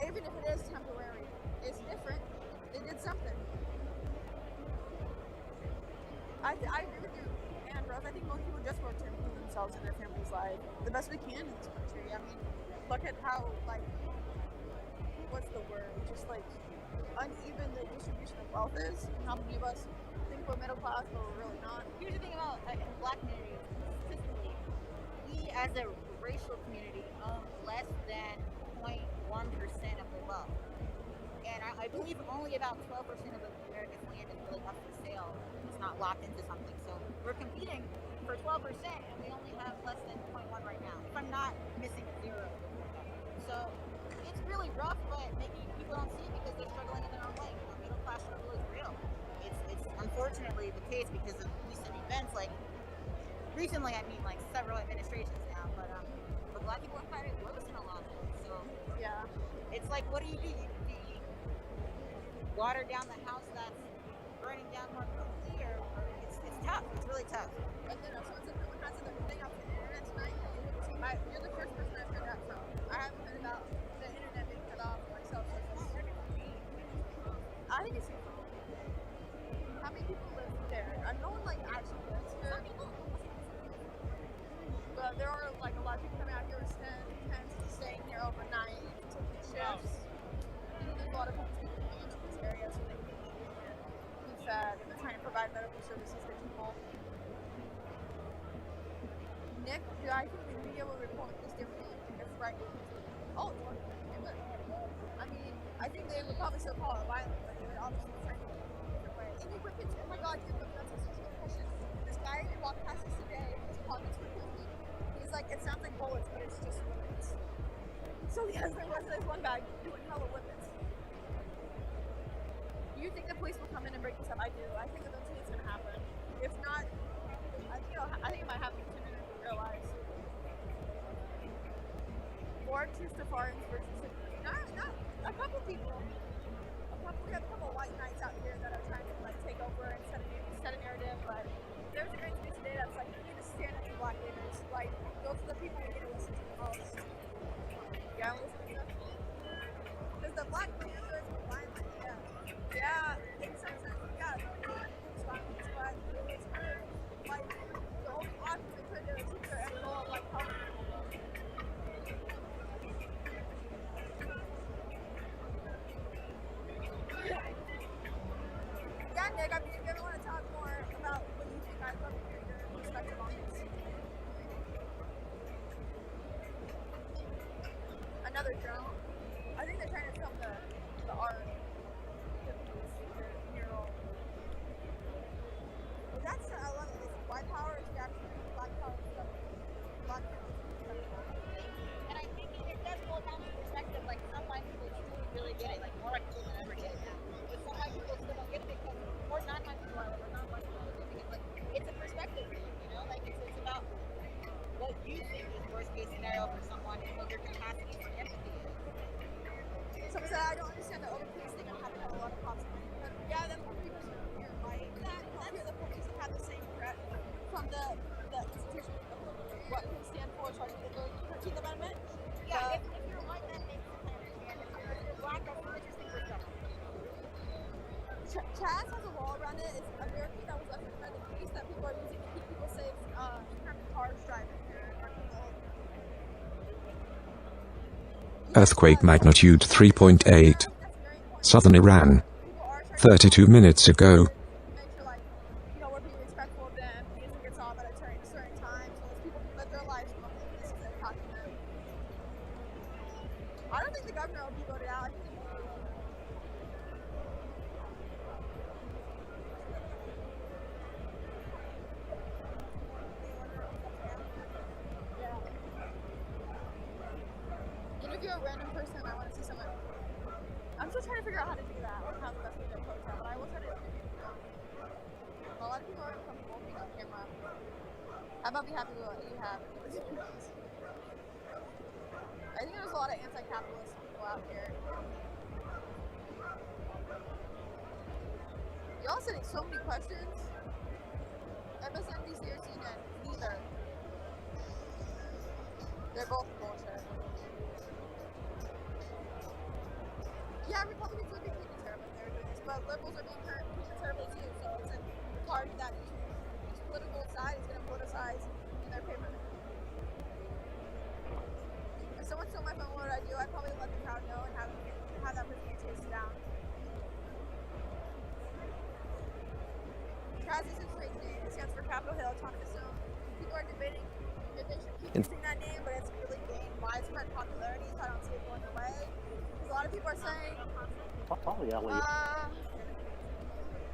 S14: Even if it is temporary, it's different. They did something. I agree with you, Ambrose. I think most people just work to improve themselves and their family's life the best we can in this country. I mean, look at how, what's the word? Just uneven the distribution of wealth is. How many of us think we're middle class, but we're really not.
S15: Here's the thing about black communities, consistently, we as a racial community own less than 0.1% of the wealth. And I believe only about 12% of America's land is really up for sale. It's not locked into something. So we're competing for 12% and we only have less than 0.1 right now. If I'm not missing a zero. So it's really rough, but maybe people don't see it because they're struggling in their own way. Middle class struggle is real. It's unfortunately the case because of recent events, recently I mean several administrations now, but black people have had it worse in a lot of ways. So
S14: yeah, it's
S15: what do? Do you water down the house that's burning down more quickly, or it's tough. It's really tough.
S14: And then also someone has another thing off the internet tonight. You're the first person I've heard that from. I haven't heard about the internet being cut off myself. I think it's how many people live there? No one actually lives here.
S15: Some people.
S14: But there are a lot of people coming out here with tents, staying here overnight, taking shifts. There's a lot of people moving into this area so they can be fed, and they're trying to provide medical services to people. Nick, do I think the media will report this differently if right? Oh, it's working. Okay, good. I mean, I think they would probably still call it violent, but they would obviously frame it in a different way. And you whip it, oh my god, dude, but that's such a good question. This guy who walked past us today, his pockets were empty. He's like, it sounds like bullets, but it's just whippets. So yes, there was this one guy doing hella whippets. Do you think the police will come in and break this up? I do. I think eventually it's gonna happen. If not, I think it might happen sooner than we realize. Or two Stafarians versus not a couple people. We have a couple white knights out here that are trying to like take over and set a narrative, but there's a great speech today that's like you need to stand up for black leaders. Like those are the people you need to listen to the most. Yeah, listen to them. Because the Black Panthers were violent, yeah. Yeah, in some sense, yeah, it's violence, but it's kind of like the only option they could do is keep their end goal of like helping people. Yeah, Nick, I mean, if you ever want to talk more about what you think, I'd love to hear your perspective on this. Another drone. I think they're trying to film the art. The mural. Well, that's, I love it. It's white power is capturing black power stuff. Black power stuff.
S15: And I think it does boil down to perspective. Like some white people truly really get it. Like more white people than ever get it now. But some white people still don't get it because more non-white people are, or non-white people are getting it. Like it's a perspective thing, you know? Like it's about what you think is worst case scenario for someone and what your capacity for empathy is.
S14: Someone said, I don't understand the overpolice thing. I'm having a lot of cops. But yeah, that's what people should hear, right? That hear the police and have the same threat from the institution of what they stand for, charging the 13th Amendment.
S15: Yeah, if you're white, that makes sense. I understand. If you're black, that's what you think we're dumb.
S14: Chaz has a wall around it. It's a barricade that was left by the police that people are using to keep people safe from cars driving here.
S8: Earthquake magnitude 3.8. Southern Iran. 32 minutes ago.
S14: Make sure, like, you know, we're being respectful of them. Music gets off at a certain time, so those people can live their lives from the places that are talking to them. I don't think the governor will be voted out. I think the people will. Interview a random person. I want to see someone. I'm still trying to figure out how to do that, or how the best way to approach that, but I will try to interview people. A lot of people are uncomfortable being on camera. How about be happy with what you have? I think there's a lot of anti-capitalist people out here. Y'all sending so many questions. MSNBC or CNN? Neither. They're both bullshit. Yeah, Republicans are being treated terribly. They're doing this, but liberals are being treated terribly too. So it's a party that each political side is going to politicize in their paper. If someone stole my phone, what would I do? I'd probably let the crowd know and have that person get chased down. CAS is a straight name. It stands for Capitol Hill Autonomous Zone. People are debating if they should keep using that name, but it's really gained widespread popularity, so I don't see it going away. A lot of people are saying,
S13: probably that way.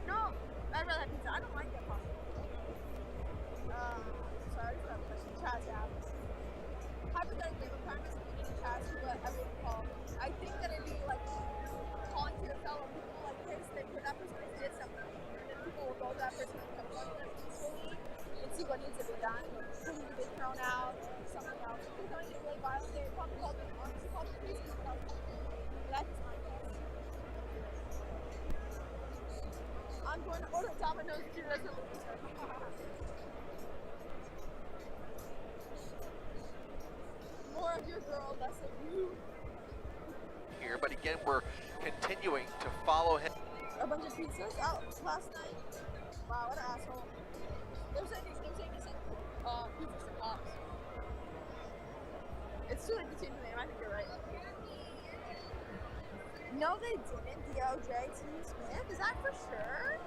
S14: no, I'd rather have pizza. I don't like that pasta. Sorry, I just got a question. Chaz asks. Hypothetically, if a prime minister needed Chaz, who would everyone call? I think that it'd be like calling to your fellow people like this, that that person did something, and then people will go to that person and confront them peacefully and see what needs to be done. Who needs to be thrown out, something else. If they're going to get really violent, they probably call them honestly, call them police. That's just my guess. I'm going to order Domino's too. That's what Lucas said. More of your girl, less of you.
S18: Here, but again, we're continuing to follow him.
S14: A bunch of pizzas out last night. Wow, what an asshole. They're saying they sent pizzas to cops. It's too late to change the name. I think you're right. No, they didn't. DOJ, T. Smith. Is that for sure?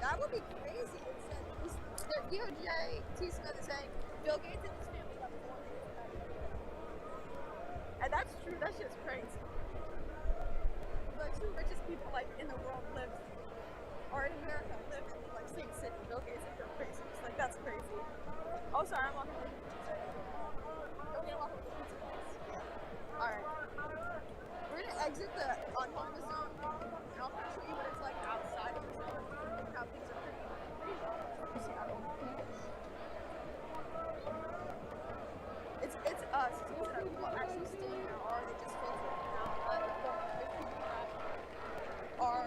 S14: That would be crazy. It said DOJ, T. Smith is saying Bill Gates and his family left 4 days. And that's true. That's just crazy. the two richest people like in the world live, or in America live in like same city. Bill Gates and Bill Crazy. Like that's crazy. Oh, sorry, I'm walking away from the pizza. We're gonna walk away from the pizza place. All right. We're gonna exit the autonomous zone, and I'll kind of show you what it's like outside of the zone and how things are pretty Seattle. It's us. It's that people actually staying there, or they just filter it out. But there's people that are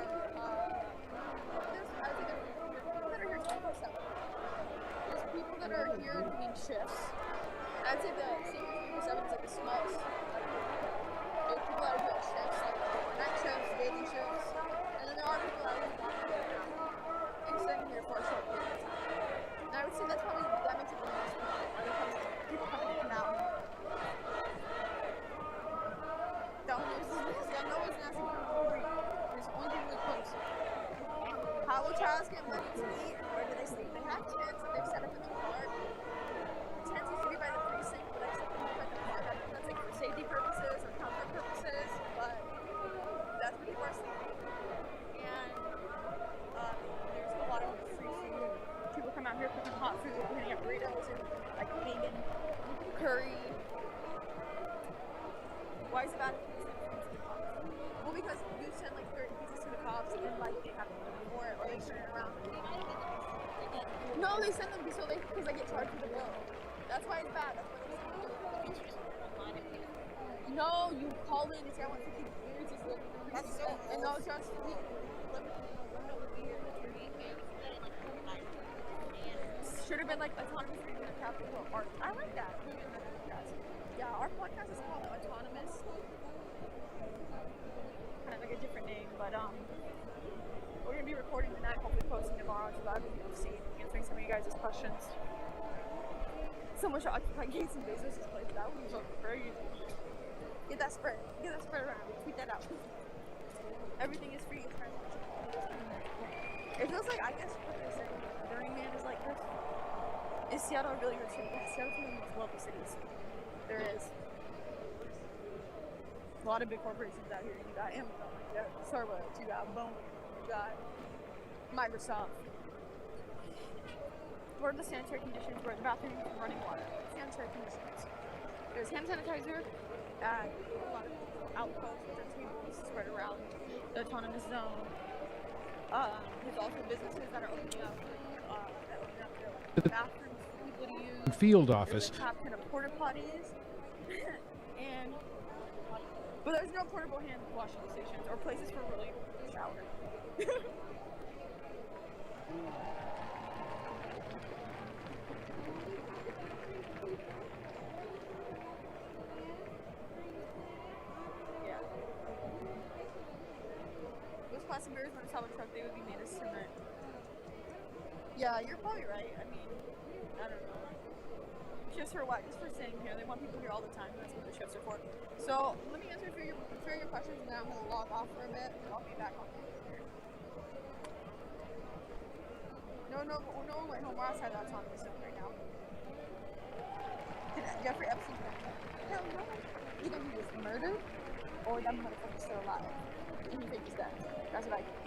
S14: I think there's people that are here 24/7. There's people that are here doing shifts. I'd say the same 24/7 is like the smallest. There's people that are doing shifts, like night shifts, daily shifts, and then there are people that are walking around and staying here for a short period of time. And I would say that's probably that makes it the most people coming in and out. Domino's is nasty. I know it's nasty, but I'm hungry. It's the only thing really close. How will child get money to eat? Where do they sleep? They have tents that they've set up in the park. Tents used to be by the precinct, but I set them up at the park. I don't know if that's like for safety purposes or comfort purposes, but that's where people are sleeping. And there's a lot of free food. People come out here cooking hot food. We're gonna get burritos and like vegan curry. Why is it bad if you send food to the cops? Well, because you send like 30 pieces to the cops and like they have to for it or they turn it around. No, they send them because they get charged with the bill. That's why it's bad. That's why they send it. No, you call in and say I want 50 beers. That's so and no, just should have been like autonomous reading the capital art. I like that. Yeah, our podcast is called Autonomous. Kind of like a different name, but we're gonna be recording tonight, hopefully posting tomorrow, so that we can see answering some of you guys' questions. Someone should occupy Gates and Bezos' place. That would be so crazy. Get that spread around. Tweet that out. Everything is free. It's it feels like, I guess what they're saying, Burning Man is like this. Is Seattle really your city? Yeah, Seattle's one of the most wealthy cities there is. A lot of big corporations out here. You got Amazon, you got Starbucks, you got Boeing, you got Microsoft. What are the sanitary conditions? We're at the bathroom and running water. Sanitary conditions. There's hand sanitizer at a lot of outposts, which are tables spread around the autonomous zone. There's also businesses that are opening up their bathrooms for people to use.
S13: Field office.
S14: There's a top 10 of porta potties. But there's no portable hand washing stations or places for really to shower. Yeah. Those plastic barriers on the top of the truck, they would be made of cement. Yeah, you're probably right. I mean, I don't know. Shifts for what? Just for sitting here. They want people here all the time. That's what the shifts are for. So let me answer a few of your questions, and then I'm going to log off for a bit, and I'll be back on here. No one went home. We're outside the autonomous zone right now. Jeffrey Epstein. Hell no. Either he was murdered, or that motherfucker's still alive. And he think he's dead. That's what I think.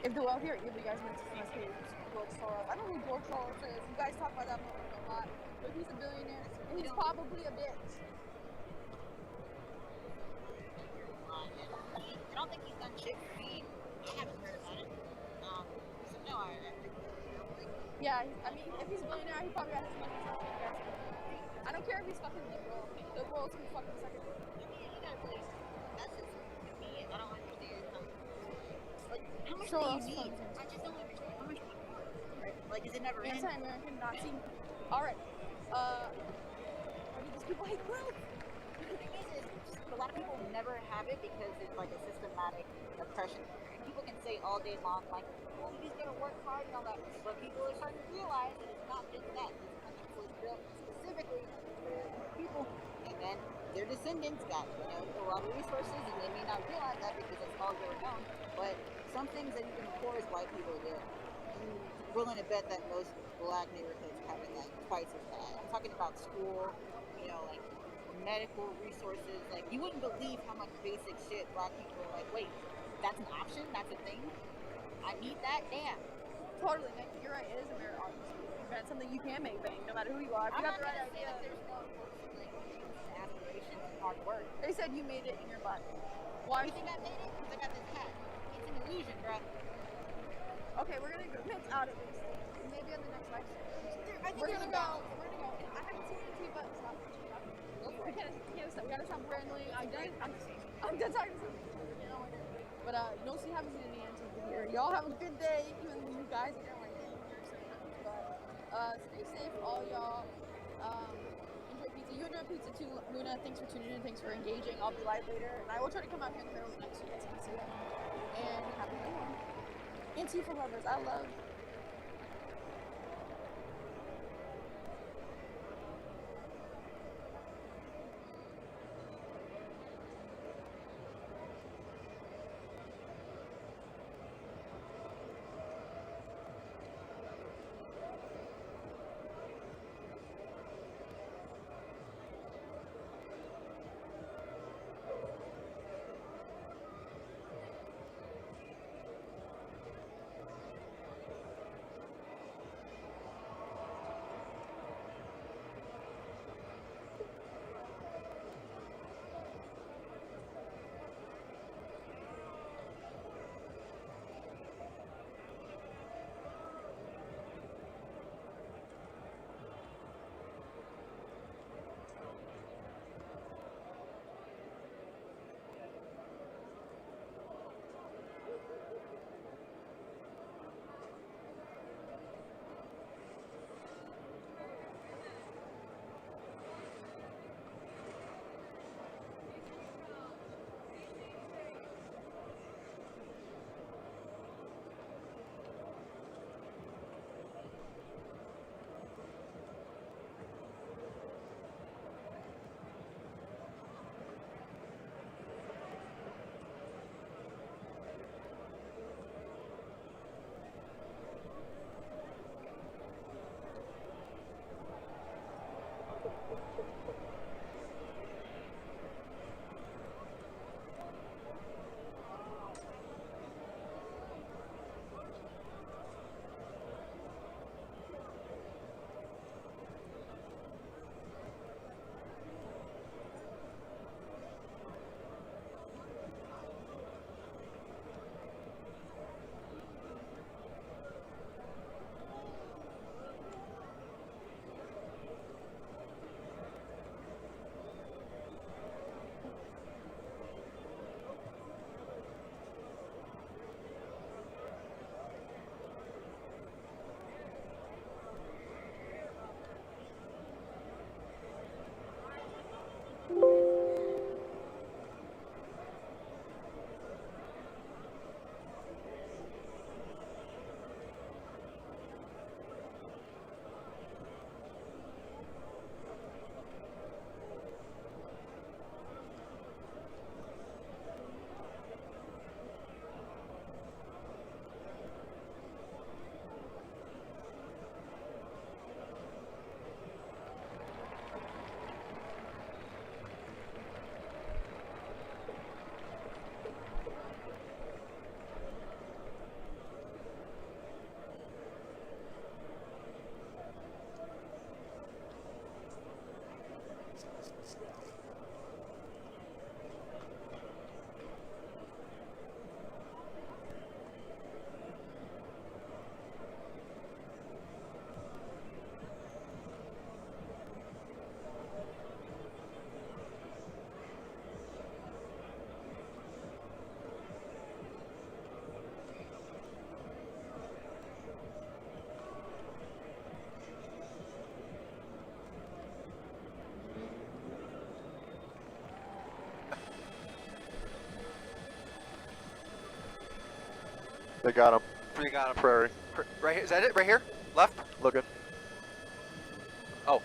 S14: If the wealthy are evil, you guys want to see my page. George Soros. I don't know who George Soros is. You guys talk about that motherfucker a lot. But he's a billionaire, and he's probably a bitch.
S15: I don't think he's done shit for me. I haven't heard about it. So no, I think.
S14: Yeah, I mean, if he's a billionaire, he probably got his money. I don't care if he's fucking liberal. Liberals can fucking suck it.
S15: I mean, you gotta believe that's just to me. I don't understand how much do you need? I just don't understand how much. Like, is it never end?
S14: Anti-American, Nazi. Alright. These people hate growth.
S15: The thing is, a lot of people never have it because it's like a systematic oppression. People can say all day long, like, well, you just gotta work hard and all that. But people are starting to realize that it's not just that. This country was built specifically for people. And then their descendants got, a lot of resources, and they may not realize that because it's all they were known. But some things that even poor as white people do. I'm willing to bet that most black neighborhoods have it like twice as bad. I'm talking about school, like medical resources. Like, you wouldn't believe how much basic shit black people are like, wait, that's an option? That's a thing? I need that? Damn.
S14: Totally, Nick. You're right. It is a meritocracy. That's something you can make bank, no matter who you are. If you
S15: I'm
S14: got
S15: not
S14: the right
S15: gonna say
S14: idea.
S15: that there's no like dreams and aspirations and hard work.
S14: They said you made it in your butt. Why?
S15: You think I made it? Because I got this hat. It's an illusion, bro.
S14: Okay, we're gonna go Mitch out of this. Maybe on the next live stream.
S15: I think
S14: We're
S15: there's
S14: gonna
S15: a
S14: go.
S15: balance.
S14: We're gonna go. I haven't seen you, but stop. We can't stop. We gotta stop rambling. I'm done talking to you. But no, she haven't seen any answers here. Y'all have a good day, even though you guys are gonna like getting here sometimes. But stay safe, all y'all. Enjoy pizza. You enjoy pizza too, Luna. Thanks for tuning in. Thanks for engaging. I'll be live later, and I will try to come out here in the middle of the night so you guys can see it. And have a good one. And tea for lovers. I love.
S18: They got him. They got him. Prairie. Right here. Is that it? Right here? Left? Looking. Oh.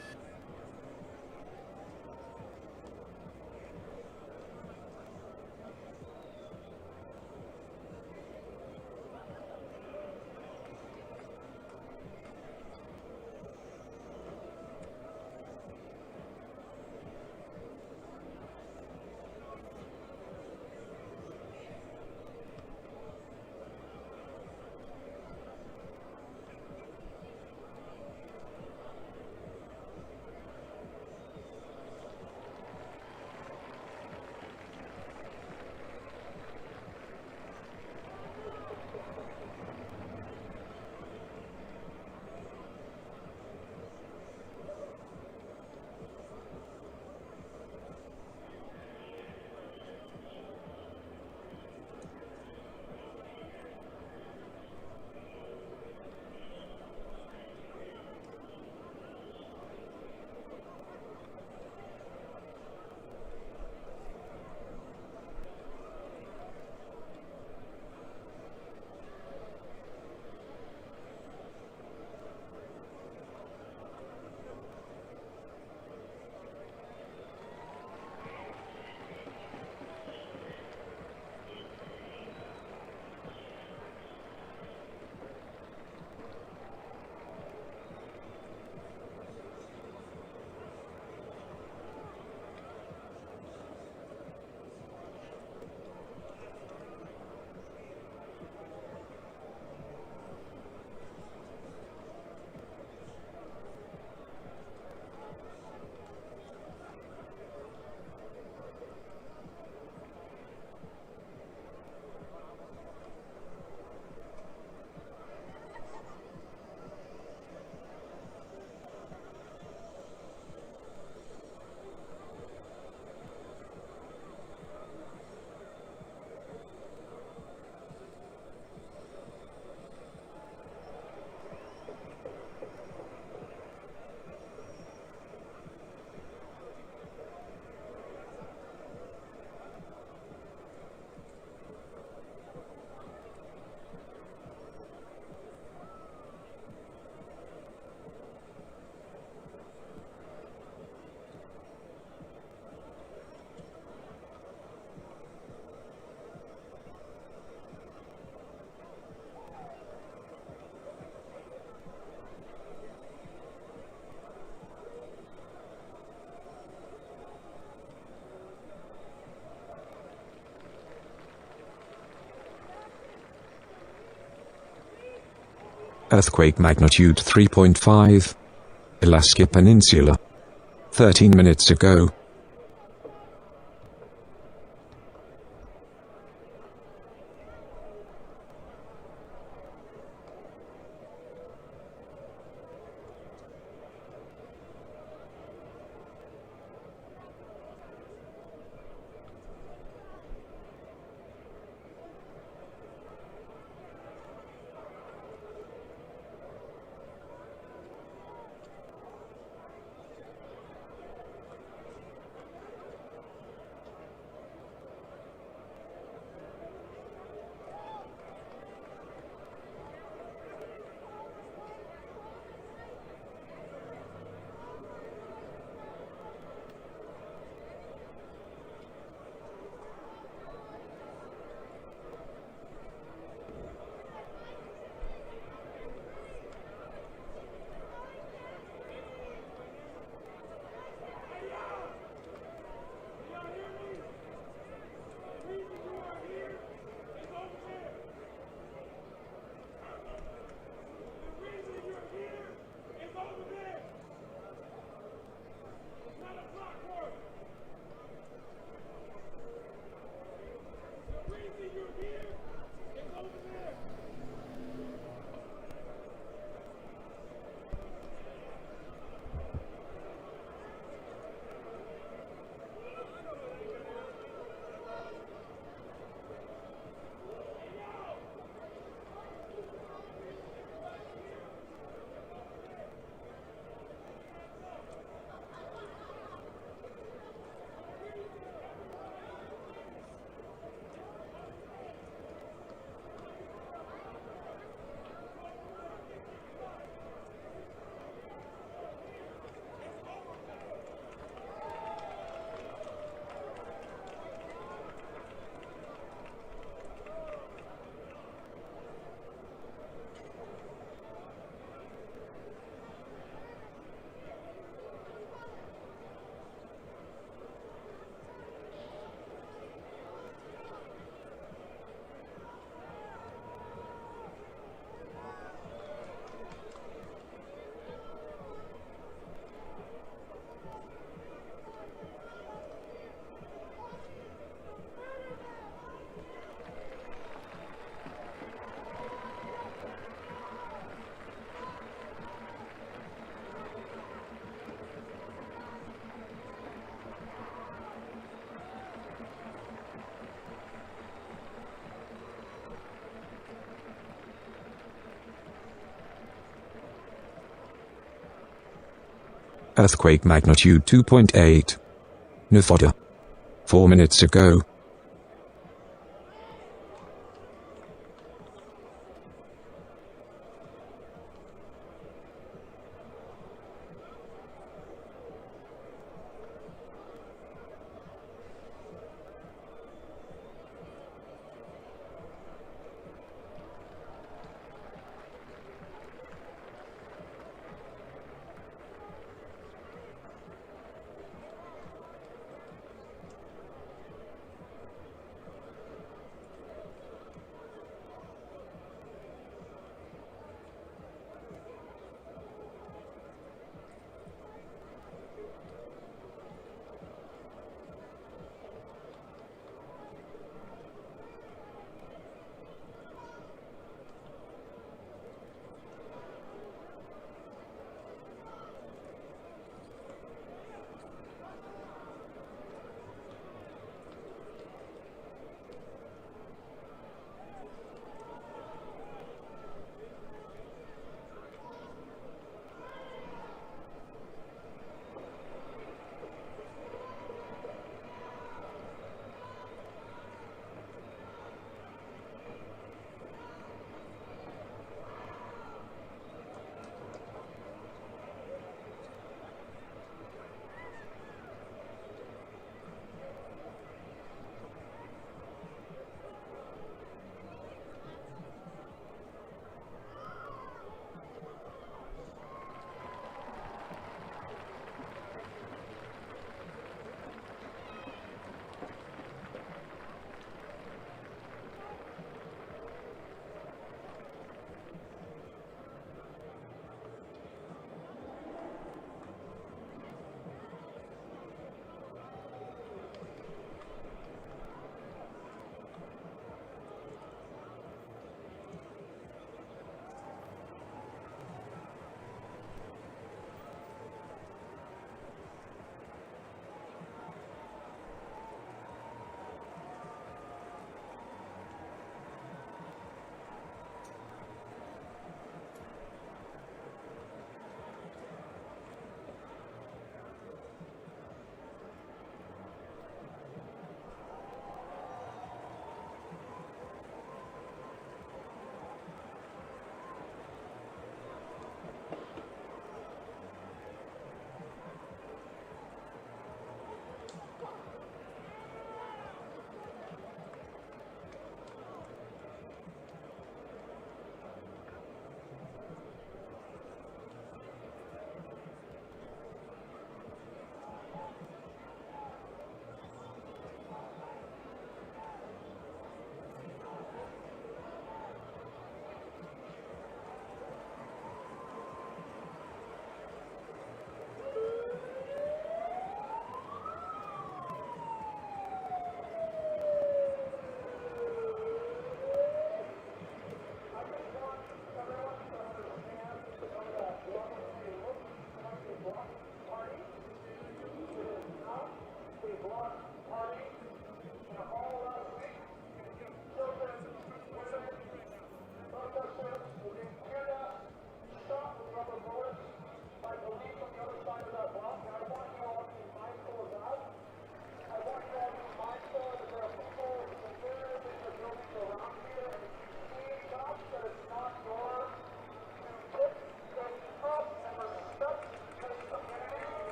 S8: Earthquake magnitude 3.5. Alaska Peninsula. 13 minutes ago. Earthquake magnitude 2.8. Nevada. 4 minutes ago.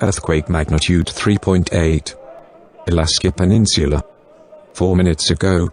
S8: Earthquake magnitude 3.8. Alaska Peninsula. 4 minutes ago.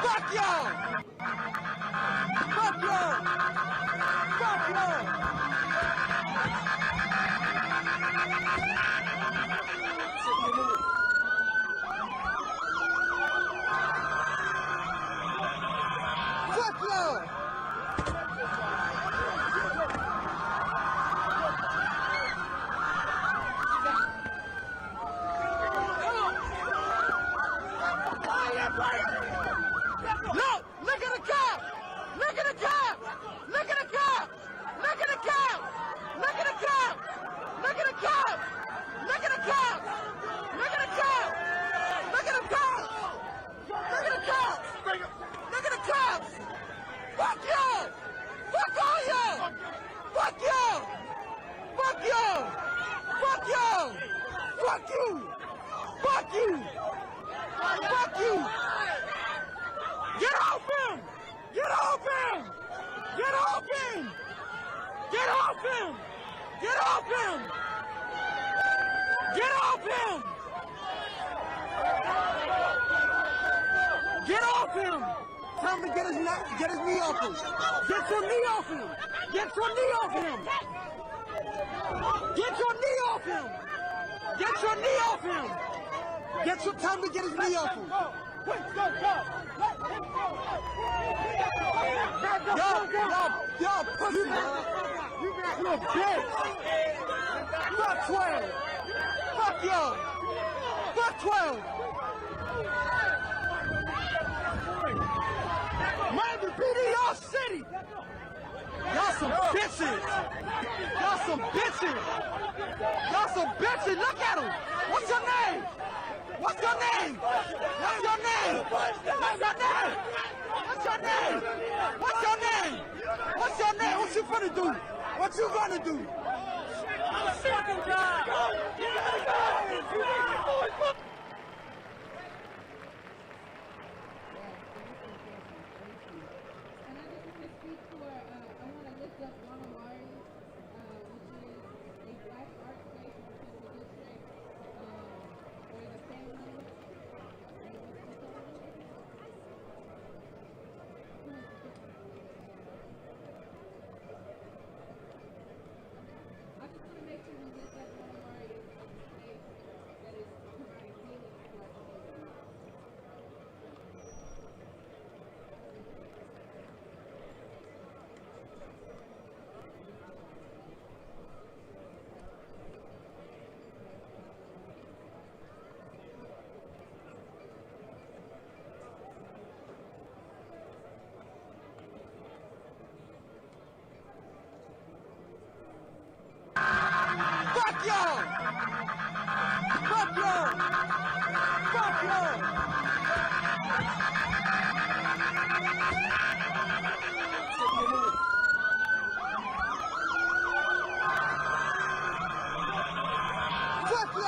S1: Fuck y'all! Fuck y'all! Fuck y'all! Fuck y'all! Look at the cop! Look at the cop! Look at the cop! Look at the cop! Look at the cop! Look at the cop! Look at the cop! Look at the cop! Look at the cop! Look at the cops! Look at the cops! Fuck y'all! Fuck all y'all! Fuck y'all! Fuck y'all! Fuck y'all! Fuck you! Fuck you! Fuck you! Get off him! Get off him! Get off him! Get off him! Get off him! Get off him! Get off him! Tell him to get his knee off him! Get your knee off him! Get your knee off him! Get your knee off him! Get your knee off him! Tell him to get his knee off him! Yo, pussy, man. You a bitch. Fuck 12. Fuck y'all. Fuck 12. Miami PD, y'all city. Y'all some bitches. Y'all some bitches. Y'all some bitches. Look at them. What's your name? What's your name? What's your name? What's your name? What's your name? What's your name? What's your name? What you gonna do? What you gonna do? Fucking God! You gotta go!
S13: I just want to make sure we get that one
S1: Fuck you!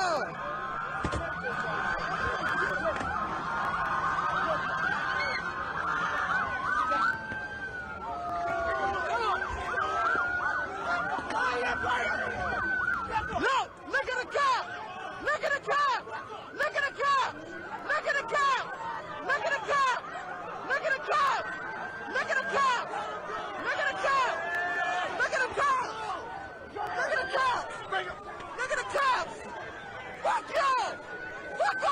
S1: Look! Look at the cop! Look at the cop! Look at the cop! Look at the cop! Look at the cop! Look at the cop! Look at the cop! Look at the cop! Look at the cop! Look at the cop! Look at the cops! Fuck you! Fuck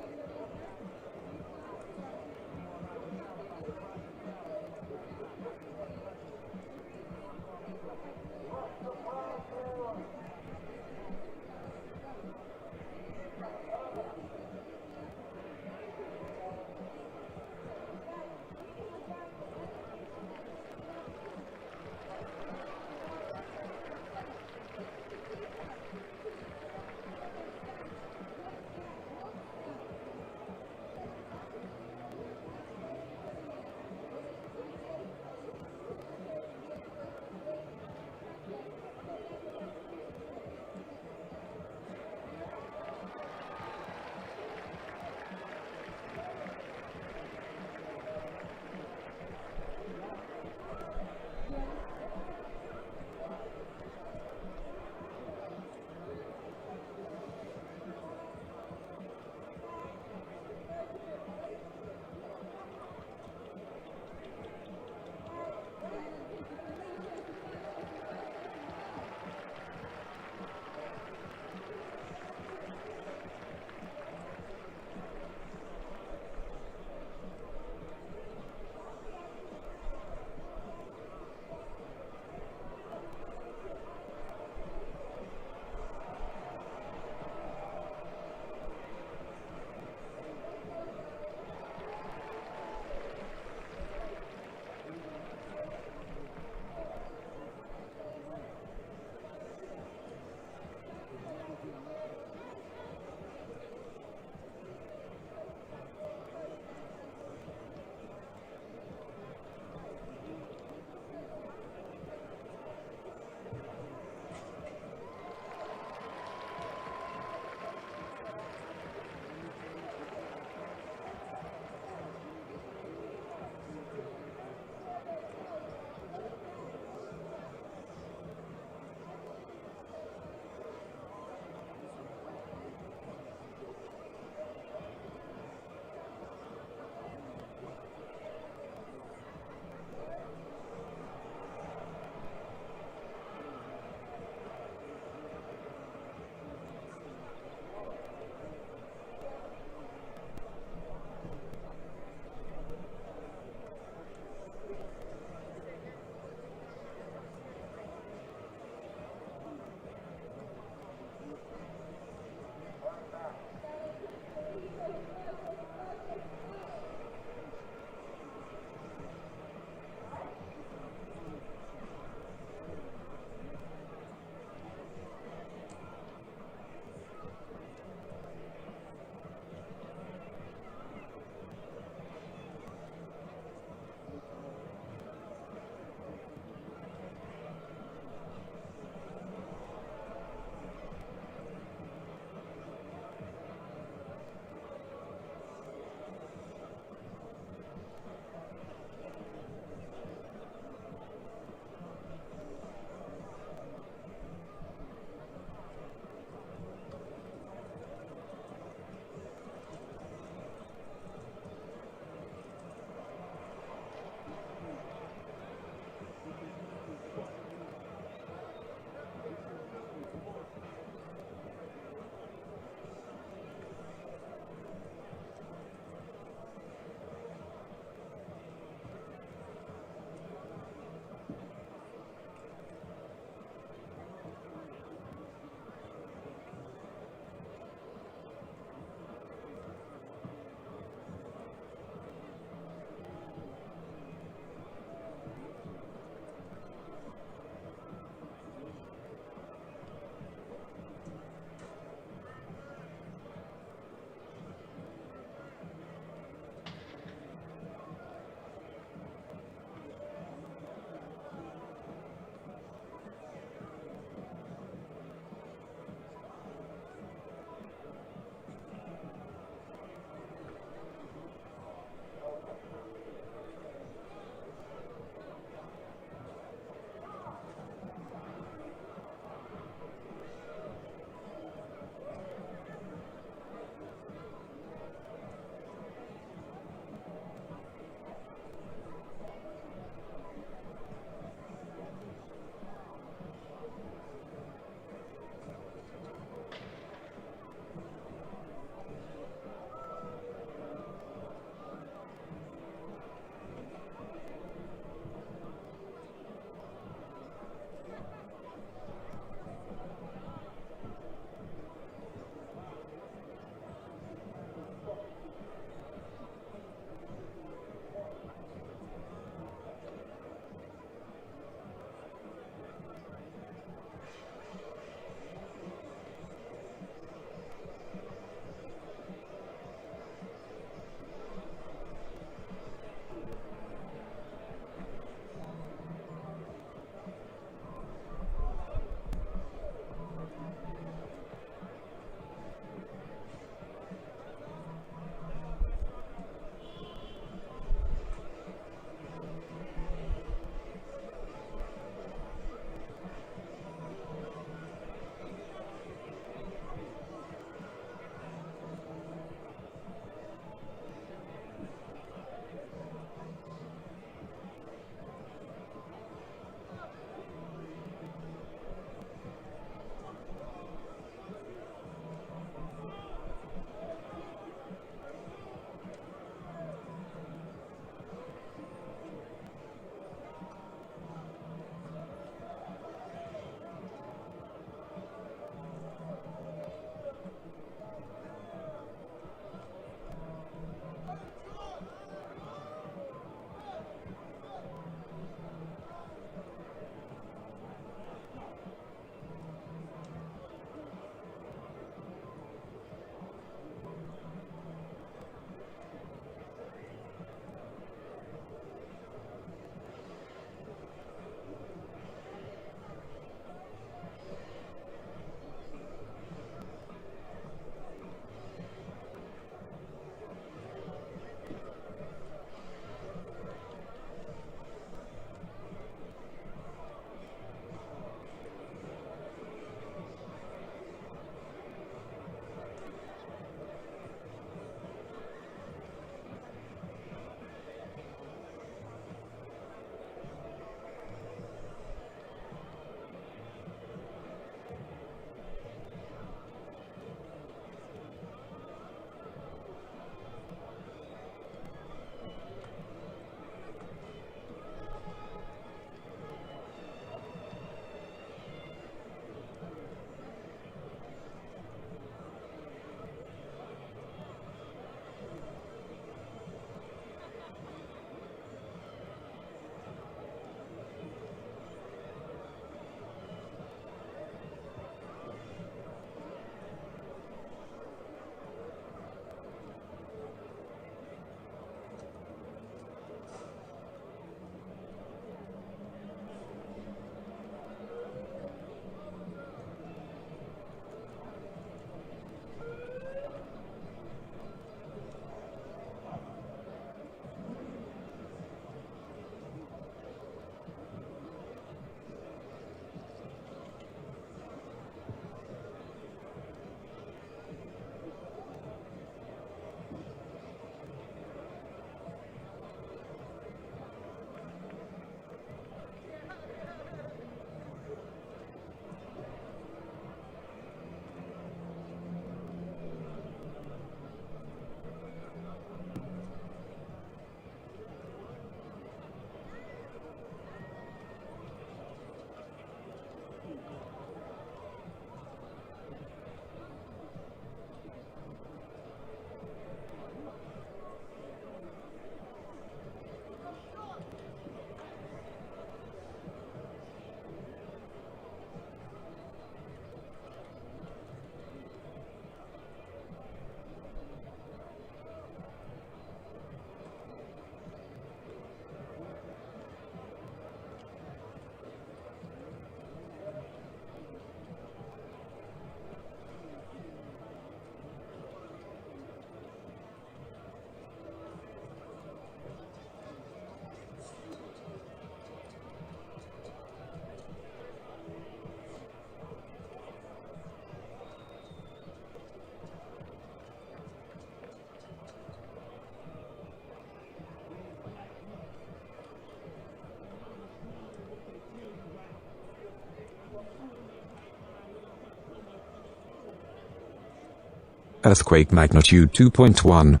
S8: Earthquake magnitude 2.1.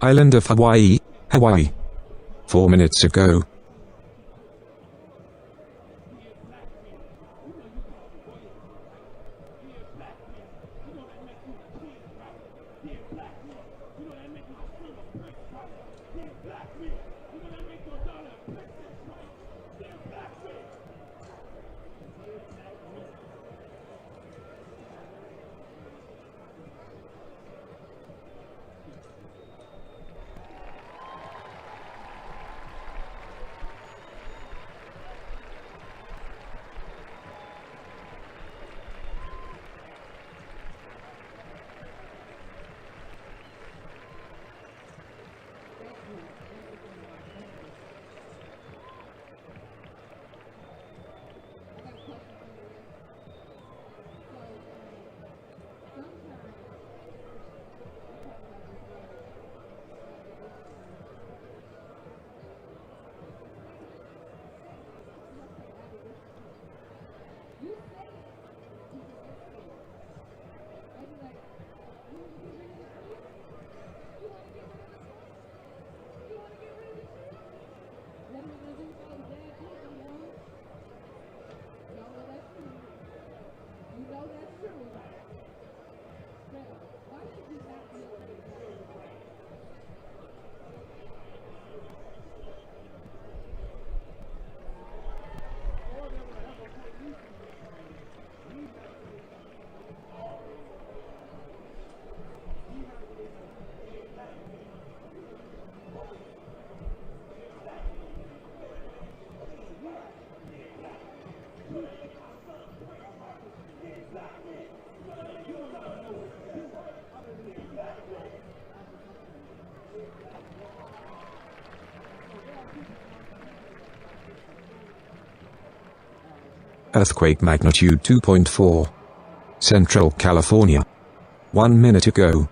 S8: Island of Hawaii, Hawaii. 4 minutes ago. Earthquake magnitude 2.4. Central California. 1 minute ago.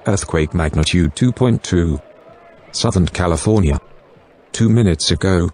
S8: Earthquake magnitude 2.2. Southern California. 2 minutes ago.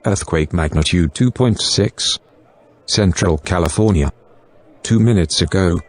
S8: Earthquake magnitude 2.6. Central California. 2 minutes ago.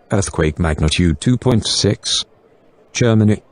S8: Earthquake magnitude 2.6. Germany.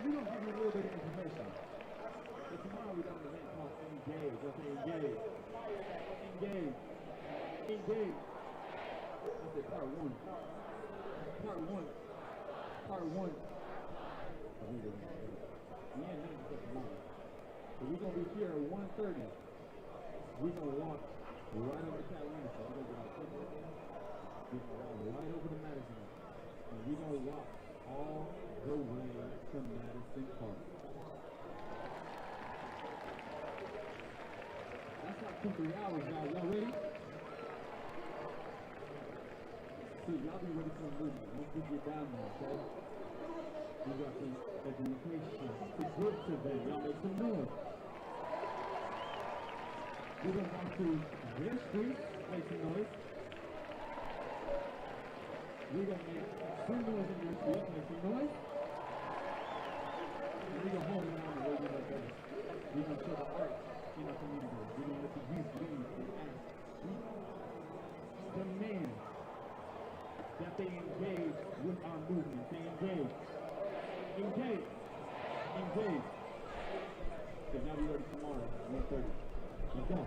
S13: We're going to give you a little bit of information. So tomorrow we got an event called Engage. Engage. I said part one. Part one. Part one. We ain't nothing but one. So we're going to be here at 1:30. We're going to walk right over to Catalina. So we're going to get our foot right there. We're going to walk right over to Madison. And we're going to walk all the way to Madison Park. That's like 2-3 hours, guys. Y'all ready? See, y'all be ready for the movement. Once we get down there, okay? We got some education to give to them. Y'all make some noise. We're going to walk through their street, make some noise. We're going to make some noise in your street, make some noise. And we're going to hold around the way we look at it. We're going to show the art in our community. We're going to let the youth lead and ask. Demand that they engage with our movement. They engage. Engage. Engage. Because now we're ready tomorrow, 1:30. Let's go.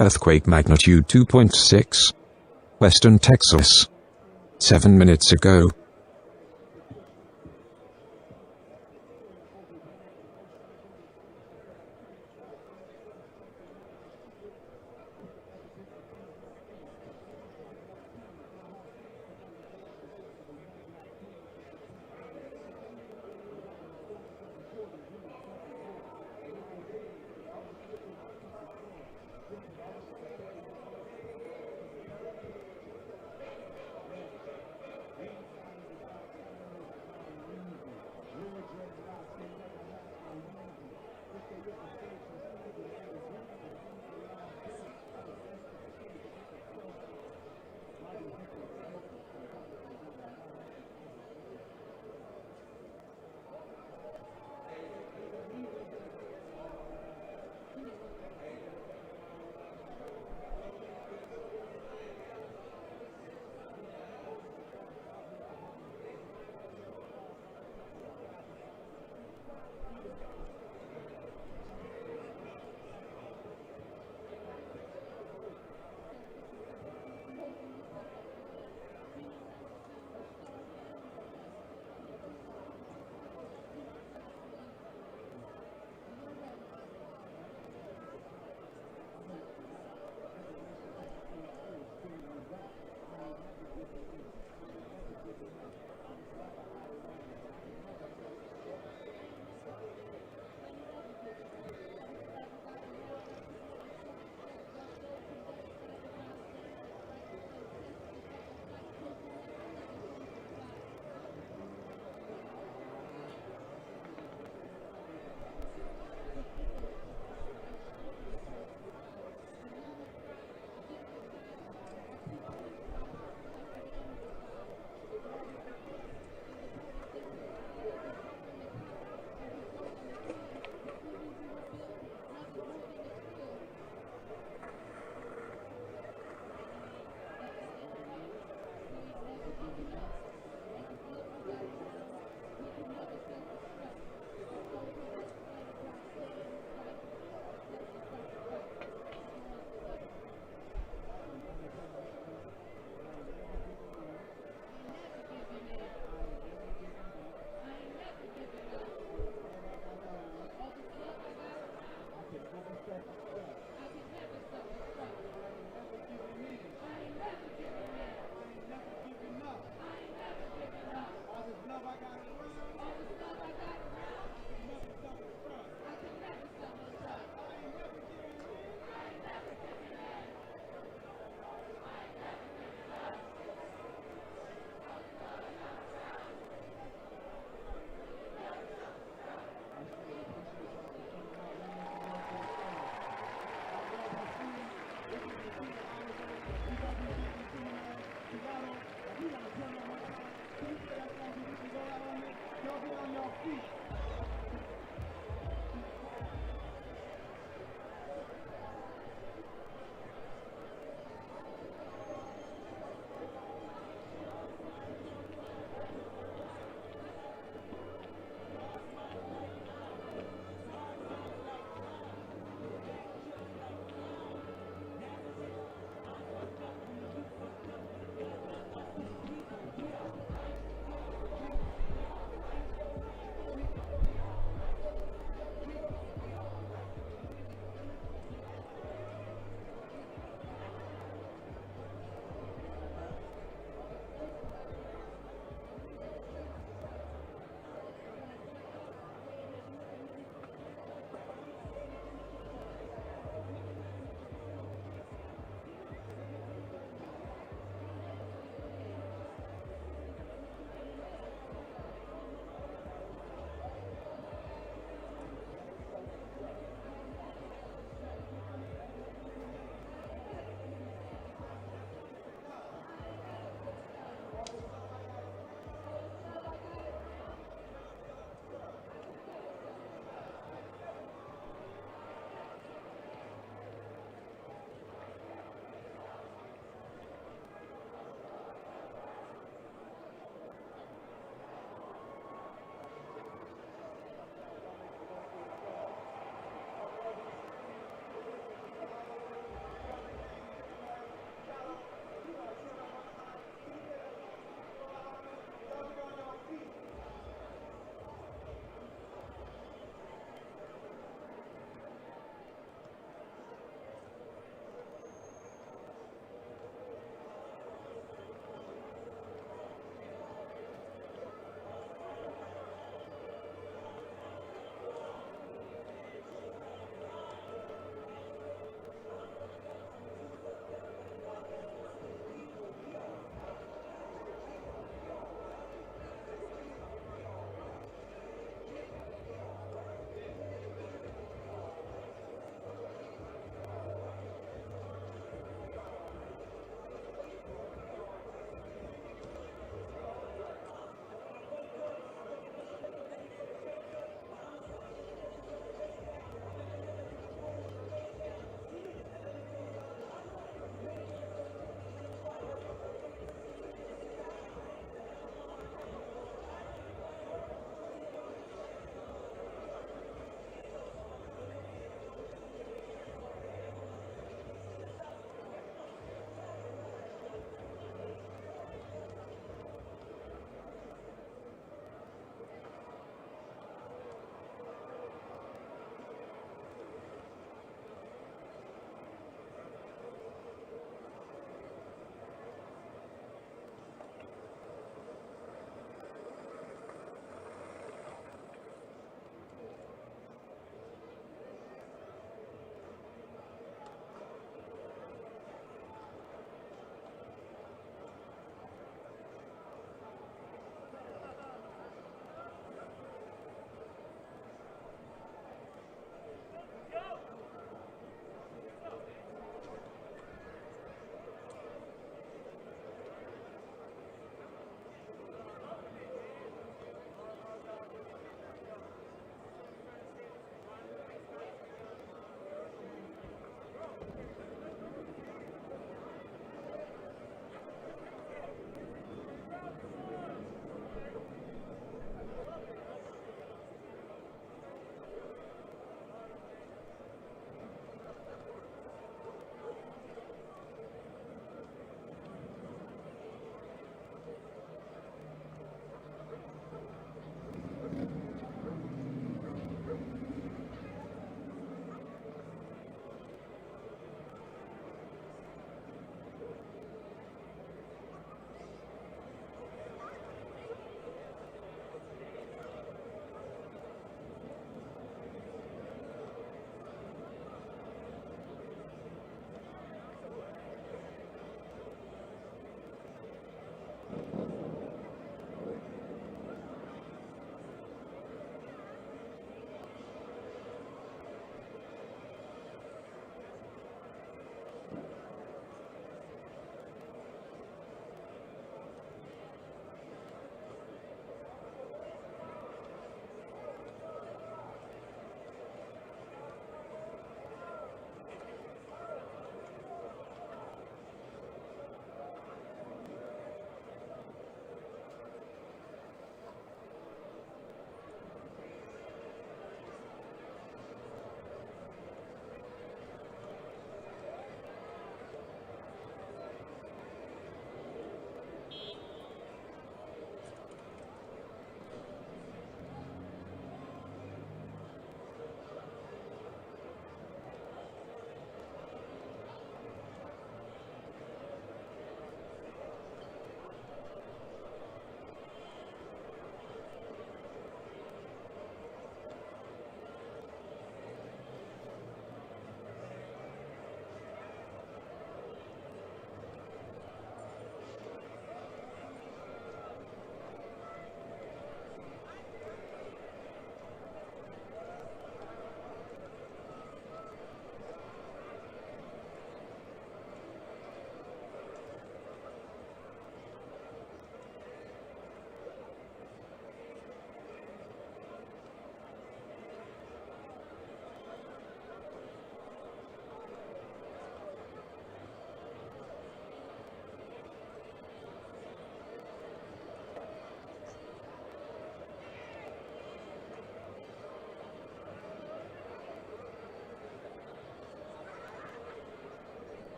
S8: Earthquake magnitude 2.6. Western Texas. 7 minutes ago.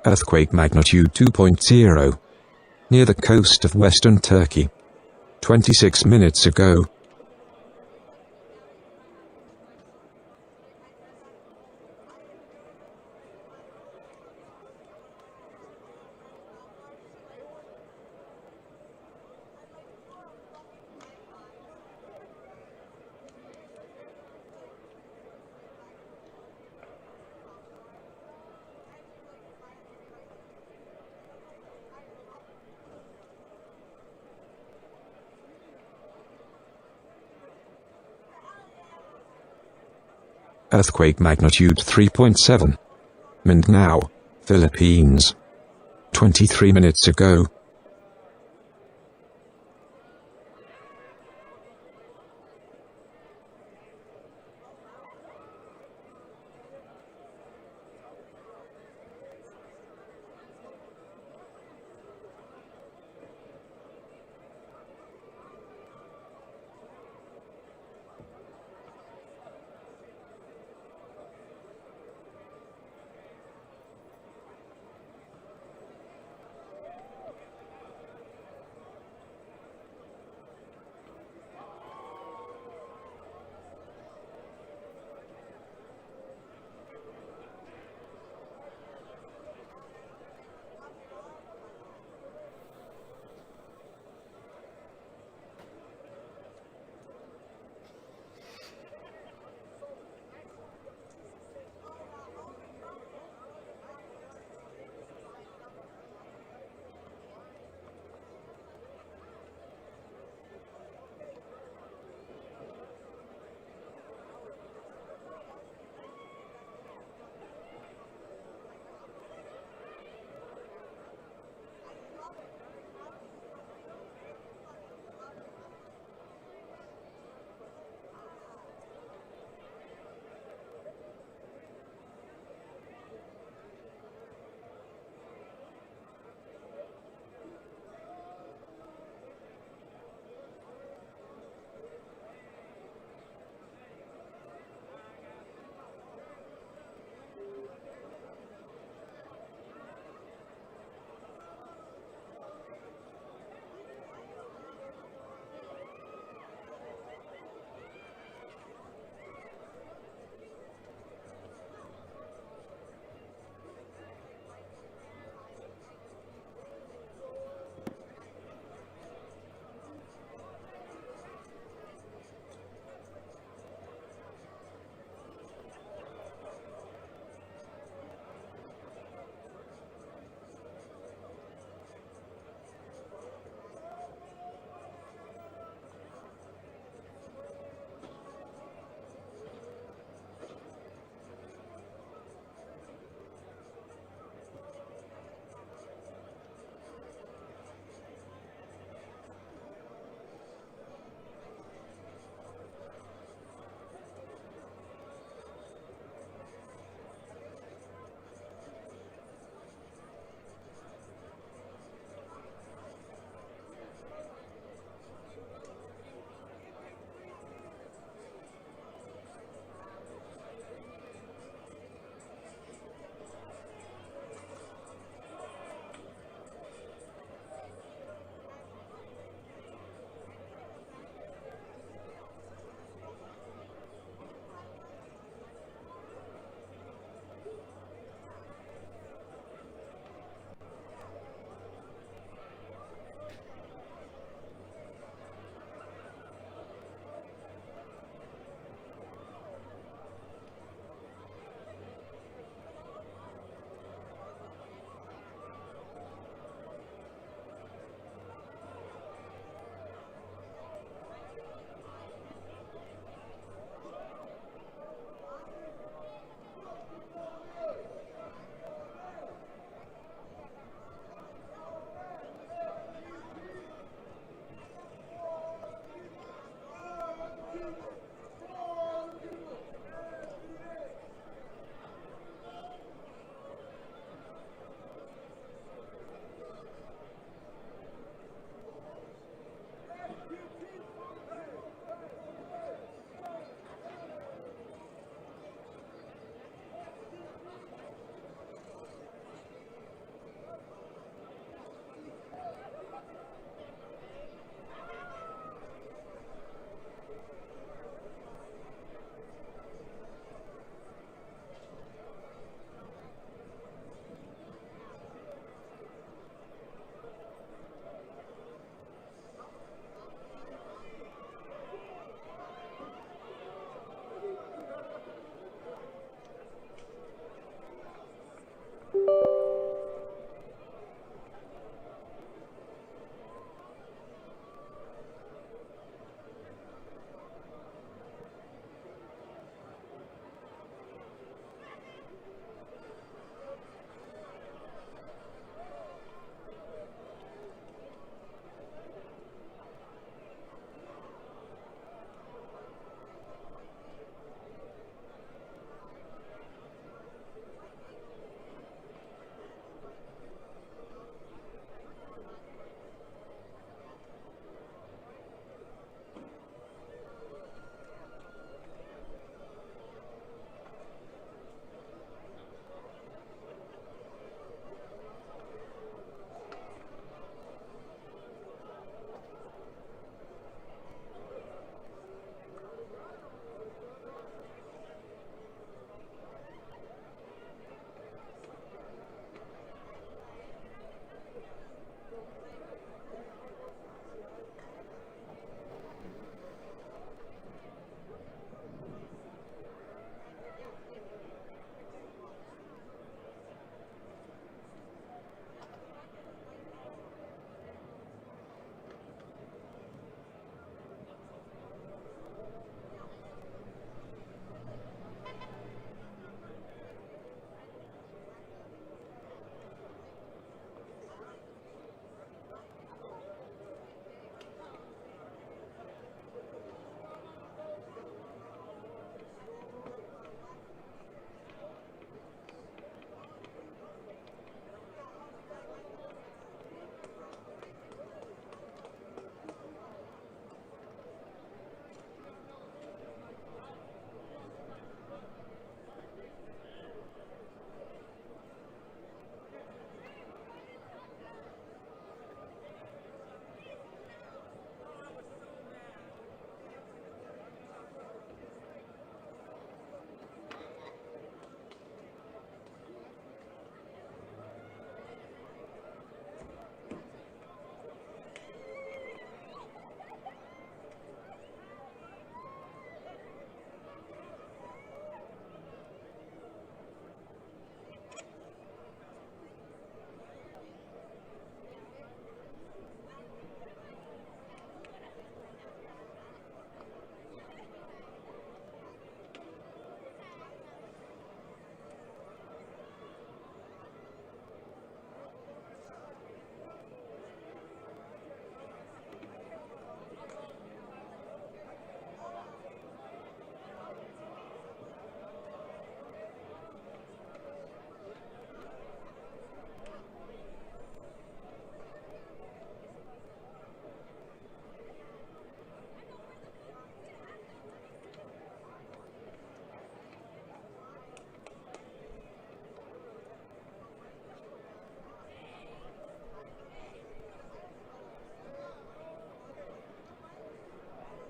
S8: Earthquake magnitude 2.0. Near the coast of western Turkey. 26 minutes ago. Earthquake magnitude 3.7. Mindanao, Philippines. 23 minutes ago.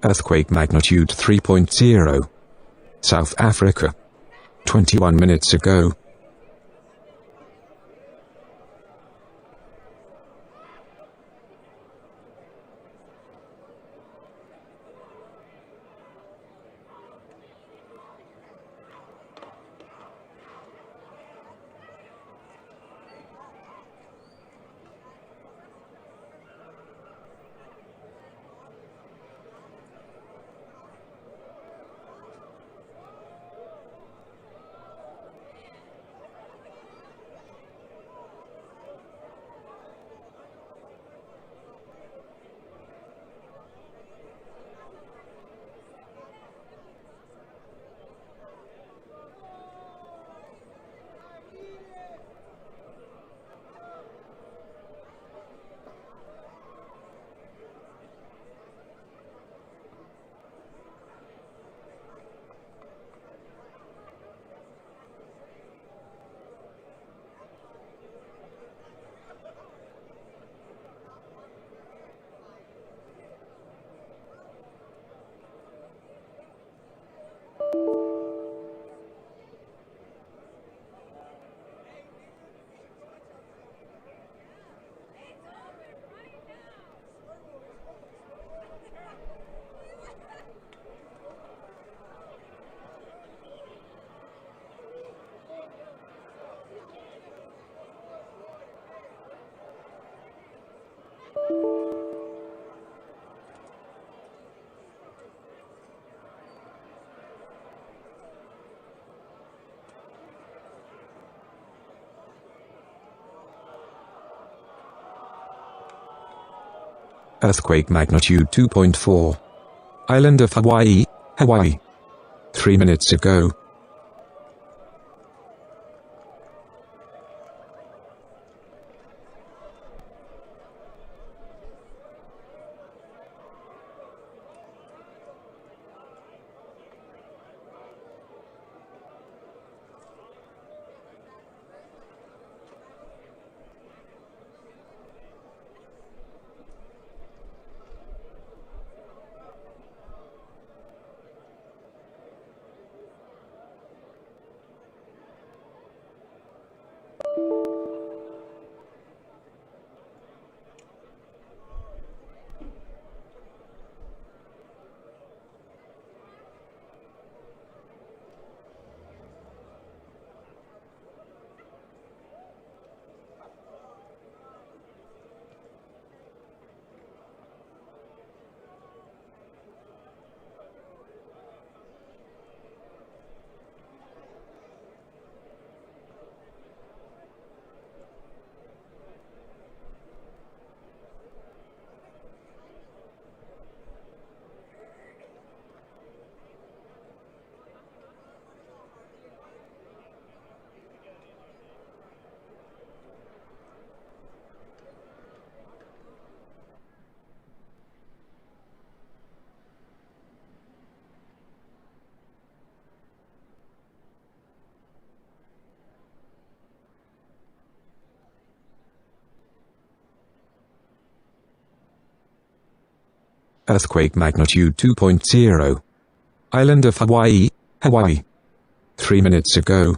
S8: Earthquake magnitude 3.0. South Africa. 21 minutes ago. Earthquake magnitude 2.4. Island of Hawaii, Hawaii. 3 minutes ago. Earthquake magnitude 2.0. Island of Hawaii, Hawaii. 3 minutes ago.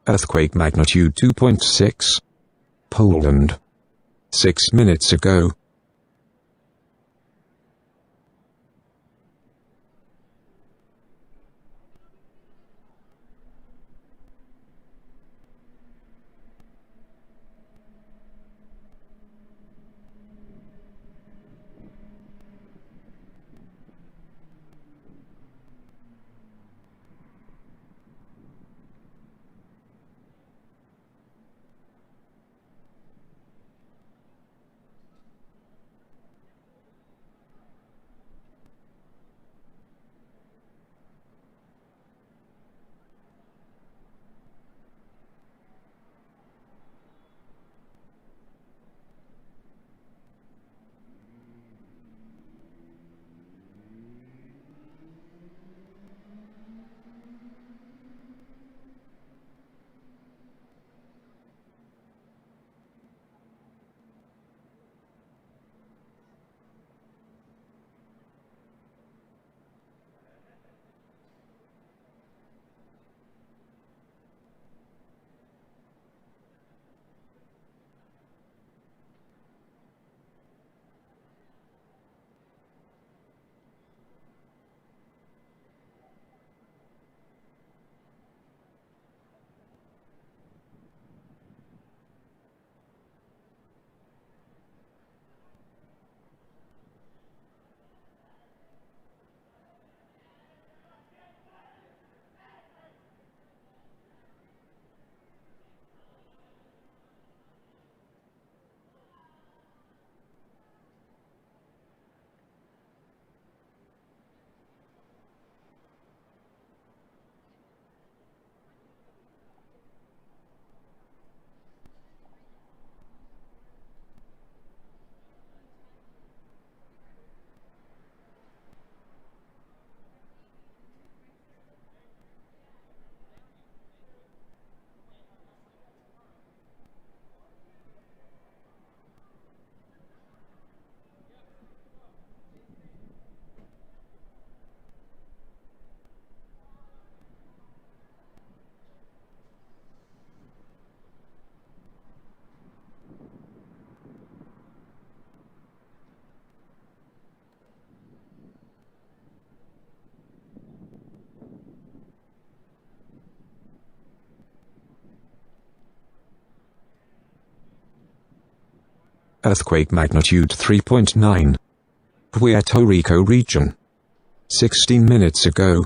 S8: Earthquake magnitude 2.6. Poland. 6 minutes ago. Earthquake magnitude 3.9. Puerto Rico region. 16 minutes ago.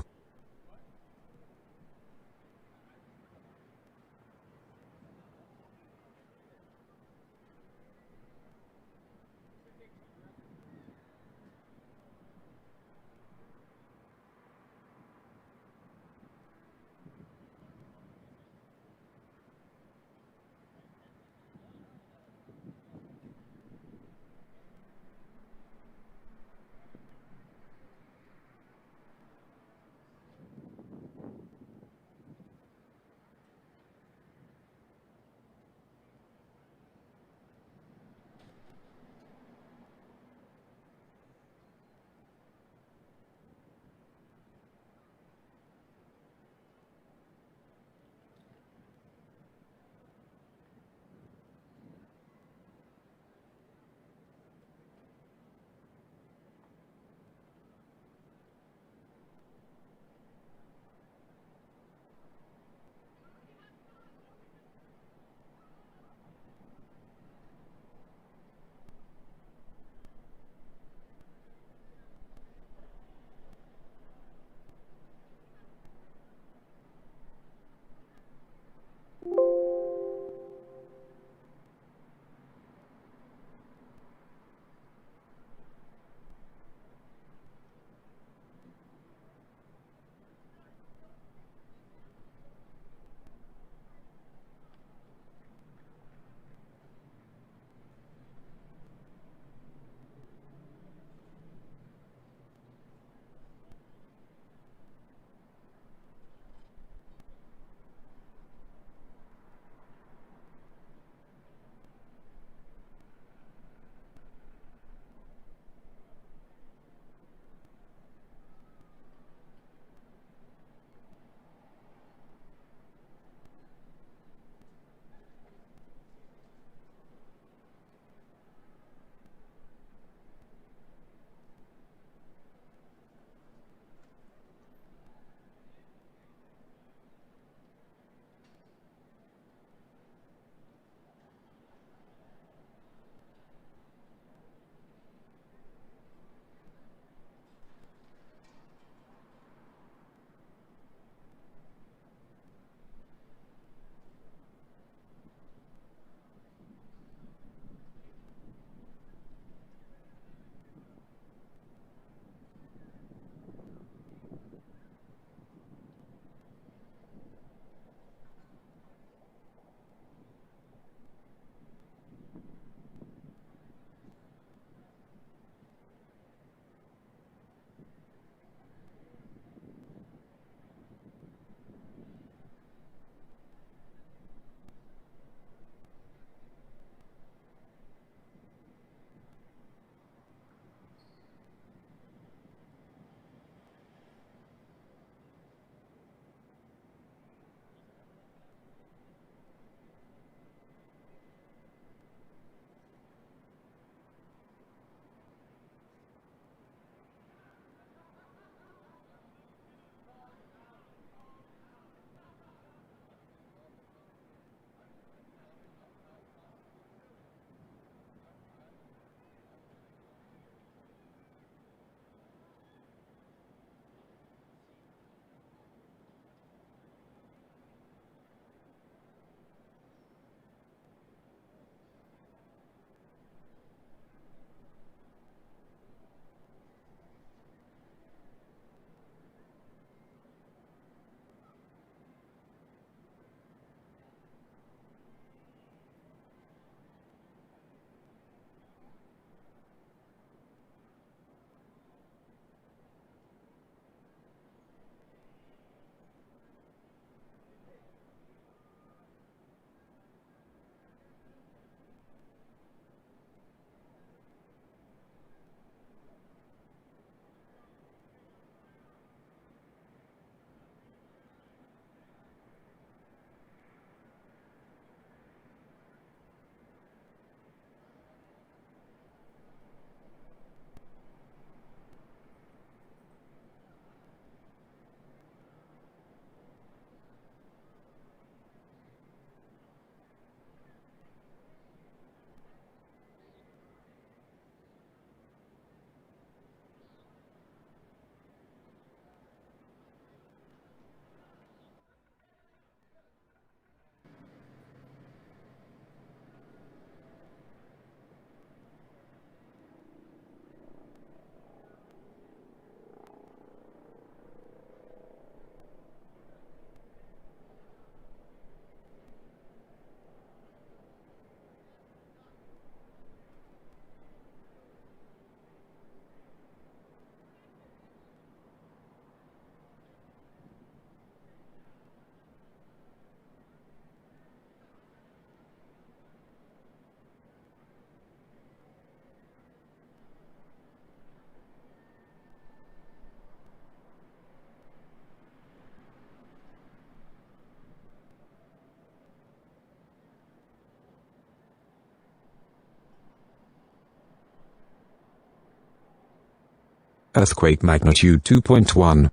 S8: Earthquake magnitude 2.1.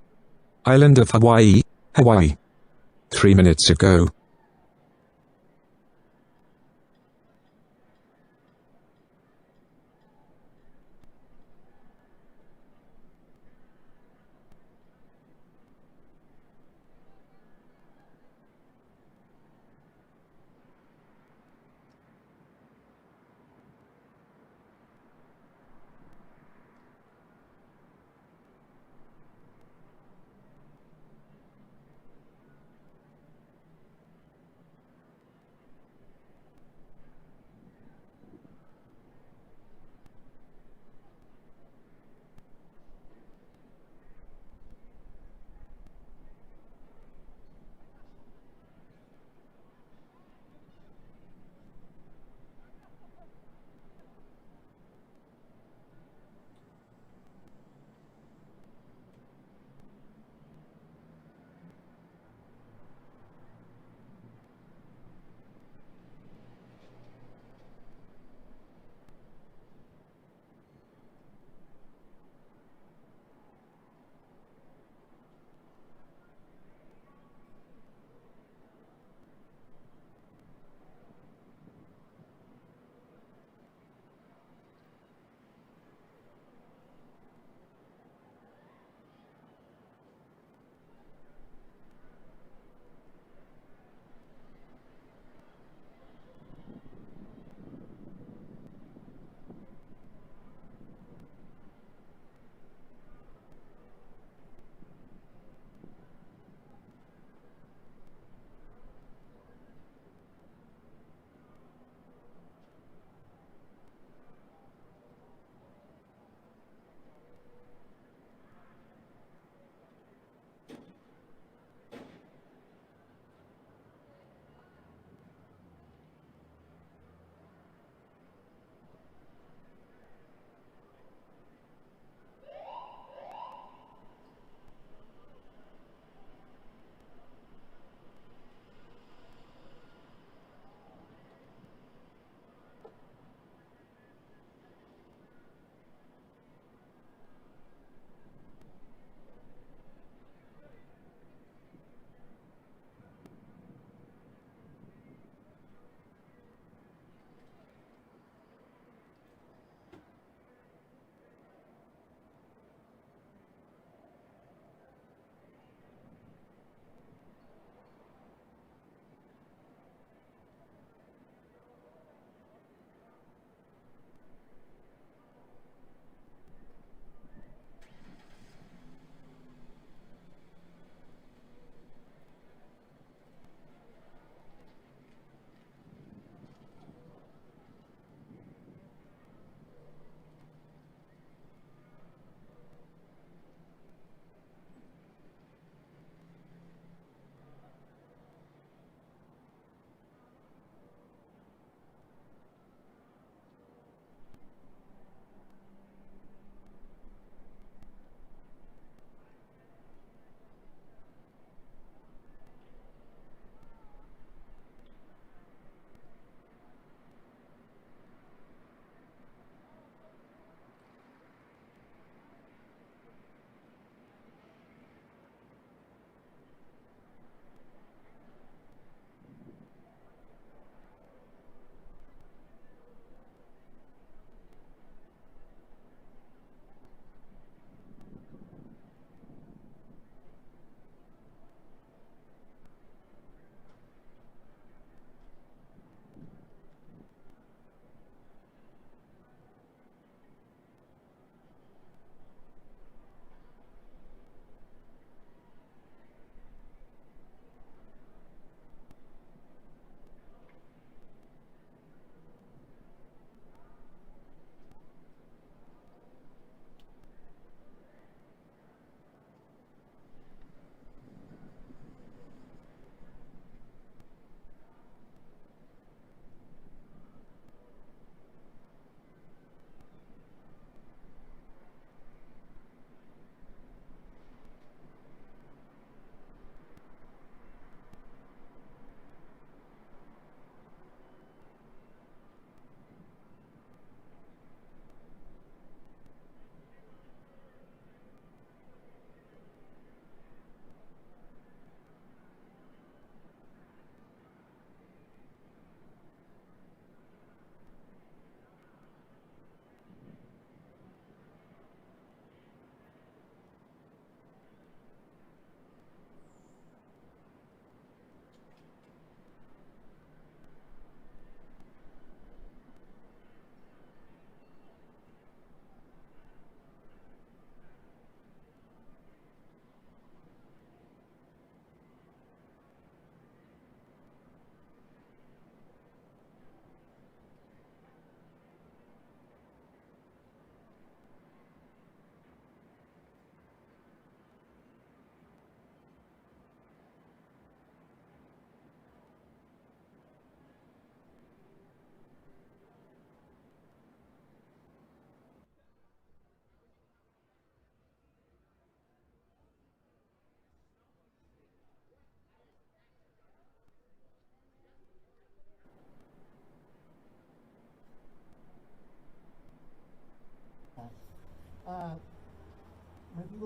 S8: Island of Hawaii, Hawaii. 3 minutes ago.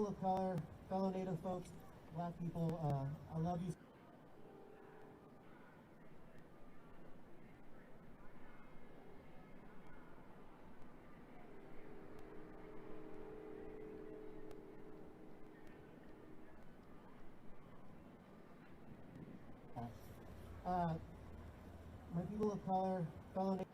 S19: of color, fellow Native folks, Black people, I love you. My people of color, fellow Native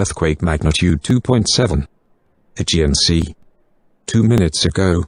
S8: Earthquake magnitude 2.7. Aegean Sea. 2 minutes ago.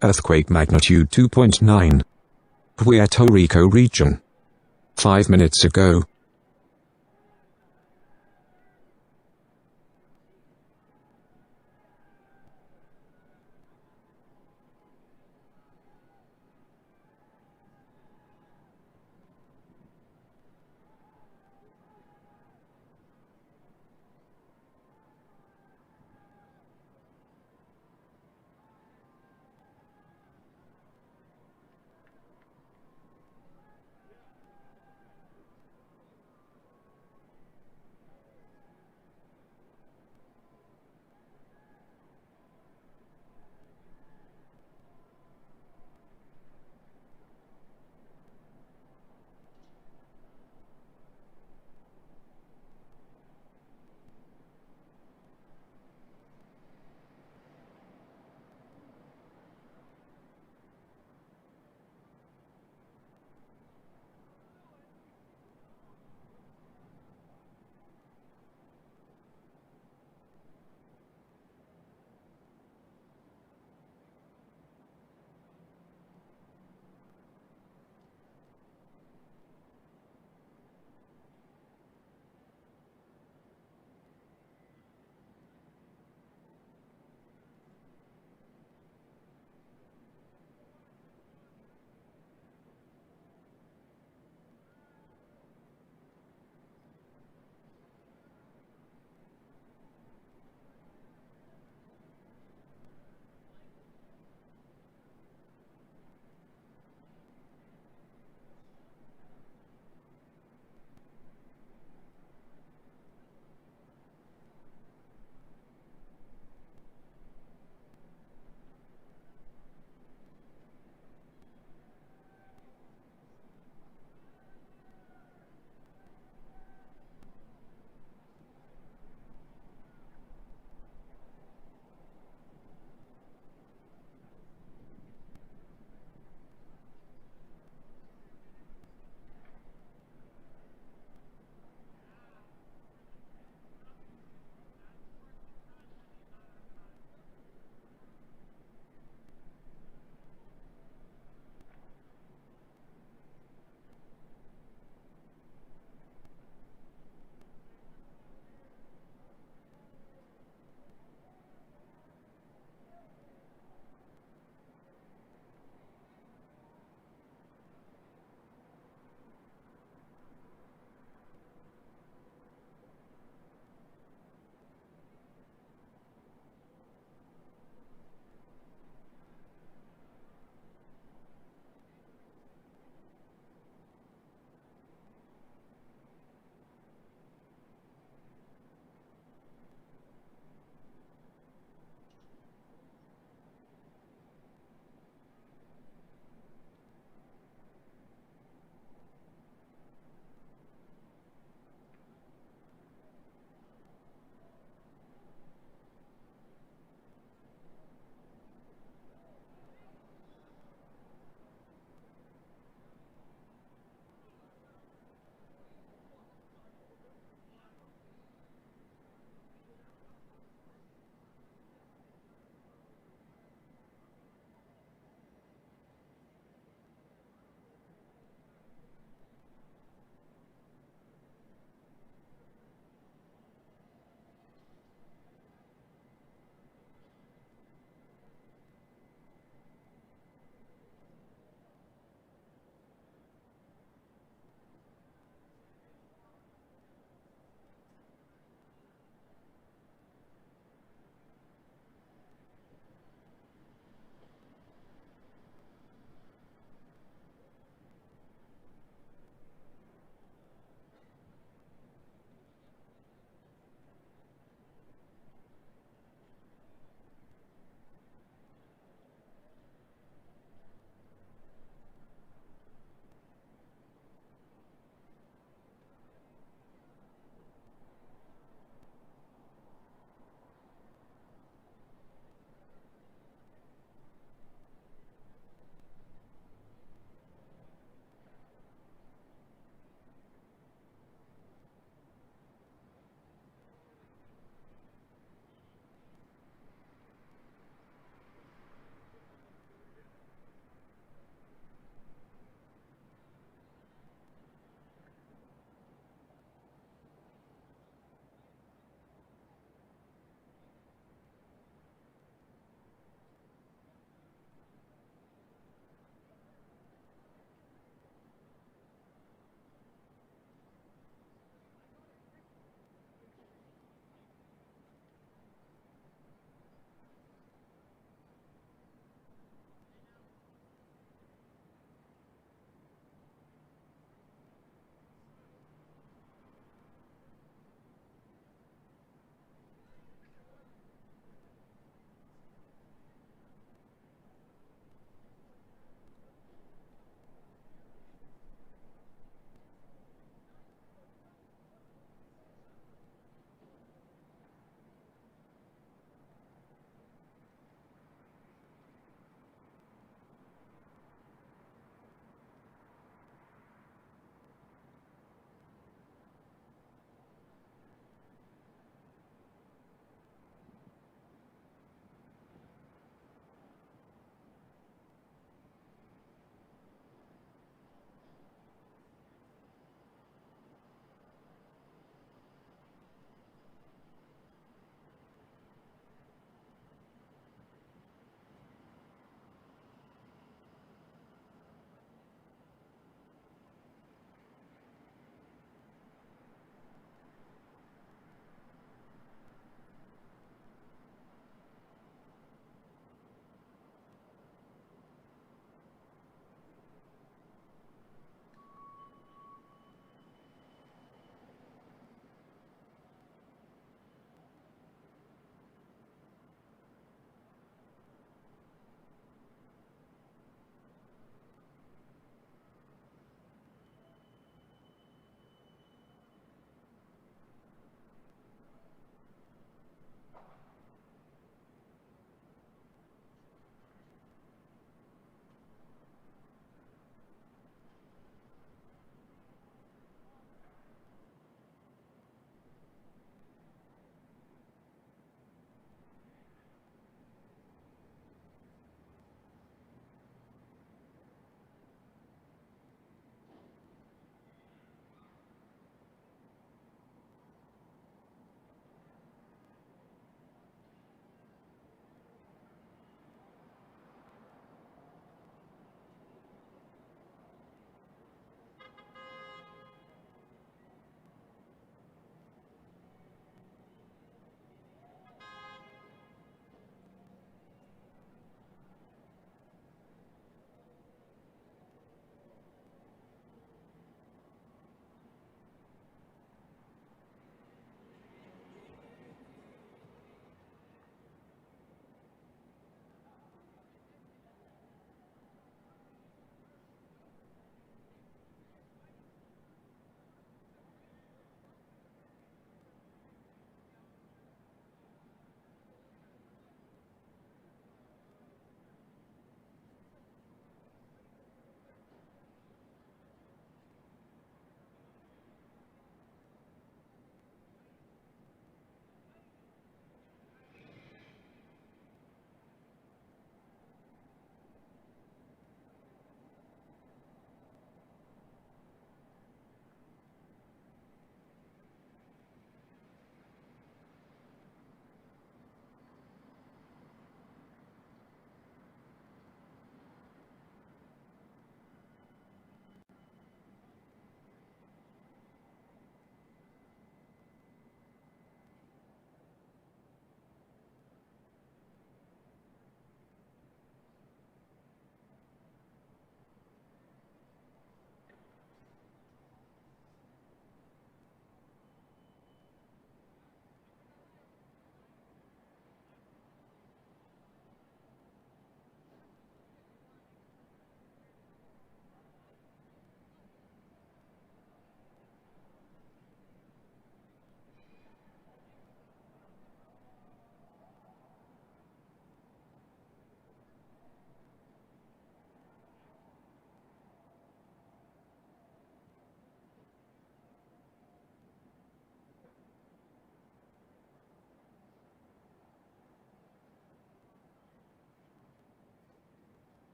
S8: Earthquake magnitude 2.9. Puerto Rico region. 5 minutes ago.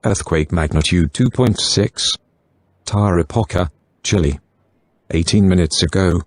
S8: Earthquake magnitude 2.6. Tarapoca, Chile. 18 minutes ago.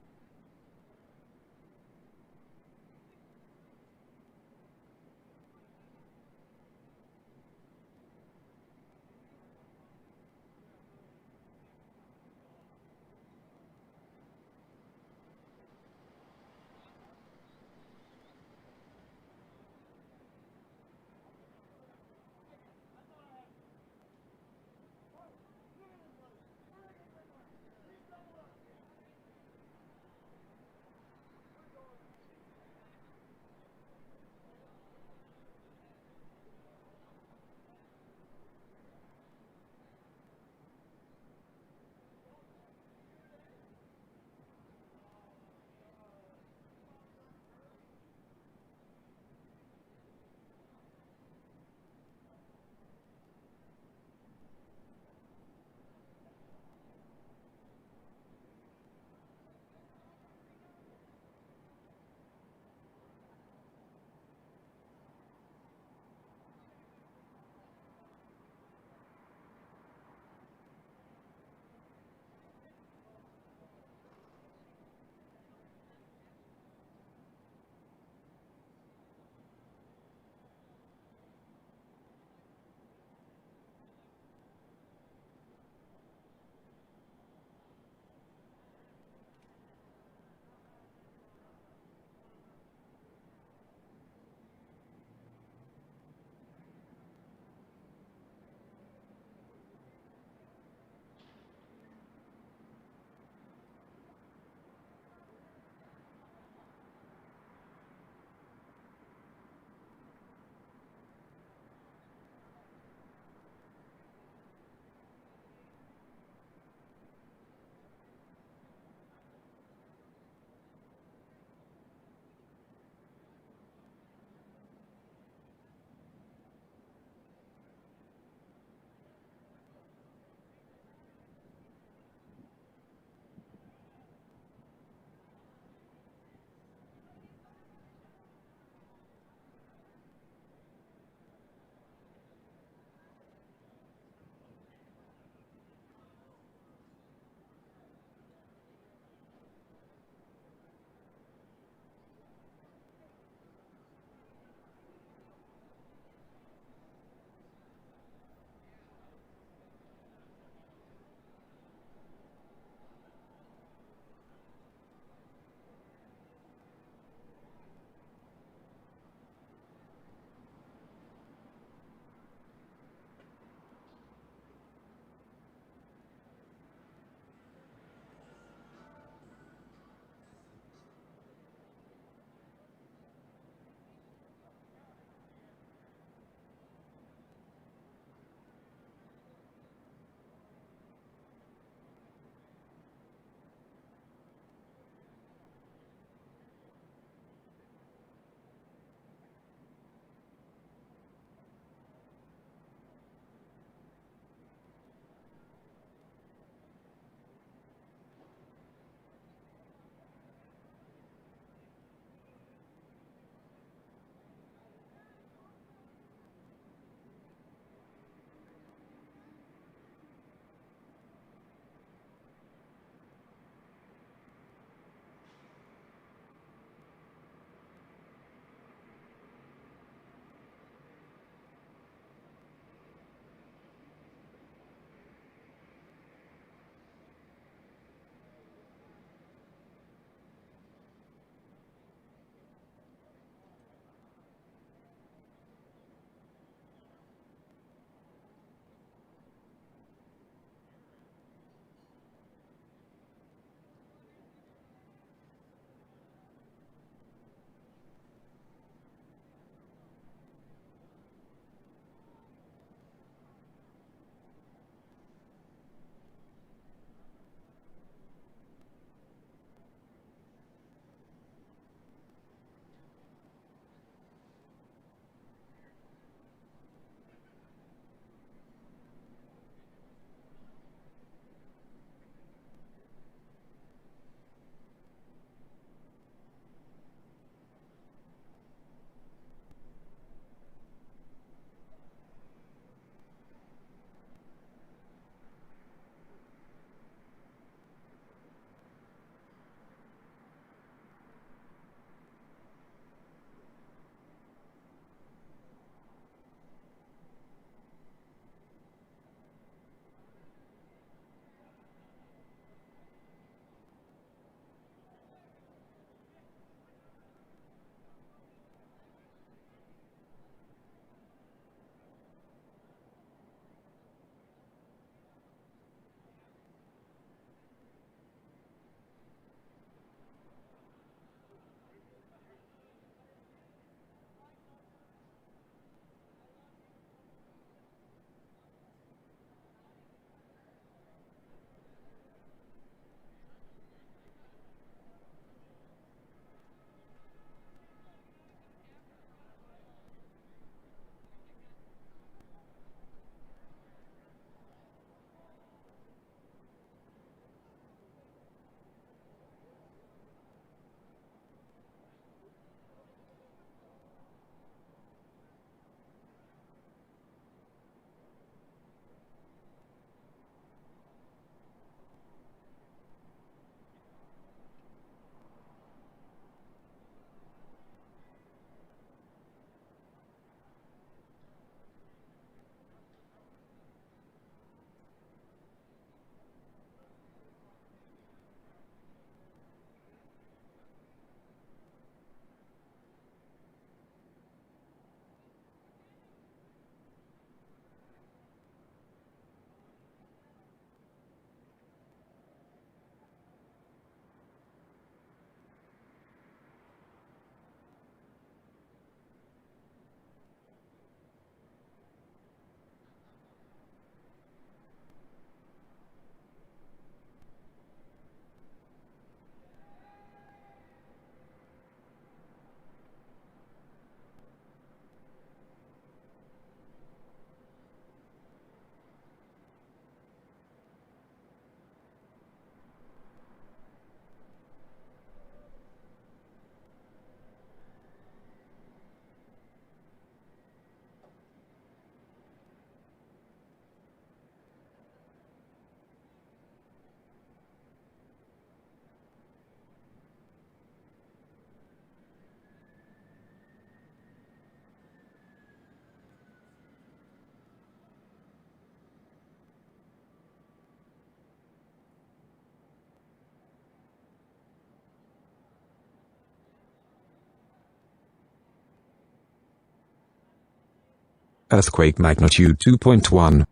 S8: Earthquake magnitude 2.1.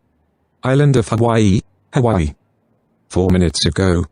S8: Island of Hawaii, Hawaii. 4 minutes ago.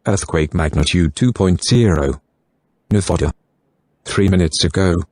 S8: Earthquake magnitude 2.0. Nevada. 3 minutes ago.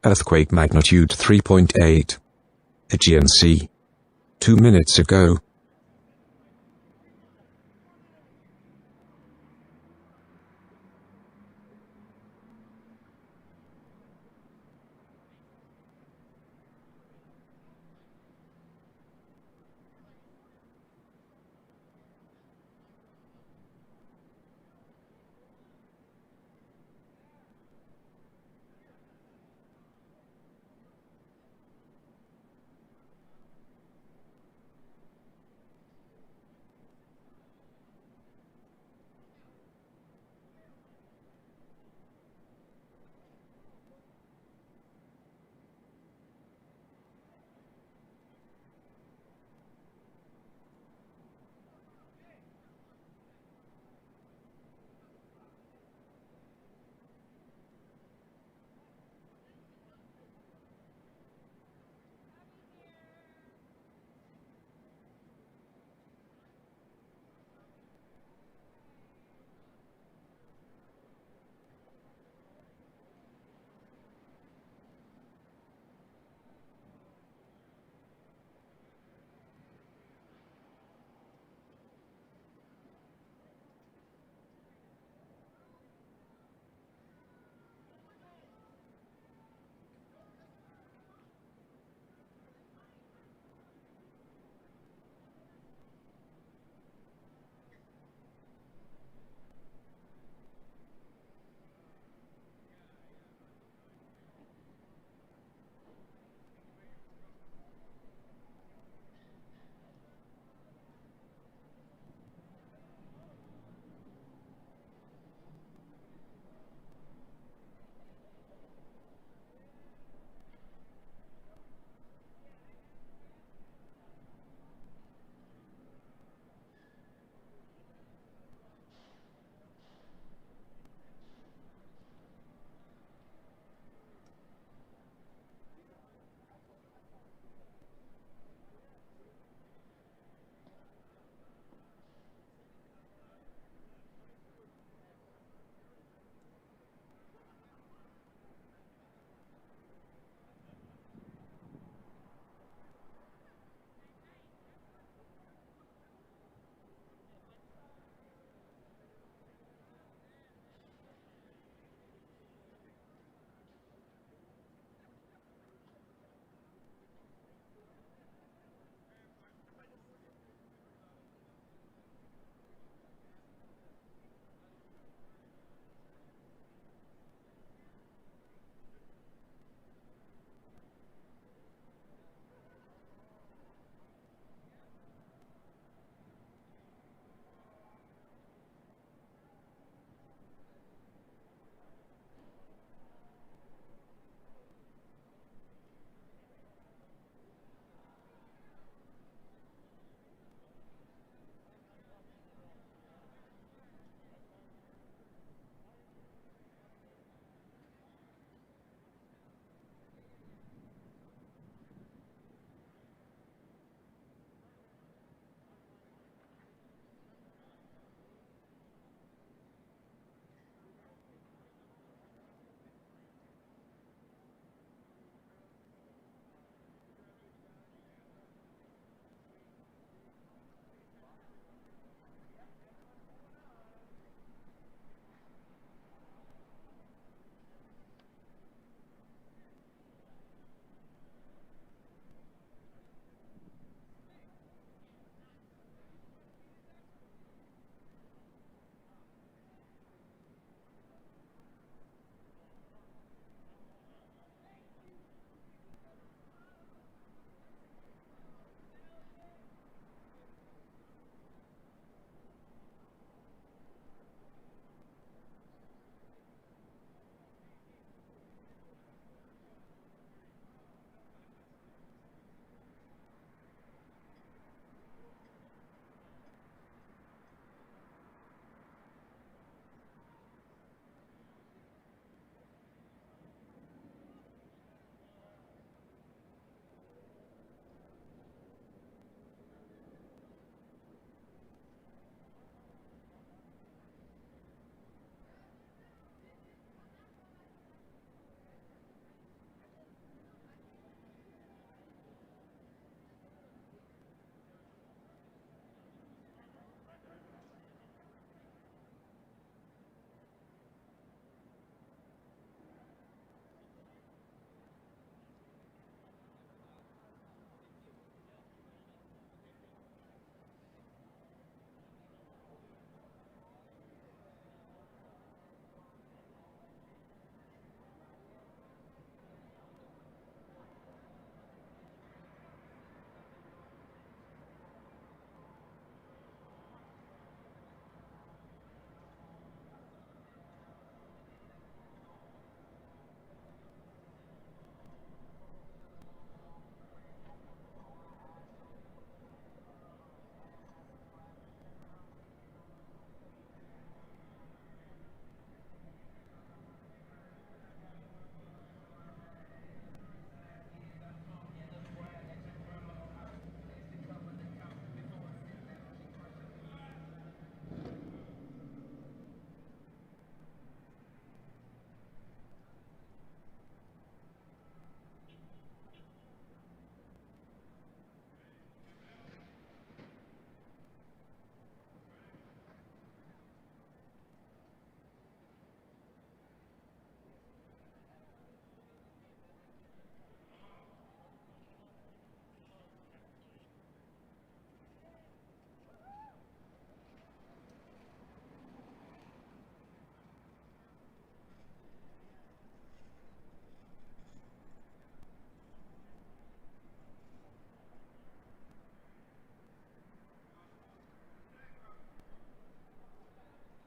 S8: Earthquake magnitude 3.8. Aegean Sea. 2 minutes ago.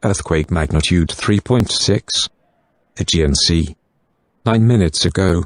S8: Earthquake magnitude 3.6. Aegean Sea. 9 minutes ago.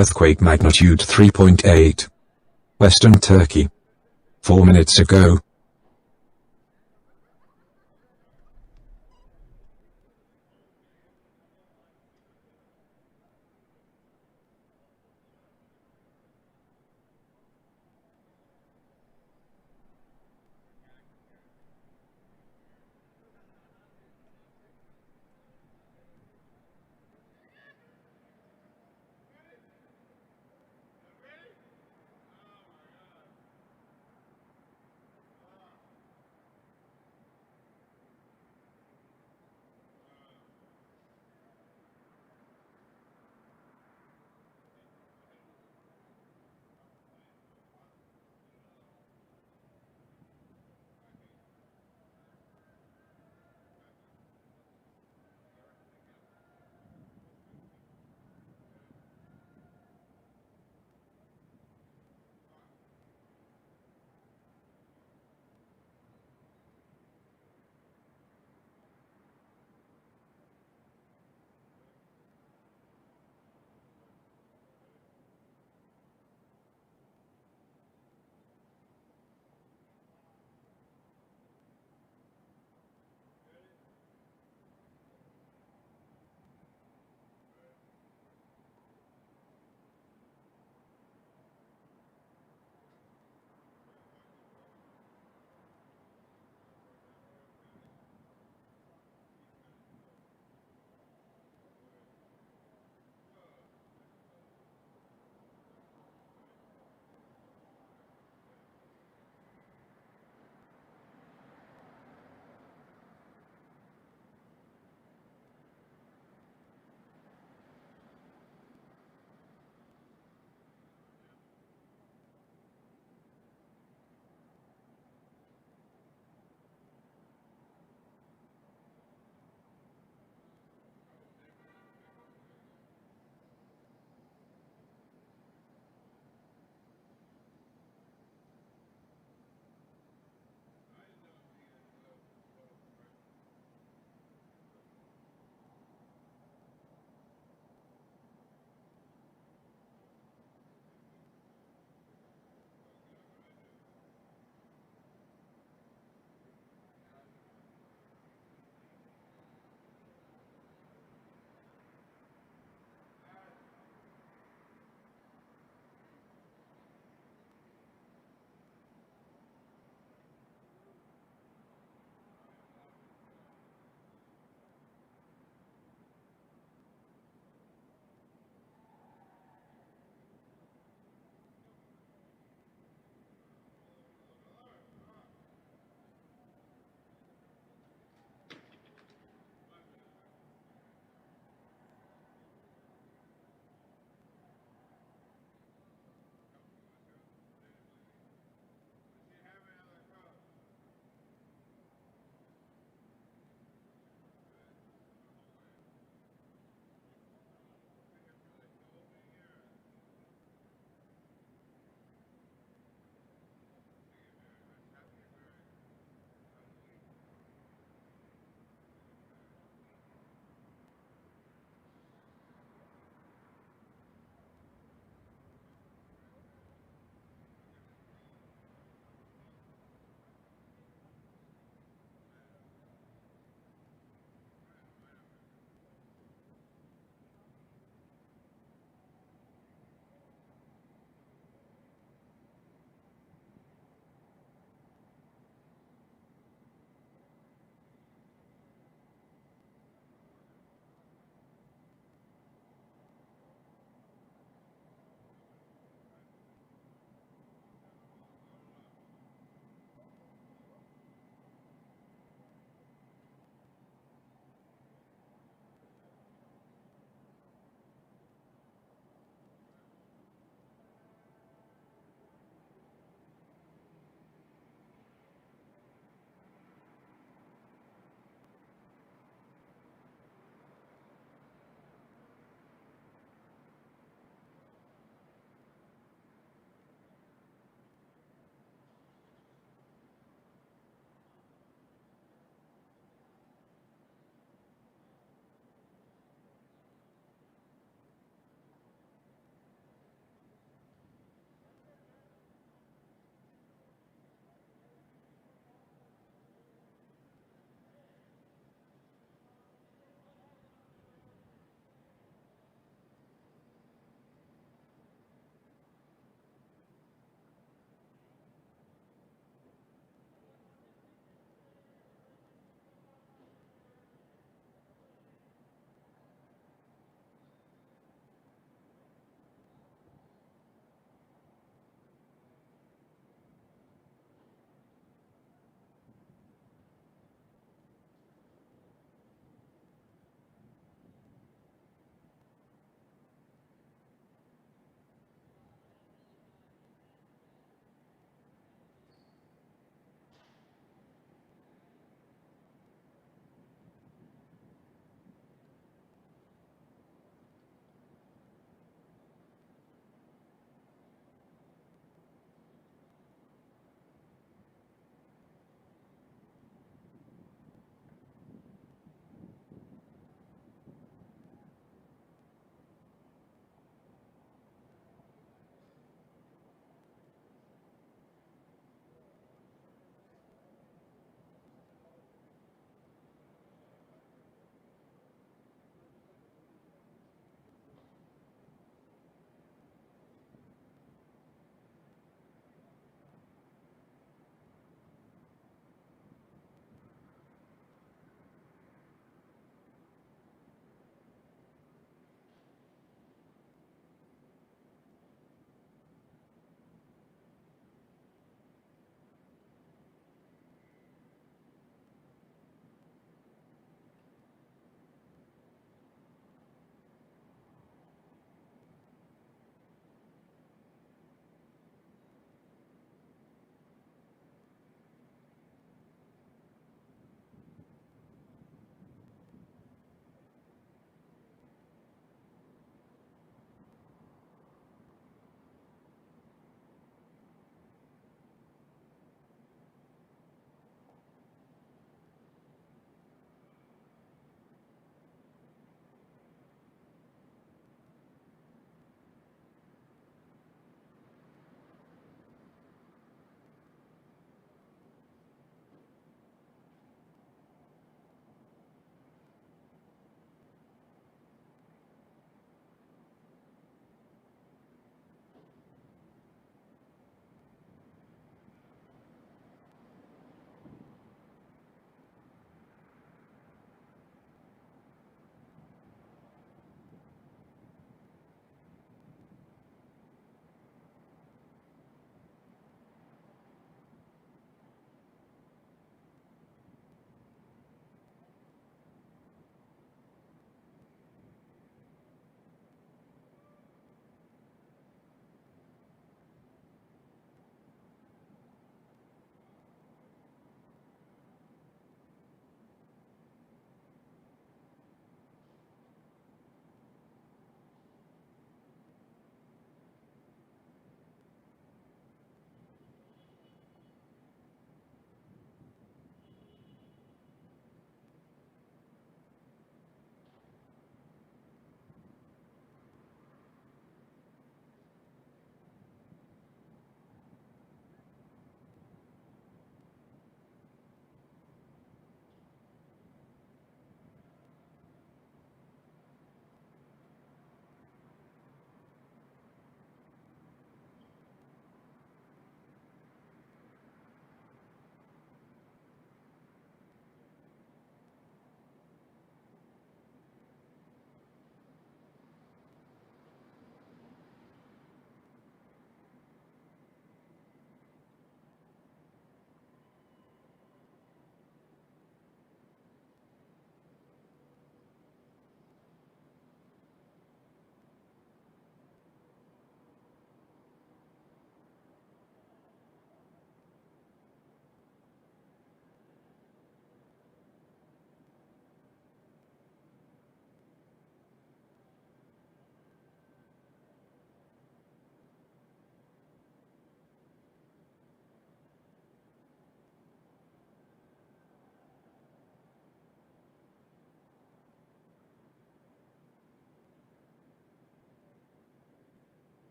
S8: Earthquake magnitude 3.8. Western Turkey. 4 minutes ago.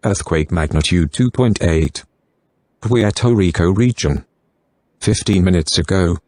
S8: Earthquake magnitude 2.8. Puerto Rico region. 15 minutes ago.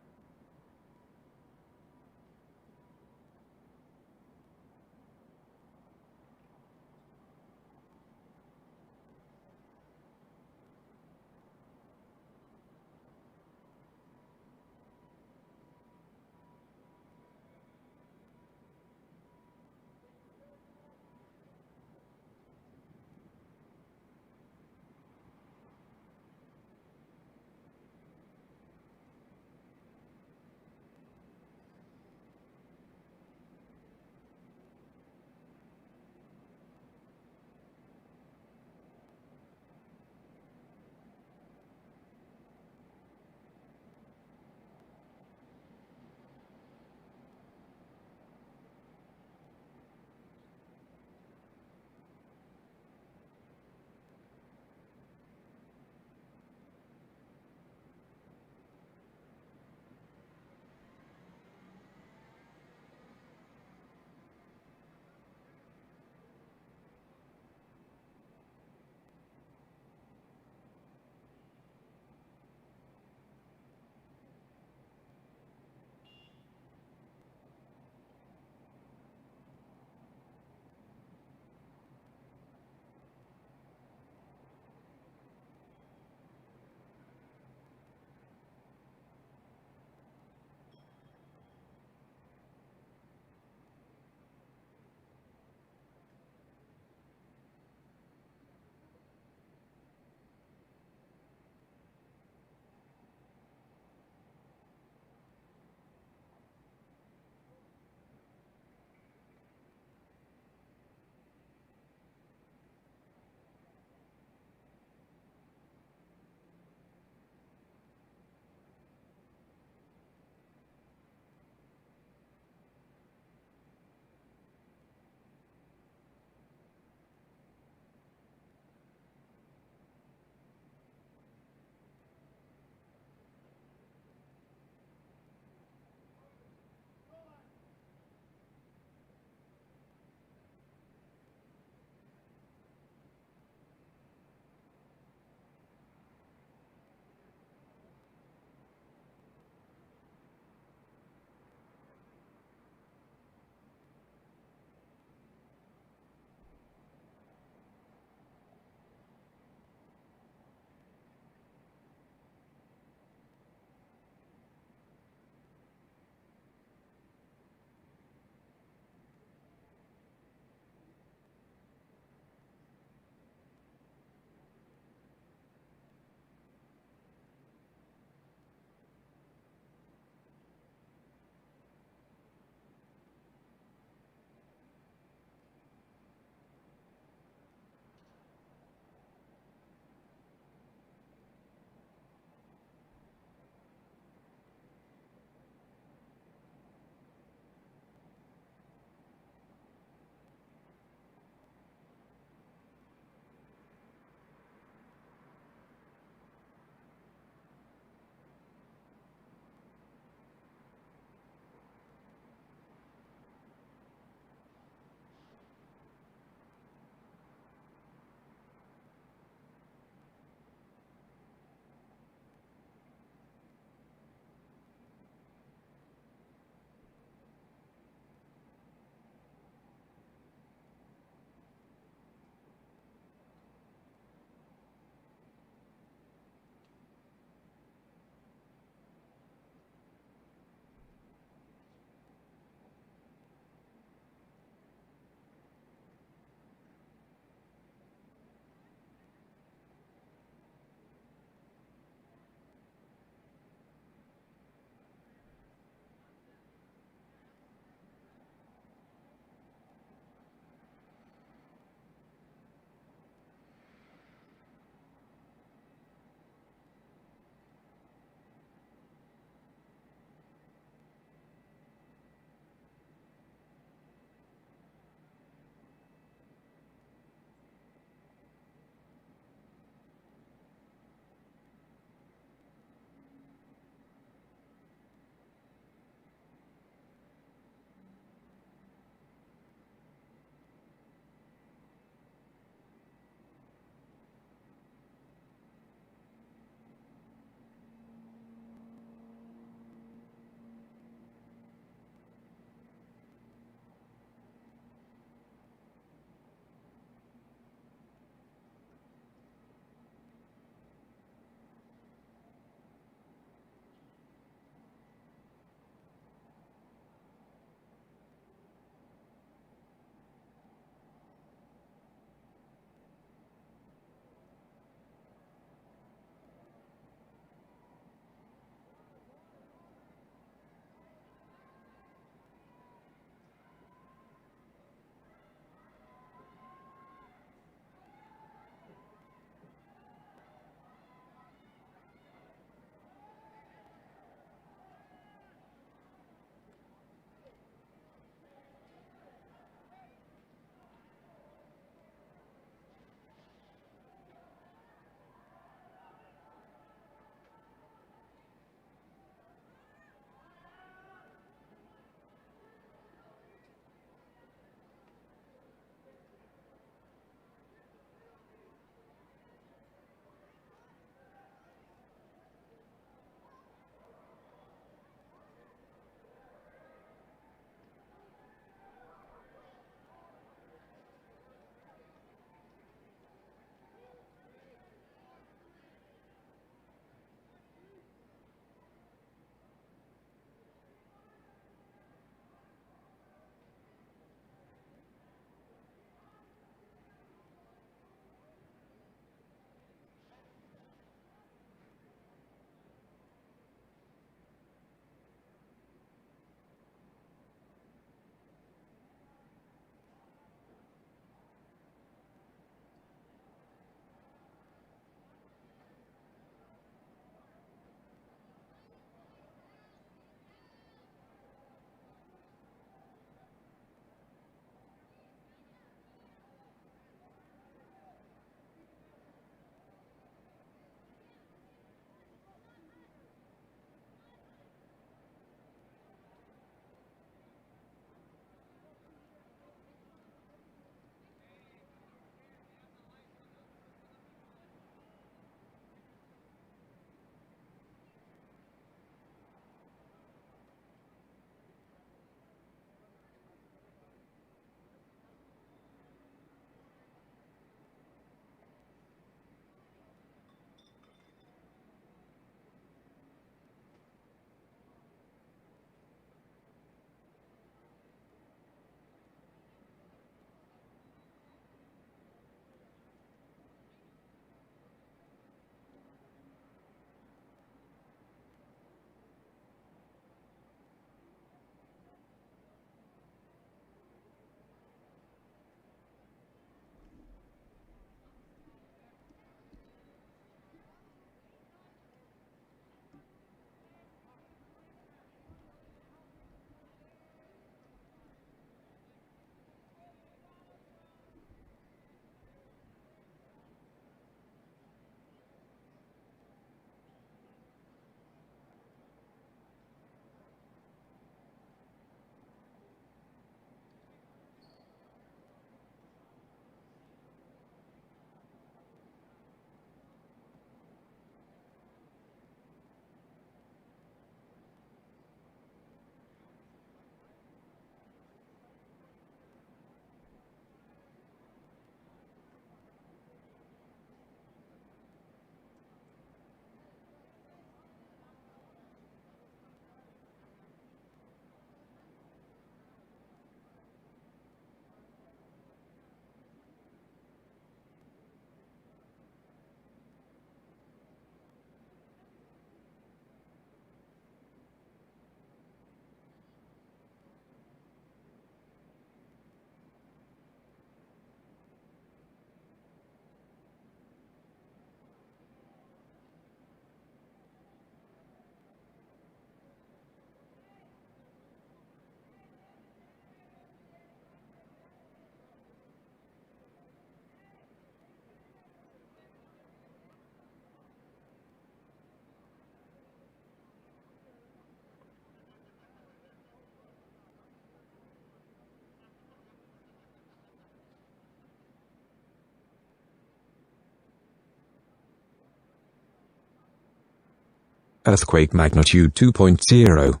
S8: Earthquake magnitude 2.0.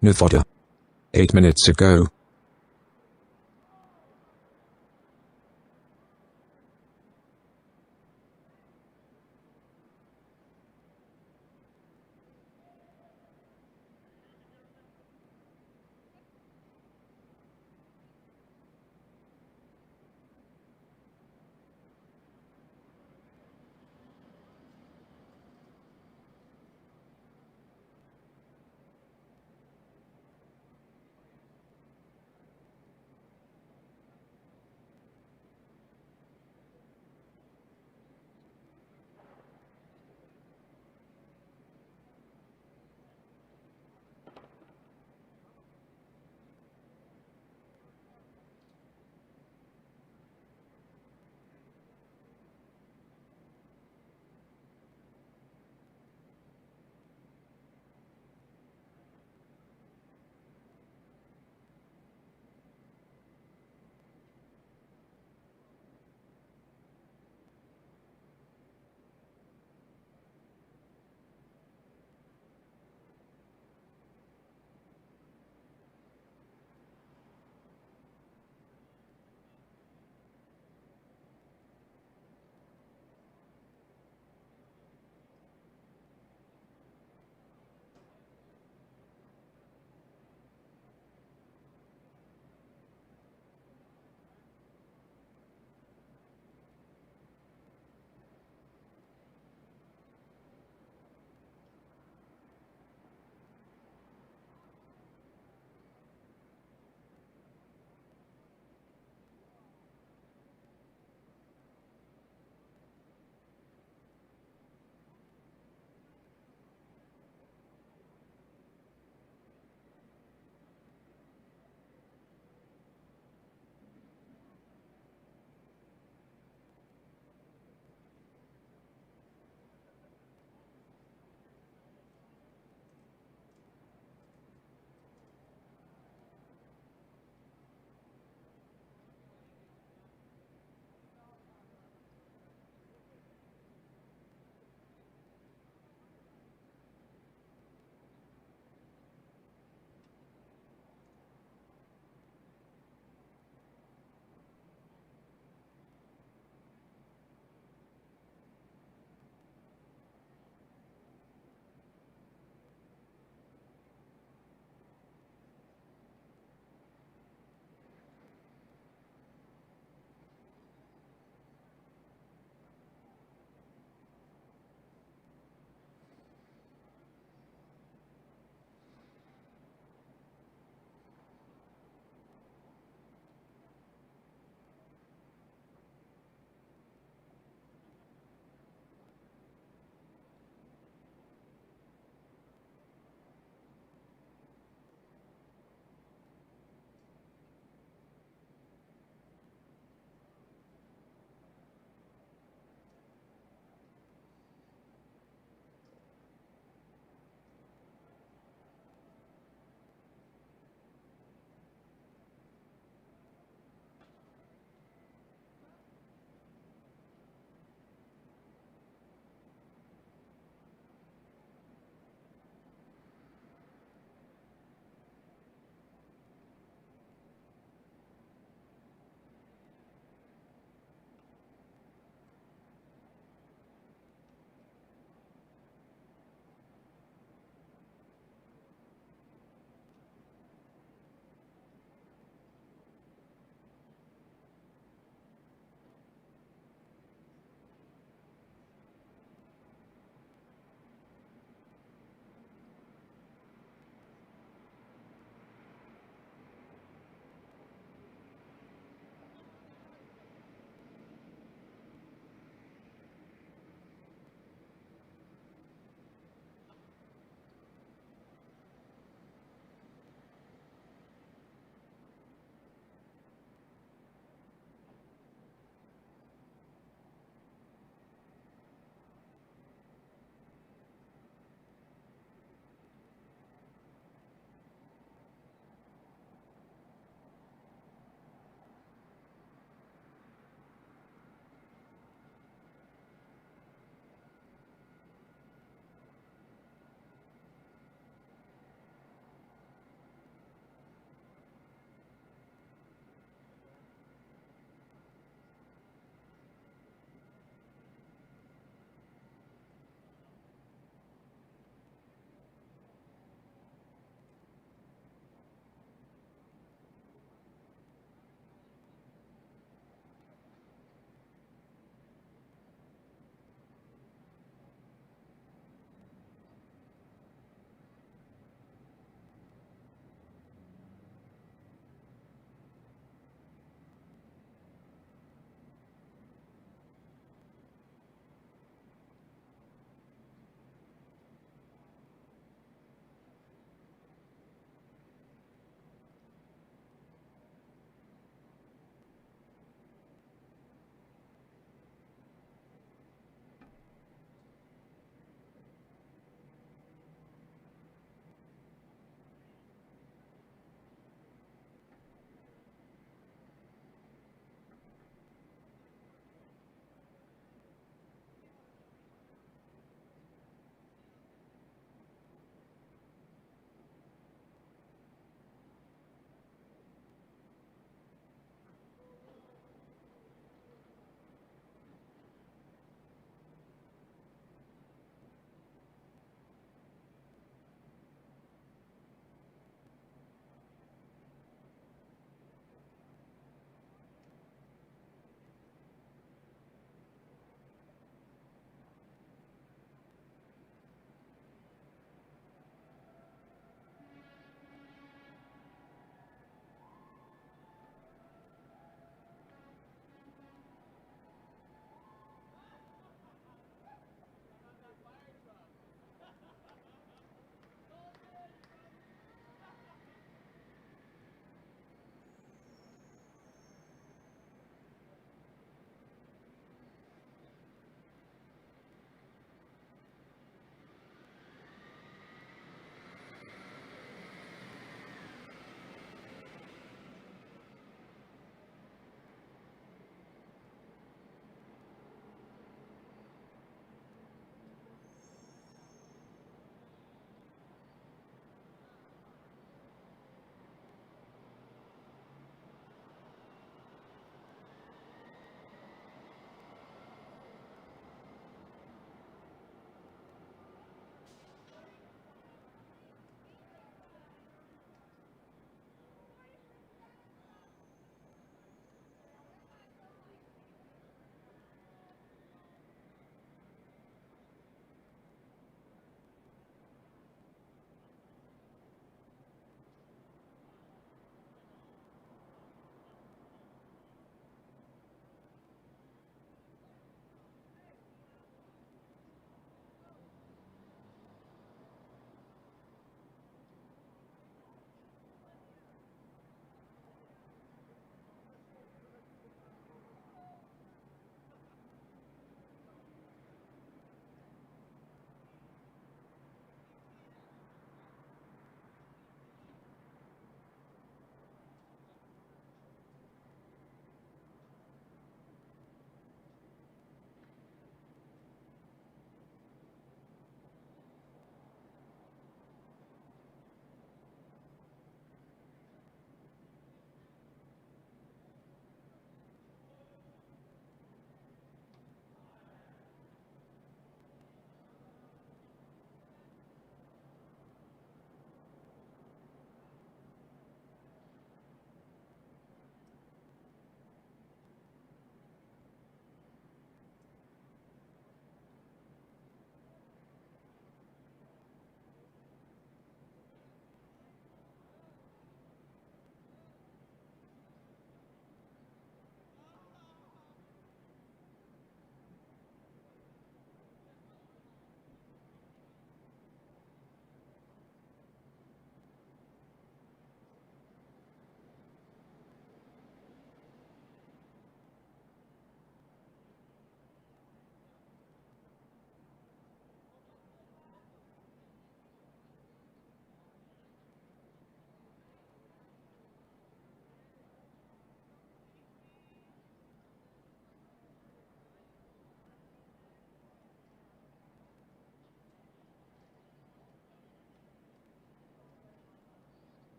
S8: Nevada. 8 minutes ago.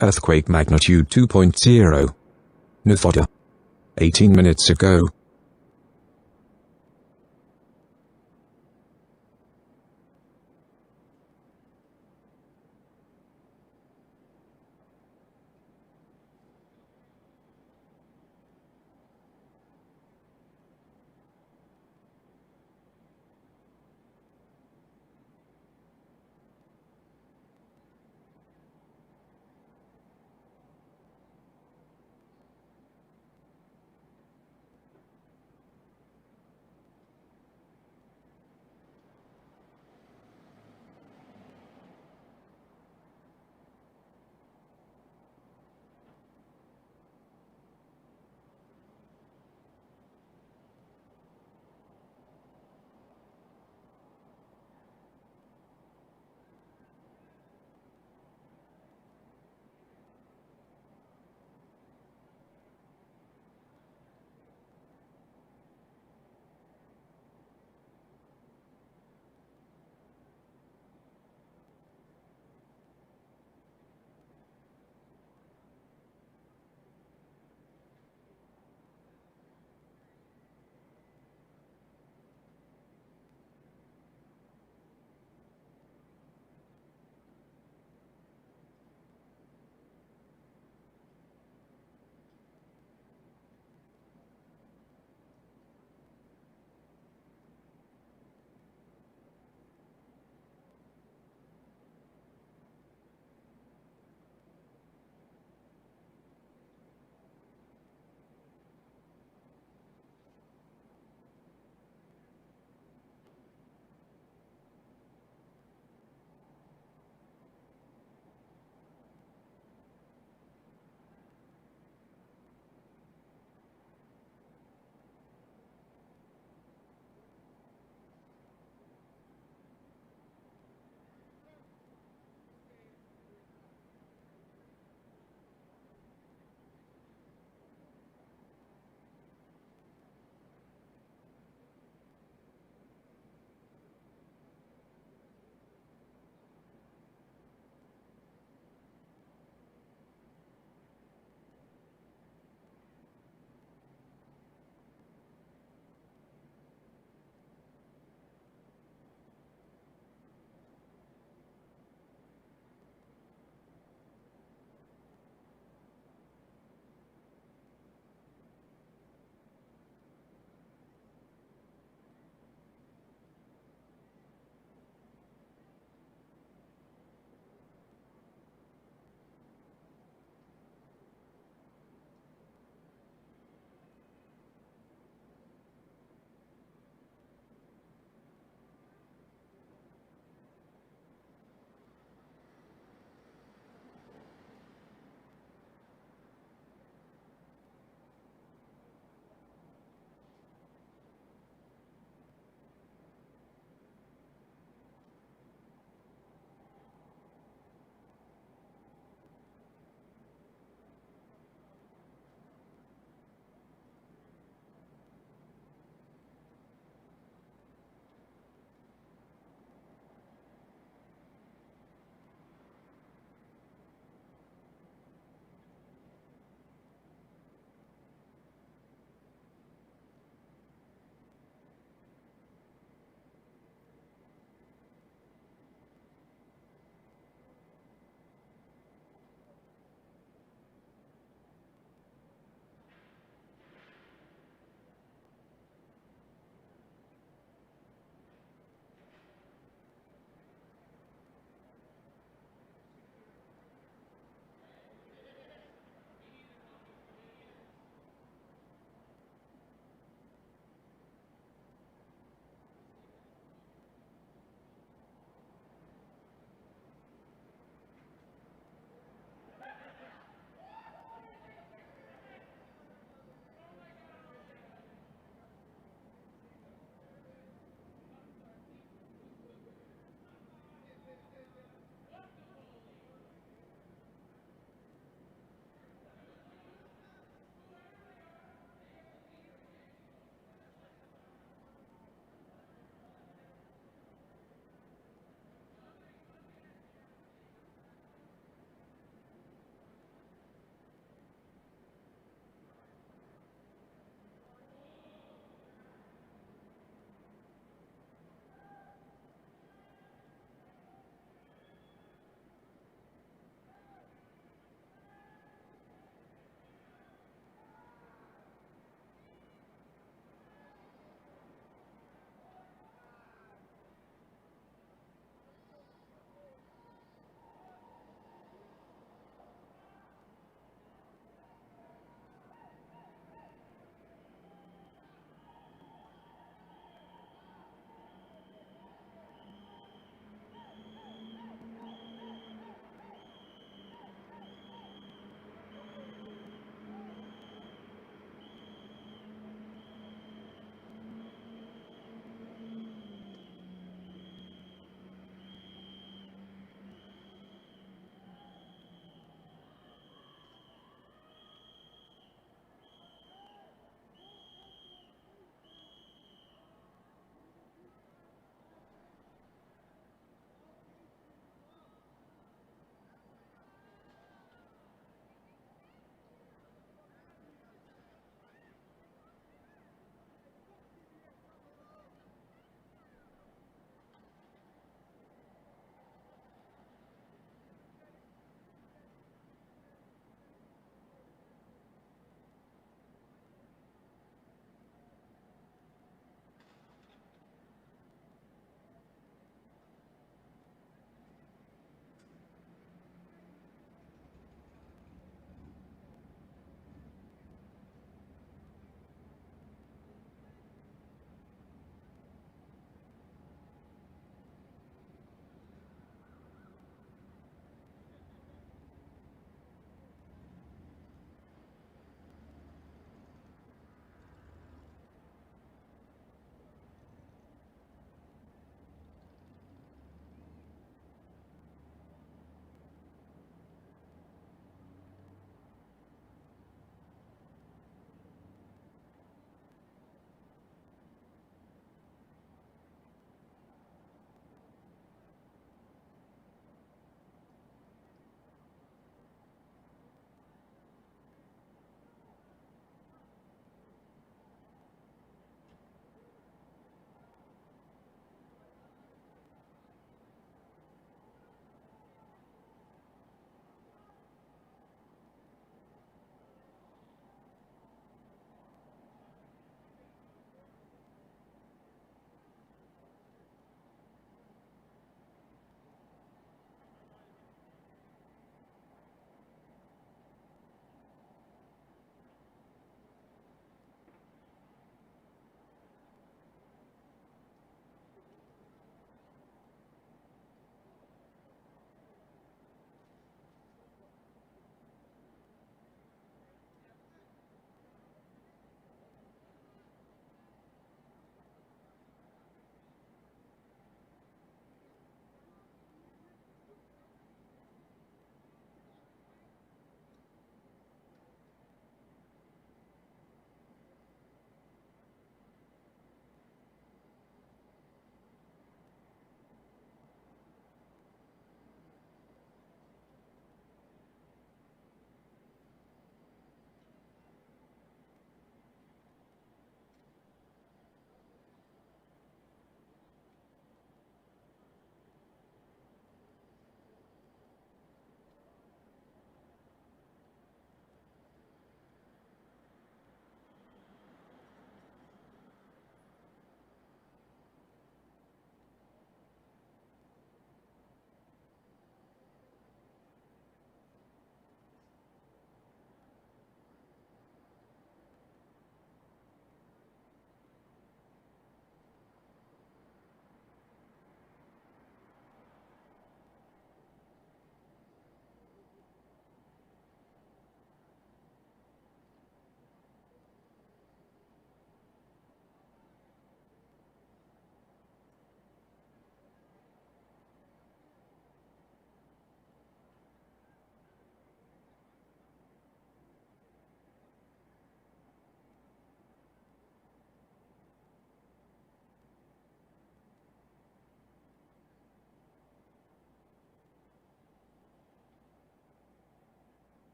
S8: Earthquake magnitude 2.0. Nevada. 18 minutes ago.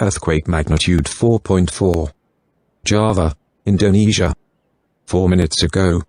S8: Earthquake magnitude 4.4. Java, Indonesia. 4 minutes ago.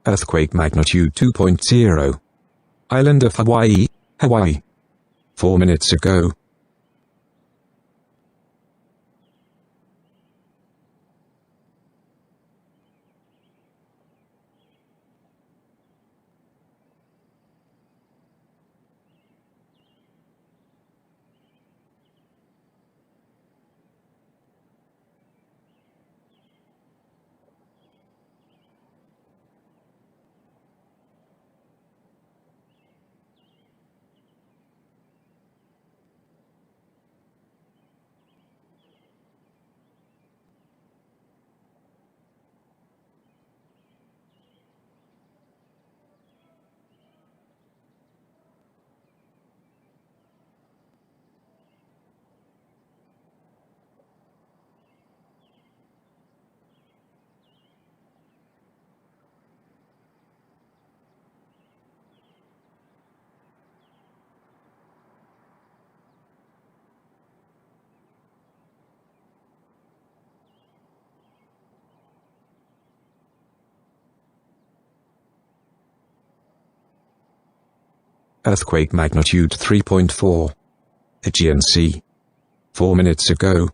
S8: Earthquake magnitude 2.0. Island of Hawaii, Hawaii. 4 minutes ago. Earthquake magnitude 3.4. Aegean Sea. 4 minutes ago.